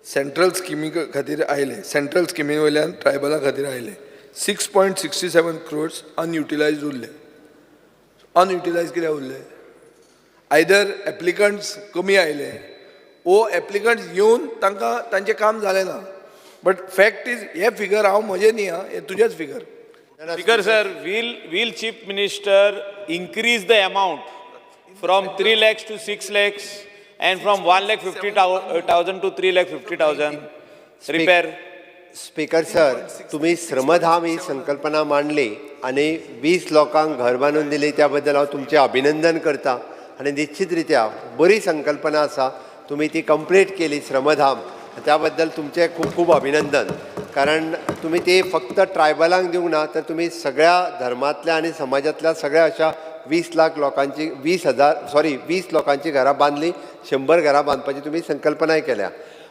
सेंट्रल स्किमी खातीर आयले, सेंट्रल स्किमी वयल्यान ट्रायबला खातीर आयले. 6.67 crores अनयुटिलायज्ड उरले. अनयुटिलायज कित्याक उरले? आयदर एप्लिकंट्स कमी आयले ओ एप्लिकंट्स येवन तांकां तांचें काम जालें ना. बट फॅक्ट इज हे फिगर हांव म्हजें न्ही, हे तुजेच figure. Speaker sir, will Chief Minister increase the amount from 3 lakhs to 6 lakhs and from 1,50,000 to 3,50,000 repair? Speaker sir, तुम्ही श्रमधाम ही संकल्पना मांडली आणि 20 लोकांक घर बांदून दिली, त्या बद्दल हांव तुमचें अभिनंदन करता. आणि निश्चित रित्या बरी संकल्पना आसा. तुम्ही ती कंप्लीट केली श्रमधाम, त्याबद्दल तुमचे खूप खूप अभिनंदन. कारण तुम्ही ते फक्त ट्रायबलांक दिवंक ना, तर तुम्ही सगळ्या धर्मातल्या आणि समाजातल्या सगळ्या अशा 20 लाख लोकांची 20 लोकांची घरां बांधली, 100 घरां बांधपाची तुम्ही संकल्पनाय केल्या.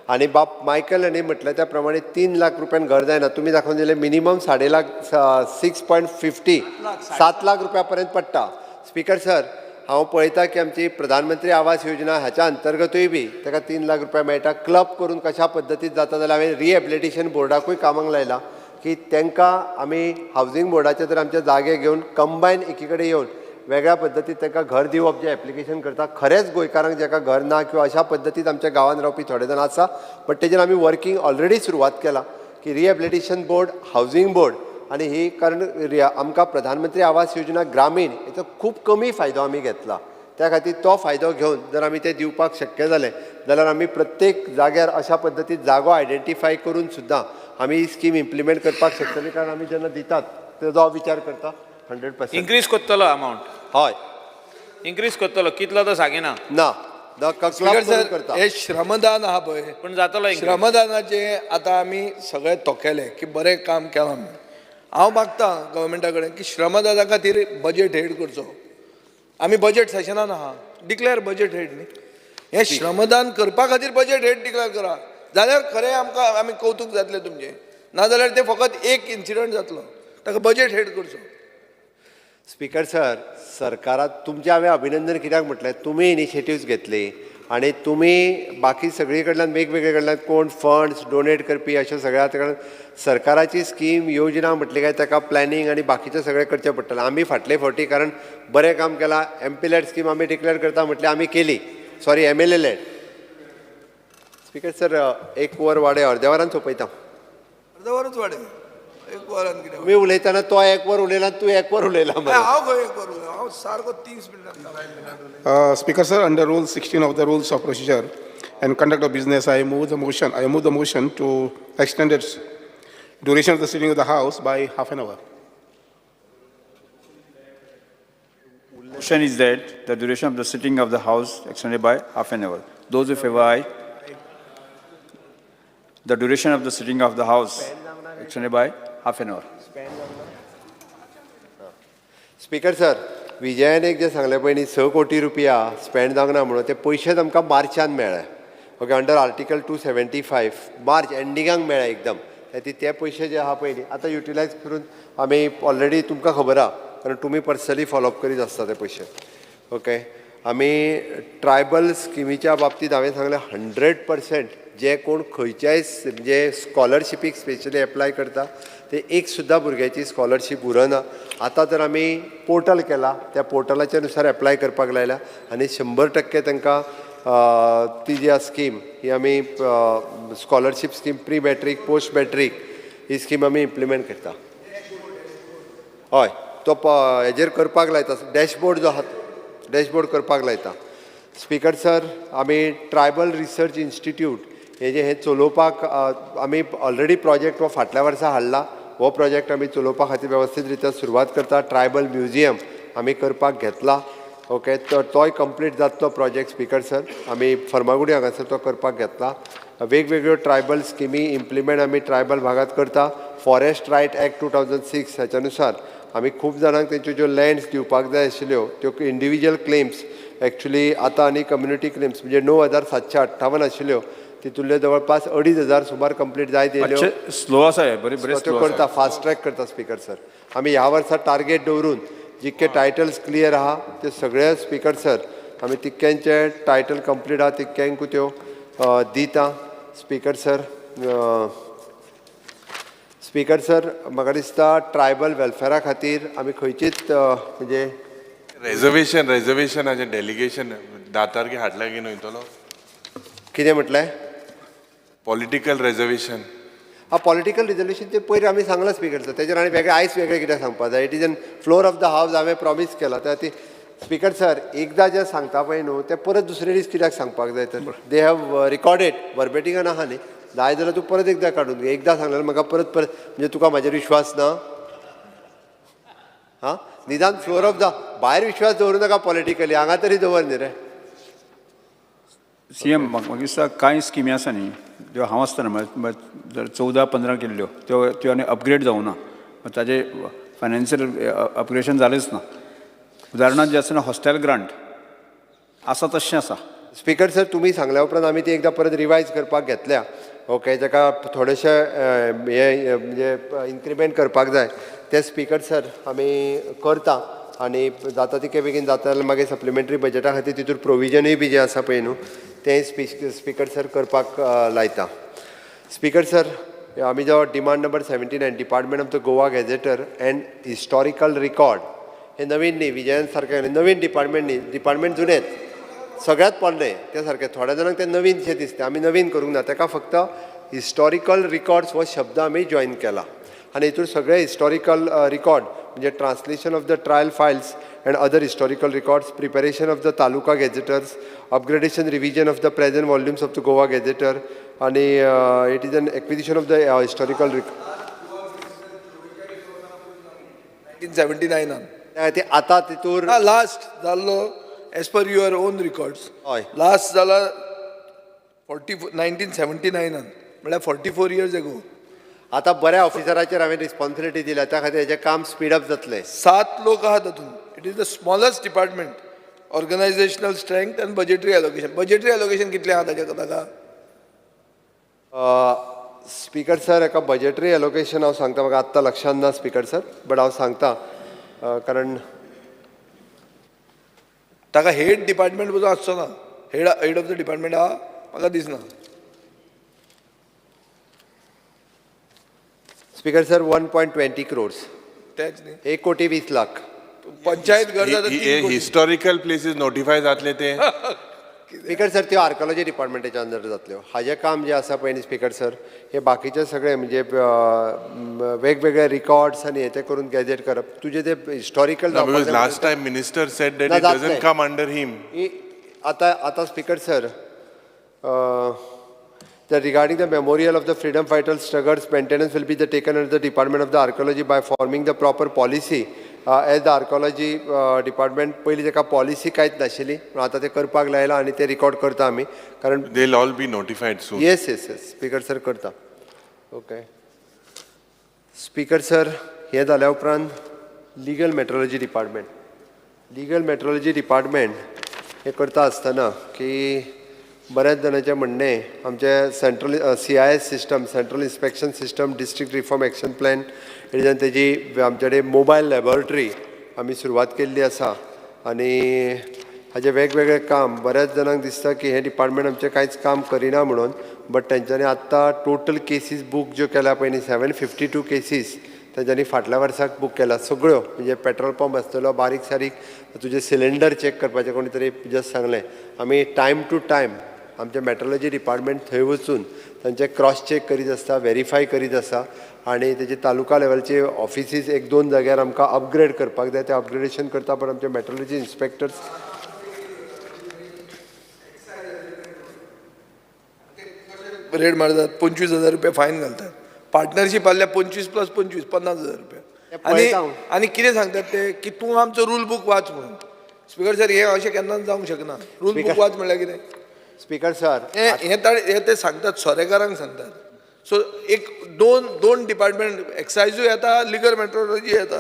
आणि बाप मायकल यांनी म्हटलं त्याप्रमाणे 3 लाख रुपयान घर जायना, तुम्ही दाखवून दिले मिनिमम 6.50 7 लाख रुपयापर्यंत पडटा. स्पीकर सर, हांव पळयता की आमची प्रधानमंत्री आवास योजना ह्याच्या अंतर्गतूय बी ताका 3 लाख रुपया मेळटा. क्लब करून कशा पद्दतीन जाता जाल्यार हांवें रिहॅबिलिटेशन बोर्डाकूय कामाक लायला की तांकां आमी हावजींग बोर्डाचे तर आमचे जागे घेवन कंबायन एकी कडेन येवन वेगळ्या पद्दतीन तांकां घर दिवप जें एप्लिकेशन करता, खरेंच गोंयकारांक जाका घर ना किंवा अशा पद्दतीन आमच्या गांवांत रावपी थोडे जाण आसा, बट तेजेर आमी वर्कींग ऑलरेडी सुरवात केला की रिहॅबिलिटेशन बोर्ड, हावजींग बोर्ड आणि ही कारण आमकां प्रधानमंत्री आवास योजना ग्रामीण हेचो खूप कमी फायदो आमी घेतला. त्या खातीर तो फायदो घेवन जर आमी ते दिवपाक शक्य जालें जाल्यार आमी प्रत्येक जाग्यार अशा पद्दतीन जागो आयडेंटिफाय करून सुद्दां आमी ही स्कीम इम्प्लिमेंट करपाक शकतली. कारण आमी जेन्ना दितात तेजो विचार करता 100%. इन्क्रीज करतलो अमावंट? हय, इन्क्रीज करतलो. कितलो तो सांगिना ना करता. हे श्रमदान आहा पळय, पण जातलो increase. श्रमदानाचे आतां आमी सगळे तोकेले की बरें काम केलां म्हणून. हांव मागतां गव्हर्मेंटा कडेन की श्रमदाना खातीर बजेट हेड करचो. आमी बजेट सेशनान आहा, डिक्लेअर बजेट हेड न्ही. हे श्रमदान करपा खातीर बजेट हेड डिक्लेअर करा, जाल्यार खरें आमकां आमी कौतुक जातलें तुमचें. नाजाल्यार ते फकत एक इन्सिडंट जातलो, ताका बजेट हेड करचो. स्पीकर सर, सरकारात तुमचे हांवें अभिनंदन कित्याक म्हटलें, तुमी इनिशिएटिव्स घेतली आणि तुम्ही बाकी सगळी कडल्यान वेगवेगळे कडल्यान कोण फंड्स डोनेट करपी अशें सगळ्या कडल्यान सरकाराची स्कीम योजना म्हटली काय ताका प्लॅनिंग आणि बाकीचें सगळें करचें पडटलें. आमी फाटले फावटी कारण बरें काम केलां, एमपी-लेड स्कीम आमी डिक्लेअर करता म्हटलें आमी केली, सॉरी MLA-लेड. स्पीकर सर, 1 वर वाडे अर्द्या वरान सोंपयता. अर्द्या वरूच वाडे, 1 वरान कितें? तुम्ही उलयतना तो 1 वर उलयला, तूं 1 वर उलयला. हांव खंय 1 वर उलयला, हांव सारको 30 मिनटां. Speaker sir, under Rule 16 of the Rules of Procedure and Conduct of Business, I move the motion to extend its duration of the sitting of the House by half an hour. Motion is that the duration of the sitting of the House extended by half an hour. Those who favor aye. The duration of the sitting of the House extended by half an hour. Speaker sir, विजयान एक जे सांगले पळय 6 कोटी रुपया spend जावंक ना म्हणून, ते पयशे आमकां मार्चान मेळ्ळे. ओके, अंडर आर्टिकल 275 मार्च एंडिंगाक मेळ्ळे एकदम. ते पयशे जे आहा पळय आतां युटिलायज करून आमी ऑलरेडी तुमकां खबर आहा, कारण तुमी पर्सनली फॉलोअप करीत आसता ते पयशे. ओके, आमी ट्रायबल स्किमीच्या बाबतींत हांवें सांगलें 100% जे कोण खंयच्याय म्हणजे स्कॉलरशिपीक स्पेशली एप्लाय करता ते एक सुद्धा भुरग्याची स्कॉलरशीप उरना. आतां तर आमी पोर्टल केला, त्या पोर्टलाच्या नुसार एप्लाय करपाक लायला आनी 100% तांकां ती जी स्कीम ही आमी scholarship scheme pre matric post matric ही स्कीम आमी इम्प्लिमेंट करता. हय, तो हेजेर करपाक लायता, डॅशबोर्ड जो आहा डॅशबोर्ड करपाक लायता. स्पीकर सर, आमी ट्रायबल रिसर्च इन्स्टिट्यूट हे चलोवपाक आमी ऑलरेडी प्रोजेक्ट हो फाटल्या वर्सा हाडला. हो प्रोजेक्ट आमी चलोवपा खातीर वेवस्थीत रित्या सुरवात करता. ट्रायबल म्युजियम आमी करपाक घेतला. ओके, तोय कंप्लीट जातलो प्रोजेक्ट. स्पीकर सर, आमी फर्मागुडी हांगासर तो करपाक घेतला. वेगवेगळ्यो ट्रायबल स्किमी इम्प्लिमेंट आमी ट्रायबल भागात करता. फॉरेस्ट रायट एक्ट 2006 हाच्या नुसार आमी खूब जाणांक तेंच्यो ज्यो लँड्स दिवपाक जाय आशिल्ल्यो त्यो इंडिविज्युअल क्लेम्स एक्चुली आतां आनी कम्युनिटी क्लेम्स म्हणजे 9,758 आशिल्ल्यो, तितूंतल्यो जवळपास 2,500 सुमार कंप्लीट जायत येयल्यो. स्लो आसा हे, बरें त्यो करता, फास्ट ट्रॅक करता. स्पीकर सर, आमी ह्या वर्सा टार्गेट दवरून जितके टायटल्स क्लियर आहा ते सगळे स्पीकर सर आमी तितक्यांचे टायटल कंप्लीट आहा तितक्यांकू त्यो दिता. स्पीकर सर, स्पीकर सर, म्हाका दिसता ट्रायबल वेलफेअरा खातीर आमी खंयचीच म्हणजे रिजर्वेशनाचें डेलिगेशन 10 तारखेक हाडल्या की न्हय तो कितें म्हटलें? Political reservation. पॉलिटिकल रिजर्वेशन ते पयलीं आमी सांगलां स्पीकर सर, तेजेर आनी वेगळें आयज वेगळें कितें सांगपा जाय. It is N floor of the house हांवें प्रॉमीस केला. त्या ती स्पीकर सर एकदां जें सांगता पळय न्हू तें परत दुसरे दीस कित्याक सांगपाक जाय तर दे हॅव रिकॉर्डेड वर्बेटिंगान आहा न्ही. जाय जाल्यार तूं परत एकदां काडून घे. एकदां सांगलें म्हाका परत म्हणजे तुका म्हाजेर विश्वास ना? हां, निदान फ्लोर ऑफ द भायर विश्वास दवरूं नाका पॉलिटिकली, हांगा तरी दवर न्ही रे. CM म्हाका दिसता कांय स्किमी आसा न्ही त्यो हांव आसतना जर 14-15 केल्ल्यो त्यो आनी अपग्रेड जावना ताजे फायनान्शियल अपग्रेडेशन जालेंच ना. उदाहरणार्थ जे आसा हॉस्टेल ग्रांट आसा तशें आसा. स्पीकर सर तुमी सांगल्या उपरांत आमी ती एकदां परत रिवायज करपाक घेतल्या. ओके जाका थोडेशे हे म्हणजे इन्क्रिमेंट करपाक जाय ते स्पीकर सर आमी करता आनी जाता तितके बेगीन जाता जाल्यार मागीर सप्लिमेंटरी बजेटा खातीर तितूर प्रोविजनूय बी जे आसा पळय न्हू तें स्पीकर सर करपाक लायता. स्पीकर सर आमी जो demand number 79 department of the Goa gazetteer and historical record हे नवीन न्ही विजयन सारके नवीन डिपार्टमेंट न्ही डिपार्टमेंट जुनेच सगळ्यात पडले ते सारके थोड्या जाणांक ते नवीनशें दिसता आमी नवीन करूंक ना ताका फक्त हिस्टॉरिकल रिकॉर्ड्स हो शब्द आमी जॉईन केला आनी हितूर सगळे हिस्टॉरिकल रिकॉर्ड म्हणजे translation of the trial files and other historical records preparation of the taluka gazetteers upgradation revision of the present volumes of the Goa gazetteer आनी it is an acquisition of the historical 1979 ते आतां तितूर last जाल्लो as per your own records हय last जाला 1979 म्हळ्यार 44 years ago. आतां बऱ्या ऑफिसराचेर हांवें रिस्पॉन्सिबिलिटी दिल्या त्या खातीर हेजें काम स्पीड अप जातलें. 7 लोक आहात तातूंत. It is the smallest department organisational strength and budgetary allocation. Budgetary allocation कितलें आहा ताका स्पीकर सर हाका बजेटरी एलोकेशन हांव सांगता म्हाका आत्तां लक्षांत ना स्पीकर सर बट हांव सांगता कारण ताका हेड डिपार्टमेंट पसून आसचो ना. हेड ऑफ द डिपार्टमेंट आहा म्हाका दिसना. स्पीकर सर 1.20 crores तेच न्ही 1,20,00,000 पंचायत घर जाता 3 कोटी. हिस्टॉरिकल प्लेसीस नोटिफाय जातले ते स्पीकर सर त्यो आर्कोलॉजी डिपार्टमेंटाच्या अंडर जातल्यो. हाजें काम जें आसा पळय न्ही स्पीकर सर हे बाकीचे सगळे म्हणजे वेगवेगळे रिकॉर्ड्स आनी हे ते करून गॅजेट करप तुजे ते historical last time minister said that it doesn't come under him. आतां speaker sir regarding the memorial of the freedom fighters struggles maintenance will be taken under the department of the archaeology by forming the proper policy as the archaeology department पयलीं ताका policy कांयच नाशिल्ली पूण आतां ते करपाक लायला आनी ते रिकॉर्ड करता आमी कारण they will all B notified soon. Yes speaker sir करता. ओके स्पीकर सर हे जाल्या उपरांत लिगल मेट्रोलॉजी डिपार्टमेंट हे करता आसतना की बऱ्याच जणांचें म्हणणें आमचे central CIS system central inspection system district reform action plan हेच्यान तेजी आमचे कडेन मोबायल लॅबॉरेटरी आमी सुरवात केल्ली आसा आनी हाजें वेगवेगळें काम बऱ्याच जाणांक दिसता की हे डिपार्टमेंट आमचें कांयच काम करिना म्हणून बट तेंच्यांनी आत्तां टोटल केसीस बूक ज्यो केल्या पळय न्ही 752 केसीस तेंच्यांनी फाटल्या वर्साक बूक केला सगळ्यो म्हणजे पेट्रोल पंप आसतलो बारीक सारीक तुजें सिलिंडर चॅक करपाचें कोणी तरी जस्ट सांगलें आमी टायम टू टायम आमचे मेट्रोलॉजी डिपार्टमेंट थंय वचून तांचे क्रॉस चॅक करीत आसता व्हेरीफाय करीत आसा आनी तेजे तालुका लेवलचे ऑफिसीस 1-2 जाग्यार आमकां अपग्रेड करपाक जाय ते अपग्रेडेशन करता पण आमचे मेट्रोलॉजी इन्स्पेक्टर्स रेड मारतात 25,000 रुपया फायन घालतात. पार्टनरशीप आसल्या 25 + 25 50,000 रुपया आनी कितें सांगतात ते की तूं आमचो रूल बूक वाच म्हणून. स्पीकर सर हे अशें केन्नाच जावंक शकना. रूल बूक वाच म्हणल्यार कितें स्पीकर सर हे ते सांगतात सोरेकारांक सांगतात. सो एक दोन डिपार्टमेंट एक्सायजूय येता लिगल मेट्रोलॉजी येता.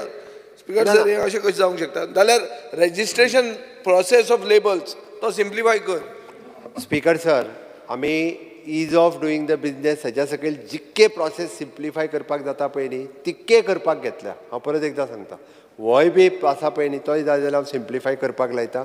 स्पीकर सर हे अशें कशें जावंक शकता जाल्यार रेजिस्ट्रेशन प्रोसेस ऑफ लेबल्स तो सिम्प्लिफाय कर. स्पीकर सर आमी ईज ऑफ डुईंग द बिझनेस हेच्या सकयल जितके प्रोसेस सिम्प्लिफाय करपाक जाता पळय न्ही तितके करपाक घेतल्या. हांव परत एकदां सांगता होय बी आसा पळय न्ही तोय जाय जाल्यार हांव सिम्प्लिफाय करपाक लायता.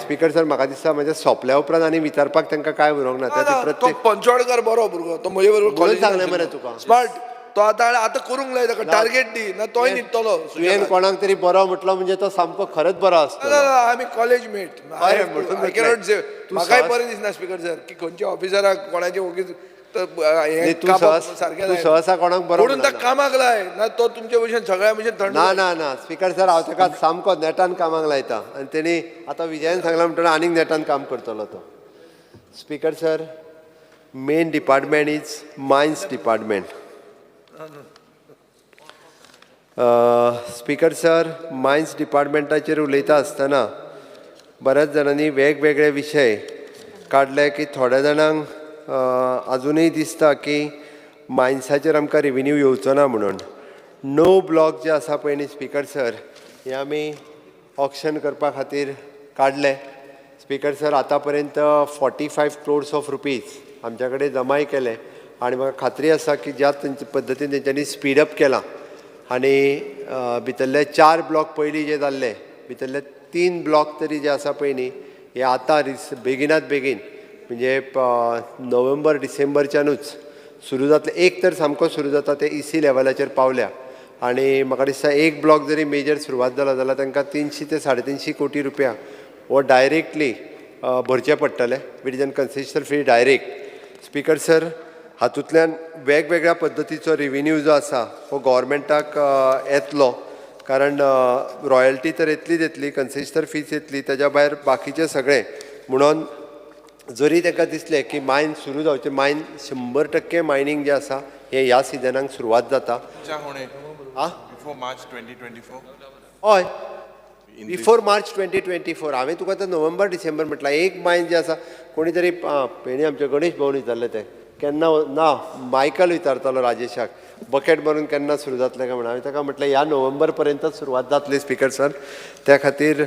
स्पीकर सर म्हाका दिसता म्हणजे सोंपल्या उपरांत आनी विचारपाक तांकां काय उरोंक ना ते प्रत्येक पंचवाडकर बरो भुरगो तो म्हजे बरोबर कॉलेज सांगलें मरे तुका स्मार्ट तो आतां करूंक लाय ताका टार्गेट दी ना तोय न्हिदतलो. तुवें कोणाक तरी बरो म्हटलो म्हणजे तो सामको खरेंच बरो आसतो. आमी कॉलेज मेट म्हाकाय बरें दिसना स्पीकर सर की खंयच्या ऑफिसराक कोणाचे वगीच सहसा कोणाक बरो म्हणून ताका कामाक लाय ना तो तुमचे भशेन सगळ्या भशेन थंड ना स्पीकर सर हांव ताका सामको नेटान कामाक लायता आनी तेणी आतां विजयान सांगला म्हणटना आनीक नेटान काम करतलो तो. Speaker sir main department is mines department. Speaker sir mines डिपार्टमेंटाचेर उलयता आसतना बऱ्याच जाणांनी वेगवेगळे विशय काडले की थोड्या जाणांक अजूनय दिसता की मायन्साचेर आमकां रेवेन्यू येवचो ना म्हणून. नो ब्लॉक जे आसा पळय न्ही स्पीकर सर, हे आमी ऑक्शन करपा खातीर काडले. स्पीकर सर, आतां पर्यंत 45 crores ऑफ रुपीज आमच्या कडेन जमाय केले आनी म्हाका खात्री आसा की ज्या पद्दतीन तेंच्यांनी स्पीडअप केलां आनी भितरले 4 ब्लॉक पयलीं जे जाल्ले, भितरले 3 ब्लॉक तरी जे आसा पळय न्ही, हे आतां बेगिनात बेगीन म्हणजे नोव्हेंबर डिसेंबरच्यानूच सुरू जातले. एक तर सामको सुरू जाता ते EC लेवलाचेर पावल्या आनी म्हाका दिसता एक ब्लॉक जरी मेजर सुरवात जाला जाल्यार तांकां 300 ते 350 कोटी रुपया हो डायरेक्टली भरचे पडटले with in concessional fee direct. Speaker sir, हातूंतल्यान वेगवेगळ्या पद्दतीचो रेवेन्यू जो आसा हो गव्हर्मेंटाक येतलो, कारण रॉयल्टी तर येतली कन्सेशनल फीज येतली, ताज्या भायर बाकीचे सगळे. म्हणून जरी तांकां दिसलें की मायन सुरू जावचें, मायन 100% मायनींग जें आसा हें ह्या सिजनाक सुरवात जाता. बिफोर मार्च 2024. हय, बिफोर मार्च 2024. हांवें तुका आतां नोव्हेंबर डिसेंबर म्हटलां. एक मायन जें आसा, कोणी तरी पेणी आमचे गणेश भवन विचारले ते केन्ना ना, मायकल विचारतालो राजेशाक बकेट भरून केन्ना सुरू जातलें काय म्हणून. हांवें ताका म्हटलें ह्या नोव्हेंबर पर्यंत सुरवात जातली स्पीकर सर. त्या खातीर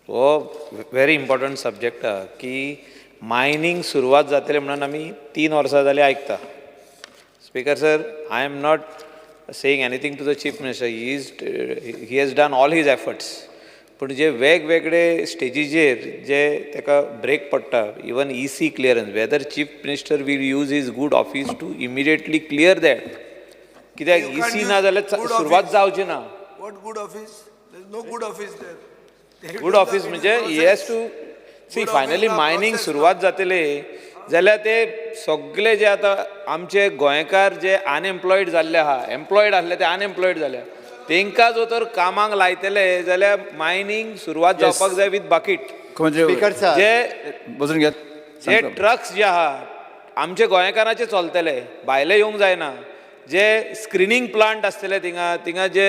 हो व्हेरी इम्पॉर्टंट सब्जेक्ट की मायनींग सुरवात जातले म्हणून आमी 3 वर्सां जाली आयकता. Speaker sir, I am not saying anything to the chief minister. He has done all his efforts. पूण जे वेगवेगळे स्टेजीचेर जे ताका ब्रेक पडटा, even EC clearance, whether chief minister will use his good office to immediately clear that. कित्याक EC ना जाल्यार सुरवात जावची ना. What good office? There is no good office there. Good office म्हणजे he has to see finally mining सुरवात जातले जाल्यार ते सगळे जे आतां आमचे गोंयकार जे अनएम्प्लॉयड जाल्ले आहा, एम्प्लॉयड आसले ते अनएम्प्लॉयड जाल्या, तांकां जो तर कामाक लायतले जाल्यार मायनींग सुरवात जावपाक जाय विथ बाकीट. जे ट्रक्स जे आहा आमचे गोंयकारांचे चलतले, भायले येवंक जायना. जे स्क्रिनींग प्लांट आसतले थिंगा जे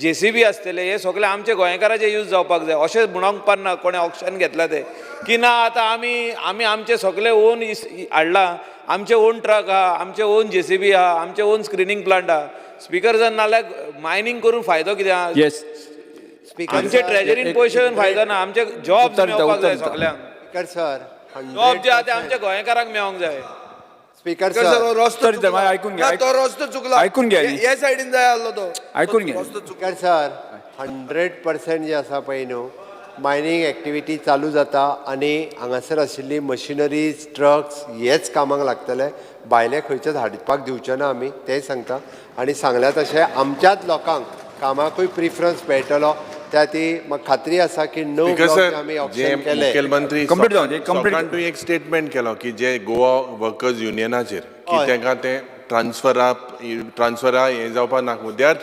JCB आसतले, हे सगळे आमचे गोंयकाराचे यूज जावपाक जाय. अशें म्हणूंक पारना कोणें ऑप्शन घेतला ते की ना आतां आमी आमचे सगळे ओन हाडला, आमचे ओन ट्रक आहा, आमचे ओन JCB आहा, आमचे ओन स्क्रिनींग प्लांट आहा. स्पीकर जर नाल्यार मायनींग करून फायदो कित्याक? आमचे ट्रेजरीन पयशे घेवन फायदो ना. आमचे जॉब मेळपाक जाय सगळ्यांक. स्पीकर सर, जॉब जे आहा ते आमच्या गोंयकारांक मेळोंक जाय. स्पीकर सर, सर, ऐकून घ्या. तो रस्तो चुकला, ऐकून घ्या. या सायडीन जाय आसलो तो, ऐकून घ्या. स्पीकर सर, 100% जे आसा पळय न्हू, मायनींग एक्टिविटी चालू जाता आनी हांगासर आशिल्ली मशिनरीज, ट्रक्स हेच कामाक लागतले. भायले खंयचेच हाडपाक दिवचे ना आमी, तेंय सांगता. आनी सांगल्या तशें आमच्याच लोकांक कामाकूय प्रिफरन्स मेळटलो. त्या ती म्हाका खात्री आसा की नो आमी ऑप्शन केले. मुखेलमंत्री तूं एक स्टेटमेंट केलो की जे गोवा वर्कर्स युनियनाचेर की तांकां ते ट्रान्सफरा हे जावपाक नाका. They are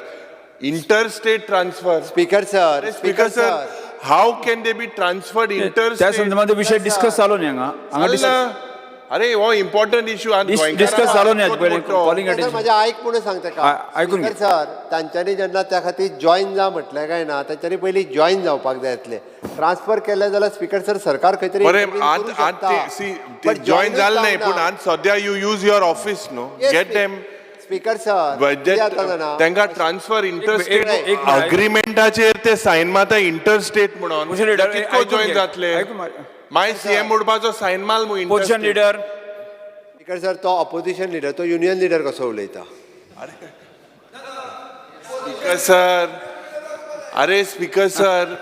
interstate transfer. Speaker sir, how can they B transferred interstate? त्या संदर्भात विषय डिस्कस जालो न्ही हांगा. अरे हो इम्पॉर्टंट इश्यू डिस्कस जालो न्ही. कॉलिंग माझ्या आयक म्हणून सांगता का ऐकून घे सर, तांच्यांनी जेन्ना त्या खातीर जॉईन जा म्हटलें काय ना, तांच्यांनी पयलीं जॉईन जावपाक जाय आसलें. ट्रान्सफर केले जाल्यार स्पीकर सर सरकार खंय तरी जॉईन जालें न्ही, पूण आज सद्या यू यूज युअर ऑफिस न्हू, गेट देम. स्पीकर सर, तांकां ट्रान्सफर इंटरस्टेट अग्रिमेंटाचेर ते सायन मारता इंटरस्टेट म्हणून. कितको जॉईन जातले? माय CM उडपाचो सायन माल पोझिशन लीडर. स्पीकर सर, तो ऑपोजिशन लीडर, तो युनियन लीडर कसो उलयता? स्पीकर सर, अरे स्पीकर सर,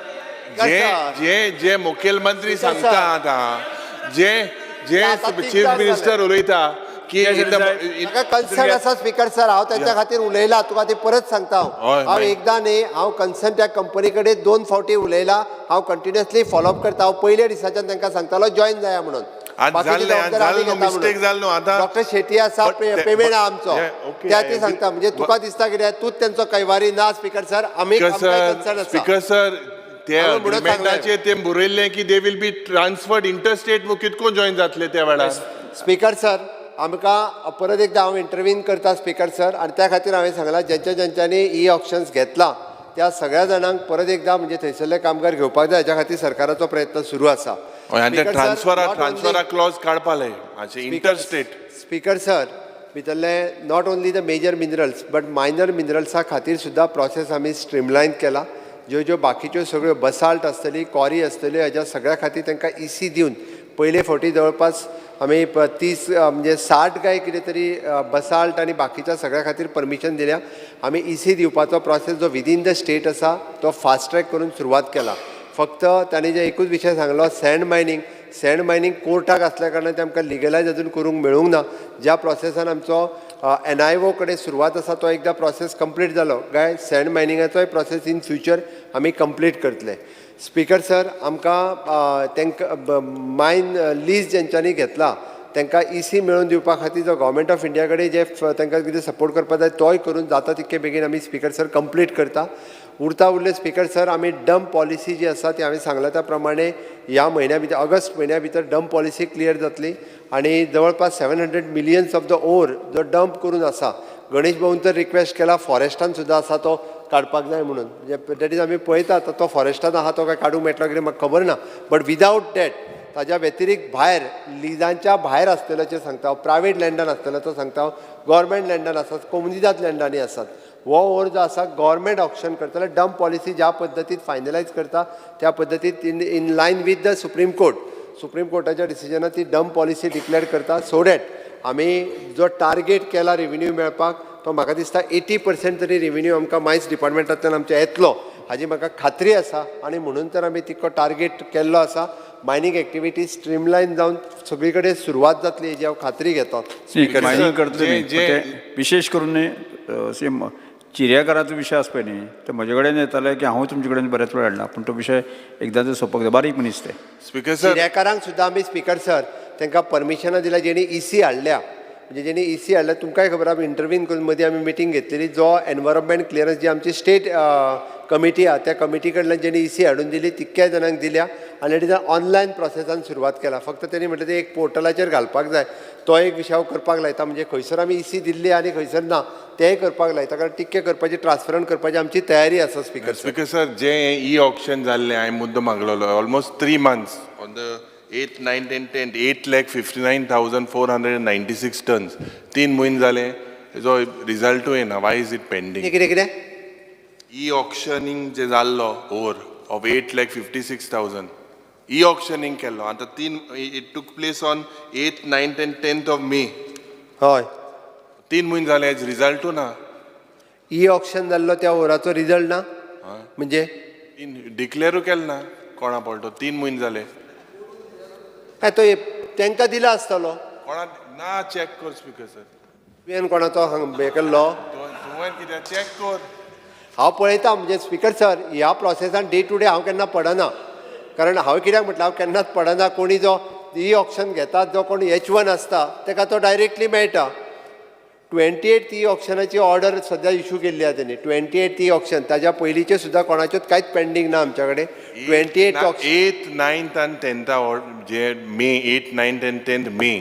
जे मुखेलमंत्री सांगता आतां, जे चीफ मिनिस्टर उलयता की कन्सर्न आसा स्पीकर सर, हांव तांच्या खातीर उलयला. तुका ते परत सांगता. हांव एकदां न्ही, हांव कन्सर्न त्या कंपनी कडेन 2 फावटी उलयला. हांव कंटिन्युअसली फॉलोअप करता. हांव पयल्या दिसाच्यान तांकां सांगतालो जॉईन जाया म्हणून. डॉक्टर शेट्टी आसा, पेमेंट आहा आमचो, त्या ती सांगता. म्हणजे तुका दिसता कितें तूच तेंचो कैवारी ना? स्पीकर सर, आमी कन्सर्न आसा. स्पीकर सर, ते अग्रिमेंटाचेर ते बरयल्लें की they will be transferred interstate. कितको जॉईन जातले त्या वेळार? स्पीकर सर, आमकां परत एकदां हांव इंटरव्यून करता स्पीकर सर. आनी त्या खातीर हांवें सांगलां ज्यांच्यांनी ई ऑप्शन्स घेतला त्या सगळ्या जाणांक परत एकदा म्हणजे थंयसरले कामगार घेवपाक जाय हाच्या खातीर सरकाराचो प्रयत्न सुरू आसा. आनी ते ट्रान्सफरा क्लॉज काडपाले हाचे इंटरस्टेट. स्पीकर सर, भितरले not only the major minerals but minor मिनरल्सा खातीर सुद्दां प्रोसेस आमी स्ट्रीमलायन केला. ज्यो बाकीच्यो सगळ्यो बसाल्ट आसतली, कॉरी आसतल्यो, हेज्या सगळ्या खातीर तांकां इसी दिवन पयले फावटी जवळपास आमी 30 म्हणजे 60 काय कितें तरी बसाल्ट आनी बाकीच्या सगळ्या खातीर परमिशन दिल्या. आमी इसी दिवपाचो प्रोसेस जो विदीन द स्टेट आसा तो फास्ट ट्रॅक करून सुरवात केला. फक्त तांणी जे एकूच विशय सांगलो सँड मायनींग कोर्टाक आसल्या कारणान ते आमकां लिगलायज अजून करूंक मेळूंक ना. ज्या प्रोसेसान आमचो NIO कडेन सुरवात आसा तो एकदा प्रोसेस कंप्लीट जालो काय सँड मायनिंगाचोय प्रोसेस इन फ्युचर आमी कंप्लीट करतले. स्पीकर सर, आमकां तांकां मायन लीज जेंच्यांनी घेतला तांकां इसी मेळोवन दिवपा खातीर जो गव्हर्मेंट ऑफ इंडिया कडेन जे तांकां कितें सपोर्ट करपा जाय तोय करून जाता तितके बेगीन आमी स्पीकर सर कंप्लीट करता. उरले स्पीकर सर, आमी डंप पॉलिसी जी आसा ती हांवें सांगल्या त्या प्रमाणे ह्या म्हयन्या भितर ऑगस्ट म्हयन्या भितर डंप पॉलिसी क्लियर जातली आनी जवळपास 700 मिलियन्स ऑफ द ओर जो डंप करून आसा. गणेश भाऊन तर रिक्वेस्ट केला फॉरेस्टान सुद्दां आसा तो काडपाक जाय म्हणून. दॅट इज आमी पळयता तो फॉरेस्टान आहा तो काय काडूंक मेळटलो कितें म्हाका खबर ना. बट विदावट डॅट ताज्या व्यतिरिक्त भायर लिजांच्या भायर आसतल्याचें सांगता हांव, प्रायवेट लँडान आसतल्याचो सांगता हांव, गव्हर्मेंट लँडान आसात, कोमुनिदाद लँडांनी आसात. हो ओर जो आसा गव्हर्मेंट ऑप्शन करतले. डंप पॉलिसी ज्या पद्दतीन फायनलायज करता त्या पद्दतीन in line with the supreme कोर्टाच्या डिसिजनान ती डंप पॉलिसी डिक्लेअर करता सो डॅट आमी जो टार्गेट केला रेव्हेन्यू मेळपाक तो म्हाका दिसता 80% तरी रेव्हेन्यू आमकां मायन्स डिपार्टमेंटांतल्यान आमच्या येतलो हाजी म्हाका खात्री आसा. आनी म्हणून तर आमी तितको टार्गेट केल्लो आसा. मायनींग एक्टिविटी स्ट्रीमलायन जावन सगळी कडेन सुरवात जातली हेजी हांव खात्री घेता. मायनिंग करतले विशेष करून चिर्याकाराचो विशय आसा पळय न्ही तो म्हजे कडेन येताले की हांव तुमचे कडेन बरेच वेळ हाडला पूण तो विशय एकदांचो सोंपोवंक जाय. बारीक मनीस ते स्पीकर सर, चिर्याकारांक सुद्दां आमी स्पीकर सर तांकां परमिशनां दिल्या जेणी इसी हाडल्या म्हणजे जेणी इसी हाडल्या तुमकांय खबर आमी इंटरव्हीन करून मदीं आमी मिटींग घेतलेली. जो एनवायरमेंट क्लियरन्स जी आमची स्टेट कमिटी आहा त्या कमिटी कडल्यान जेणी इसी हाडून दिली तितक्या जाणांक दिल्या आनी तेच्या ऑनलायन प्रोसेसान सुरवात केला. फक्त तेणी म्हटलें ते एक पोर्टलाचेर घालपाक जाय तो एक विशय हांव करपाक लायता. म्हणजे खंयसर आमी इसी दिल्ली आनी खंयसर ना तेंय करपाक लायता कारण तितके करपाची ट्रान्सफरन करपाची आमची तयारी आसा. स्पीकर सर, जे ई ऑक्शन जाल्लें हांवें मुद्दो मागलेलो almost 3 months on the 8th, 9th and 10th 8,59,496 tons. 3 म्हयने जाले जो रिजल्टूय येना. Y is it pending? कितें ई ऑक्शनिंग जे जाल्लो ओवर ऑफ 8,56,000 ई ऑक्शनिंग केल्लो आतां 3 it took place on 8th, 9th and 10th of May. हय 3 म्हयने जाले हेज रिजल्टू ना. ई ऑक्शन जाल्लो त्या ओवराचो रिजल्ट ना म्हणजे डिक्लेअरू केलो ना कोणा पळतो. 3 म्हयने जाले काय तो तांकां दिला आसतलो कोणा ना. चॅक कर स्पीकर सर, तुवें कोणाचो हे केल्लो तुवें कितें चॅक कर. हांव पळयता म्हणजे स्पीकर सर ह्या प्रोसेसान डे टू डे हांव केन्ना पडना कारण हांवें कित्याक म्हटलं हांव केन्नाच पडना. कोणी जो ई ऑक्शन घेता जो कोण H1 आसता ताका तो डायरेक्टली मेळटा. 28th ई ऑक्शनाची ऑर्डर सद्या इशू केल्ली आहा तेणी. 28th ई ऑक्शन ताज्या पयलींचे सुद्दां कोणाच्योच कांयच पेंडींग ना आमच्या कडेन. 28th auction 8th, 9th and 10th जे मे 8th, 9th and 10th may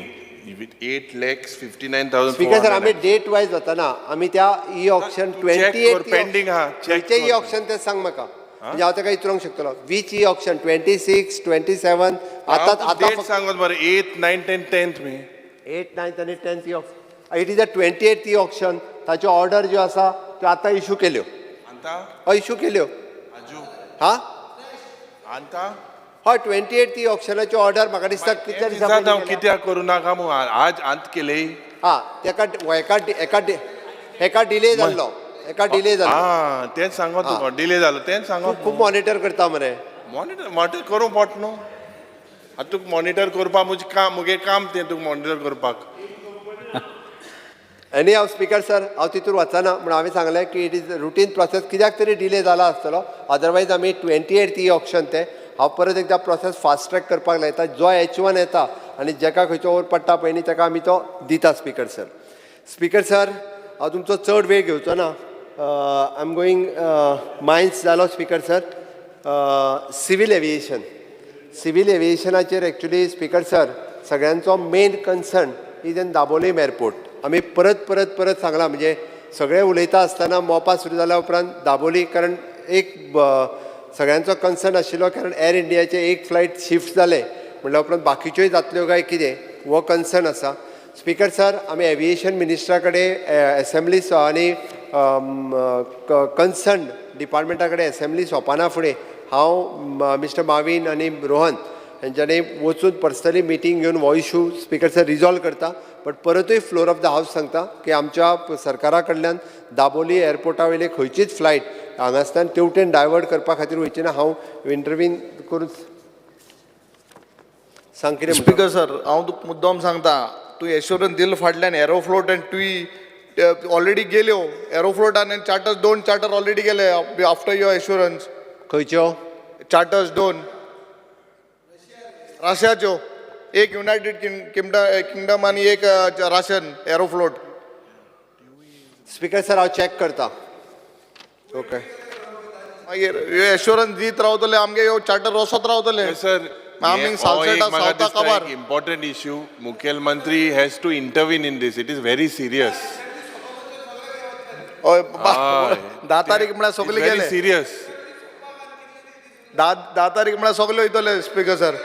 8,59,000. Speaker sir आमी डेट वायज वतना आमी त्या ई ऑक्शन 28th पेंडींग आहा. खंयचे ई ऑक्शन तें सांग म्हाका म्हणजे हांव ताका विचारूंक शकतलो. वीच ई ऑक्शन 26, 27 आतां सांगत मरे 8th, 9th and 10th may 8th, 9th आनी 10th e auction. It is the 28th e auction ताच्यो ऑर्डर ज्यो आसा त्यो आतां इशू केल्यो. इशू केल्यो हा हय 28th ई ऑक्शनाच्यो ऑर्डर म्हाका दिसता कितल्या दिसां कित्याक करूं नाका मू आज अंत केले. हा तेका एका डिले जाल्लो तेंच सांगो तुका डिले जालो तेंच सांगो. खूब मॉनिटर करता मरे. मॉनिटर करूंक पडटा न्हू. आतां तुका मॉनिटर करपाक मुगे काम तें तुका मॉनिटर करपाक. एनी हांव स्पीकर सर हांव तितून वचना म्हण हांवें सांगलें की इट इज रुटीन प्रोसेस कित्याक तरी डिले जाला आसतलो. अदरवायज आमी 28th ई ऑक्शन तें हांव परत एकदा प्रोसेस फास्ट ट्रॅक करपाक लायता. जो H1 येता आनी जाका खंयचो ओवर पडटा पळय न्ही ताका आमी तो दिता. स्पीकर सर हांव तुमचो चड वेळ घेवचो ना. आय एम गोईंग मायन्स जालो स्पीकर सर. सिवील एविएशनाचेर एक्चुली स्पीकर सर सगळ्यांचो main concern is in Dabolim airport. आमी परत सांगला म्हणजे सगळे उलयता आसतना मोपा सुरू जाल्या उपरांत दाबोली कारण सगळ्यांचो कन्सर्न आशिल्लो कारण एअर इंडियाचे एक फ्लायट शिफ्ट जाले म्हणल्या उपरांत बाकीच्योय जातल्यो काय कितें हो कन्सर्न आसा. स्पीकर सर, आमी एविएशन मिनिस्टरा कडेन असेंब्ली आनी कन्सर्न डिपार्टमेंटा कडेन असेंब्ली सोंपना फुडें हांव मिस्टर माविन आनी रोहन हांच्यांनी वचून पर्सनली मिटींग घेवन हो इशू स्पीकर सर रिजॉल्व करता. बट परतूय फ्लोर ऑफ द हावस सांगता की आमच्या सरकारा कडल्यान दाबोली एअरपोर्टा वयले खंयचीच फ्लायट हांगासल्यान तेवटेन डायवर्ट करपा खातीर वयची ना. हांव इंटरवीन करून सांग कितें. स्पीकर सर, हांव तुका मुद्दम सांगता, तूं एश्युरन्स दिलो फाटल्यान एरोफ्लोट आनी तुवें ऑलरेडी गेल्यो एरोफ्लोटान आनी चार्टर्स 2 चार्टर ऑलरेडी गेले आफ्टर युअर एश्युरन्स. खंयच्यो चार्टर्स 2 रशियाच्यो, एक युनायटेड किंगडम आनी एक रशियन एरोफ्लोट. स्पीकर सर, हांव चॅक करता. ओके, मागीर एश्युरन्स दीत रावतले आमगे ह्यो चार्टर वसत रावतले. सर, आमी सालसेटा सावता काबार. important issue. Mukhyamantri has to intervene in this. It is very serious. 10 तारीख म्हळ्यार सगळे Very गेले. serious. 10 तारीख म्हळ्यार सगळे वयतले स्पीकर सर.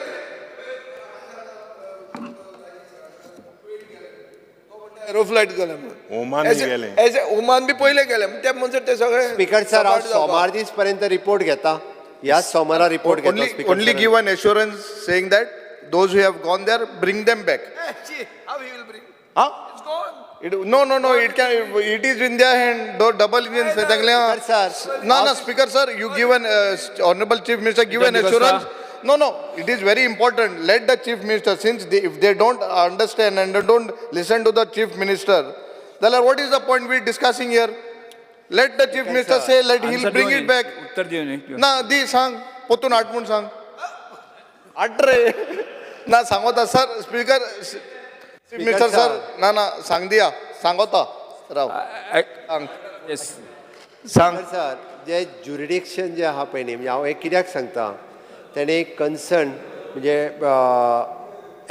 एरोफ्लायट गेले ओमान गेले. ओमान बी पयले गेले ते म्हणजे ते सगळे. स्पीकर सर, हांव सोमार दीस पर्यंत रिपोर्ट घेता. ह्या सोमारा रिपोर्ट घेता. Only give an assurance saying that those who have gone there, bring them back. How he will bring? Huh? It's gone. No. It is in their hand. Double engine. No, Speaker sir. You give an Honorable Chief Minister give an assurance. No. It is very important. Let the Chief Minister, since if they don't understand and they don't listen to the Chief Minister, then what is the point we discussing here? Let the Chief Minister say, he'll bring it back. उत्तर दिवन ना दी सांग पोतून आठ म्हूण सांग. आठ रे ना सांगोता sir. Speaker minister sir ना सांग दिया सांगोता राव सांग. सर, जे ज्युरिडिक्शन जे आहा पळय न्ही, म्हणजे हांव एक कित्याक सांगता, तेणे एक कन्सर्न म्हणजे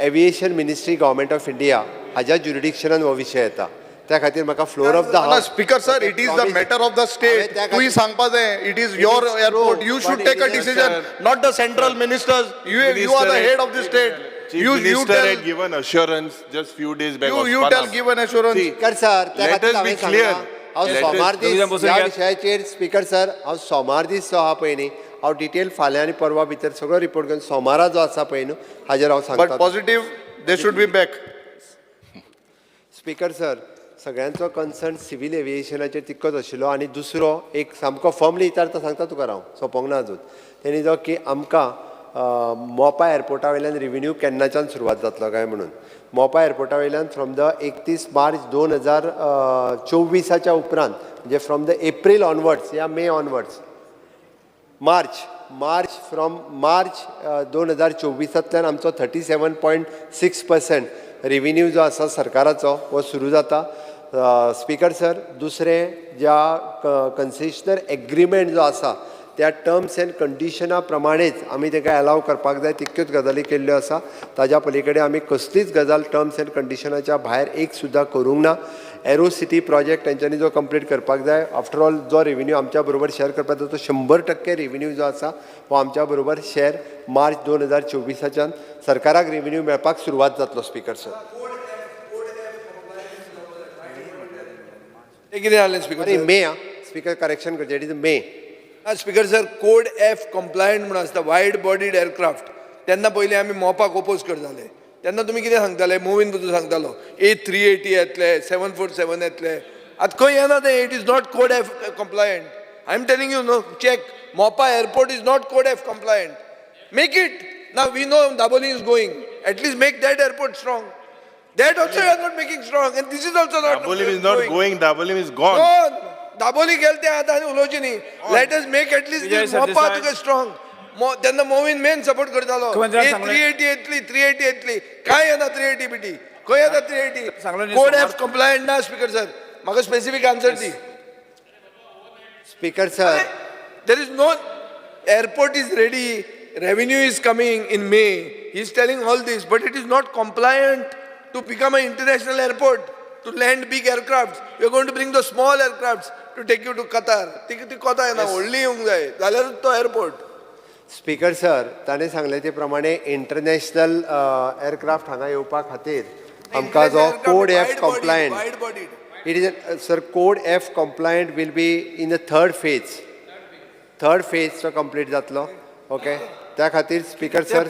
aviation ministry government of India हाज्या ज्युरिडिक्शनान हो विशय येता. त्या खातीर म्हाका floor of the house. Speaker sir, it is the matter of the state. तुवें सांगपा जाय. It is your airport. You should take a decision, not the central ministers. You are the head of the state. Chief Minister had given assurance just few days back. You tell give an assurance. Speaker sir, त्या let खातीर us be हांवें clear. सांगलां. हांव सोमार दीस ह्या विशयाचेर speaker sir, हांव सोमार दीस जो आहा पळय न्ही, हांव डिटेल फाल्यां आनी परवा भितर सगळो रिपोर्ट घेवन सोमारा जो आसा पळय न्हू हाजेर हांव सांगता. But positive they should be back. Speaker sir, सगळ्यांचो कन्सर्न सिव्हिल एविएशनाचेर तितकोच आशिल्लो. आनी दुसरो एक सामको फॉर्मली विचारता सांगता तुका हांव, सोंपोंक ना अजून. तेणी जो की आमकां मोपा एअरपोर्टा वयल्यान रिव्हेन्यू केन्नाच्यान सुरवात जातलो काय म्हणून. मोपा एअरपोर्टा वयल्यान फ्रॉम द 31 मार्च 2024 उपरांत, म्हणजे फ्रॉम द एप्रील ऑनवर्ड्स या मे ऑनवर्ड्स, फ्रॉम मार्च 2024 आमचो 37.6% रिव्हेन्यू जो आसा सरकाराचो हो सुरू जाता. स्पीकर सर, दुसरें ज्या कन्सेशनर एग्रीमेंट जो आसा त्या टर्म्स एंड कंडिशना प्रमाणेच आमी ताका अलाव करपाक जाय तितक्योच गजाली केल्ल्यो आसा. ताज्या पलीकडे आमी कसलीच गजाल टर्म्स एंड कंडिशनाच्या भायर एक सुद्दां करूंक ना. एरो सिटी प्रोजेक्ट तांच्यांनी जो कंप्लीट करपाक जाय. आफ्टर ऑल जो रेव्हेन्यू आमच्या बरोबर शेअर करपाक जाय तो 100% रेव्हेन्यू जो आसा हो आमच्या बरोबर शेअर मार्च 2024 सरकाराक रेव्हेन्यू मेळपाक सुरवात जातलो. स्पीकर सर, कितें जालें स्पीकर? मे स्पीकर करेक्शन करचें. It is may. Speaker sir, code F compliant म्हणून आसता वायड बॉडीड एअरक्राफ्ट. तेन्ना पयलीं आमी मोपाक ओपोज करताले. तेन्ना तुमी कितें सांगताले? मोवीन बद्दल सांगतालो A380 येतले, 747 येतले. आतां खंय येना तें. It is not code F compliant. I am telling you know, check. Mopa airport is not code F compliant. Make it. Now we know Dabolim is going. At least make that airport strong. That also you are not making strong, and this is also not. Dabolim is not going. Dabolim is gone. Dabolim गेलते आतां आनी उलोवची न्ही. Let us make at least मोपा तुका strong. तेन्ना मोवीन main support करतालो. 380 येतली. काय येना 380 बिटी. खंय येता 380? कोड एफ कंप्लायंट ना. स्पीकर सर, म्हाका स्पेसिफीक आन्सर दी. Speaker sir, there is no airport is ready. Revenue is coming in May. He is telling all this, but it is not compliant to become an international airport, to land big aircrafts. We are going to bring the small aircrafts. To take you to Qatar ती कोता येना व्हडली येवंक जाय जाल्यारूच तो airport. Speaker sir ताणें सांगले ते प्रमाणे इंटरनॅशनल एअरक्राफ्ट हांगा येवपा खातीर आमकां जो code F compliant it is sir code F compliant will be in the third phase तो कंप्लीट जातलो. ओके त्या खातीर स्पीकर सर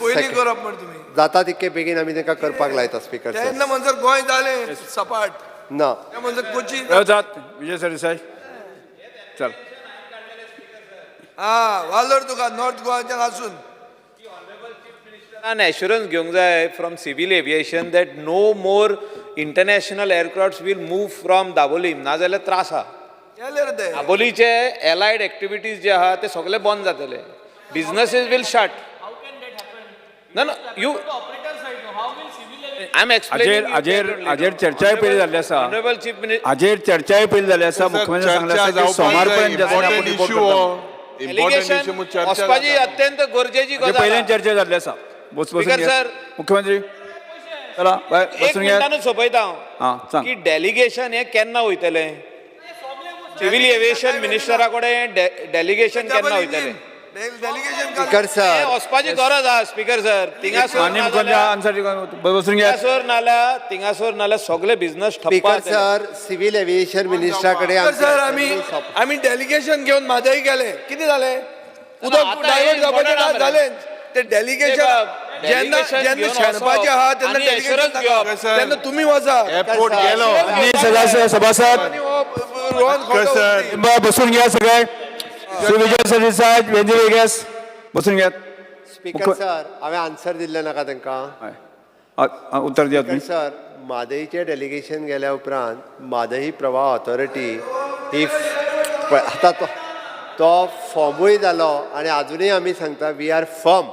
जाता तितके बेगीन आमी ताका करपाक लायता स्पीकर सर. तेन्ना म्हणसर गोंय जालें सपाट ना म्हणजे कोची विजय सरदेसाई चल वालोर तुका नॉर्थ गोवाच्यान आसून an assurance घेवंक जाय from civil aviation that no more international aircrafts will move from Dabolim नाजाल्यार त्रास आहा. दाबोलीचे allied activities जे आहा ते सगळे बंद जातले. Businesses will shut. No, you. I'm explaining. हाजेर चर्चाय पयली जाल्ली आसा. Honorable Chief Minister. हाजेर चर्चाय पयली जाल्ली आसा. मुख्यमंत्री सांगले आसा की सोमारपर्यंत वचपाची अत्यंत गरजेची गजाल. पहिल्यान चर्चा जाल्ली आसा. बसून सर मुख्यमंत्री चला बसून घ्या. मिनटानूच सोपयता हांव की डेलिगेशन हे केन्ना वयतले. सिव्हिल एविएशन मिनिस्टरा कडेन डेलिगेशन केन्ना वयतले. स्पीकर सर वचपाची गरज आहा स्पीकर सर. थिंगासोर नाल्यार सगळे बिझनेस ठप्प. स्पीकर सर सिव्हिल एविएशन मिनिस्टरा कडेन सर आमी डेलिगेशन घेवन म्हादय गेले कितें जालें उदक डायवर्ट जावपाचें जालें ते डेलिगेशन जेन्ना शेणपाचें आहा तेन्ना डेलिगेशन तेन्ना तुमी वचा एअरपोर्ट गेलो सभासद बसून घ्या सगळे. विजय सरदेसाई बसून घ्या. स्पीकर सर हांवें आन्सर दिल्लें नाका तांकां. उत्तर दियात स्पीकर सर म्हादयचें डेलिगेशन गेल्या उपरांत म्हादय प्रवाह ऑथॉरिटी इफ आतां तो फॉर्मूय जालो आनी आजुनूय आमी सांगता वी आर फर्म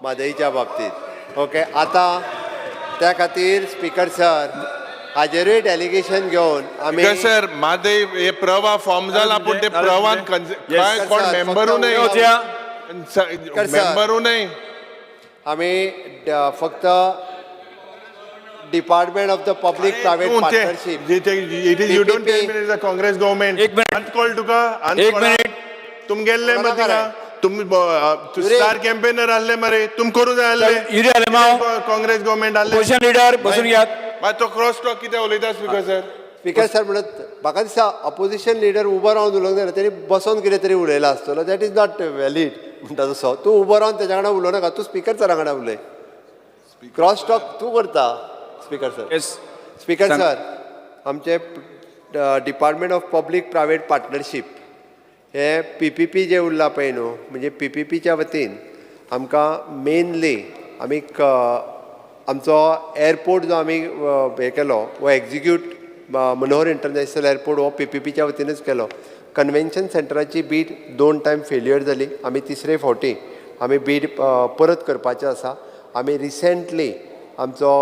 म्हादयच्या बाबतींत. ओके आतां त्या खातीर स्पीकर सर हाजेरूय डेलिगेशन घेवन आमी सर म्हादय हे प्रवा फॉर्म जाला पूण ते प्रवान काय कोण मेंबरू नाही मेंबरू नाही आमी फक्त department of the public private partnership it is you don't tell me it is a Congress government. एक मिनिट कॉल तुका एक मिनिट तुम गेल्ले मरे तुम स्टार कॅम्पेनर आसले मरे तुम करू जाय आसले काँग्रेस गव्हर्नमेंट आसले पोजिशन लीडर बसून घ्या. तो क्रॉस टॉक कितें उलयता स्पीकर सर. स्पीकर सर म्हणत म्हाका दिसता अपोजिशन लिडर उबो रावन उलोवंक जाय तेणी बसोन कितें तरी उलयला आसतलो दॅट इज नॉट वॅलीड म्हणटा तसो. तूं उबो रावन तेच्या वांगडा उलोवं नाका तूं स्पीकर सरा वांगडा उलय. क्रॉस टॉक तूं करता स्पीकर सर. स्पीकर सर आमचे department of public private partnership हे PPP जे उरला पळय न्हू म्हणजे PPPच्या वतीन आमकां मेनली आमी आमचो एअरपोर्ट जो आमी हे केलो हो एक्झिक्यूट मनोहर इंटरनॅशनल एअरपोर्ट हो PPPच्या वतीनच केलो. कन्वेन्शन सेंटराची बीड 2 टायम फेल्युअर जाली. आमी तिसरे फावटी आमी बीड परत करपाचें आसा. आमी रिसेंटली आमचो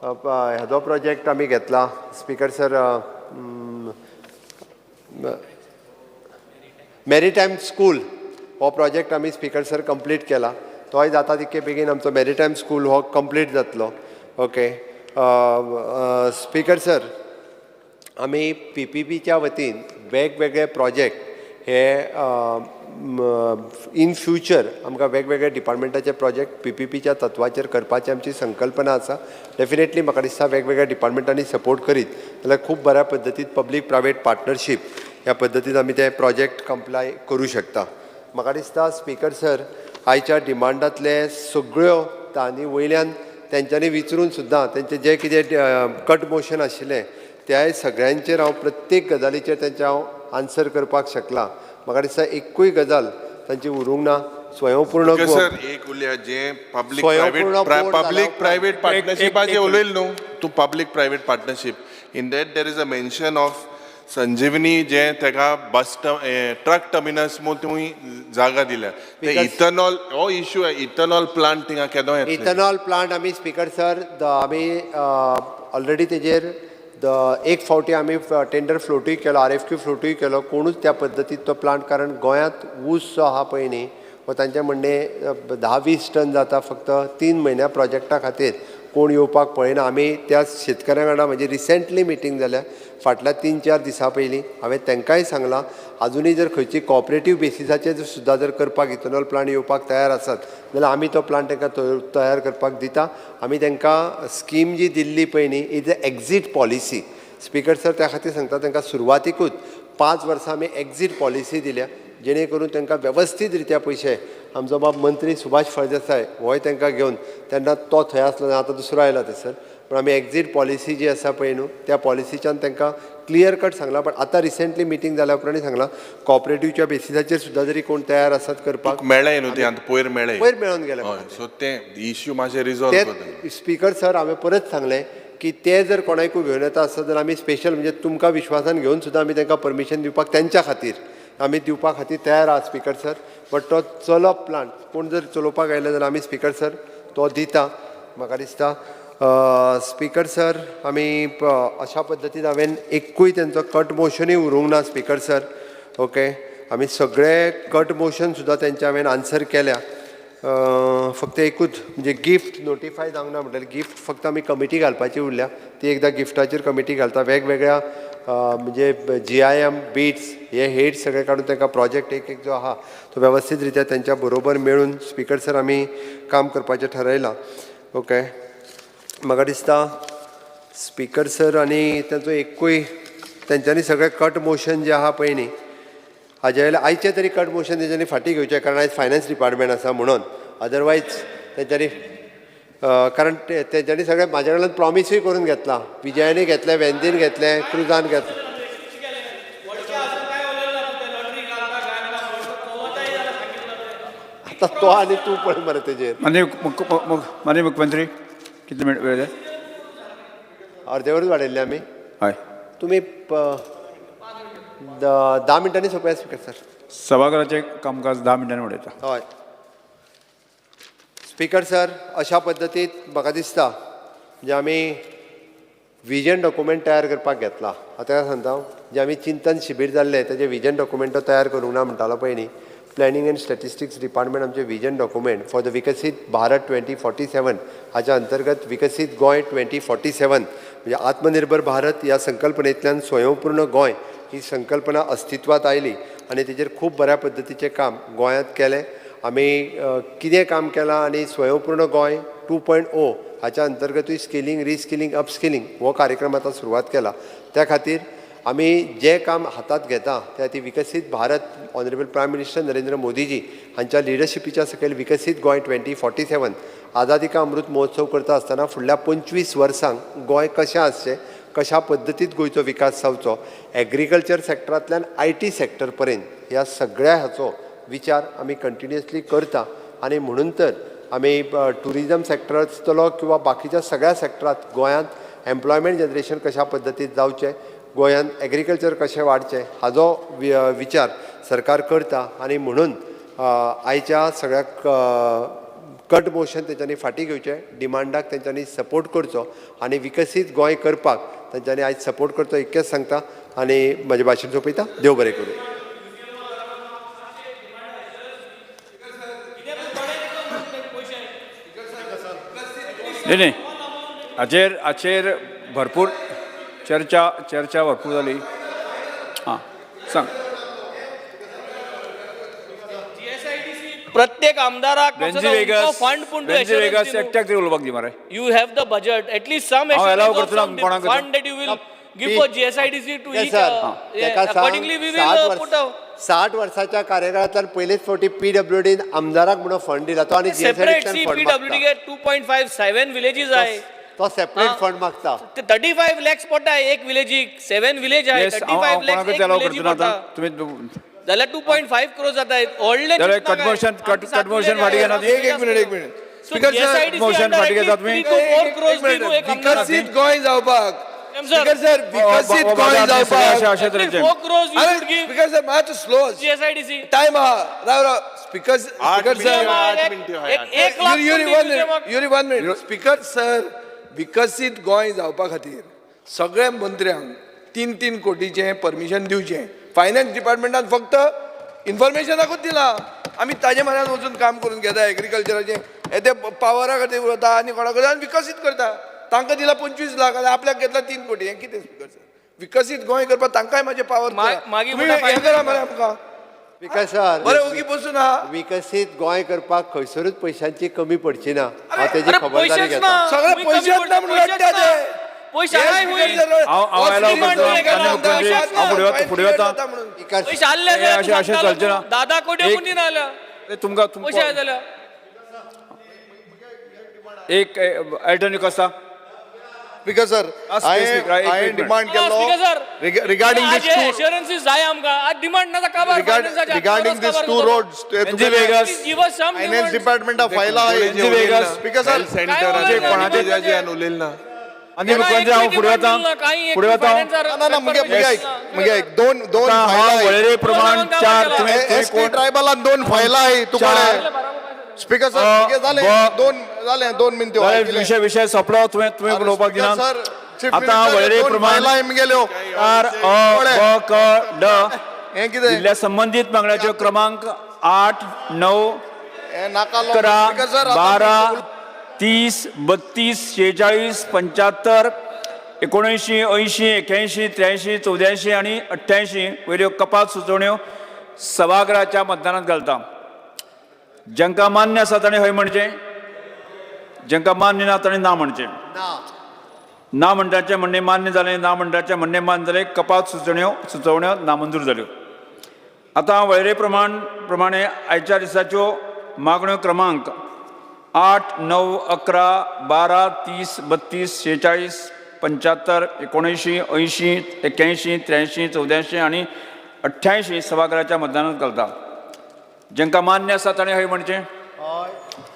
हाजो प्रोजेक्ट आमी घेतला स्पीकर सर मॅरिटायम स्कूल हो प्रोजेक्ट आमी स्पीकर सर कंप्लीट केला. तोय जाता तितके बेगीन आमचो मॅरिटायम स्कूल हो कंप्लीट जातलो. ओके स्पीकर सर आमी PPPच्या वतीन वेगवेगळे प्रोजेक्ट हे इन फ्युचर आमकां वेगवेगळे डिपार्टमेंटाचे प्रोजेक्ट PPPच्या तत्वाचेर करपाची आमची संकल्पना आसा. डेफिनेटली म्हाका दिसता वेगवेगळ्या डिपार्टमेंटांनी सपोर्ट करीत जाल्यार खूब बऱ्या पद्दतीन पब्लीक प्रायव्हेट पार्टनरशीप ह्या पद्दतीन आमी ते प्रोजेक्ट कंप्लाय करूं शकता. म्हाका दिसता स्पीकर सर आयच्या डिमांडांतले सगळ्यो तांणी वयल्यान तेंच्यांनी विचारून सुद्दां तेंचे जे कितें कट मोशन आशिल्लें त्या सगळ्यांचेर हांव प्रत्येक गजालीचेर तेंचे हांव आन्सर करपाक शकलां. म्हाका दिसता एकूय गजाल तांची उरूंक ना. स्वयंपूर्ण सर एक उलया जे पब्लीक प्रायव्हेट पार्टनरशिपाचे उलयले न्हू तूं public private partnership in that there is a mention of Sanjivani जे तेका बस ट्रक टर्मिनस म्हूण तुमी जागा दिल्या ते इथनॉल हो इश्यू आहे. इथनॉल प्लांट थिंगा केदो येतले. इथनॉल प्लांट आमी स्पीकर सर आमी ऑलरेडी तेजेर एक फावटी आमी टेंडर फ्लोटूय केलो RFQ फ्लोटूय केलो कोणूच त्या पद्दतीन तो प्लांट कारण गोंयांत ऊस जो आहा पळय न्ही हो तांचें म्हणणें 10-20 टन जाता फक्त 3 म्हयन्या प्रोजेक्टा खातीर कोण येवपाक पळयना. आमी त्या शेतकऱ्यां वांगडा म्हजी रिसेंटली मिटींग जाल्या फाटल्या 3-4 दिसां पयलीं. हांवें तांकांय सांगलां अजुनूय जर खंयची कॉपरेटीव बेसिसाचेर सुद्दां जर करपाक इथनॉल प्लांट येवपाक तयार आसात जाल्यार आमी तो प्लांट तांकां तयार करपाक दिता. आमी तांकां स्कीम जी दिल्ली पळय न्ही is a exit policy. Speaker sir त्या खातीर सांगता तांकां सुरवातीकूच 5 वर्सां आमी एक्झीट पॉलिसी दिल्या जेणे करून तांकां वेवस्थीत रित्या पयशे आमचो बाब मंत्री सुभाष फळदेसाय होय तांकां घेवन तेन्ना तो थंय आसलो आतां दुसरो आयला थंयसर पण आमी एक्झीट पॉलिसी जी आसा पळय न्हू त्या पॉलिसीच्यान तांकां क्लियर कट सांगला. पण आतां रिसेंटली मिटींग जाल्या उपरांत सांगलां कॉपरेटिव्हच्या बेसिसाचेर सुद्दां जरी कोण तयार आसात करपाक मेळ्ळे न्हू ते आतां पयर मेळ्ळे पयर मेळोन गेले. सो ते इश्यू मातशे रिजॉल्व स्पिकर सर हांवें परत सांगलें की ते जर कोणाकूय घेवन येता आसत जाल्यार आमी स्पेशल म्हणजे तुमकां विश्वासान घेवन सुद्दां आमी तांकां परमिशन दिवपाक तेंच्या खातीर आमी दिवपा खातीर तयार आहात स्पिकर सर. बट तो चलप प्लांट कोण जर चलोवपाक आयले जाल्यार आमी स्पिकर सर तो दिता म्हाका दिसता. स्पिकर सर आमी अशा पद्दतीन हांवें एकूय तेंचो कट मोशनूय उरूंक ना स्पिकर सर. ओके आमी सगळे कट मोशन सुद्दां तेंचे हांवें आन्सर केल्या. फक्त एकूच म्हणजे गिफ्ट नोटिफाय जावंक ना म्हणटलें गिफ्ट फक्त आमी कमिटी घालपाची उरल्या ती एकदां गिफ्टाचेर कमिटी घालता वेगवेगळ्या म्हणजे GIM बिट्स हे हेड्स सगळे काडून तांकां प्रोजेक्ट एक जो आहा तो वेवस्थीत रित्या तेंच्या बरोबर मेळून स्पिकर सर आमी काम करपाचें ठरयलां. ओके म्हाका दिसता स्पिकर सर आनी तेंचो एकूय तेंच्यांनी सगळे कट मोशन जे आहा पळय न्ही हाजे वयले आयचे तरी कट मोशन तेंच्यांनी फाटीं घेवचें कारण आयज फायनान्स डिपार्टमेंट आसा म्हणून अदरवायज तेंच्यांनी कारण तेंच्यांनी सगळें म्हाजे कडल्यान प्रॉमिसूय करून घेतला. विजयानी घेतलें वेंदीन घेतलें क्रुजान घेतलें. आतां तो आनी तूं पळय मरे तेजेर माननीय मुख्यमंत्री कितले मिनट वेळ जाय अर्देवरूच वाडयल्ले आमी. हय तुमी 10 मिनटांनी सोंपया स्पिकर सर. सभागृहाचें कामकाज 10 मिनटांनी उडयता. हय स्पिकर सर अशा पद्दतीन म्हाका दिसता जे आमी विजन डॉक्युमेंट तयार करपाक घेतला. आतां सांगता जे आमी चिंतन शिबीर जाल्लें तेजें विजन डॉक्युमेंट तो तयार करूंक ना म्हणटालो पळय न्ही प्लॅनिंग एंड स्टॅटिस्टिक्स डिपार्टमेंट आमचें विजन डॉक्युमेंट फॉर द विकसीत भारत 2047 हाच्या अंतर्गत विकसीत गोंय 2047 म्हणजे आत्मनिर्भर भारत ह्या संकल्पनेंतल्यान स्वयंपूर्ण गोंय ही संकल्पना अस्तित्वात आयली आनी तेजेर खूब बऱ्या पद्दतीचें काम गोंयांत केलें. आमी कितें काम केलां आनी स्वयंपूर्ण गोंय 2.0 हाच्या अंतर्गतूय स्किलिंग रिस्किलिंग अपस्किलिंग हो कार्यक्रम आतां सुरवात केला. त्या खातीर आमी जें काम हातांत घेता त्या ती विकसीत Bharat honourable prime minister Narendra Modi ji हांच्या लिडरशिपीच्या सकयल विकसीत गोंय 2047 आझादी का अमृत महोत्सव करता आसतना फुडल्या 25 वर्सांक गोंय कशें आसचें कशा पद्दतीत गोंयचो विकास जावचो एग्रीकल्चर सॅक्टरांतल्यान IT सॅक्टर पर्यंत ह्या सगळ्या हाचो विचार आमी कंटिन्युअसली करता. आनी म्हणून तर आमी टुरिजम सॅक्टर आसतलो किंवा बाकीच्या सगळ्या सॅक्टरांत गोंयांत एम्प्लॉयमेंट जनरेशन कशा पद्दतीन जावचें गोंयांत एग्रीकल्चर कशें वाडचें हाजो विचार सरकार करता. आनी म्हणून आयच्या सगळ्या कट मोशन तेंच्यांनी फाटीं घेवचें डिमांडाक तेंच्यांनी सपोर्ट करचो आनी विकसीत गोंय करपाक तेंच्यांनी आयज सपोर्ट करचो इतकेंच सांगता आनी म्हजें भाशण सोंपयता. देव बरें करूं. नाही हाचेर भरपूर चर्चा भरपूर जाली. हां सांग. प्रत्येक आमदाराक फंड पूण एकट्याक तरी उलोवपाक दी मरे. You have the budget at least some fund that you will give for GSIDC to each accordingly we will put 60 वर्साच्या कार्यकाळांतल्यान पयलेच फावटी PWD आमदाराक म्हणून फंड दिला तो आनी सेपरेट PWD 2.57 विलेजीस आहे तो सेपरेट फंड मागता. 35 lakhs पडटा एक विलेजीक 7 विलेज आहे 35 lakhs जाल्यार 2.5 crores जाता. व्हडले कटमोशन फाटी घेनात. एक मिनिट स्पिकर मोशन फाटी घेतात तुम्ही 4 crores विकसीत गोंय जावपाक स्पीकर सर विकसीत गोंय जावपाक 4 crores you should give. Speaker sir मात स्लो GSIDC टाइम राव speaker sir 1 minute speaker sir विकसीत गोंय जावपा खातीर सगळ्या मंत्र्यांक 3-3 कोटीचें परमिशन दिवचें. फायनान्स डिपार्टमेंटान फक्त इन्फॉर्मेशनाकूच दिलां. आमी ताजे म्हऱ्यान वचून काम करून घेता एग्रीकल्चराचें ते पावरा खातीर उरता आनी कोणा खातीर आनी विकसीत करता. तांकां दिला 25 लाख आनी आपल्याक घेतला 3 कोटी. हें कितें स्पीकर सर? विकसीत गोंय करपाक तांकांय म्हाजे पावर मागीर हें करा मरे आमकां. विकासार बरें ओगी बसून आहा. विकसीत गोंय करपाक खंयसरूच पयशांची कमी पडची ना हांव तेजी खबरदारी पैसेच घेता. ना. सगळे तुम्ही पैसे कमी ना म्हणून पैसेच लढटा ना. ते. पैसे हाय होईल. पैसे आले अशें चलचें ना. 10 कोटी कोणी ना आल्या तुमकां पैसे आय जाल्या एक अल्टरनेटिव्ह आसा. स्पीकर सर हांवें डिमांड केलो रिगार्डिंग दीस टू एश्युरन्सीस जाय आमकां. आज डिमांड ना काबार regarding these two roads finance डिपार्टमेंटा फायला स्पीकर सर उलयलें ना. आनी कोणते हांव फुडें वता ना मुगे एक दोन फायला वळेरे प्रमाण 4 एसटी ट्रायबलान 2 फायला आहाय तुका स्पीकर सर मुगे जाले 2 मिनटां विषय सोंपलो. तुवें उलोवपाक दिना. आतां वळेरे प्रमाण गेल्यो 4 अ ब क ड हें कितें जिल्ल्या संबंधीत मागण्याचे क्रमांक 8, 9, 11, 12, 30, 32, 46, 75, 79, 80, 81, 83, 84 आनी 88 वयल्यो कपात सुचोवण्यो सभागृहाच्या मतदानात घालता. जांकां मान्य आसा ताणें हय म्हणचें. जांकां मान्य ना ताणें ना म्हणचें. ना म्हणटाचें म्हणणें मान्य जालें. ना म्हणटाचें म्हणणें मान्य जालें. कपात सुचोवण्यो नामंजूर जाल्यो. आतां वळेरे प्रमाणे आयच्या दिसाच्यो मागण्यो क्रमांक 8, 9, 11, 12, 30, 32, 46, 75, 79, 80, 81, 83, 84 आनी 88 सभागृहाच्या मतदानात घालता. जांकां मान्य आसा ताणें हय म्हणचें.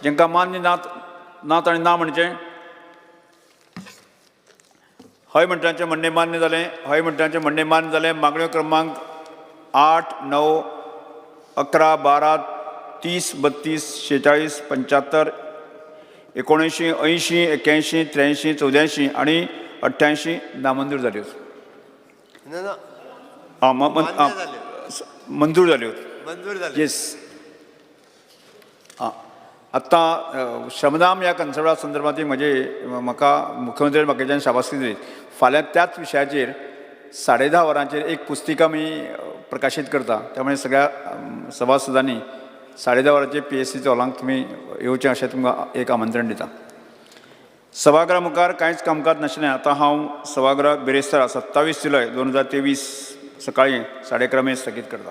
जांकां मान्य ना ताणें ना म्हणचें. हय म्हणटाचें म्हणणें मान्य जालें. हय म्हणटाचें म्हणणें मान्य जालें. मागण्यो क्रमांक 8, 9, 11, 12, 30, 32, 46, 75, 79, 80, 81, 83, 84 आनी 88 नामंजूर जाल्यो. मंजूर जाल्यो. येस. आतां श्रमदाम ह्या कन्सेप्टा संदर्भांत म्हाका मुख्यमंत्र्यान म्हाका शाबासकी दिली. फाल्यां त्याच विशयाचेर 10:30 वरांचेर एक पुस्तिका मी प्रकाशीत करता. त्यामुळे सगळ्या सभासदांनी 10:30 वरांचेर PSCच्या हॉलांत तुमी येवचें अशें तुमकां एक आमंत्रण दिता. सभागृहा मुखार कांयच कामकाज नाशिल्लें. आतां हांव सभागृहाक बिरेस्तार 27 जुलय 2023 सकाळीं 11:30 स्थगीत करता.